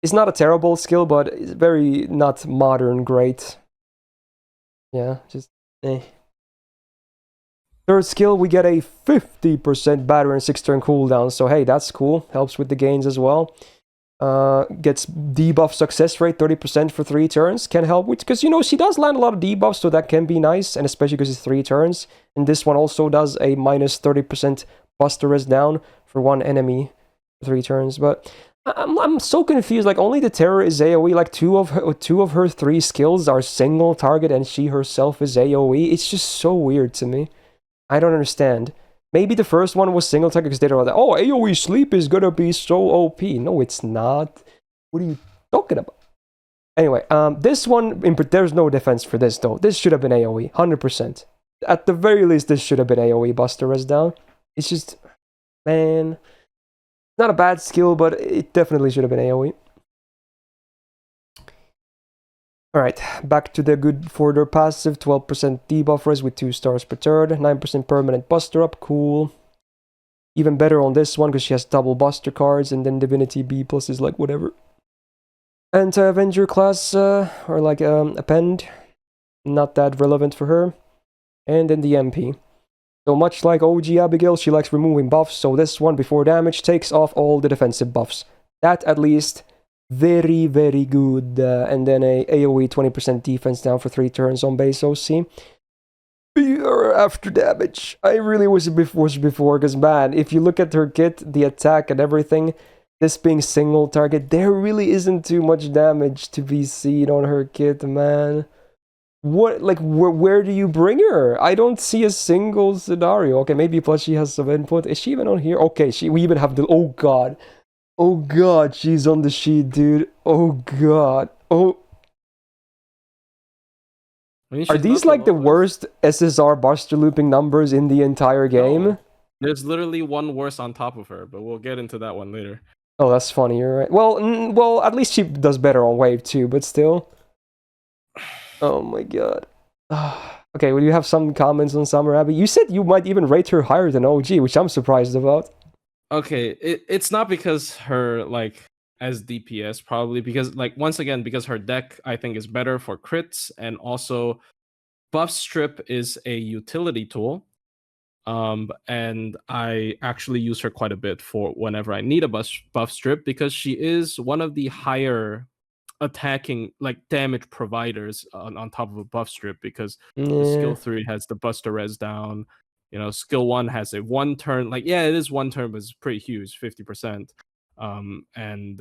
It's not a terrible skill, but it's very not modern great. Yeah, just eh. Third skill, we get a 50% batter and 6-turn cooldown. So hey, that's cool. Helps with the gains as well. Gets debuff success rate 30% for 3 turns. Can help with, because she does land a lot of debuffs, so that can be nice, and especially because it's 3 turns. And this one also does a minus 30% buster res down for 1 enemy for 3 turns. But I'm so confused. Like, only the terror is AoE. Like, two of her 3 skills are single target, and she herself is AoE. It's just so weird to me. I don't understand. Maybe the first one was single target because they were like, oh, AoE sleep is gonna be so OP. No, it's not. What are you talking about? Anyway, this one, there's no defense for this though. This should have been AoE, 100%. At the very least, this should have been AoE buster res down. It's just, man, not a bad skill, but it definitely should have been AoE. Alright, back to the good for their passive, 12% debuff res with 2 stars per turn, 9% permanent buster up, cool. Even better on this one because she has double buster cards, and then Divinity B plus is like whatever. Anti-Avenger class, or like append, not that relevant for her. And then the MP. So much like OG Abigail, she likes removing buffs, so this one before damage takes off all the defensive buffs. That at least... very, very good. And then a AoE 20% defense down for 3 turns on base OC. Or after damage. I really wish it was before, because man, if you look at her kit, the attack and everything, this being single target, there really isn't too much damage to be seen on her kit, man. What, like, where do you bring her? I don't see a single scenario. Okay, maybe Plushie has some input. Is she even on here? Okay, we even have the, oh god. Oh god, she's on the sheet, dude. Oh god. Oh. Are these like the worst SSR buster looping numbers in the entire game?
No. There's literally one worse on top of her, but we'll get into that one later.
Oh, that's funny, you're right. Well, at least she does better on wave 2, but still. Oh my god. Okay, well, you have some comments on Summer Abby. You said you might even rate her higher than OG, which I'm surprised about.
Okay, it's not because her, like, as DPS, probably because, like, once again, because her deck, I think, is better for crits, and also buff strip is a utility tool, and I actually use her quite a bit for whenever I need a buff strip, because she is one of the higher attacking, like, damage providers on top of a buff strip, because the skill 3 has the buster res down. Skill 1 has a 1 turn, like, yeah, it is 1 turn, but it's pretty huge, 50%. And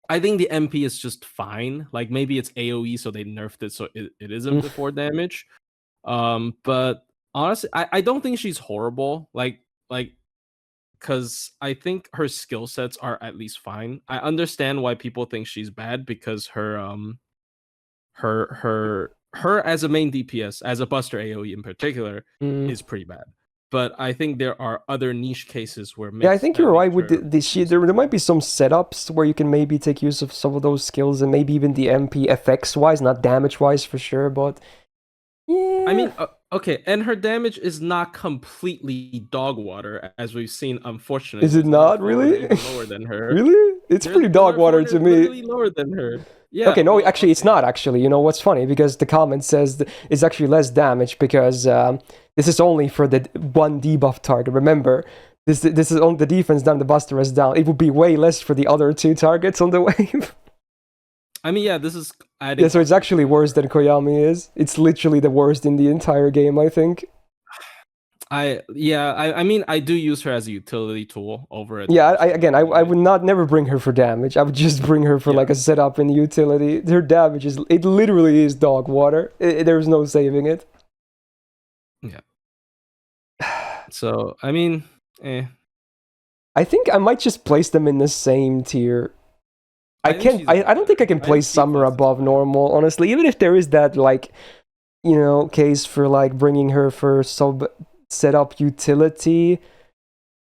I think the MP is just fine. Like, maybe it's AoE, so they nerfed it, so it isn't before damage. But honestly, I don't think she's horrible. Like, because I think her skill sets are at least fine. I understand why people think she's bad, because her as a main DPS, as a buster AoE in particular, is pretty bad. But I think there are other niche cases where...
Yeah, I think you're right with there might be some setups where you can maybe take use of some of those skills, and maybe even the MP FX-wise, not damage-wise for sure, but... Yeah.
I mean, okay, and her damage is not completely dog water, as we've seen, unfortunately.
Is it not, really?
Even lower than her.
Really? It's pretty dog water to me.
Literally lower than her. Yeah.
Okay, no,
well,
actually, it's not, actually. You know what's funny? Because the comment says it's actually less damage because this is only for the one debuff target. Remember, this is on the defense down, the buster is down. It would be way less for the other two targets on the wave.
I mean, yeah, this is adding...
Yeah, so it's actually worse than Koyami is. It's literally the worst in the entire game, I think.
I mean, I do use her as a utility tool over it.
Yeah, I would never bring her for damage. I would just bring her for like a setup in utility. Her damage it literally is dog water. There's no saving it.
Yeah. So, I mean,
I think I might just place them in the same tier. I don't think I can place Summer above normal, honestly. Even if there is that, like, you know, case for like bringing her for sub setup utility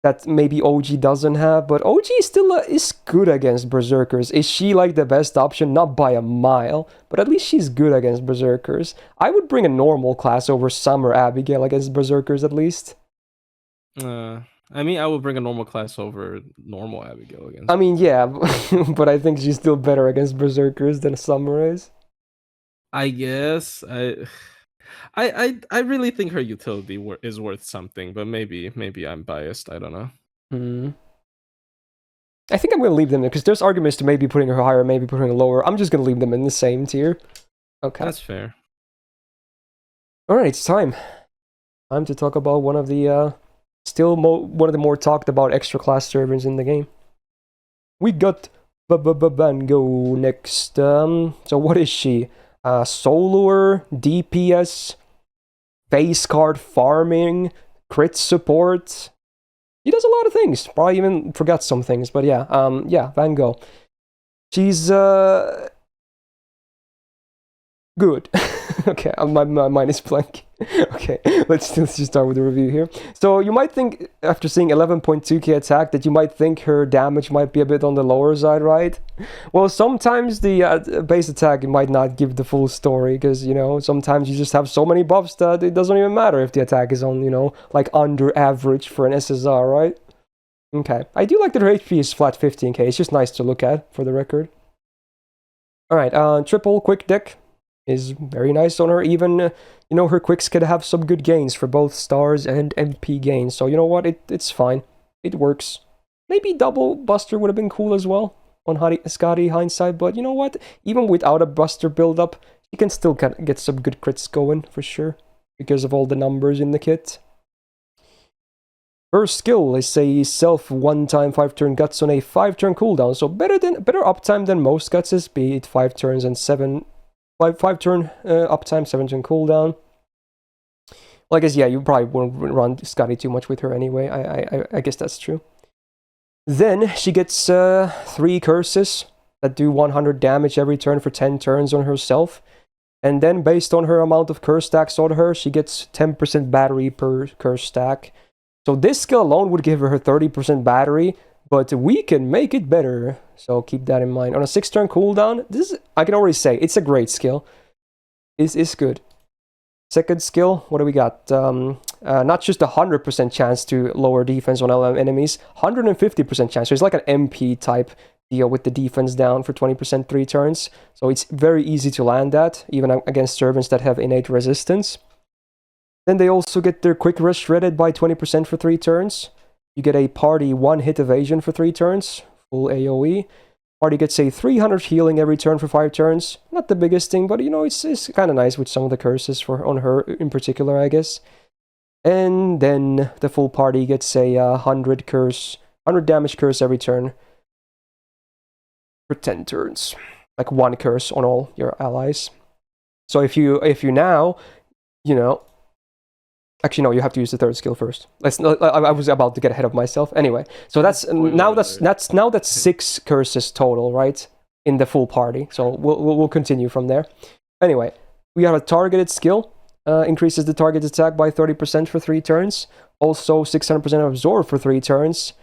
that maybe OG doesn't have, but OG still is good against Berserkers. Is she like the best option? Not by a mile, but at least she's good against Berserkers. I would bring a normal class over Summer Abigail against Berserkers at least.
I mean, I would bring a normal class over normal Abigail against.
I mean, yeah, but I think she's still better against Berserkers than Summer is.
I guess I really think her utility is worth something, but maybe I'm biased. I don't know.
I think I'm going to leave them there because there's arguments to maybe putting her higher, maybe putting her lower. I'm just going to leave them in the same tier. Okay,
that's fair.
All right, it's time to talk about one of the one of the more talked about extra class servants in the game. We got Bango next. So what is she? Soloer, DPS, face card farming, crit support. He does a lot of things. Probably even forgot some things, but yeah, Van Gogh. She's good. Okay, my mind is blank. Okay, let's just start with the review here. So you might think, after seeing 11.2k attack, that you might think her damage might be a bit on the lower side, right? Well, sometimes the base attack might not give the full story, because, you know, sometimes you just have so many buffs that it doesn't even matter if the attack is on, you know, like under average for an SSR, right? Okay, I do like that her HP is flat 15k. It's just nice to look at, for the record. Alright, triple quick deck is very nice on her. Even, you know, her quicks can have some good gains for both stars and MP gains. So, you know what, it's fine. It works. Maybe double buster would have been cool as well on Scotty hindsight, but you know what? Even without a buster build-up, you can still get some good crits going, for sure, because of all the numbers in the kit. Her skill is a self 1-time 5-turn guts on a 5-turn cooldown, so better uptime than most gutses, be it 5 turns and 5-turn uptime, 7-turn cooldown. Well, I guess, yeah, you probably won't run Scotty too much with her anyway. I guess that's true. Then she gets 3 curses that do 100 damage every turn for 10 turns on herself. And then, based on her amount of curse stacks on her, she gets 10% battery per curse stack. So this skill alone would give her 30% battery, but we can make it better. So keep that in mind. On a 6-turn cooldown, I can already say, it's a great skill. It's good. Second skill, what do we got? Not just 100% chance to lower defense on LM enemies, 150% chance. So it's like an MP type deal with the defense down for 20% 3 turns. So it's very easy to land that, even against servants that have innate resistance. Then they also get their quick rush shredded by 20% for 3 turns. You get a party 1-hit evasion for 3 turns, full AoE. Party gets a 300 healing every turn for 5 turns. Not the biggest thing, but you know, it's kind of nice with some of the curses on her in particular, I guess. And then the full party gets a 100 damage curse every turn for 10 turns. Like 1 curse on all your allies. So if you now, you know, actually, no, you have to use the 3rd skill first. I was about to get ahead of myself. Anyway, so that's 6 curses total, right? In the full party. So we'll continue from there. Anyway, we have a targeted skill. Increases the target attack by 30% for 3 turns. Also 600% absorb for 3 turns.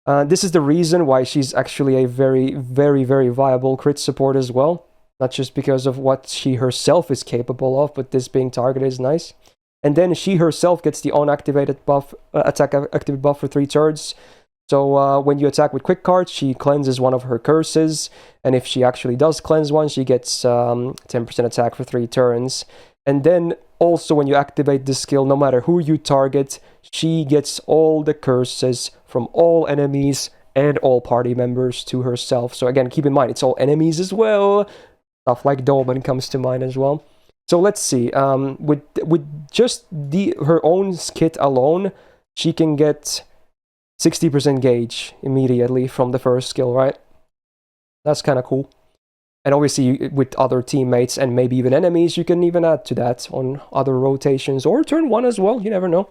This is the reason why she's actually a very, very, very viable crit support as well. Not just because of what she herself is capable of, but this being targeted is nice. And then she herself gets the unactivated buff, attack activate buff for 3 turns. So when you attack with quick cards, she cleanses one of her curses, and if she actually does cleanse one, she gets 10% attack for 3 turns. And then also when you activate this skill, no matter who you target, she gets all the curses from all enemies and all party members to herself. So again, keep in mind, it's all enemies as well. Stuff like Douman comes to mind as well. So let's see, with just her own kit alone, she can get 60% gauge immediately from the first skill, right? That's kind of cool. And obviously, with other teammates and maybe even enemies, you can even add to that on other rotations or turn 1 as well. You never know.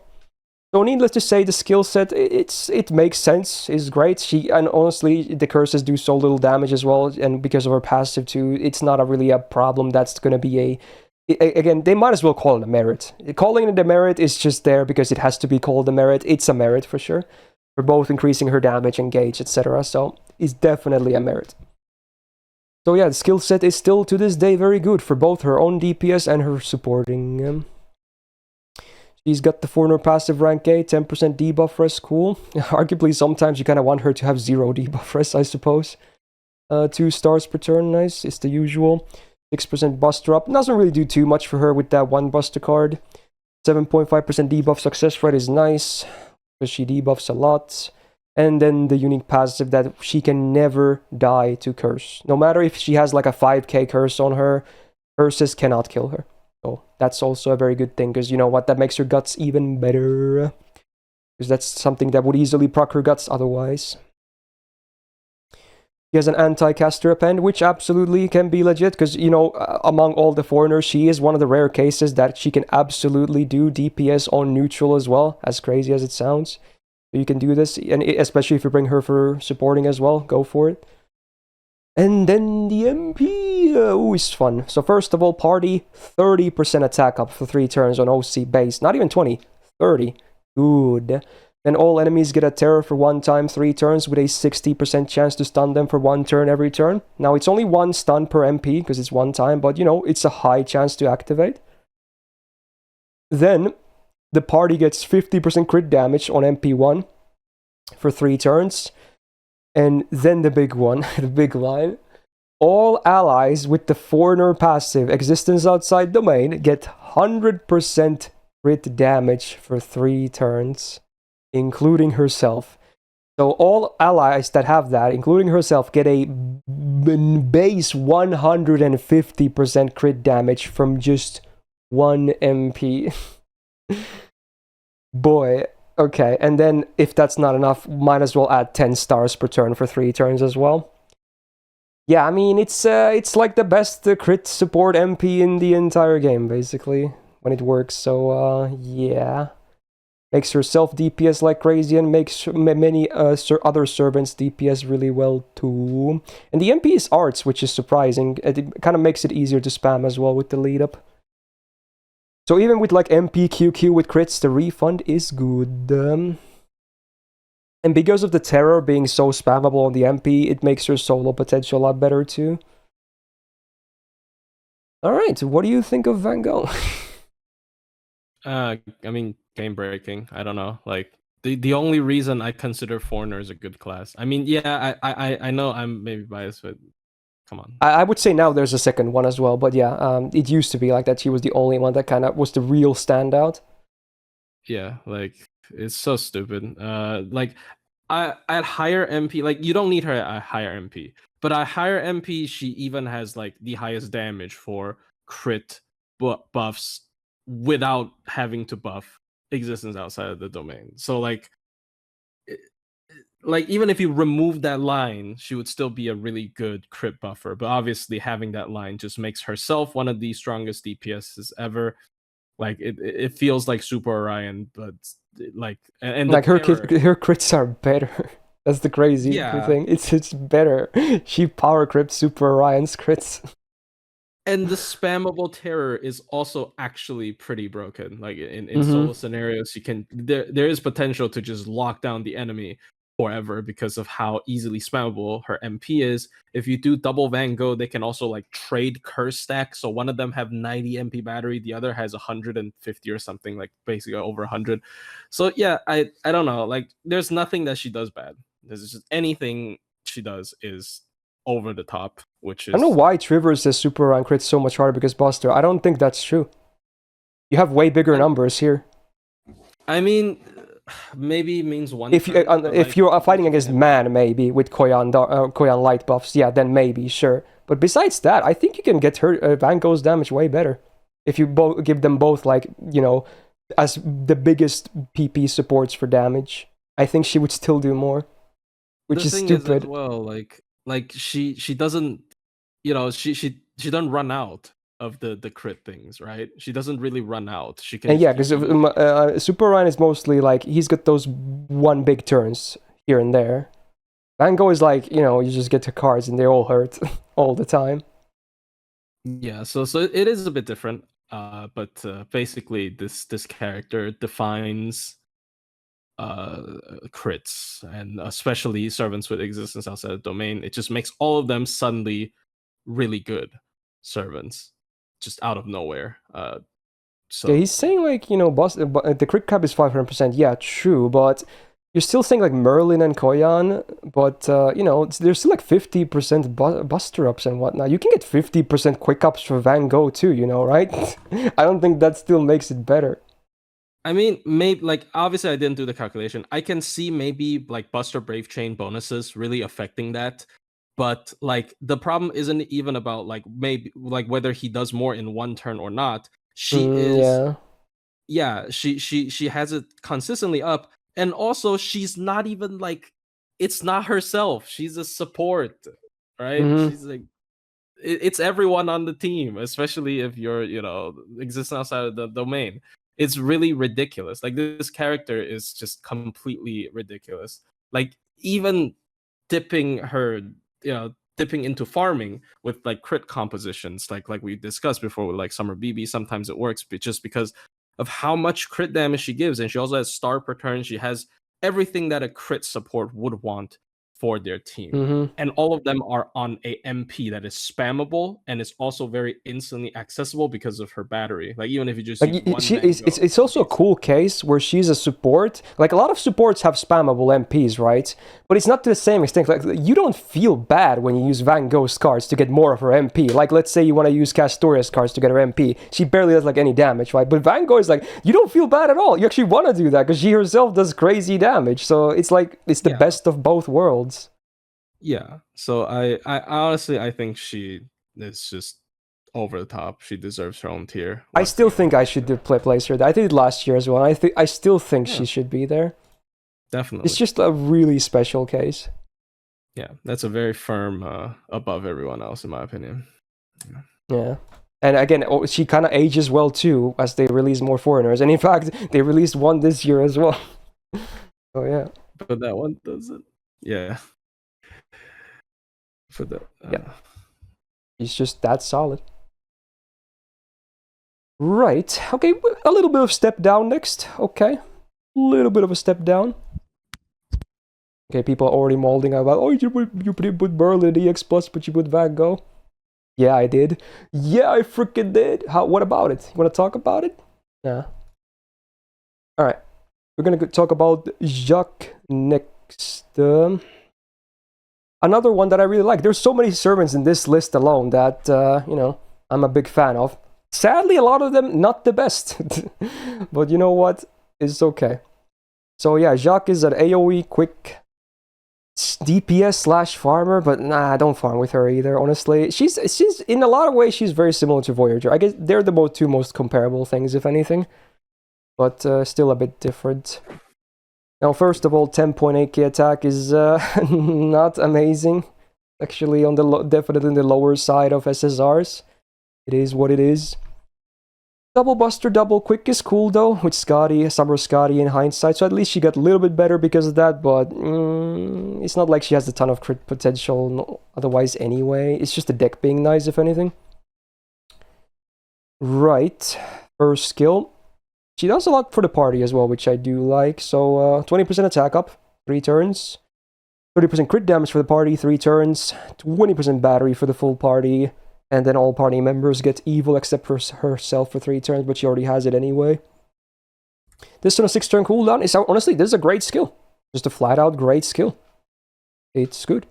So needless to say, the skill set, it makes sense, is great. And honestly, the curses do so little damage as well, and because of her passive too, it's not really a problem that's going to be again, they might as well call it a merit. Calling it a merit is just there because it has to be called a merit. It's a merit for sure, for both increasing her damage and gauge, etc. So it's definitely a merit. So yeah, the skill set is still to this day very good for both her own DPS and her supporting. She's got the foreigner passive rank A, 10% debuff res, cool. Arguably, sometimes you kind of want her to have 0 debuff res, I suppose. 2 stars per turn, nice, it's the usual. 6% buster up, doesn't really do too much for her with that 1 buster card. 7.5% debuff success rate is nice, because she debuffs a lot. And then the unique passive that she can never die to curse. No matter if she has like a 5k curse on her, curses cannot kill her. So that's also a very good thing, because you know what, that makes her guts even better. Because that's something that would easily proc her guts otherwise. She has an anti-caster append, which absolutely can be legit, because, you know, among all the foreigners, she is one of the rare cases that she can absolutely do DPS on neutral as well, as crazy as it sounds. So you can do this, and especially if you bring her for supporting as well, go for it. And then the MP, is fun. So first of all, party, 30% attack up for 3 turns on OC base. Not even 20, 30. Good. Then all enemies get a terror for 1 time, 3 turns, with a 60% chance to stun them for 1 turn every turn. Now, it's only 1 stun per MP, because it's 1 time, but, you know, it's a high chance to activate. Then, the party gets 50% crit damage on MP1 for 3 turns. And then the big one, the big line. All allies with the foreigner passive existence outside domain get 100% crit damage for 3 turns, including herself. So all allies that have that, including herself, get a base 150% crit damage from just 1 MP. Boy. Okay, and then if that's not enough, might as well add 10 stars per turn for 3 turns as well. Yeah, I mean, it's like the best crit support MP in the entire game, basically, when it works. So, yeah. Makes herself DPS like crazy and makes many other servants DPS really well too. And the MP is arts, which is surprising. It kind of makes it easier to spam as well with the lead up. So even with like MPQQ with crits, the refund is good. And because of the terror being so spammable on the MP, it makes her solo potential a lot better too. Alright, what do you think of Van Gogh?
I mean, game breaking. I don't know. Like the only reason I consider foreigners a good class. I mean, yeah, I know I'm maybe biased, but come on.
I would say now there's a second one as well, but yeah, it used to be like that. She was the only one that kind of was the real standout.
Yeah, like it's so stupid. Like at higher MP, like you don't need her at higher MP, but at higher MP, she even has like the highest damage for crit buffs without having to buff existence outside of the domain. So like even if you remove that line, she would still be a really good crit buffer. But obviously, having that line just makes herself one of the strongest DPSs ever. Like it feels like Super Orion, but like and
like her
terror,
her crits are better. That's the crazy thing. It's better. She power crits Super Orion's crits.
And the spammable terror is also actually pretty broken. Like in solo scenarios, you can there is potential to just lock down the enemy forever because of how easily spammable her MP is. If you do double Van Gogh, they can also like trade curse stack. So one of them have 90 MP battery, the other has 150 or something, like basically over 100. So yeah, I don't know. Like there's nothing that she does bad. This is just anything she does is over the top, which is...
I don't know why Trivers says Super Run crits so much harder because Buster. I don't think that's true. You have way bigger numbers here.
I mean, maybe means one.
If you're fighting against man, maybe with Koyan light buffs, yeah, then maybe, sure. But besides that, I think you can get her Van Gogh's damage way better if you give them both, like, you know, as the biggest PP supports for damage. I think she would still do more, which is stupid.
Is as well, like she doesn't, you know, she doesn't run out of the crit things, right? She doesn't really run out. She can.
And yeah, because Super Ryan is mostly like he's got those one big turns here and there. Van Gogh is like, you know, you just get to cards and they all hurt all the time.
Yeah, so it is a bit different. But basically, this character defines crits, and especially servants with existence outside of domain. It just makes all of them suddenly really good servants, just out of nowhere. So
yeah, he's saying like, you know, the crit cap is 500%. Yeah, true, but you're still saying like Merlin and Koyan, but you know, there's still like 50% buster ups and whatnot. You can get 50% quick ups for Van Gogh too, you know, right? I don't think that still makes it better.
I mean, maybe, like, obviously I didn't do the calculation. I can see maybe like Buster Brave Chain bonuses really affecting that. But like the problem isn't even about like maybe like whether he does more in one turn or not. She has it consistently up. And also, she's not even like, it's not herself. She's a support, right?
Mm-hmm.
She's like, it's everyone on the team, especially if you're, you know, existing outside of the domain. It's really ridiculous. Like, this character is just completely ridiculous. Like, even dipping into farming with like crit compositions, like we discussed before with like Summer BB, sometimes it works, but just because of how much crit damage she gives. And she also has star per turn. She has everything that a crit support would want for their team.
Mm-hmm.
And all of them are on a MP that is spammable, and it's also very instantly accessible because of her battery. Like, even if you just
like it's also a cool case where she's a support. Like, a lot of supports have spammable MPs, right? But it's not to the same extent. Like, you don't feel bad when you use Van Gogh's cards to get more of her MP. Like, let's say you want to use Castoria's cards to get her MP. She barely does like any damage, right? But Van Gogh is like, you don't feel bad at all. You actually want to do that because she herself does crazy damage. So it's like, it's the best of both worlds.
Yeah, so I honestly, I think she is just over the top. She deserves her own tier.
I still think I should place her there. I did it last year as well. I still think she should be there.
Definitely.
It's just a really special case.
Yeah, that's a very firm above everyone else, in my opinion.
Yeah. And again, she kind of ages well too as they release more foreigners. And in fact, they released one this year as well. Oh yeah.
But that one doesn't. Yeah. For the
yeah, he's just that solid. Right. Okay, a little bit of step down next. Okay, a little bit of a step down. Okay, people are already molding about, oh, you put Merlin EX plus, but you put Van Gogh. Yeah, I did. Yeah, I freaking did. What about it? You want to talk about it? Yeah. All right, we're gonna talk about Jacques next. Another one that I really like. There's so many servants in this list alone that, you know, I'm a big fan of. Sadly, a lot of them not the best. But you know what? It's okay. So yeah, Jacques is an AoE quick DPS / farmer, but nah, I don't farm with her either, honestly. She's in a lot of ways, she's very similar to Voyager. I guess they're the two most comparable things, if anything. But still a bit different. Now, first of all, 10.8k attack is not amazing. Actually, on the definitely on the lower side of SSRs. It is what it is. Double Buster, double quick is cool though, with Summer Scotty in hindsight. So at least she got a little bit better because of that, but it's not like she has a ton of crit potential otherwise anyway. It's just the deck being nice, if anything. Right. First skill. She does a lot for the party as well, which I do like. So 20% attack up, 3 turns. 30% crit damage for the party, 3 turns. 20% battery for the full party. And then all party members get evil except for herself for 3 turns, but she already has it anyway. This on a 6-turn cooldown is, honestly, this is a great skill. Just a flat out great skill. it's good.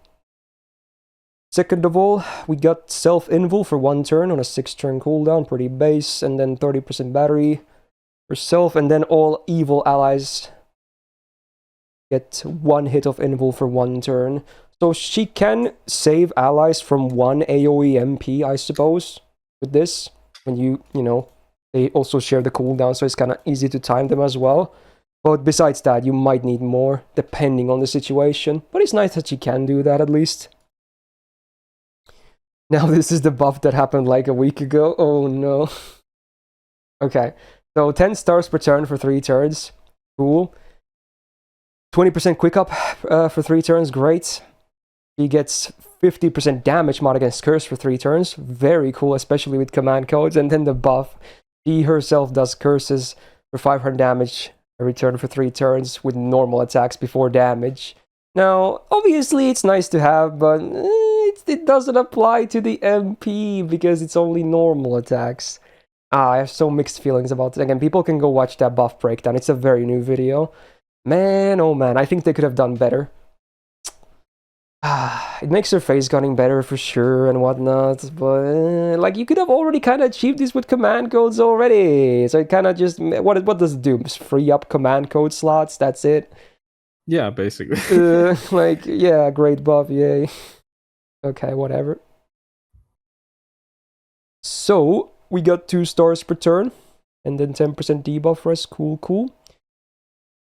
Second of all, we got self-invul for 1 turn on a 6-turn cooldown, pretty base, and then 30% battery for self, and then all evil allies get 1 hit of invul for 1 turn. So she can save allies from 1 AoE MP, I suppose, with this. When you know, they also share the cooldown, so it's kind of easy to time them as well. But besides that, you might need more, depending on the situation. But it's nice that she can do that, at least. Now this is the buff that happened like a week ago. Oh no. Okay, so 10 stars per turn for 3 turns. Cool. 20% quick up for 3 turns, great. She gets 50% damage mod against curse for 3 turns. Very cool, especially with command codes. And then the buff, she herself does curses for 500 damage every turn for 3 turns with normal attacks before damage. Now, obviously it's nice to have, but it doesn't apply to the MP because it's only normal attacks. I have so mixed feelings about it. Again, people can go watch that buff breakdown. It's a very new video. Man, oh man, I think they could have done better. It makes her face gunning better for sure and whatnot, but like you could have already kind of achieved this with command codes already. So it kind of just what does it do? Just free up command code slots. That's it.
Yeah, basically.
Like yeah, great buff, yay. Okay, whatever. So we got 2 stars per turn, and then 10% debuff for us. Cool.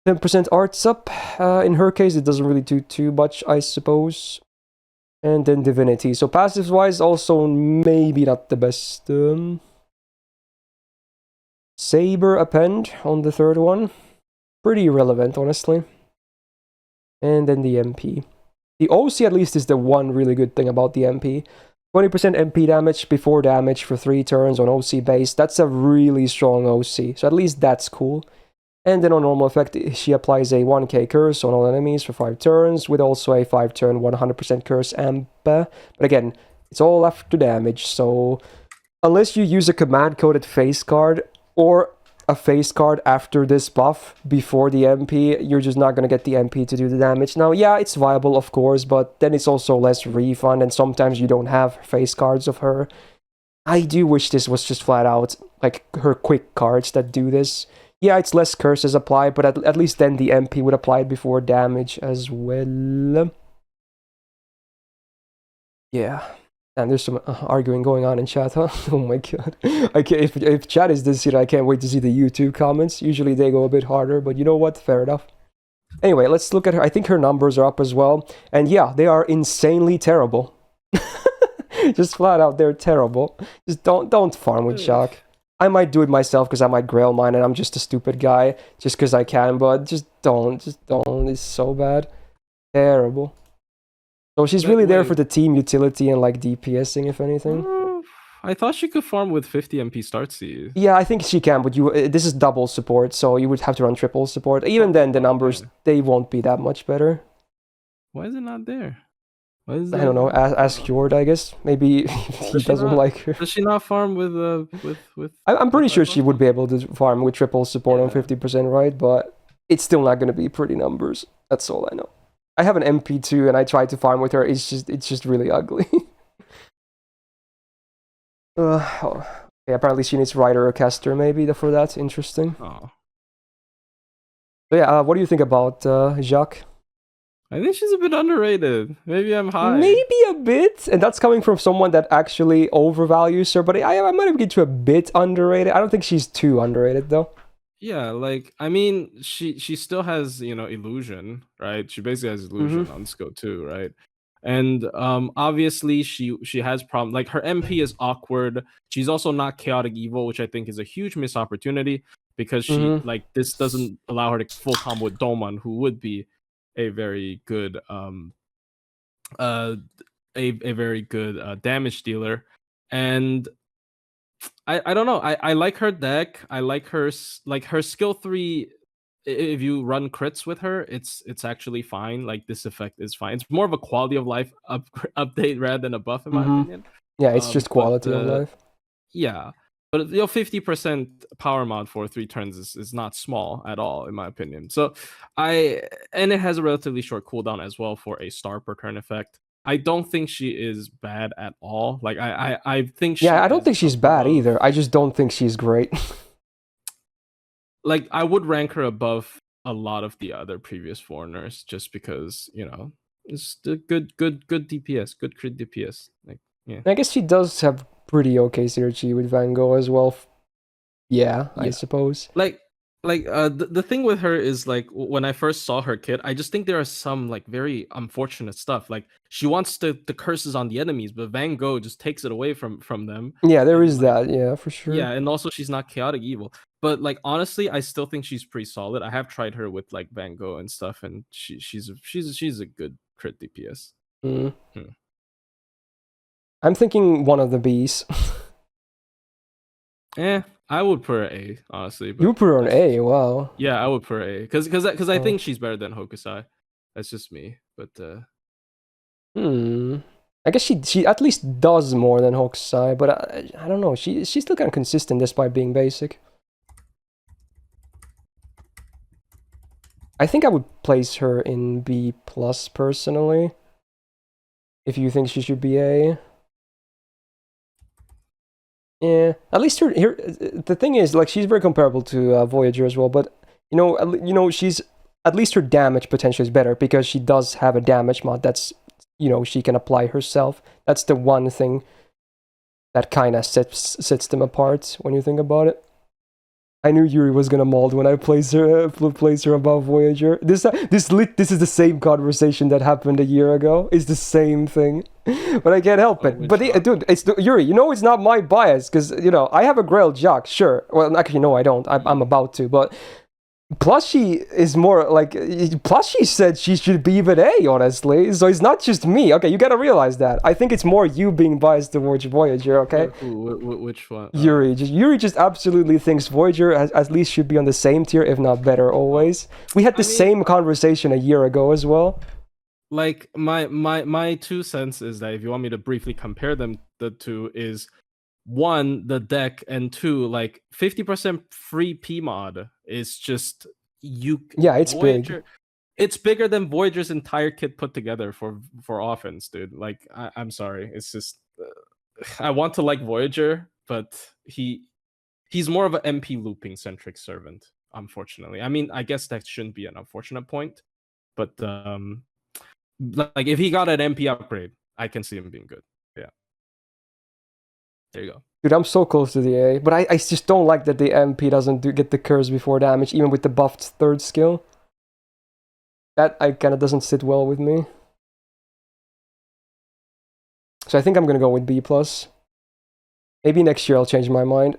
10% arts up. In her case, it doesn't really do too much, I suppose. And then divinity. So passives wise, also maybe not the best. Saber append on the 3rd one. Pretty irrelevant, honestly. And then the MP. The OC at least is the one really good thing about the MP. 20% MP damage before damage for 3 turns on OC base. That's a really strong OC. So at least that's cool. And then on normal effect, she applies a 1k curse on all enemies for 5 turns, with also a 5-turn 100% curse amp. But again, it's all after damage, so unless you use a command-coded face card, or a face card after this buff, before the MP, you're just not going to get the MP to do the damage. Now, yeah, it's viable, of course, but then it's also less refund, and sometimes you don't have face cards of her. I do wish this was just flat out, like, her quick cards that do this. Yeah, it's less curses applied, but at least then the MP would apply it before damage as well. Yeah. And there's some arguing going on in chat, huh? Oh my god. I can't, if chat is this, I can't wait to see the YouTube comments. Usually they go a bit harder, but you know what? Fair enough. Anyway, let's look at her. I think her numbers are up as well. And yeah, they are insanely terrible. Just flat out, they're terrible. Just don't farm with Jacques. I might do it myself because I might grail mine and I'm just a stupid guy just because I can, but just don't. It's so bad. Terrible. So she's really there for the team utility and like DPSing, if anything.
I thought she could farm with 50 MP start seed.
Yeah, I think she can, but this is double support, so you would have to run triple support. Even then, the numbers, they won't be that much better.
Why is it not there?
I don't know. Ask Jord, I guess. Maybe he doesn't like her.
Does she not farm with?
I'm pretty sure she would be able to farm with triple support on 50%, right? But it's still not going to be pretty numbers. That's all I know. I have an MP2 and I tried to farm with her. It's just really ugly. Yeah, apparently she needs Rider or Caster maybe for that. Interesting.
Oh.
So yeah, what do you think about Jacques?
I think she's a bit underrated. Maybe I'm high.
Maybe a bit, and that's coming from someone that actually overvalues her. But I might have get to a bit underrated. I don't think she's too underrated though.
Yeah, like I mean, she still has illusion, right? She basically has illusion on skill 2, right? And obviously she has problem. Like her MP is awkward. She's also not chaotic evil, which I think is a huge missed opportunity because she like this doesn't allow her to full combo with Douman, who would be a very good a very good damage dealer. And I don't know. I like her deck. I like her skill 3. If you run crits with her, it's actually fine. Like this effect is fine. It's more of a quality of life update rather than a buff, in my opinion.
Yeah, it's just quality of life.
Yeah, But 50% power mod for 3 turns is not small at all, in my opinion. So and it has a relatively short cooldown as well for a star per turn effect. I don't think she is bad at all. Like I think she
I don't think she's bad
above,
either. I just don't think she's great.
like I would rank her above a lot of the other previous foreigners just because, it's the good DPS, good crit DPS. Like, yeah.
I guess she does have pretty okay synergy with Van Gogh as well. Yeah, I suppose.
Like the thing with her is, like, when I first saw her kit, I just think there are some like very unfortunate stuff. Like, she wants the curses on the enemies, but Van Gogh just takes it away from them.
Yeah, there
And,
is
like,
that. Yeah, for sure.
yeah, and also she's not chaotic evil. But like, honestly, I still think she's pretty solid. I have tried her with like Van Gogh and stuff, and she's a good crit DPS.
I'm thinking one of the Bs.
I would put her A, honestly. But
you put her on A, wow.
Yeah, I would put her A because I think she's better than Hokusai. That's just me, but
I guess she at least does more than Hokusai, but I don't know. She's still kind of consistent despite being basic. I think I would place her in B plus personally. If you think she should be A. Yeah, at least her here. The thing is, like, she's very comparable to Voyager as well, but she's at least her damage potential is better because she does have a damage mod that's she can apply herself. That's the one thing that kind of sets them apart when you think about it. I knew Yuri was gonna mold when I placed her above Voyager. This is the same conversation that happened a year ago. It's the same thing, but I can't help it. But dude, it's Yuri. It's not my bias because I have a Grail Jacques, sure. Well, actually, no, I don't. I'm about to, but Plushie is more like Plushie said she should be even A, honestly. So it's not just me. Okay, you gotta realize that. I think it's more you being biased towards Voyager. Okay.
Which one?
Yuri just absolutely thinks Voyager at least should be on the same tier, if not better, always. We had the same conversation a year ago as well.
Like my 2 cents is that if you want me to briefly compare them, the two is, 1, the deck, and 2, like 50% free P mod is just
it's
Voyager,
big.
It's bigger than Voyager's entire kit put together for offense, dude. Like, I'm sorry, it's just I want to like Voyager, but he's more of an MP looping centric servant, unfortunately. I mean, I guess that shouldn't be an unfortunate point, but like, if he got an MP upgrade, I can see him being good. Yeah. There you go.
Dude, I'm so close to the A, but I just don't like that the MP doesn't get the curse before damage, even with the buffed 3rd skill. That kind of doesn't sit well with me. So I think I'm gonna go with B+. Maybe next year I'll change my mind.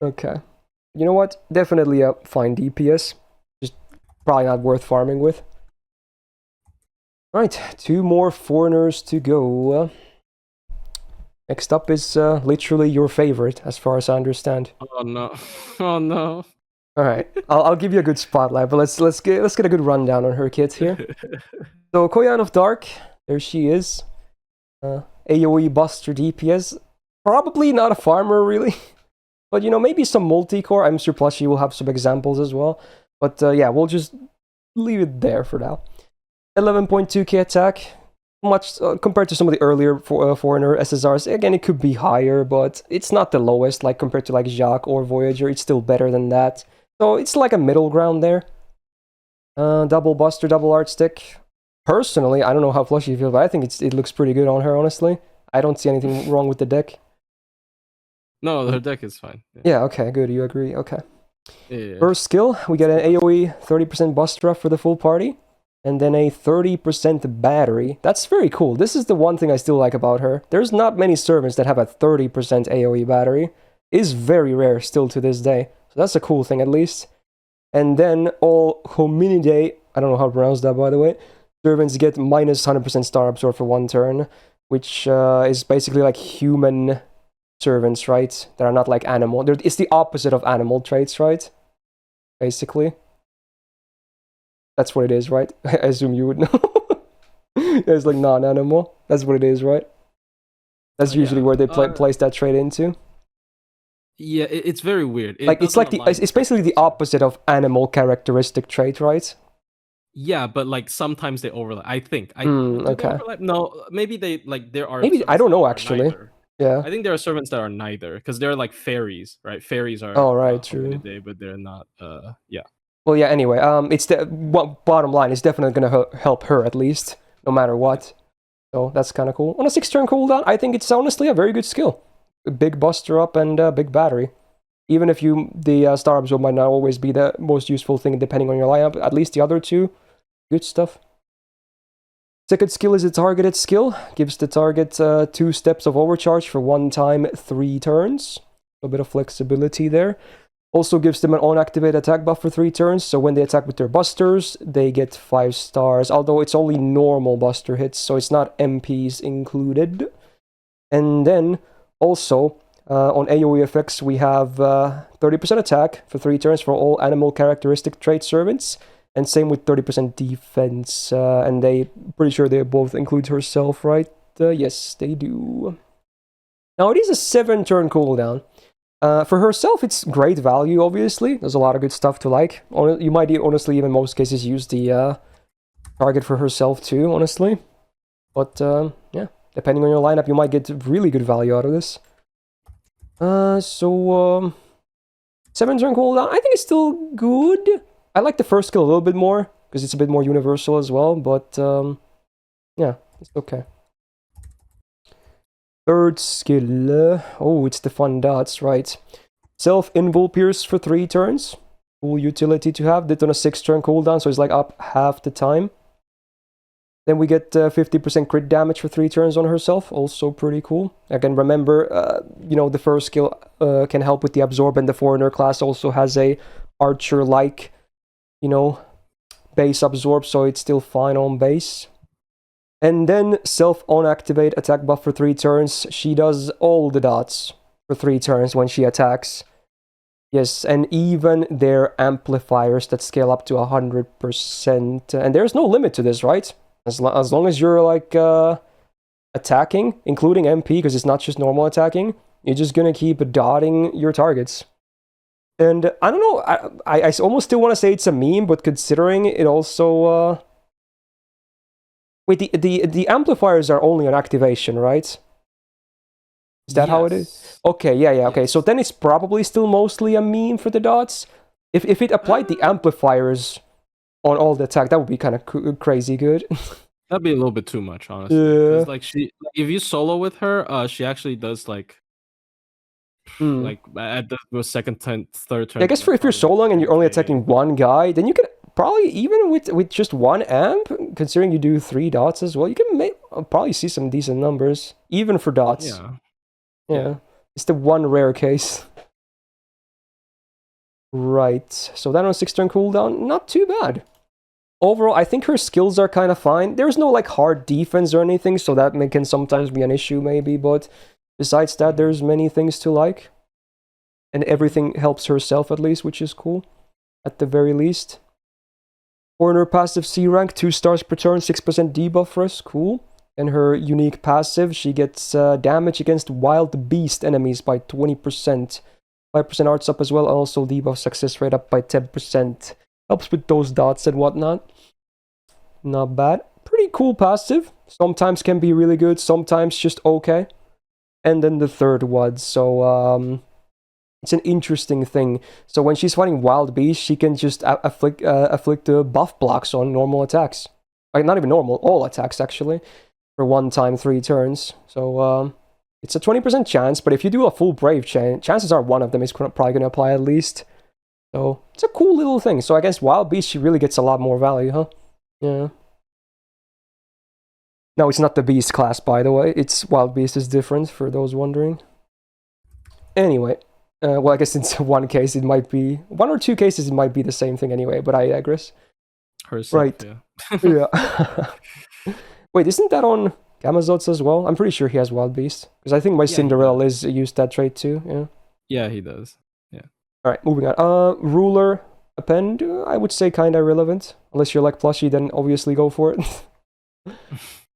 Okay. You know what? Definitely a fine DPS. Just probably not worth farming with. Alright, 2 more foreigners to go. Next up is literally your favorite, as far as I understand.
Oh no! Oh no!
All right, I'll give you a good spotlight, but let's get a good rundown on her kit here. So Koyan of Dark, there she is. AOE Buster DPS, probably not a farmer really, but maybe some multi-core. I'm sure Plushie will have some examples as well. But yeah, we'll just leave it there for now. 11.2k attack. Much compared to some of the earlier foreigner SSRs. Again, it could be higher, but it's not the lowest, like compared to like Jacques or Voyager. It's still better than that. So it's like a middle ground there. Double Buster, double Art Stick. Personally, I don't know how Plushie feels, but I think it looks pretty good on her, honestly. I don't see anything wrong with the deck.
No, her deck is fine.
Yeah, okay, good. You agree? Okay.
Yeah.
First skill, we get an AoE 30% Buster for the full party. And then a 30% battery. That's very cool. This is the one thing I still like about her. There's not many servants that have a 30% AoE battery. It is very rare still to this day. So that's a cool thing at least. And then all Hominidae, I don't know how to pronounce that by the way, servants get minus 100% star absorb for 1 turn, which is basically like human servants, right? That are not like animal. It's the opposite of animal traits, right? Basically. That's what it is, right? I assume you would know. It's like non-animal. That's what it is, right? That's usually where they place that trait into.
Yeah, it's very weird.
It's basically the opposite of animal characteristic trait, right?
Yeah, but like sometimes they overlap. I think.
Okay.
No, maybe they there are.
Maybe I don't know actually.
Neither.
Yeah.
I think there are servants that are neither because they're like fairies, right? Fairies are.
Oh right, true.
Day, but they're not. Yeah.
Well, yeah. Anyway, it's the bottom line is definitely gonna help her at least, no matter what. So that's kind of cool. On a 6-turn cooldown, I think it's honestly a very good skill. A big buster up and a big battery. Even if the Star Absorb might not always be the most useful thing depending on your lineup, at least the other two, good stuff. Second skill is a targeted skill. Gives the target 2 steps of overcharge for 1 time 3 turns. A bit of flexibility there. Also gives them an on-activate attack buff for 3 turns, so when they attack with their busters, they get 5 stars, although it's only normal buster hits, so it's not MPs included. And then, also, on AoE effects, we have 30% attack for 3 turns for all animal characteristic trait servants, and same with 30% defense, and pretty sure they both include herself, right? Yes, they do. Now, it is a 7-turn cooldown. For herself, it's great value, obviously. There's a lot of good stuff to like. You might honestly, even in most cases, use the target for herself too, honestly. But, yeah, depending on your lineup, you might get really good value out of this. 7-turn cooldown, I think it's still good. I like the first skill a little bit more, because it's a bit more universal as well, but, yeah, it's okay. Third skill, it's the fun dots, right. Self-invul pierce for 3 turns. Cool utility to have. Did on a 6-turn cooldown, so it's like up half the time. Then we get 50% crit damage for 3 turns on herself, also pretty cool. Again, remember, the first skill can help with the absorb, and the foreigner class also has a archer-like, base absorb, so it's still fine on base. And then self-on-activate attack buff for 3 turns. She does all the dots for 3 turns when she attacks. Yes, and even their amplifiers that scale up to 100%. And there's no limit to this, right? As long as you're, attacking, including MP, because it's not just normal attacking, you're just gonna keep dotting your targets. And I don't know, I almost still want to say it's a meme, but considering it also... Wait, the amplifiers are only on activation, right? Is that how it is? Okay, yeah, okay. So then it's probably still mostly a meme for the dots. If it applied the amplifiers on all the attack, that would be kind of crazy good.
That'd be a little bit too much, honestly.
Yeah.
If you solo with her, she actually does at the second turn, third turn.
Yeah, I guess if you're soloing and you're only attacking one guy, then you can probably, even with just 1 amp, considering you do 3 dots as well, you can probably see some decent numbers, even for dots. Yeah. It's the one rare case. Right, so that on a 6-turn cooldown, not too bad. Overall, I think her skills are kind of fine. There's no hard defense or anything, so that can sometimes be an issue maybe, but besides that, there's many things to like. And everything helps herself at least, which is cool, at the very least. Foreigner passive C rank, 2 stars per turn, 6% debuff for us, cool. And her unique passive, she gets damage against wild beast enemies by 20%. 5% arts up as well, and also debuff success rate up by 10%. Helps with those dots and whatnot. Not bad. Pretty cool passive. Sometimes can be really good, sometimes just okay. And then the third one, so it's an interesting thing. So when she's fighting wild beasts, she can just afflict buff blocks on normal attacks. Not even normal, all attacks actually. For 1 time 3 turns. So it's a 20% chance, but if you do a full brave chances are one of them is probably going to apply at least. So it's a cool little thing. So I guess wild beast, she really gets a lot more value, huh? Yeah. No, it's not the beast class, by the way. It's wild beast is different for those wondering. Anyway. Well, I guess in one case it might be... 1 or 2 cases it might be the same thing anyway, but I digress.
Herself, right.
Yeah. Yeah. Wait, isn't that on Gamazot's as well? I'm pretty sure he has Wild Beast. Because I think my Cinderella Liz used that trait too, yeah.
Yeah, he does. Yeah.
Alright, moving on. Ruler Append, I would say kind of irrelevant. Unless you're like Plushie, then obviously go for it.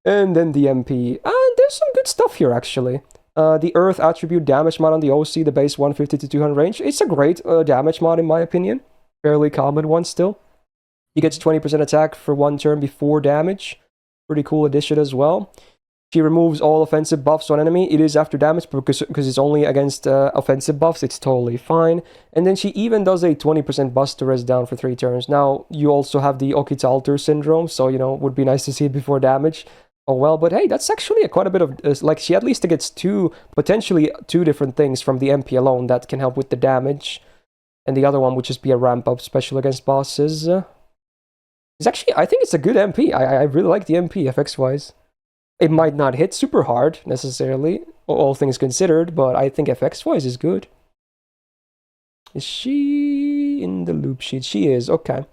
And then the MP. there's some good stuff here, actually. The Earth attribute damage mod on the OC, the base 150 to 200 range. It's a great damage mod, in my opinion. Fairly common one still. He gets 20% attack for 1 turn before damage. Pretty cool addition as well. She removes all offensive buffs on enemy. It is after damage because it's only against offensive buffs. It's totally fine. And then she even does a 20% bust to rest down for 3 turns. Now, you also have the Okita alter syndrome, so, would be nice to see it before damage. Oh well, but hey, that's actually quite a bit of... like, she at least gets potentially two different things from the MP alone that can help with the damage. And the other one would just be a ramp-up special against bosses. It's actually... I think it's a good MP. I really like the MP, FX-wise. It might not hit super hard, necessarily, all things considered, but I think FX-wise is good. Is she in the loop sheet? She is, okay.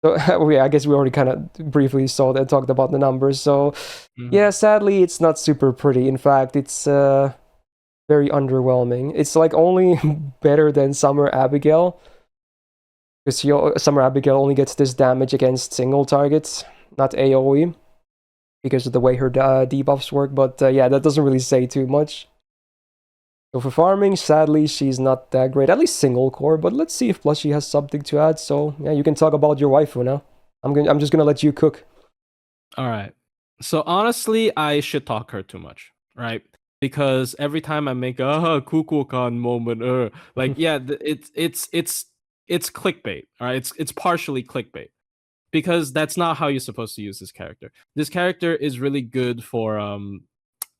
So, yeah, I guess we already kind of briefly saw that, talked about the numbers, so... Yeah, sadly, it's not super pretty. In fact, it's very underwhelming. It's, like, only better than Summer Abigail. Because Summer Abigail only gets this damage against single targets, not AoE. Because of the way her debuffs work, but yeah, that doesn't really say too much. So for farming, sadly, she's not that great, at least single core, but let's see if Plushie has something to add, so yeah, you can talk about your waifu now. I'm just gonna let you cook.
Alright, so honestly, I shit talk her too much, right? Because every time I make a Kukulkan moment, like, yeah, it's clickbait, alright? It's partially clickbait. Because that's not how you're supposed to use this character. This character is really good for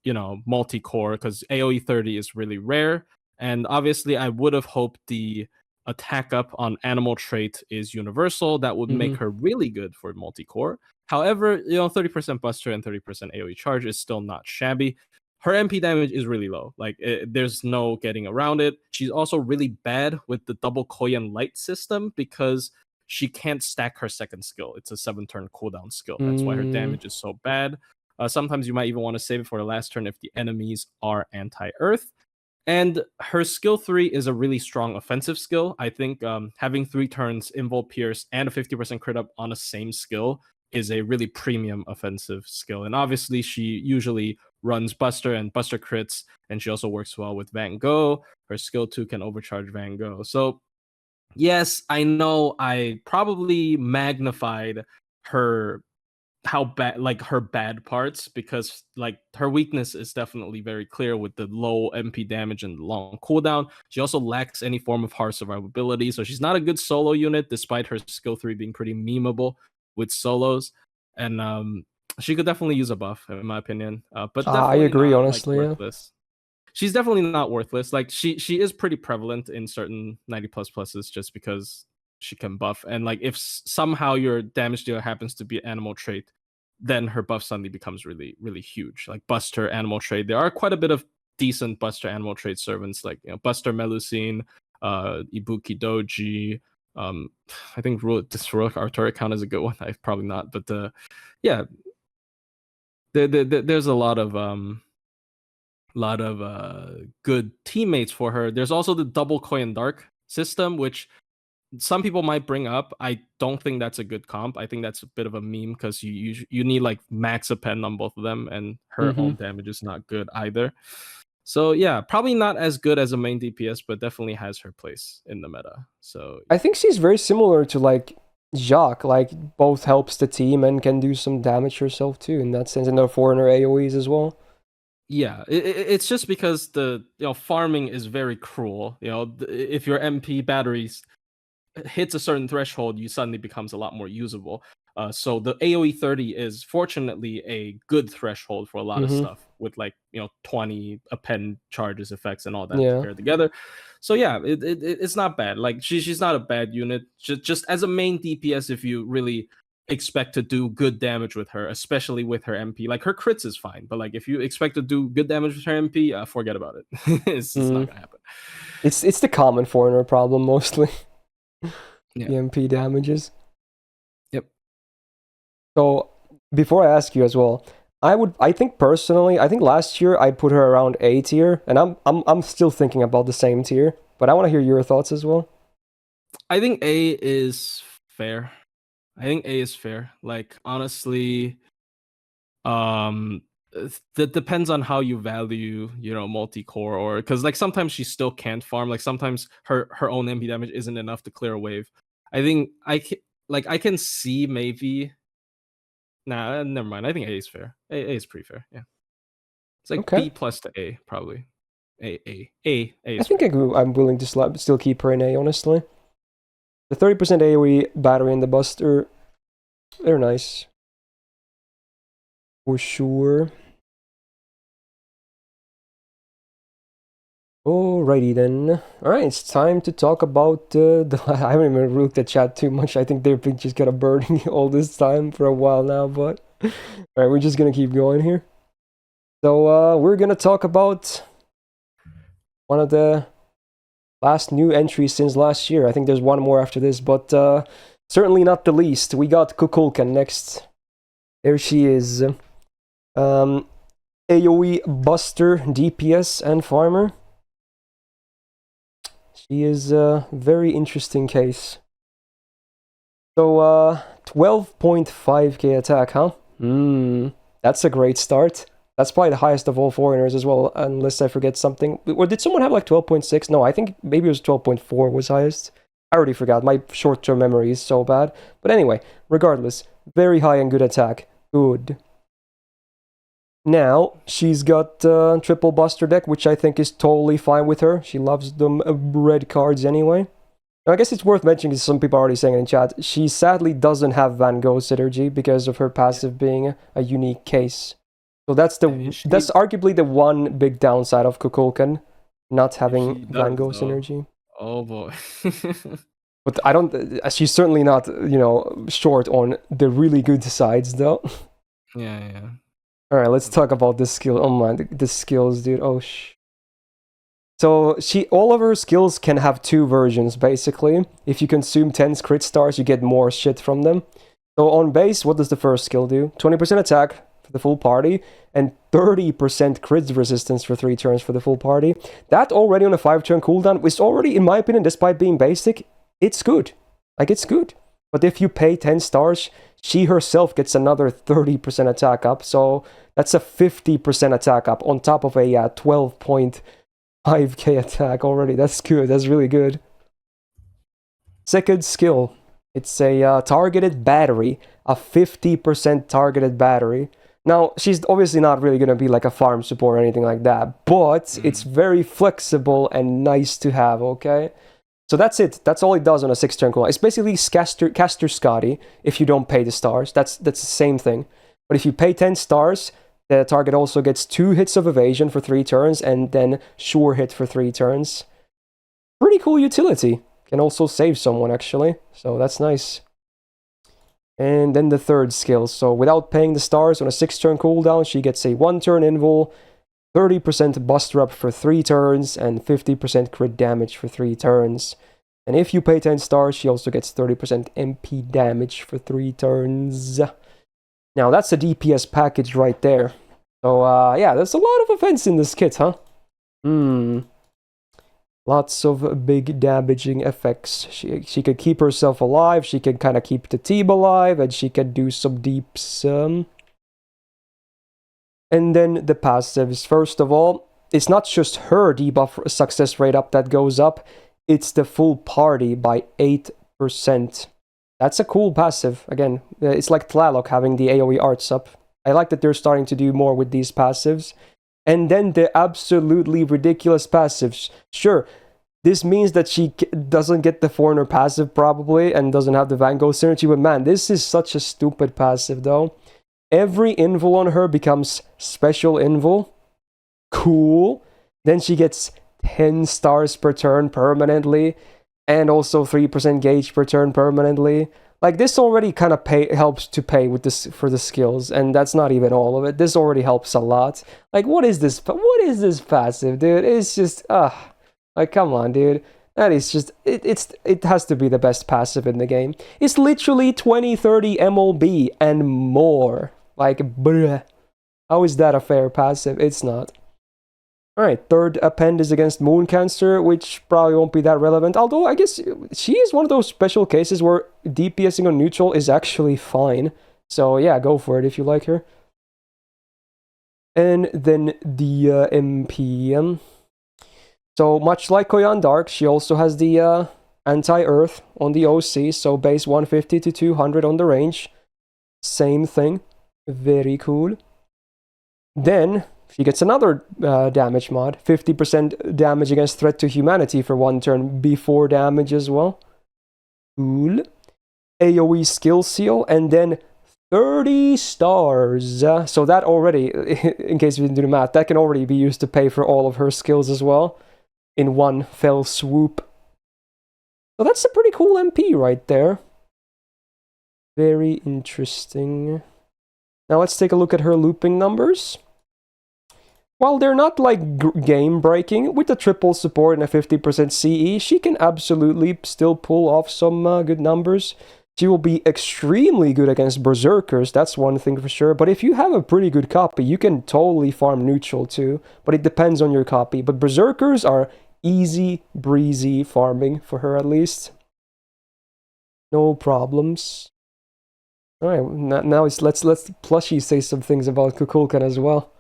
multi-core, because AoE 30 is really rare, and obviously I would have hoped the attack up on animal trait is universal. That would make her really good for multi-core. However, 30% buster and 30% AoE charge is still not shabby. Her MP damage is really low. Like, there's no getting around it. She's also really bad with the double Kyrielight system because she can't stack her second skill. It's a 7-turn cooldown skill. That's why her damage is so bad. Sometimes you might even want to save it for the last turn if the enemies are anti-earth. And her skill 3 is a really strong offensive skill. I think having 3 turns, Invul Pierce, and a 50% crit up on the same skill is a really premium offensive skill. And obviously, she usually runs Buster and Buster crits, and she also works well with Van Gogh. Her skill 2 can overcharge Van Gogh. So yes, I know I probably magnified her her bad parts, because like her weakness is definitely very clear with the low MP damage and long cooldown. She also lacks any form of hard survivability, so she's not a good solo unit despite her skill 3 being pretty memeable with solos. And she could definitely use a buff, in my opinion. But definitely
I agree,
not,
honestly,
like, worthless. She's definitely not worthless. Like, she is pretty prevalent in certain 90 plus pluses just because she can buff. And like, if somehow your damage dealer happens to be an animal trait, then her buff suddenly becomes really, really huge. Like Buster animal trait. There are quite a bit of decent Buster animal trait servants, like Buster Melusine, Ibuki Doji. I think this Ruroc Arturic count is a good one. I probably not, but yeah, there's a lot of good teammates for her. There's also the double Koyan Dark system, which some people might bring up. I don't think that's a good comp. I think that's a bit of a meme because you need like max append on both of them, and her own damage is not good either. So yeah, probably not as good as a main DPS, but definitely has her place in the meta. So
I think she's very similar to like Jacques, like both helps the team and can do some damage herself too in that sense, and the foreigner AoEs as well.
Yeah, it's just because the farming is very cruel. If your MP batteries hits a certain threshold, you suddenly becomes a lot more usable. So the AoE 30 is fortunately a good threshold for a lot of stuff with 20 append charges, effects, and all that paired together. So yeah, it's not bad. Like she's not a bad unit. Just as a main DPS, if you really expect to do good damage with her, especially with her MP, like her crits is fine, but like if you expect to do good damage with her MP, forget about it. It's not gonna happen.
It's the common foreigner problem mostly.
Yeah.
The MP damages.
Yep.
So before I ask you as well, I think personally, I think last year I put her around A tier, and I'm still thinking about the same tier, but I want to hear your thoughts as well.
I think A is fair. Like honestly, that depends on how you value, multi-core, or because like sometimes she still can't farm. Like sometimes her own MP damage isn't enough to clear a wave. I think I can see maybe. Nah, never mind. I think A is fair. A is pretty fair. Yeah, it's like
Okay.
B plus to A probably. A
I
is
think
fair.
I'm willing to still keep her in A, honestly. The 30% AoE battery and the buster, they're nice. For sure. Alrighty then. Alright, it's time to talk about I haven't even looked at chat too much. I think they've been just kind of burning all this time for a while now, but alright, we're just gonna keep going here. So we're gonna talk about one of the last new entries since last year. I think there's one more after this, but certainly not the least. We got Kukulkan next. There she is. AoE Buster, DPS, and Farmer. She is a very interesting case. So, 12.5k attack, huh? That's a great start. That's probably the highest of all foreigners as well, unless I forget something. Or did someone have like 12.6? No, I think maybe it was 12.4 was highest. I already forgot. My short-term memory is so bad. But anyway, regardless, very high and good attack. Good. Now, she's got triple buster deck, which I think is totally fine with her. She loves them red cards anyway. Now, I guess it's worth mentioning, because some people are already saying it in chat, she sadly doesn't have Van Gogh synergy because of her passive being a unique case. So that's that's arguably the one big downside of Kukulkan, not having Van Gogh synergy.
Oh boy.
But I don't. She's certainly not, short on the really good sides, though.
Yeah.
Alright, let's talk about this skill. Oh man, the skills, dude. Oh So all of her skills can have two versions, basically. If you consume 10 crit stars, you get more shit from them. So on base, what does the first skill do? 20% attack for the full party, and 30% crit resistance for 3 turns for the full party. That already on a 5-turn cooldown is already, in my opinion, despite being basic, it's good. Like, it's good. But if you pay 10 stars, she herself gets another 30% attack up, so that's a 50% attack up on top of a 12.5k attack already. That's good. That's really good. Second skill. It's a targeted battery. A 50% targeted battery. Now, she's obviously not really going to be like a farm support or anything like that, but it's very flexible and nice to have, okay? So that's it. That's all it does on a 6-turn cooldown. It's basically Caster Scotty if you don't pay the stars. That's the same thing. But if you pay 10 stars, the target also gets 2 hits of evasion for 3 turns, and then sure hit for 3 turns. Pretty cool utility. Can also save someone, actually. So that's nice. And then the third skill. So without paying the stars on a 6-turn cooldown, she gets a 1-turn invul, 30% buster up for 3 turns, and 50% crit damage for 3 turns. And if you pay 10 stars, she also gets 30% MP damage for 3 turns. Now, that's a DPS package right there. So, yeah, there's a lot of offense in this kit, huh? Lots of big damaging effects. She could keep herself alive, she can kind of keep the team alive, and she can do some deeps. And then the passives. First of all, it's not just her debuff success rate up that goes up, it's the full party by 8%. That's a cool passive. Again, it's like Tlaloc having the AoE arts up. I like that they're starting to do more with these passives. And then the absolutely ridiculous passives. Sure, this means that she doesn't get the foreigner passive probably, and doesn't have the Van Gogh synergy, but man, this is such a stupid passive though. Every invul on her becomes special invul. Cool. Then she gets 10 stars per turn permanently, and also 3% gauge per turn permanently. Like, this already kind of helps to pay with this for the skills, and that's not even all of it. This already helps a lot. Like, what is this passive, dude? It's just, like, come on, dude. That is just, it has to be the best passive in the game. It's literally 20-30 MLB and more. Like, bruh. How is that a fair passive? It's not. Alright, third append is against Moon Cancer, which probably won't be that relevant. Although, I guess she is one of those special cases where DPSing on neutral is actually fine. So yeah, go for it if you like her. And then the MP. So much like Koyan Dark, she also has the anti-earth on the OC, so base 150 to 200 on the range. Same thing. Very cool. Then she gets another damage mod. 50% damage against threat to humanity for 1 turn before damage as well. Cool. AoE skill seal, and then 30 stars. So that already, in case you didn't do the math, that can already be used to pay for all of her skills as well in one fell swoop. So that's a pretty cool MP right there. Very interesting. Now let's take a look at her looping numbers. While they're not like game-breaking, with the triple support and a 50% CE, she can absolutely still pull off some good numbers. She will be extremely good against Berserkers, that's one thing for sure. But if you have a pretty good copy, you can totally farm neutral too. But it depends on your copy. But Berserkers are easy breezy farming for her at least. No problems. Alright, now let's Plushie say some things about Kukulkan as well.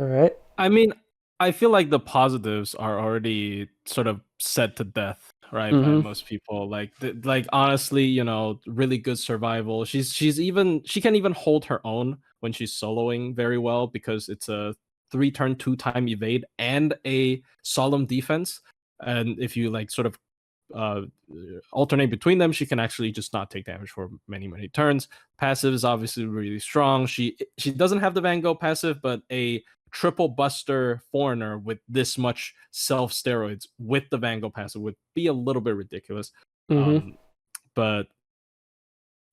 Alright.
I mean, I feel like the positives are already sort of set to death, right? By most people. Like honestly, you know, really good survival. She can even hold her own when she's soloing very well, because it's a 3-turn 2-time evade and a solemn defense. And if you like sort of alternate between them, she can actually just not take damage for many turns. Passive is obviously really strong. She doesn't have the Van Gogh passive, but a triple buster foreigner with this much self steroids with the Van Gogh passive would be a little bit ridiculous. But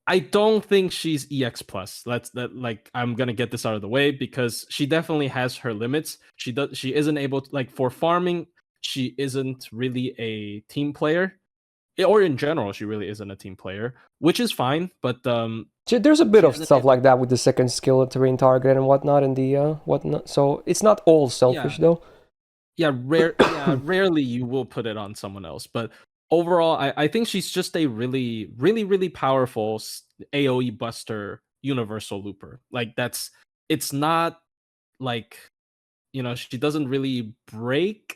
I don't think she's EX plus. I'm gonna get this out of the way, because she definitely has her limits. She isn't able to, like, for farming, she isn't really a team player, or in general, she really isn't a team player, which is fine. But
there's a bit of stuff like that with the second skill, terrain target and whatnot, and the whatnot. So it's not all selfish though.
Yeah, rarely you will put it on someone else. But overall, I think she's just a really powerful AoE buster universal looper. Like it's not like, you know, she doesn't really break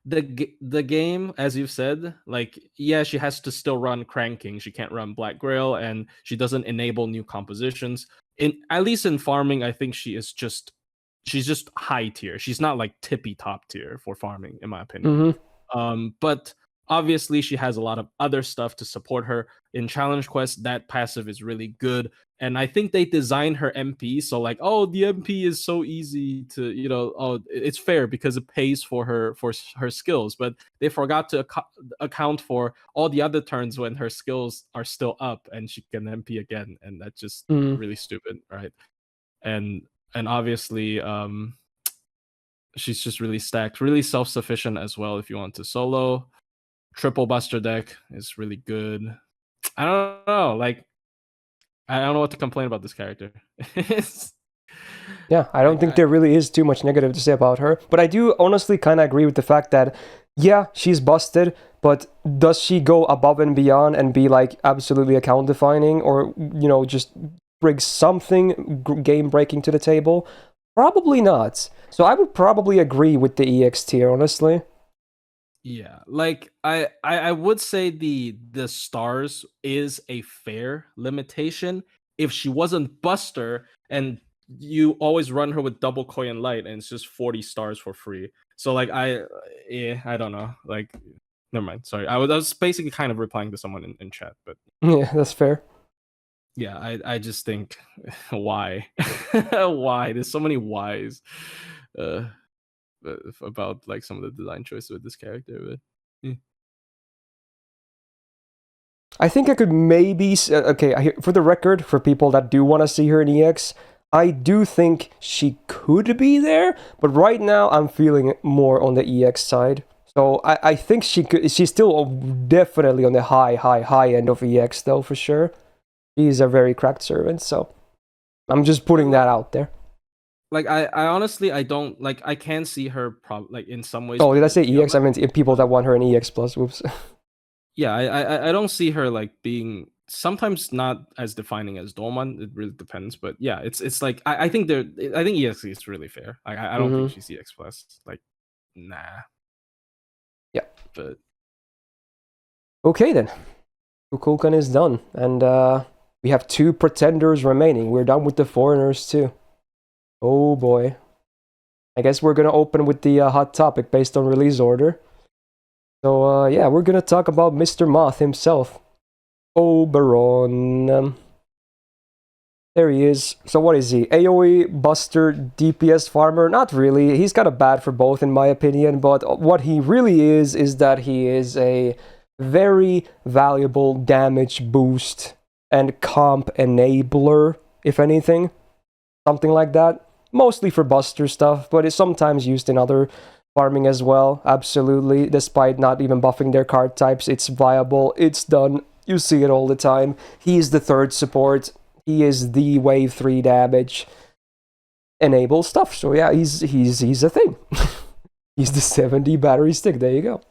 the game, as you've said. Like, yeah, she has to still run cranking. She can't run Black Grail, and she doesn't enable new compositions. At least in farming, I think she's just high tier. She's not like tippy top tier for farming, in my opinion. But obviously she has a lot of other stuff to support her. In Challenge Quest, that passive is really good. And I think they designed her MP so, like, oh, the MP is so easy to, you know, oh, it's fair because it pays for her skills. But they forgot to account for all the other turns when her skills are still up and she can MP again. And that's just really stupid, right? And obviously, she's just really stacked, really self-sufficient as well. If you want to solo, triple buster deck is really good. I don't know, like, I don't know what to complain about this character.
Yeah, I don't think there really is too much negative to say about her. But I do honestly kind of agree with the fact that, yeah, she's busted, but does she go above and beyond and be like absolutely account defining, or, you know, just bring something game breaking to the table? Probably not. So I would probably agree with the EX tier, honestly.
Yeah, like I would say the stars is a fair limitation. If she wasn't Buster and you always run her with double Kyrielight and it's just 40 stars for free. So like I don't know. Like, never mind. Sorry. I was basically kind of replying to someone in chat, but
yeah, that's fair.
Yeah, I just think why? Why? There's so many whys about like some of the design choices with this character, but
I think I could maybe okay, for the record, for people that do want to see her in EX, I do think she could be there, but right now I'm feeling more on the EX side. So I think she's still definitely on the high end of EX though, for sure. She's a very cracked servant, so I'm just putting that out there.
Like I honestly I don't like, I can see her like in some ways.
Oh, did I say EX? I meant people that want her in EX plus. Whoops.
Yeah, I don't see her like being
sometimes not as defining as Douman. It really depends, but yeah, it's like I think EXE is really fair. I don't think she's EX plus. Like, nah.
Yeah.
But
okay then, Kukulkan is done, and we have 2 pretenders remaining. We're done with the foreigners too. Oh boy. I guess we're gonna open with the hot topic based on release order. So yeah, we're gonna talk about Mr. Moth himself, Oberon. There he is. So what is he? AoE buster, DPS farmer? Not really. He's kind of bad for both in my opinion, but what he really is that he is a very valuable damage boost and comp enabler, if anything. Something like that. Mostly for buster stuff, but it's sometimes used in other farming as well. Absolutely. Despite not even buffing their card types, it's viable. It's done. You see it all the time. He is the 3rd support. He is the wave 3 damage enable stuff. So yeah, he's a thing. He's the 70 battery stick. There you go.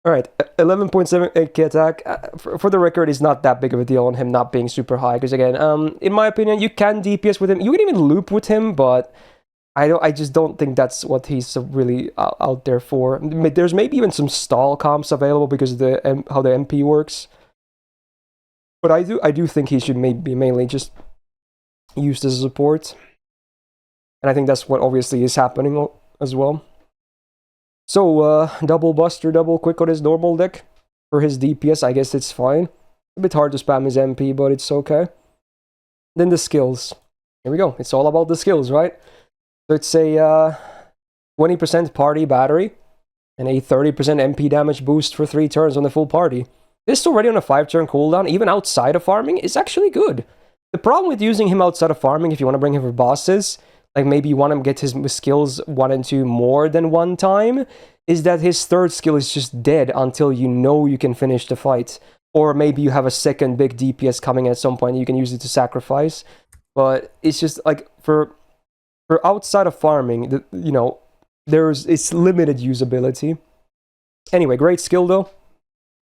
Alright, 11.78k attack. For the record, is not that big of a deal on him not being super high. Because again, in my opinion, you can DPS with him. You can even loop with him, but I just don't think that's what he's really out there for. There's maybe even some stall comps available because of how the MP works. But I do think he should be mainly just used as a support. And I think that's what obviously is happening as well. So, double buster, double quick on his normal deck. For his DPS, I guess it's fine. A bit hard to spam his MP, but it's okay. Then the skills. Here we go. It's all about the skills, right? So it's a 20% party battery and a 30% MP damage boost for 3 turns on the full party. This is already on a 5-turn cooldown, even outside of farming, is actually good. The problem with using him outside of farming, if you want to bring him for bosses, like maybe you want him to get his skills 1 and 2 more than 1 time, is that his 3rd skill is just dead until you know you can finish the fight. Or maybe you have a 2nd big DPS coming at some point and you can use it to sacrifice. But it's just like, for outside of farming, you know, it's limited usability. Anyway, great skill though.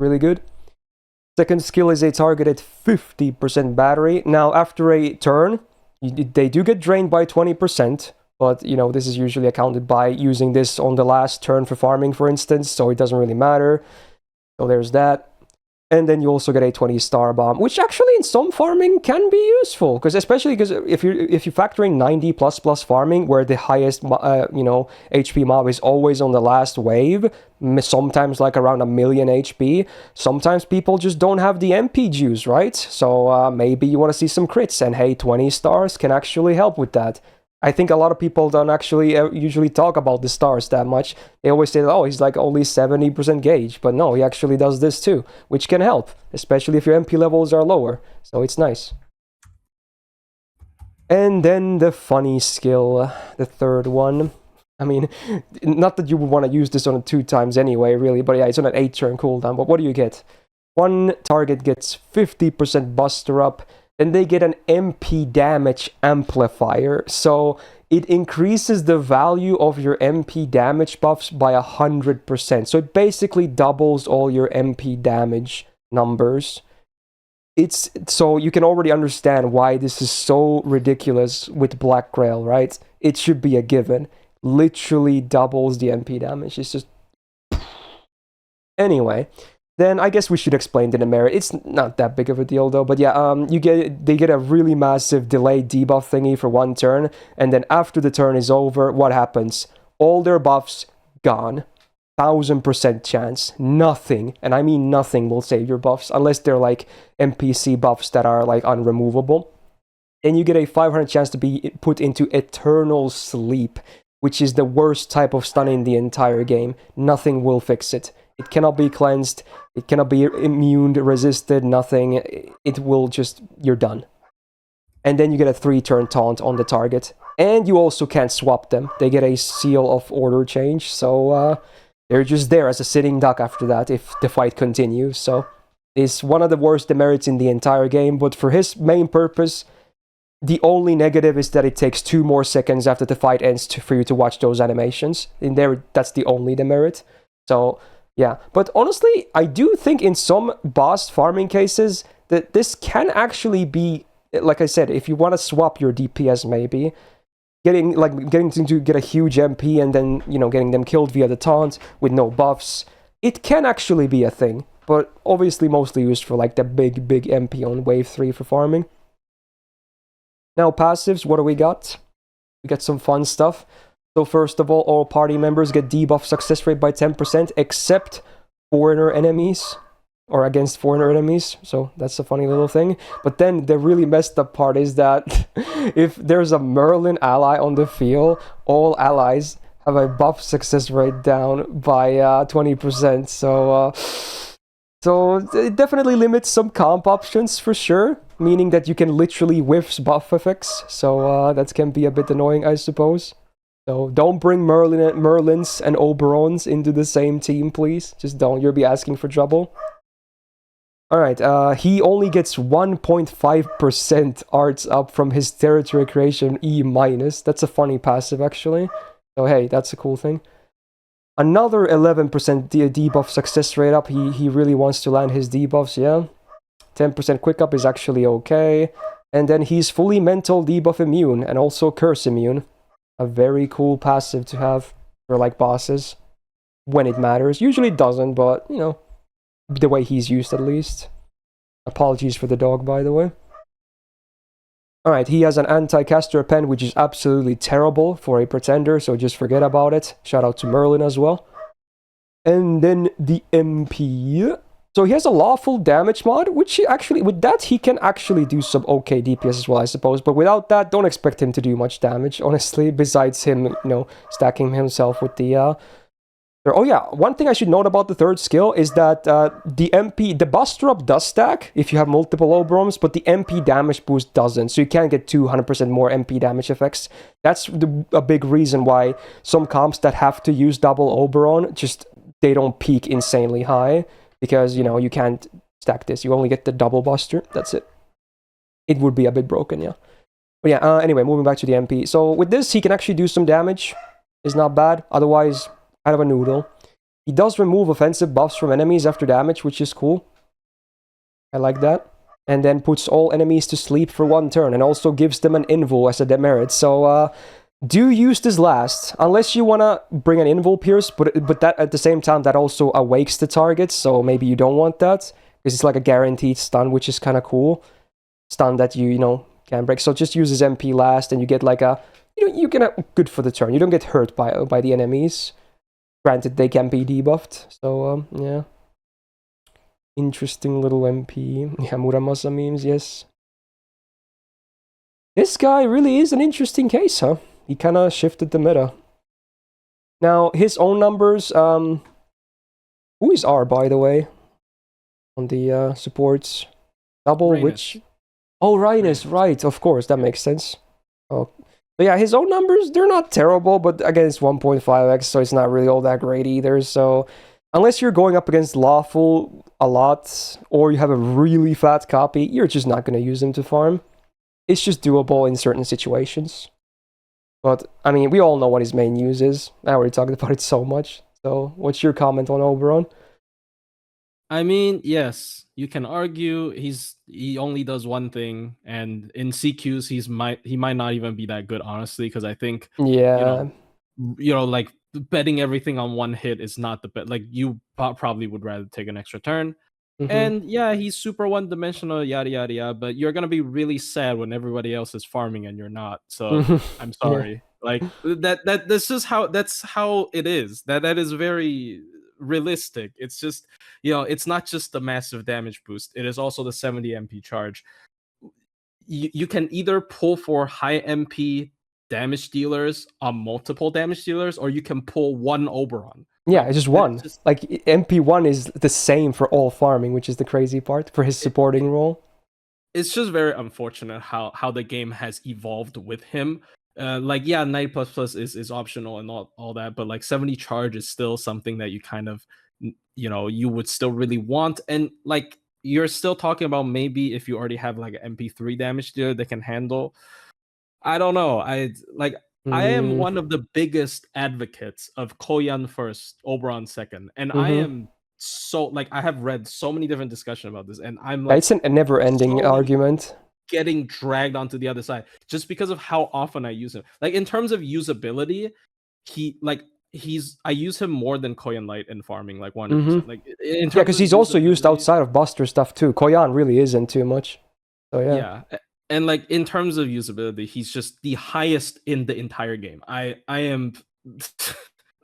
Really good. 2nd skill is a targeted 50% battery. Now, after a turn, they do get drained by 20%, but, you know, this is usually accounted by using this on the last turn for farming, for instance, so it doesn't really matter. So there's that. And then you also get a 20 star bomb, which actually in some farming can be useful, because especially because if you factor in 90 plus farming, where the highest HP mob is always on the last wave, sometimes like around 1 million HP, sometimes people just don't have the MP juice, right? So maybe you want to see some crits, and hey, 20 stars can actually help with that. I think a lot of people don't actually usually talk about the stars that much. They always say, oh, he's like only 70% gauge. But no, he actually does this too, which can help, especially if your MP levels are lower. So it's nice. And then the funny skill, the 3rd one. I mean, not that you would want to use this on 2 times anyway, really. But yeah, it's on an 8-turn cooldown. But what do you get? One target gets 50% buster up. Then they get an MP damage amplifier, so it increases the value of your MP damage buffs by 100%. So it basically doubles all your MP damage numbers. So you can already understand why this is so ridiculous with Black Grail, right? It should be a given. Literally doubles the MP damage. It's just... Anyway... Then I guess we should explain the merit. It's not that big of a deal though, but yeah, they get a really massive delayed debuff thingy for 1 turn, and then after the turn is over, what happens? All their buffs gone. 1000% chance. Nothing, and I mean nothing, will save your buffs, unless they're like NPC buffs that are like unremovable. And you get a 500 chance to be put into eternal sleep, which is the worst type of stun in the entire game. Nothing will fix it. It cannot be cleansed, it cannot be immune, resisted, nothing. It will just, you're done. And then you get a 3-turn taunt on the target. And you also can't swap them. They get a seal of order change, so they're just there as a sitting duck after that if the fight continues. So it's one of the worst demerits in the entire game, but for his main purpose, the only negative is that it takes 2 more seconds after the fight ends for you to watch those animations. In there, that's the only demerit. So... yeah, but honestly, I do think in some boss farming cases,
that this can actually be, like I said, if you want to swap your DPS maybe, getting to get a huge MP and then, getting them killed via the taunt with no buffs, it can actually be a thing, but obviously mostly used for like the big MP on wave 3 for farming. Now passives, what do we got? We got some fun stuff. So first of all party members get debuff success rate by 10% except foreigner enemies, or against foreigner enemies, so that's a funny little thing. But then the really messed up part is that if there's a Merlin ally on the field, all allies have a buff success rate down by 20%, so it definitely limits some comp options for sure, meaning that you can literally whiff buff effects, so that can be a bit annoying, I suppose. So don't bring Merlins and Oberons into the same team, please. Just don't, you'll be asking for trouble. Alright, he only gets 1.5% arts up from his territory creation E-. That's a funny passive, actually. So hey, that's a cool thing. Another 11% debuff success rate up. He really wants to land his debuffs, yeah. 10% quick up is actually okay. And then he's fully mental debuff immune and also curse immune. A very cool passive to have for like bosses when it matters. Usually it doesn't, but the way he's used at least. Apologies for the dog, by the way. Alright, he has an anti-caster pen, which is absolutely terrible for a pretender, so just forget about it. Shout out to Merlin as well. And then the MP. So he has a lawful damage mod, which with that he can actually do some okay DPS as well, I suppose. But without that, don't expect him to do much damage, honestly, besides him, stacking himself with the oh yeah, one thing I should note about the third skill is that the bust drop does stack if you have multiple Oberons, but the MP damage boost doesn't, so you can't get 200% more MP damage effects. That's a big reason why some comps that have to use double Oberon, they don't peak insanely high, because, you can't stack this. You only get the double buster, that's it. It would be a bit broken, yeah. But yeah, anyway, moving back to the MP. So with this, he can actually do some damage. It's not bad, otherwise kind of a noodle. He does remove offensive buffs from enemies after damage, which is cool. I like that. And then puts all enemies to sleep for 1 turn, and also gives them an invul as a demerit. So, do use this last, unless you want to bring an invul pierce, but that at the same time, that also awakes the target, so maybe you don't want that, because it's like a guaranteed stun, which is kind of cool. Stun that you can break. So just use his MP last, and you get like a, you get good for the turn. You don't get hurt by the enemies. Granted, they can be debuffed, so, yeah. Interesting little MP. Yeah, Muramasa memes, yes. This guy really is an interesting case, huh? He kind of shifted the meta. Now, his own numbers, who is R, by the way? On the, supports. Double,
Rhaenys.
which? Oh, Rhaenys, right, of course, that makes sense. Oh. But yeah, his own numbers, they're not terrible, but again, it's 1.5x, so it's not really all that great either. So unless you're going up against lawful a lot, or you have a really fat copy, you're just not going to use them to farm. It's just doable in certain situations. But, I mean, we all know what his main use is. I already talked about it so much. So what's your comment on Oberon?
I mean, yes, you can argue he only does one thing, and in CQs he might not even be that good, honestly, because I think
Yeah.
Like betting everything on one hit is not the bet. Like you probably would rather take an extra turn.
Mhm.
And yeah, he's super one-dimensional, yada yada yada. But you're gonna be really sad when everybody else is farming and you're not. So I'm sorry. Like that's how it is. That is very realistic. It's just it's not just the massive damage boost. It is also the 70 MP charge. You can either pull for high MP damage dealers on multiple damage dealers, or you can pull one Oberon.
Yeah,
Like,
it's just one.
just-
Like, MP1 is the same for all farming, which is the crazy part for his supporting role.
It's just very unfortunate how the game has evolved with him. Like, yeah, 90++ is optional and all that, but like 70 charge is still something that you kind of, you would still really want. And like, you're still talking about maybe if you already have like an MP3 damage dealer that can handle. I don't know. I am one of the biggest advocates of Koyan first, Oberon second, and I am so like I have read so many different discussions about this, and I'm like,
it's a never-ending argument.
Getting dragged onto the other side just because of how often I use him. Like in terms of usability, I use him more than Koyanlight in farming, like 100%. Like in terms
because he's also used outside of Buster stuff too. Koyan really isn't too much. So yeah.
And like in terms of usability, he's just the highest in the entire game. I am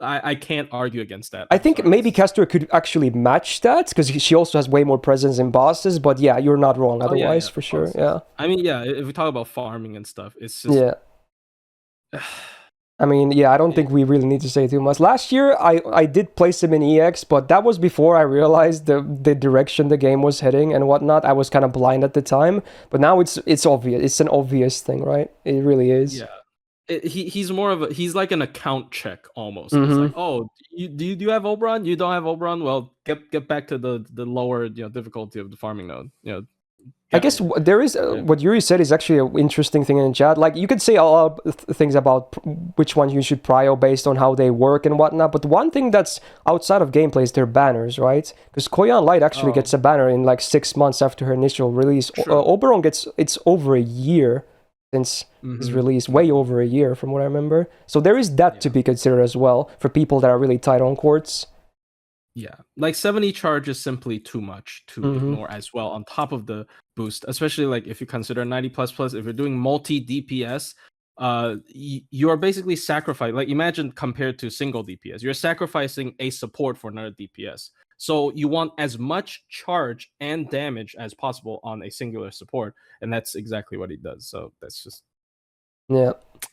I can't argue against that.
I think maybe Castor could actually match that because she also has way more presence in bosses. But yeah, you're not wrong otherwise, for sure. Yeah.
I mean, yeah, if we talk about farming and stuff, it's just...
Yeah. I mean, yeah, I don't think we really need to say too much. Last year, I did place him in EX, but that was before I realized the direction the game was heading and whatnot. I was kind of blind at the time, but now it's obvious. It's an obvious thing, right? It really is.
Yeah. He's more of he's like an account check almost. It's like, oh, do you have Oberon? You don't have Oberon? Well, get back to the lower difficulty of the farming node.
I guess there is what Yuri said is actually an interesting thing in chat. Like you could say a lot of things about which one you should prio based on how they work and whatnot. But one thing that's outside of gameplay is their banners, right? Because Koyanlight actually gets a banner in like 6 months after her initial release. Oberon it's over a year since his release, way over a year from what I remember. So there is that to be considered as well for people that are really tight on quartz.
Yeah, like 70 charge is simply too much to ignore as well on top of the boost, especially like if you consider 90++, if you're doing multi DPS, you are basically sacrificing, like imagine compared to single DPS, you're sacrificing a support for another DPS. So you want as much charge and damage as possible on a singular support, and that's exactly what he does. So that's just...
Yeah.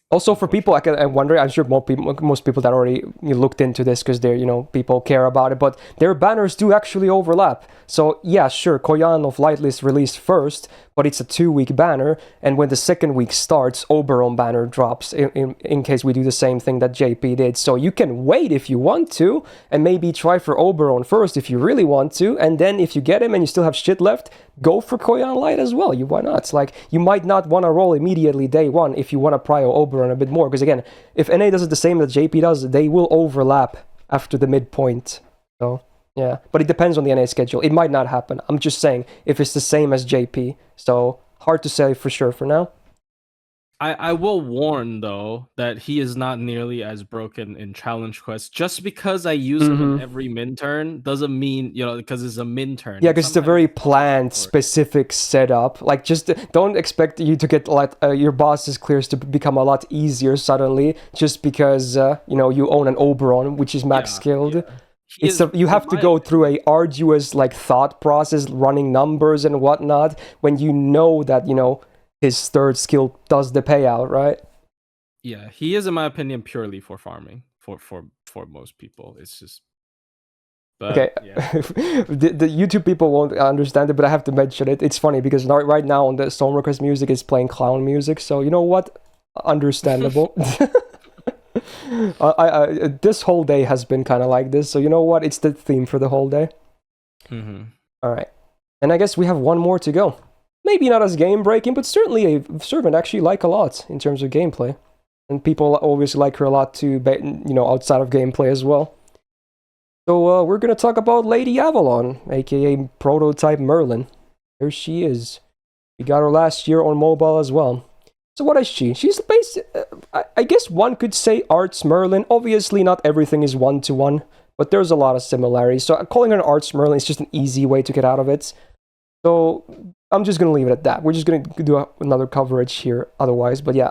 Also, for people, I wonder, I'm sure most people that already looked into this because they're, people care about it, but their banners do actually overlap. So, yeah, sure, Koyan of Lightlist released first, but it's a 2-week banner, and when the second week starts, Oberon banner drops in case we do the same thing that JP did. So you can wait if you want to, and maybe try for Oberon first if you really want to, and then if you get him and you still have shit left, go for Koyanlight as well. Why not? It's like, you might not want to roll immediately day one if you want to prio Oberon a bit more, because again, if NA does it the same that JP does, they will overlap after the midpoint. So yeah, but it depends on the NA schedule. It might not happen. I'm just saying if it's the same as JP. So hard to say for sure for now.
I will warn though that he is not nearly as broken in challenge quests. Just because I use him in every min turn doesn't mean, because it's a min turn.
Yeah, because it's a very planned, specific setup. Like, just don't expect you to get like your boss's clears to become a lot easier suddenly just because you own an Oberon, which is max skilled. Yeah. You have to go through a arduous like thought process, running numbers and whatnot, when you know that his third skill does the payout, right?
Yeah, he is, in my opinion, purely for farming for most people. It's just... But,
okay, yeah. the YouTube people won't understand it, but I have to mention it. It's funny because right now on the song request music is playing clown music, so you know what? Understandable. This whole day has been kind of like this, so you know what? It's the theme for the whole day. All right, and I guess we have one more to go. Maybe not as game-breaking, but certainly a servant I actually like a lot in terms of gameplay. And people obviously like her a lot too, outside of gameplay as well. So we're going to talk about Lady Avalon, aka Prototype Merlin. There she is. We got her last year on mobile as well. So what is she? She's I guess one could say Arts Merlin. Obviously not everything is one-to-one, but there's a lot of similarities. So calling her an Arts Merlin is just an easy way to get out of it. So I'm just going to leave it at that. We're just going to do another coverage here otherwise. But yeah,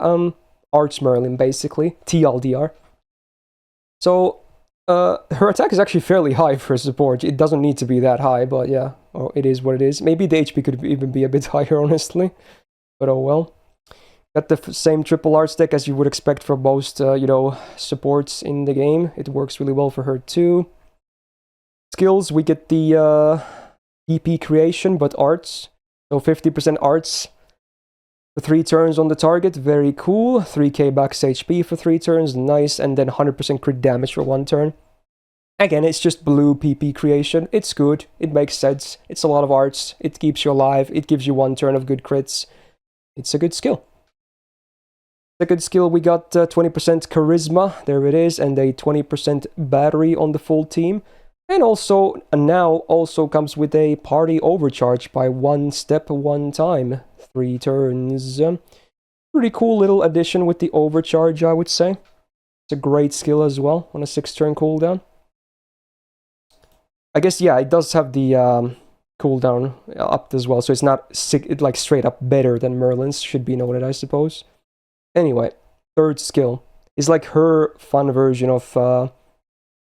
Arts Merlin, basically. TLDR. So, her attack is actually fairly high for support. It doesn't need to be that high, but yeah. Oh, it is what it is. Maybe the HP could even be a bit higher, honestly. But oh well. Got the same triple art deck as you would expect for most, supports in the game. It works really well for her too. Skills, we get the EP creation, but arts. So 50% arts for 3 turns on the target. Very cool. 3k max HP for 3 turns. Nice. And then 100% crit damage for 1 turn. Again, it's just blue PP creation. It's good. It makes sense. It's a lot of arts. It keeps you alive. It gives you 1 turn of good crits. It's a good skill. Second skill, we got 20% charisma. There it is. And a 20% battery on the full team. And also, now also comes with a party overcharge by 1 step 1 time, 3 turns. Pretty cool little addition with the overcharge, I would say. It's a great skill as well on a 6-turn cooldown. I guess, yeah, it does have the cooldown upped as well, so it's not like straight up better than Merlin's, should be noted, I suppose. Anyway, third skill is like her fun version of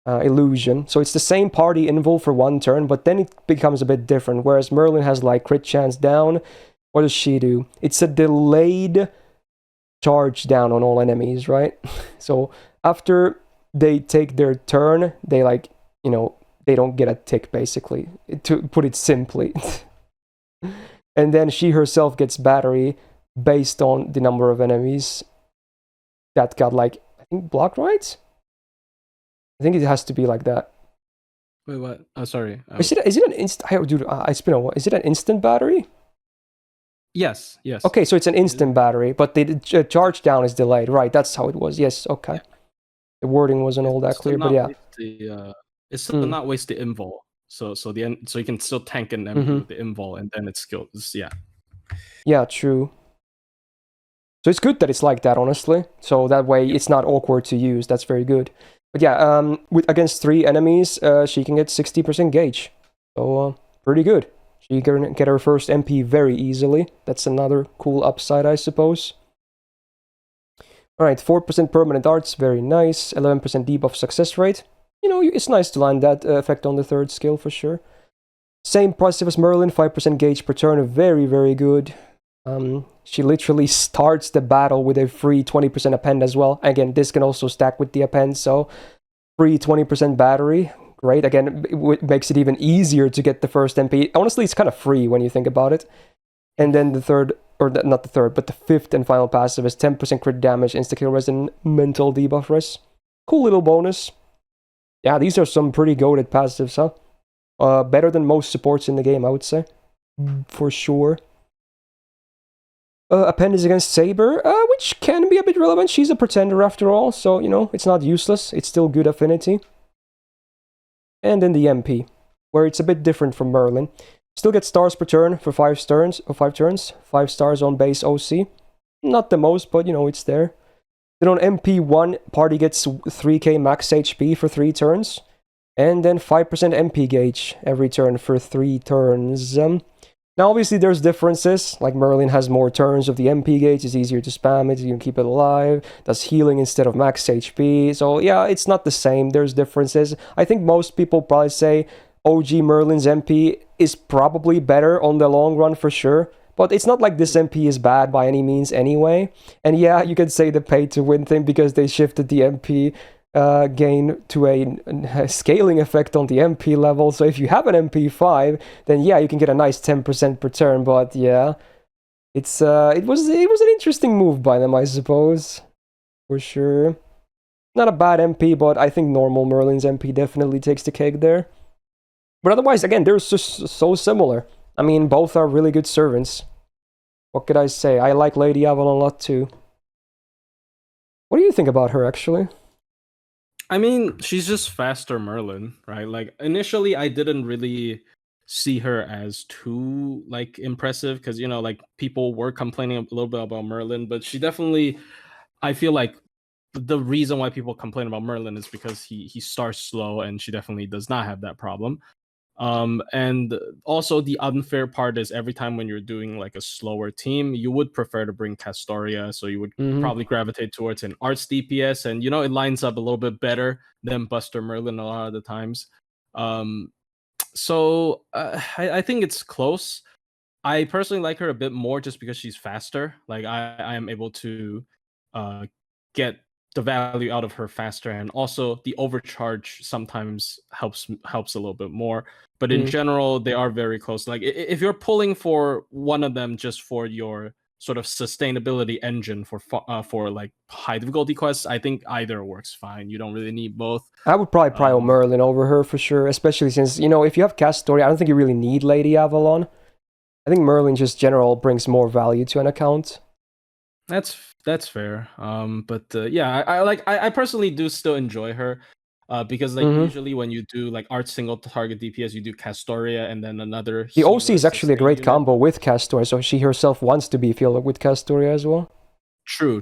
illusion. So it's the same party invul for 1 turn, but then it becomes a bit different. Whereas Merlin has like crit chance down, what does she do? It's a delayed charge down on all enemies, right? So after they take their turn, they like, they don't get a tick, basically, to put it simply. And then she herself gets battery based on the number of enemies that got, like, I think blocked, right? I think it has to be like that.
Wait, what? Oh, sorry.
Is it an instant? Dude, it's been a while. Is it an instant battery?
Yes.
Okay, so it's an instant battery, but the charge down is delayed. Right, that's how it was. Yes, okay. Yeah. The wording wasn't all that clear, but yeah.
It's still not waste the invul. So you can still tank an enemy with the invul, and then it's skills. Yeah. Yeah,
true. So it's good that it's like that, honestly. So that way it's not awkward to use. That's very good. But yeah, against 3 enemies, she can get 60% gauge. So pretty good. She can get her first MP very easily. That's another cool upside, I suppose. Alright, 4% permanent arts, very nice. 11% debuff success rate. It's nice to land that effect on the 3rd skill for sure. Same passive as Merlin, 5% gauge per turn, very, very good. She literally starts the battle with a free 20% append as well. Again, this can also stack with the append, so free 20% battery. Great. Again, it makes it even easier to get the first MP. Honestly, it's kind of free when you think about it. And then the third, or not the third, but the 5th and final passive is 10% crit damage, insta-kill res, and mental debuff res. Cool little bonus. Yeah, these are some pretty goated passives, huh? Better than most supports in the game, I would say. For sure. Append is against Saber, which can be a bit relevant. She's a pretender after all, so, it's not useless. It's still good affinity. And then the MP, where it's a bit different from Merlin. Still get stars per turn for 5 turns. 5 stars on base OC. Not the most, but, it's there. Then on MP1, party gets 3k max HP for 3 turns. And then 5% MP gauge every turn for 3 turns. Now, obviously, there's differences. Like, Merlin has more turns of the MP gauge. It's easier to spam it. You can keep it alive. Does healing instead of max HP. So, yeah, it's not the same. There's differences. I think most people probably say OG Merlin's MP is probably better on the long run for sure. But it's not like this MP is bad by any means anyway. And yeah, you can say the pay-to-win thing because they shifted the MP gain to a scaling effect on the MP level. So if you have an MP5, then yeah, you can get a nice 10% per turn. But yeah, it was an interesting move by them, I suppose, for sure. Not a bad MP, but I think normal Merlin's MP definitely takes the cake there. But otherwise, again, they're just so similar. I mean, both are really good servants. What could I say? I like Lady Avalon a lot too. What do you think about her, actually?
I mean, she's just faster Merlin, right? Like, initially, I didn't really see her as too, like, impressive because, like, people were complaining a little bit about Merlin, but she definitely, I feel like the reason why people complain about Merlin is because he starts slow, and she definitely does not have that problem. And also the unfair part is every time when you're doing like a slower team, you would prefer to bring Castoria, so you would probably gravitate towards an arts DPS, and it lines up a little bit better than Buster Merlin a lot of the times. So I think it's close. I personally like her a bit more just because she's faster. Like I am able to get the value out of her faster, and also the overcharge sometimes helps a little bit more. But in general, they are very close. Like if you're pulling for one of them just for your sort of sustainability engine for like high difficulty quests, I think either works fine. You don't really need both.
I would probably prio Merlin over her for sure, especially since if you have Castoria, I don't think you really need Lady Avalon. I think Merlin just general brings more value to an account.
That's fair. But yeah, I personally do still enjoy her. Because like
Mhm.
usually when you do like arch single target DPS, you do Castoria and then another.
The OC
healer
is actually a
sustain
great
unit.
combo with Castoria, so she herself wants to be filled with Castoria as well.
True.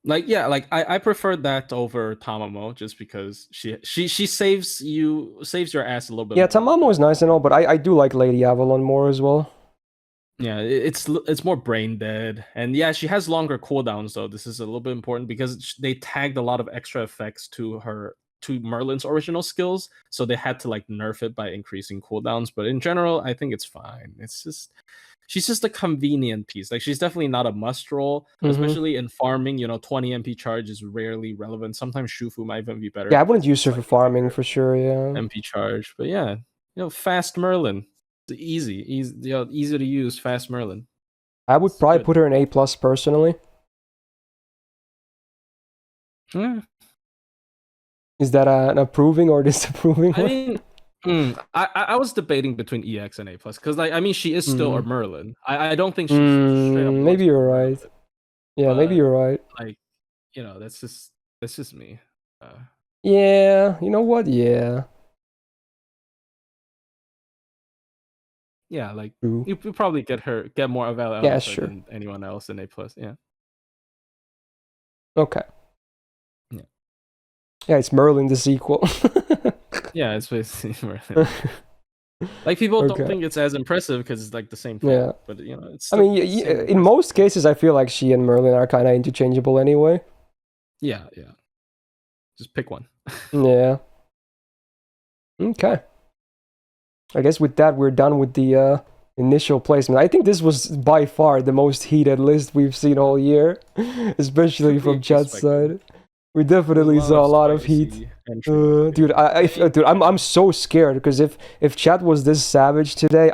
Like yeah, like I prefer that over Tamamo just because she saves your ass a little bit.
Yeah,
more with
Tamamo is
that.
nice and all, but I do like Lady Avalon more as well.
Yeah, it's more brain dead, and yeah, she has longer cooldowns though. This is a little bit important because they tagged a lot of extra effects to Merlin's original skills, so they had to like nerf it by increasing cooldowns. But in general, I think it's fine. It's just she's just a convenient piece. Like she's definitely not a must roll, especially in farming. 20 MP charge is rarely relevant. Sometimes Shufu might even be better.
Yeah, I wouldn't
because
use
it's,
her
like,
for farming for sure, yeah.
MP charge, but yeah, fast Merlin. It's easy, easy to use. Fast Merlin.
I would
It's
probably
good.
put her in A+ personally.
Yeah.
Is that an approving or disapproving
I
one?
mean, I was debating between EX and A+, because like I mean she is still a Merlin. I don't think she straight up
Maybe
wants to
you're
be
right.
Merlin,
Yeah, maybe
but
you're right.
like that's just me.
Yeah, you know what? Yeah.
Yeah, like
True.
you probably get more value out
Yeah,
of her
sure.
than anyone else in A+. Yeah.
Okay.
Yeah.
Yeah, it's Merlin the sequel.
Yeah, it's basically Merlin. Like people don't
Okay.
think it's as impressive because it's like the same thing.
Yeah.
But it's
I
still
mean,
the same
in
impressive
most
thing.
cases, I feel like she and Merlin are kind of interchangeable anyway.
Yeah. Just pick one.
Yeah. Okay. I guess with that, we're done with the initial placement. I think this was by far the most heated list we've seen all year, especially from chat side. We definitely saw a lot of heat. Dude, I'm so scared because if chat was this savage today,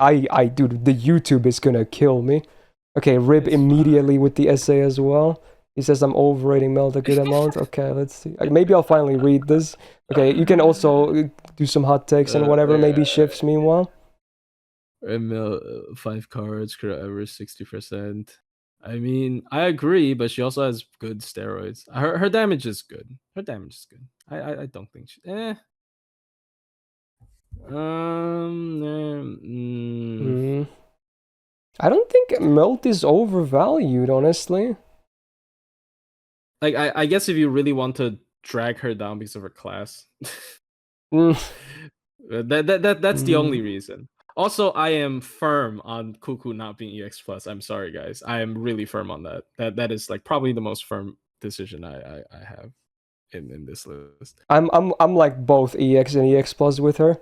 dude, the YouTube is gonna kill me. Okay, Rib
It's
immediately with the essay as well. He says I'm overrating Melt a good amount. Okay, let's see. Maybe I'll finally read this. Okay, you can also do some hot takes and whatever. Maybe shifts meanwhile.
ML 5 cards, could average 60%. I mean, I agree, but she also has good steroids. Her damage is good. I don't think she.
I don't think Melt is overvalued, honestly.
Like I guess if you really want to drag her down because of her class, that's the only reason. Also, I am firm on Kuku not being EX plus. I'm sorry, guys. I am really firm on that. That is like probably the most firm decision I have in this list.
I'm like both EX and EX plus with her.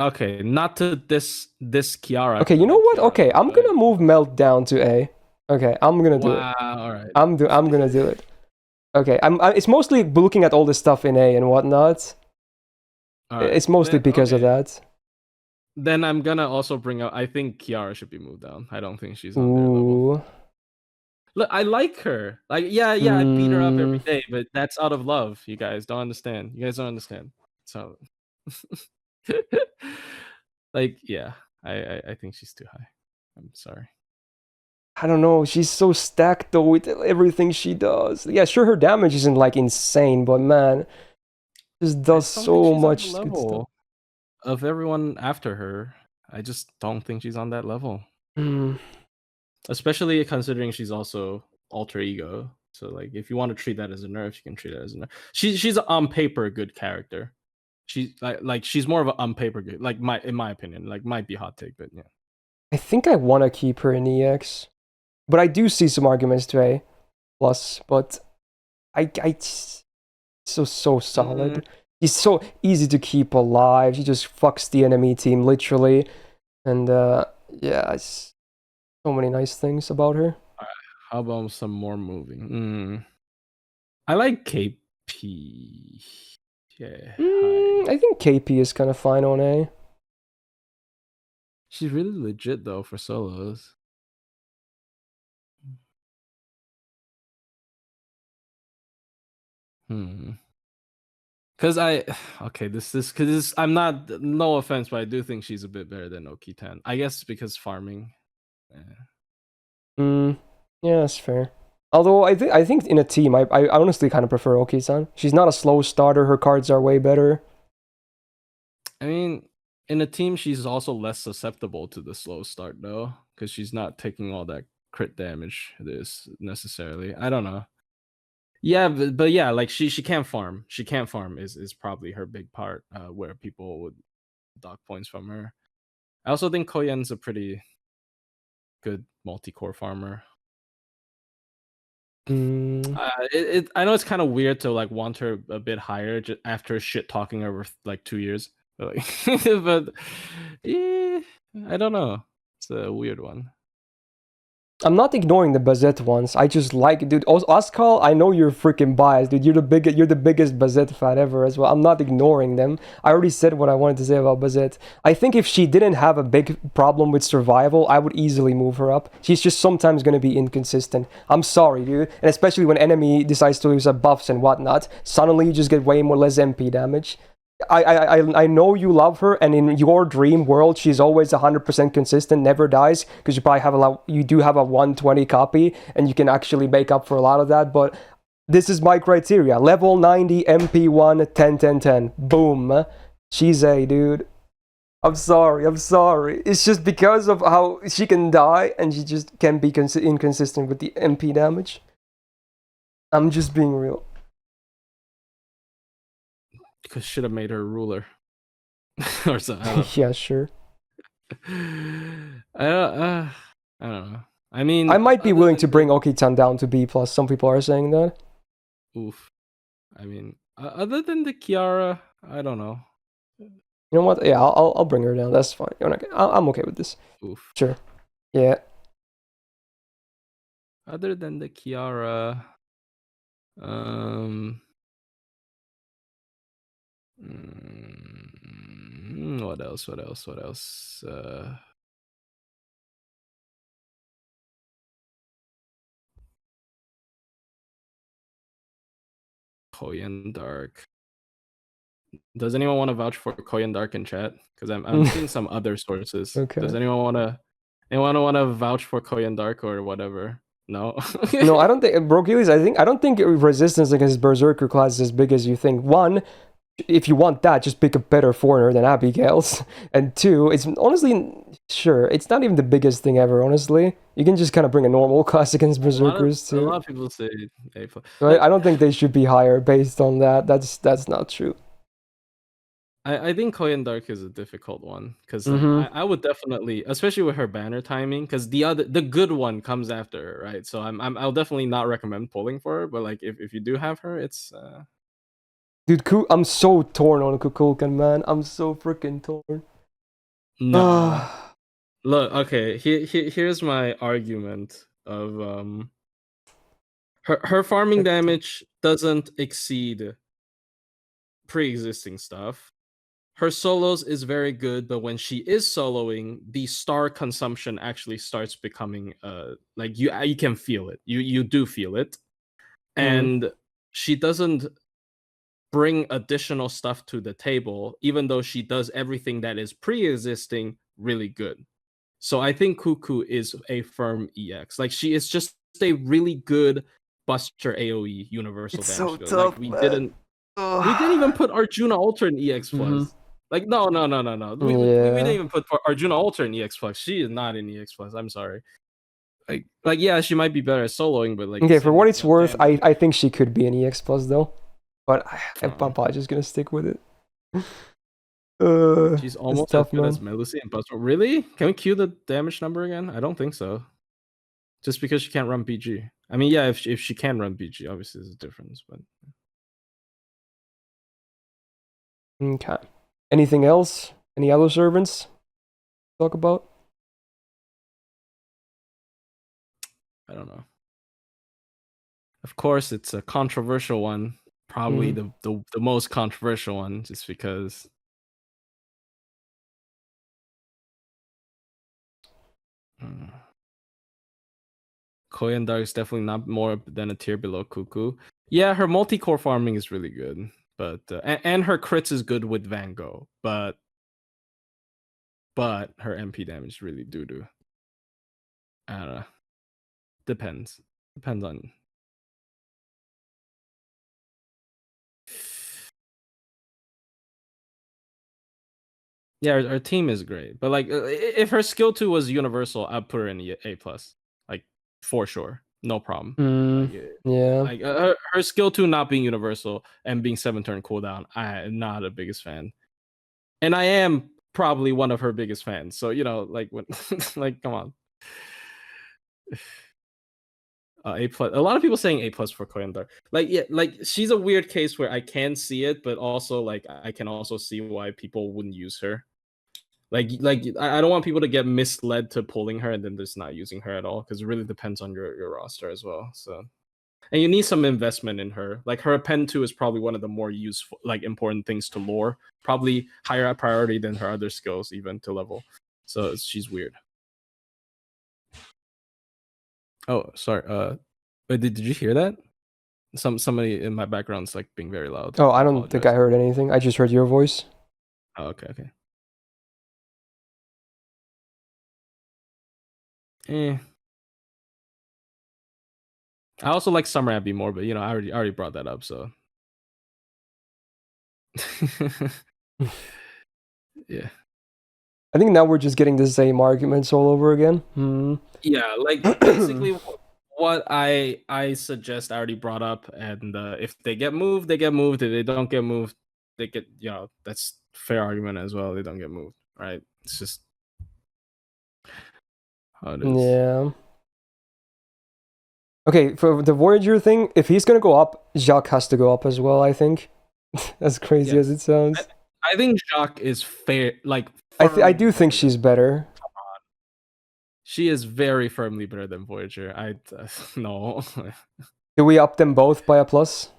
Okay, not to this Kiara.
Okay, you know what? Okay, I'm gonna move Melt down to A. Okay, I'm gonna do it.
All right.
I'm gonna do it. Okay, it's mostly looking at all the stuff in A and whatnot. Right. It's mostly because of that.
Then I'm gonna also bring up. I think Kiara should be moved down. I don't think she's on their level. Look, I like her. Like, yeah, I beat her up every day, but that's out of love. You guys don't understand. You guys don't understand. So, like, yeah, I think she's too high. I'm sorry.
I don't know. She's so stacked though with everything she does. Yeah, sure, her damage isn't like insane, but man, just does so much good stuff.
Of everyone after her, I just don't think she's on that level. Especially considering she's also alter ego. So like, if you want to treat that as a nerf, you can treat it as a nerf. She's on paper a good character. She's like she's more of an on paper good. Like in my opinion, like might be hot take, but yeah.
I think I want to keep her in EX, but I do see some arguments to A plus. But I so solid. He's so easy to keep alive. He just fucks the enemy team literally, and yeah, so many nice things about her.
How about some more moving? I like KP. Yeah.
I think KP is kind of fine on A.
She's really legit though for solos. Because I'm not, no offense, but I do think she's a bit better than Okita. I guess because farming.
Yeah, that's fair. Although I think in a team, I honestly kind of prefer Oki-san. She's not a slow starter. Her cards are way better.
I mean, in a team, she's also less susceptible to the slow start though, because she's not taking all that crit damage this necessarily. I don't know. Yeah, but yeah, like she can't farm. She can't farm is probably her big part, where people would dock points from her. I also think Koyan's a pretty good multi-core farmer. I know it's kind of weird to like want her a bit higher after shit talking her for like 2 years, but, like, but yeah, I don't know. It's a weird one.
I'm not ignoring the Bazett ones. I just like, dude. Oskal, I know you're freaking biased, dude. You're the biggest Bazett fan ever as well. I'm not ignoring them. I already said what I wanted to say about Bazett. I think if she didn't have a big problem with survival, I would easily move her up. She's just sometimes gonna be inconsistent. I'm sorry, dude. And especially when enemy decides to use buffs and whatnot, suddenly you just get way more less MP damage. I know you love her, and in your dream world, she's always 100% consistent, never dies, because you probably have you do have a 120 copy, and you can actually make up for a lot of that. But this is my criteria: level 90, MP1, 10, 10, 10. Boom. She's a dude. I'm sorry. It's just because of how she can die, and she just can be inconsistent with the MP damage. I'm just being real.
Because should have made her ruler or something.
Yeah, sure.
I don't know. I mean,
I might be willing to bring Okita down to B+. Some people are saying that.
Oof. I mean, other than the Kiara, I don't know.
You know what? Yeah, I'll bring her down. That's fine. I'm okay with this.
Oof.
Sure. Yeah.
Other than the Kiara, what else? Koyan Dark. Does anyone want to vouch for Koyan Dark in chat? Because I'm seeing some other sources.
Okay.
Does anyone want to vouch for Koyan Dark or whatever? No.
No, I don't think Brokilis. I don't think resistance against Berserker class is as big as you think. One, if you want that, just pick a better foreigner than Abigail's. And two, it's honestly, sure, it's not even the biggest thing ever, honestly. You can just kind of bring a normal class against Berserkers, too.
A lot of people say...
I don't think they should be higher based on that. That's not true.
I think Koyan Dark is a difficult one, because I would definitely, especially with her banner timing, because the good one comes after her, right? So I'll definitely not recommend pulling for her, but like if you do have her, it's...
Dude, I'm so torn on Kukulkan, man. I'm so freaking torn.
No. Look, okay, here's my argument of her farming damage doesn't exceed pre-existing stuff. Her solos is very good, but when she is soloing, the star consumption actually starts becoming like you can feel it. You do feel it. And she doesn't bring additional stuff to the table, even though she does everything that is pre-existing really good. So I think Cuckoo is a firm EX. Like, she is just a really good buster AoE universal
it's
damage.
So tough,
like we
man.
didn't even put Arjuna Ultra in EX Plus. Like, no. We didn't even put Arjuna Ultra in EX Plus. She is not in EX Plus. I'm sorry. Like yeah, she might be better at soloing, but like,
okay, for what it's worth, I think she could be an EX Plus though. But I'm probably just gonna stick with it.
She's almost as good as Melusi and Buster. Really? Can we cue the damage number again? I don't think so. Just because she can't run BG. I mean, yeah, if she can run BG, obviously there's a difference. But
okay. Anything else? Any other servants to talk about?
I don't know. Of course, it's a controversial one. Probably the most controversial one, just because. Koyan Dark is definitely not more than a tier below Cuckoo. Yeah, her multi-core farming is really good, but and her crits is good with Van Gogh, but her MP damage is really doo-doo. I don't know. Depends on Yeah, her team is great, but like if her skill 2 was universal, I'd put her in A plus, like for sure, no problem.
Yeah.
Like her skill 2 not being universal and being 7-turn cooldown, I am not a biggest fan, and I am probably one of her biggest fans. So like when, like come on, A plus. A lot of people saying A plus for Koyandar. Like like she's a weird case where I can see it, but also like I can also see why people wouldn't use her. Like I don't want people to get misled to pulling her and then just not using her at all, because it really depends on your roster as well. So, and you need some investment in her. Like her pen 2 is probably one of the more useful, like important things to lore. Probably higher priority than her other skills even to level. So she's weird. Oh, sorry. Wait, did you hear that? Somebody in my background's like being very loud.
Oh, I don't think I heard anything. I just heard your voice.
Oh, okay. I also like Summer Abby more, but I already brought that up, so yeah.
I think now we're just getting the same arguments all over again.
Yeah, like basically what I suggest I already brought up, and if they get moved, they get moved. If they don't get moved, they get that's fair argument as well. They don't get moved, right? It's just how it is.
Yeah. Okay, for the Voyager thing, if he's gonna go up, Jacques has to go up as well, I think. As crazy as it sounds.
I think Jacques is fair. Like
I do think she's better.
Come on. She is very firmly better than Voyager. No.
Do we up them both by a plus?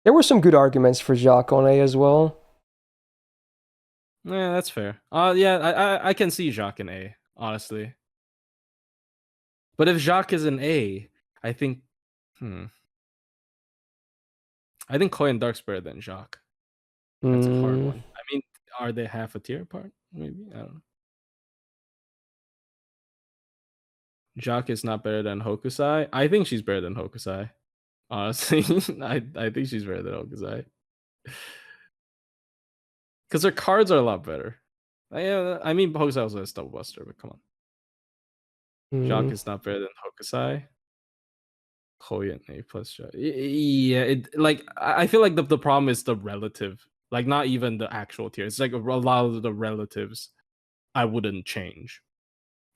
There were some good arguments for Jacques on A as well.
Yeah, that's fair. Yeah, I can see Jacques in A, honestly. But if Jacques is in A, I think I think Koyan Dark's better than Jacques. That's a hard one. I mean, are they half a tier apart? Maybe, I don't know. Jacques is not better than Hokusai. I think she's better than Hokusai. Honestly, I think she's better than Hokusai. Because her cards are a lot better. I mean, Hokusai also has Double Buster, but come on. Jacques is not better than Hokusai. Koyan A plus Jacques. Yeah, I feel like the problem is the relative. Like, not even the actual tier. It's like a lot of the relatives I wouldn't change,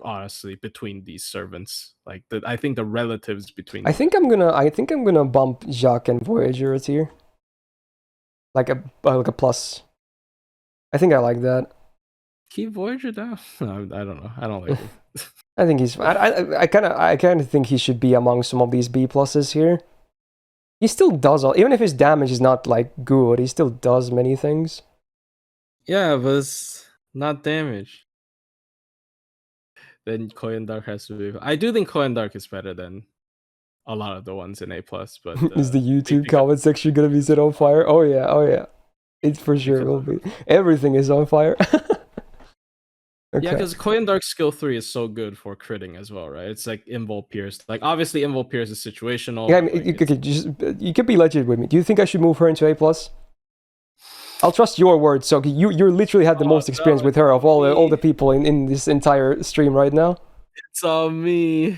honestly, between these servants. Like, I think the relatives between
I think I'm gonna bump Jacques and Voyager a tier. Like a plus. I think I like that.
Keep Voyager down? No, I don't know. I don't like it.
I think he's. I kind of think he should be among some of these B pluses here. He still does even if his damage is not like good, he still does many things.
Yeah, but it's not damage. Then Koyan Dark has to be. I do think Koyan Dark is better than a lot of the ones in A plus. But
is the YouTube comment section gonna be set on fire? Oh yeah. It for sure will be. Everything is on fire.
Okay. Yeah, because Koyan Dark skill 3 is so good for critting as well, right? It's like Invul Pierce. Like, obviously, Invul Pierce is situational.
Yeah, I mean, you could be legit with me. Do you think I should move her into A plus? I'll trust your word. So you literally had the most experience with her of all the people in this entire stream right now.
It's on me.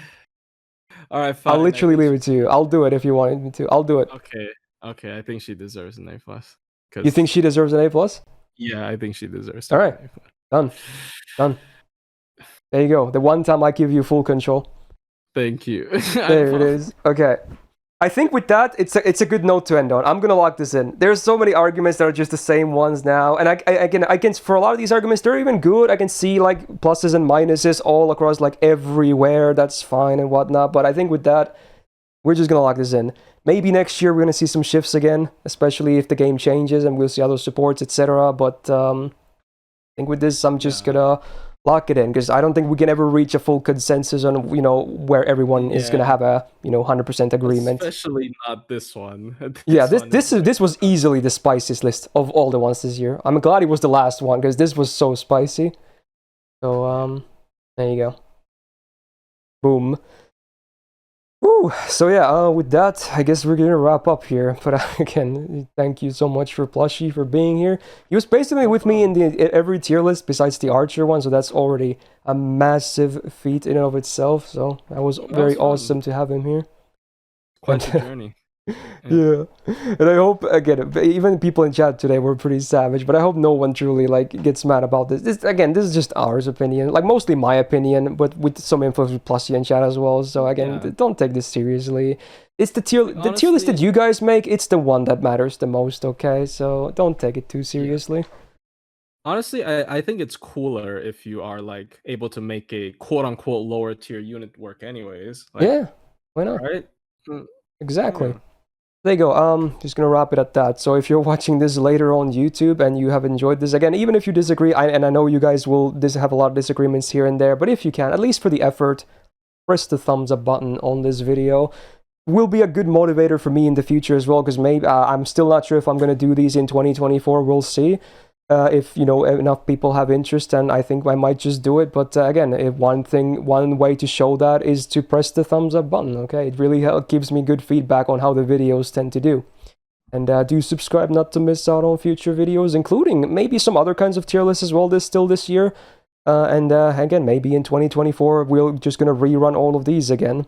All right, fine.
I'll literally leave it to you. I'll do it if you wanted me to. I'll do it.
Okay. I think she deserves an A plus.
You think she deserves an A plus?
Yeah, I think she deserves.
All right, done. There you go. The one time I give you full control.
Thank you.
There it is. Okay. I think with that, it's a good note to end on. I'm gonna lock this in. There's so many arguments that are just the same ones now, and I can for a lot of these arguments, they're even good. I can see like pluses and minuses all across like everywhere. That's fine and whatnot. But I think with that, we're just gonna lock this in. Maybe next year we're gonna see some shifts again, especially if the game changes and we'll see other supports, etc. But I think with this, I'm just gonna lock it in because I don't think we can ever reach a full consensus on where everyone is gonna have a 100% agreement.
Especially not this one.
This was easily the spiciest list of all the ones this year. I'm glad it was the last one because this was so spicy. So there you go. Boom. Ooh, so yeah, with that, I guess we're gonna wrap up here. But again, thank you so much for Plushie for being here. He was basically with me in every tier list besides the Archer one, so that's already a massive feat in and of itself. So that was very awesome to have him here.
Quite a journey.
Yeah, and I hope again, even people in chat today were pretty savage, but I hope no one truly like gets mad about this. This is just ours opinion, like mostly my opinion, but with some influence with Plushie in chat as well. So again, don't take this seriously. It's the tier list that you guys make. It's the one that matters the most. Okay, so don't take it too seriously.
Honestly, I think it's cooler if you are like able to make a quote unquote lower tier unit work anyways. Like,
yeah, why not?
Right?
Exactly.
Yeah.
There you go. Just gonna wrap it at that. So if you're watching this later on YouTube and you have enjoyed this, again, even if you disagree, and I know you guys will have a lot of disagreements here and there, but if you can, at least for the effort, press the thumbs up button on this video. Will be a good motivator for me in the future as well, because maybe I'm still not sure if I'm gonna do these in 2024. We'll see. If enough people have interest, and I think I might just do it. But again, one way to show that is to press the thumbs up button. Okay, it really gives me good feedback on how the videos tend to do. And do subscribe not to miss out on future videos, including maybe some other kinds of tier lists as well. This year, and again, maybe in 2024 we're just gonna rerun all of these again.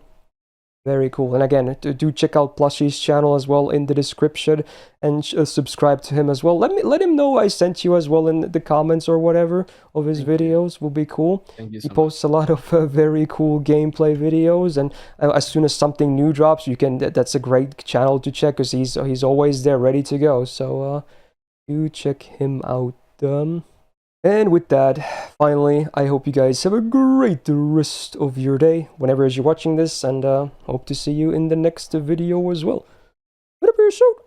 Very cool. And again, do check out Plushie's channel as well in the description, and subscribe to him as well. Let him know I sent you as well in the comments or whatever of his videos. Will be cool. He posts a lot of very cool gameplay videos, and as soon as something new drops, you can. That's a great channel to check, because he's always there ready to go. So do check him out. And with that, finally, I hope you guys have a great rest of your day, whenever you're watching this, and hope to see you in the next video as well. What up, your show?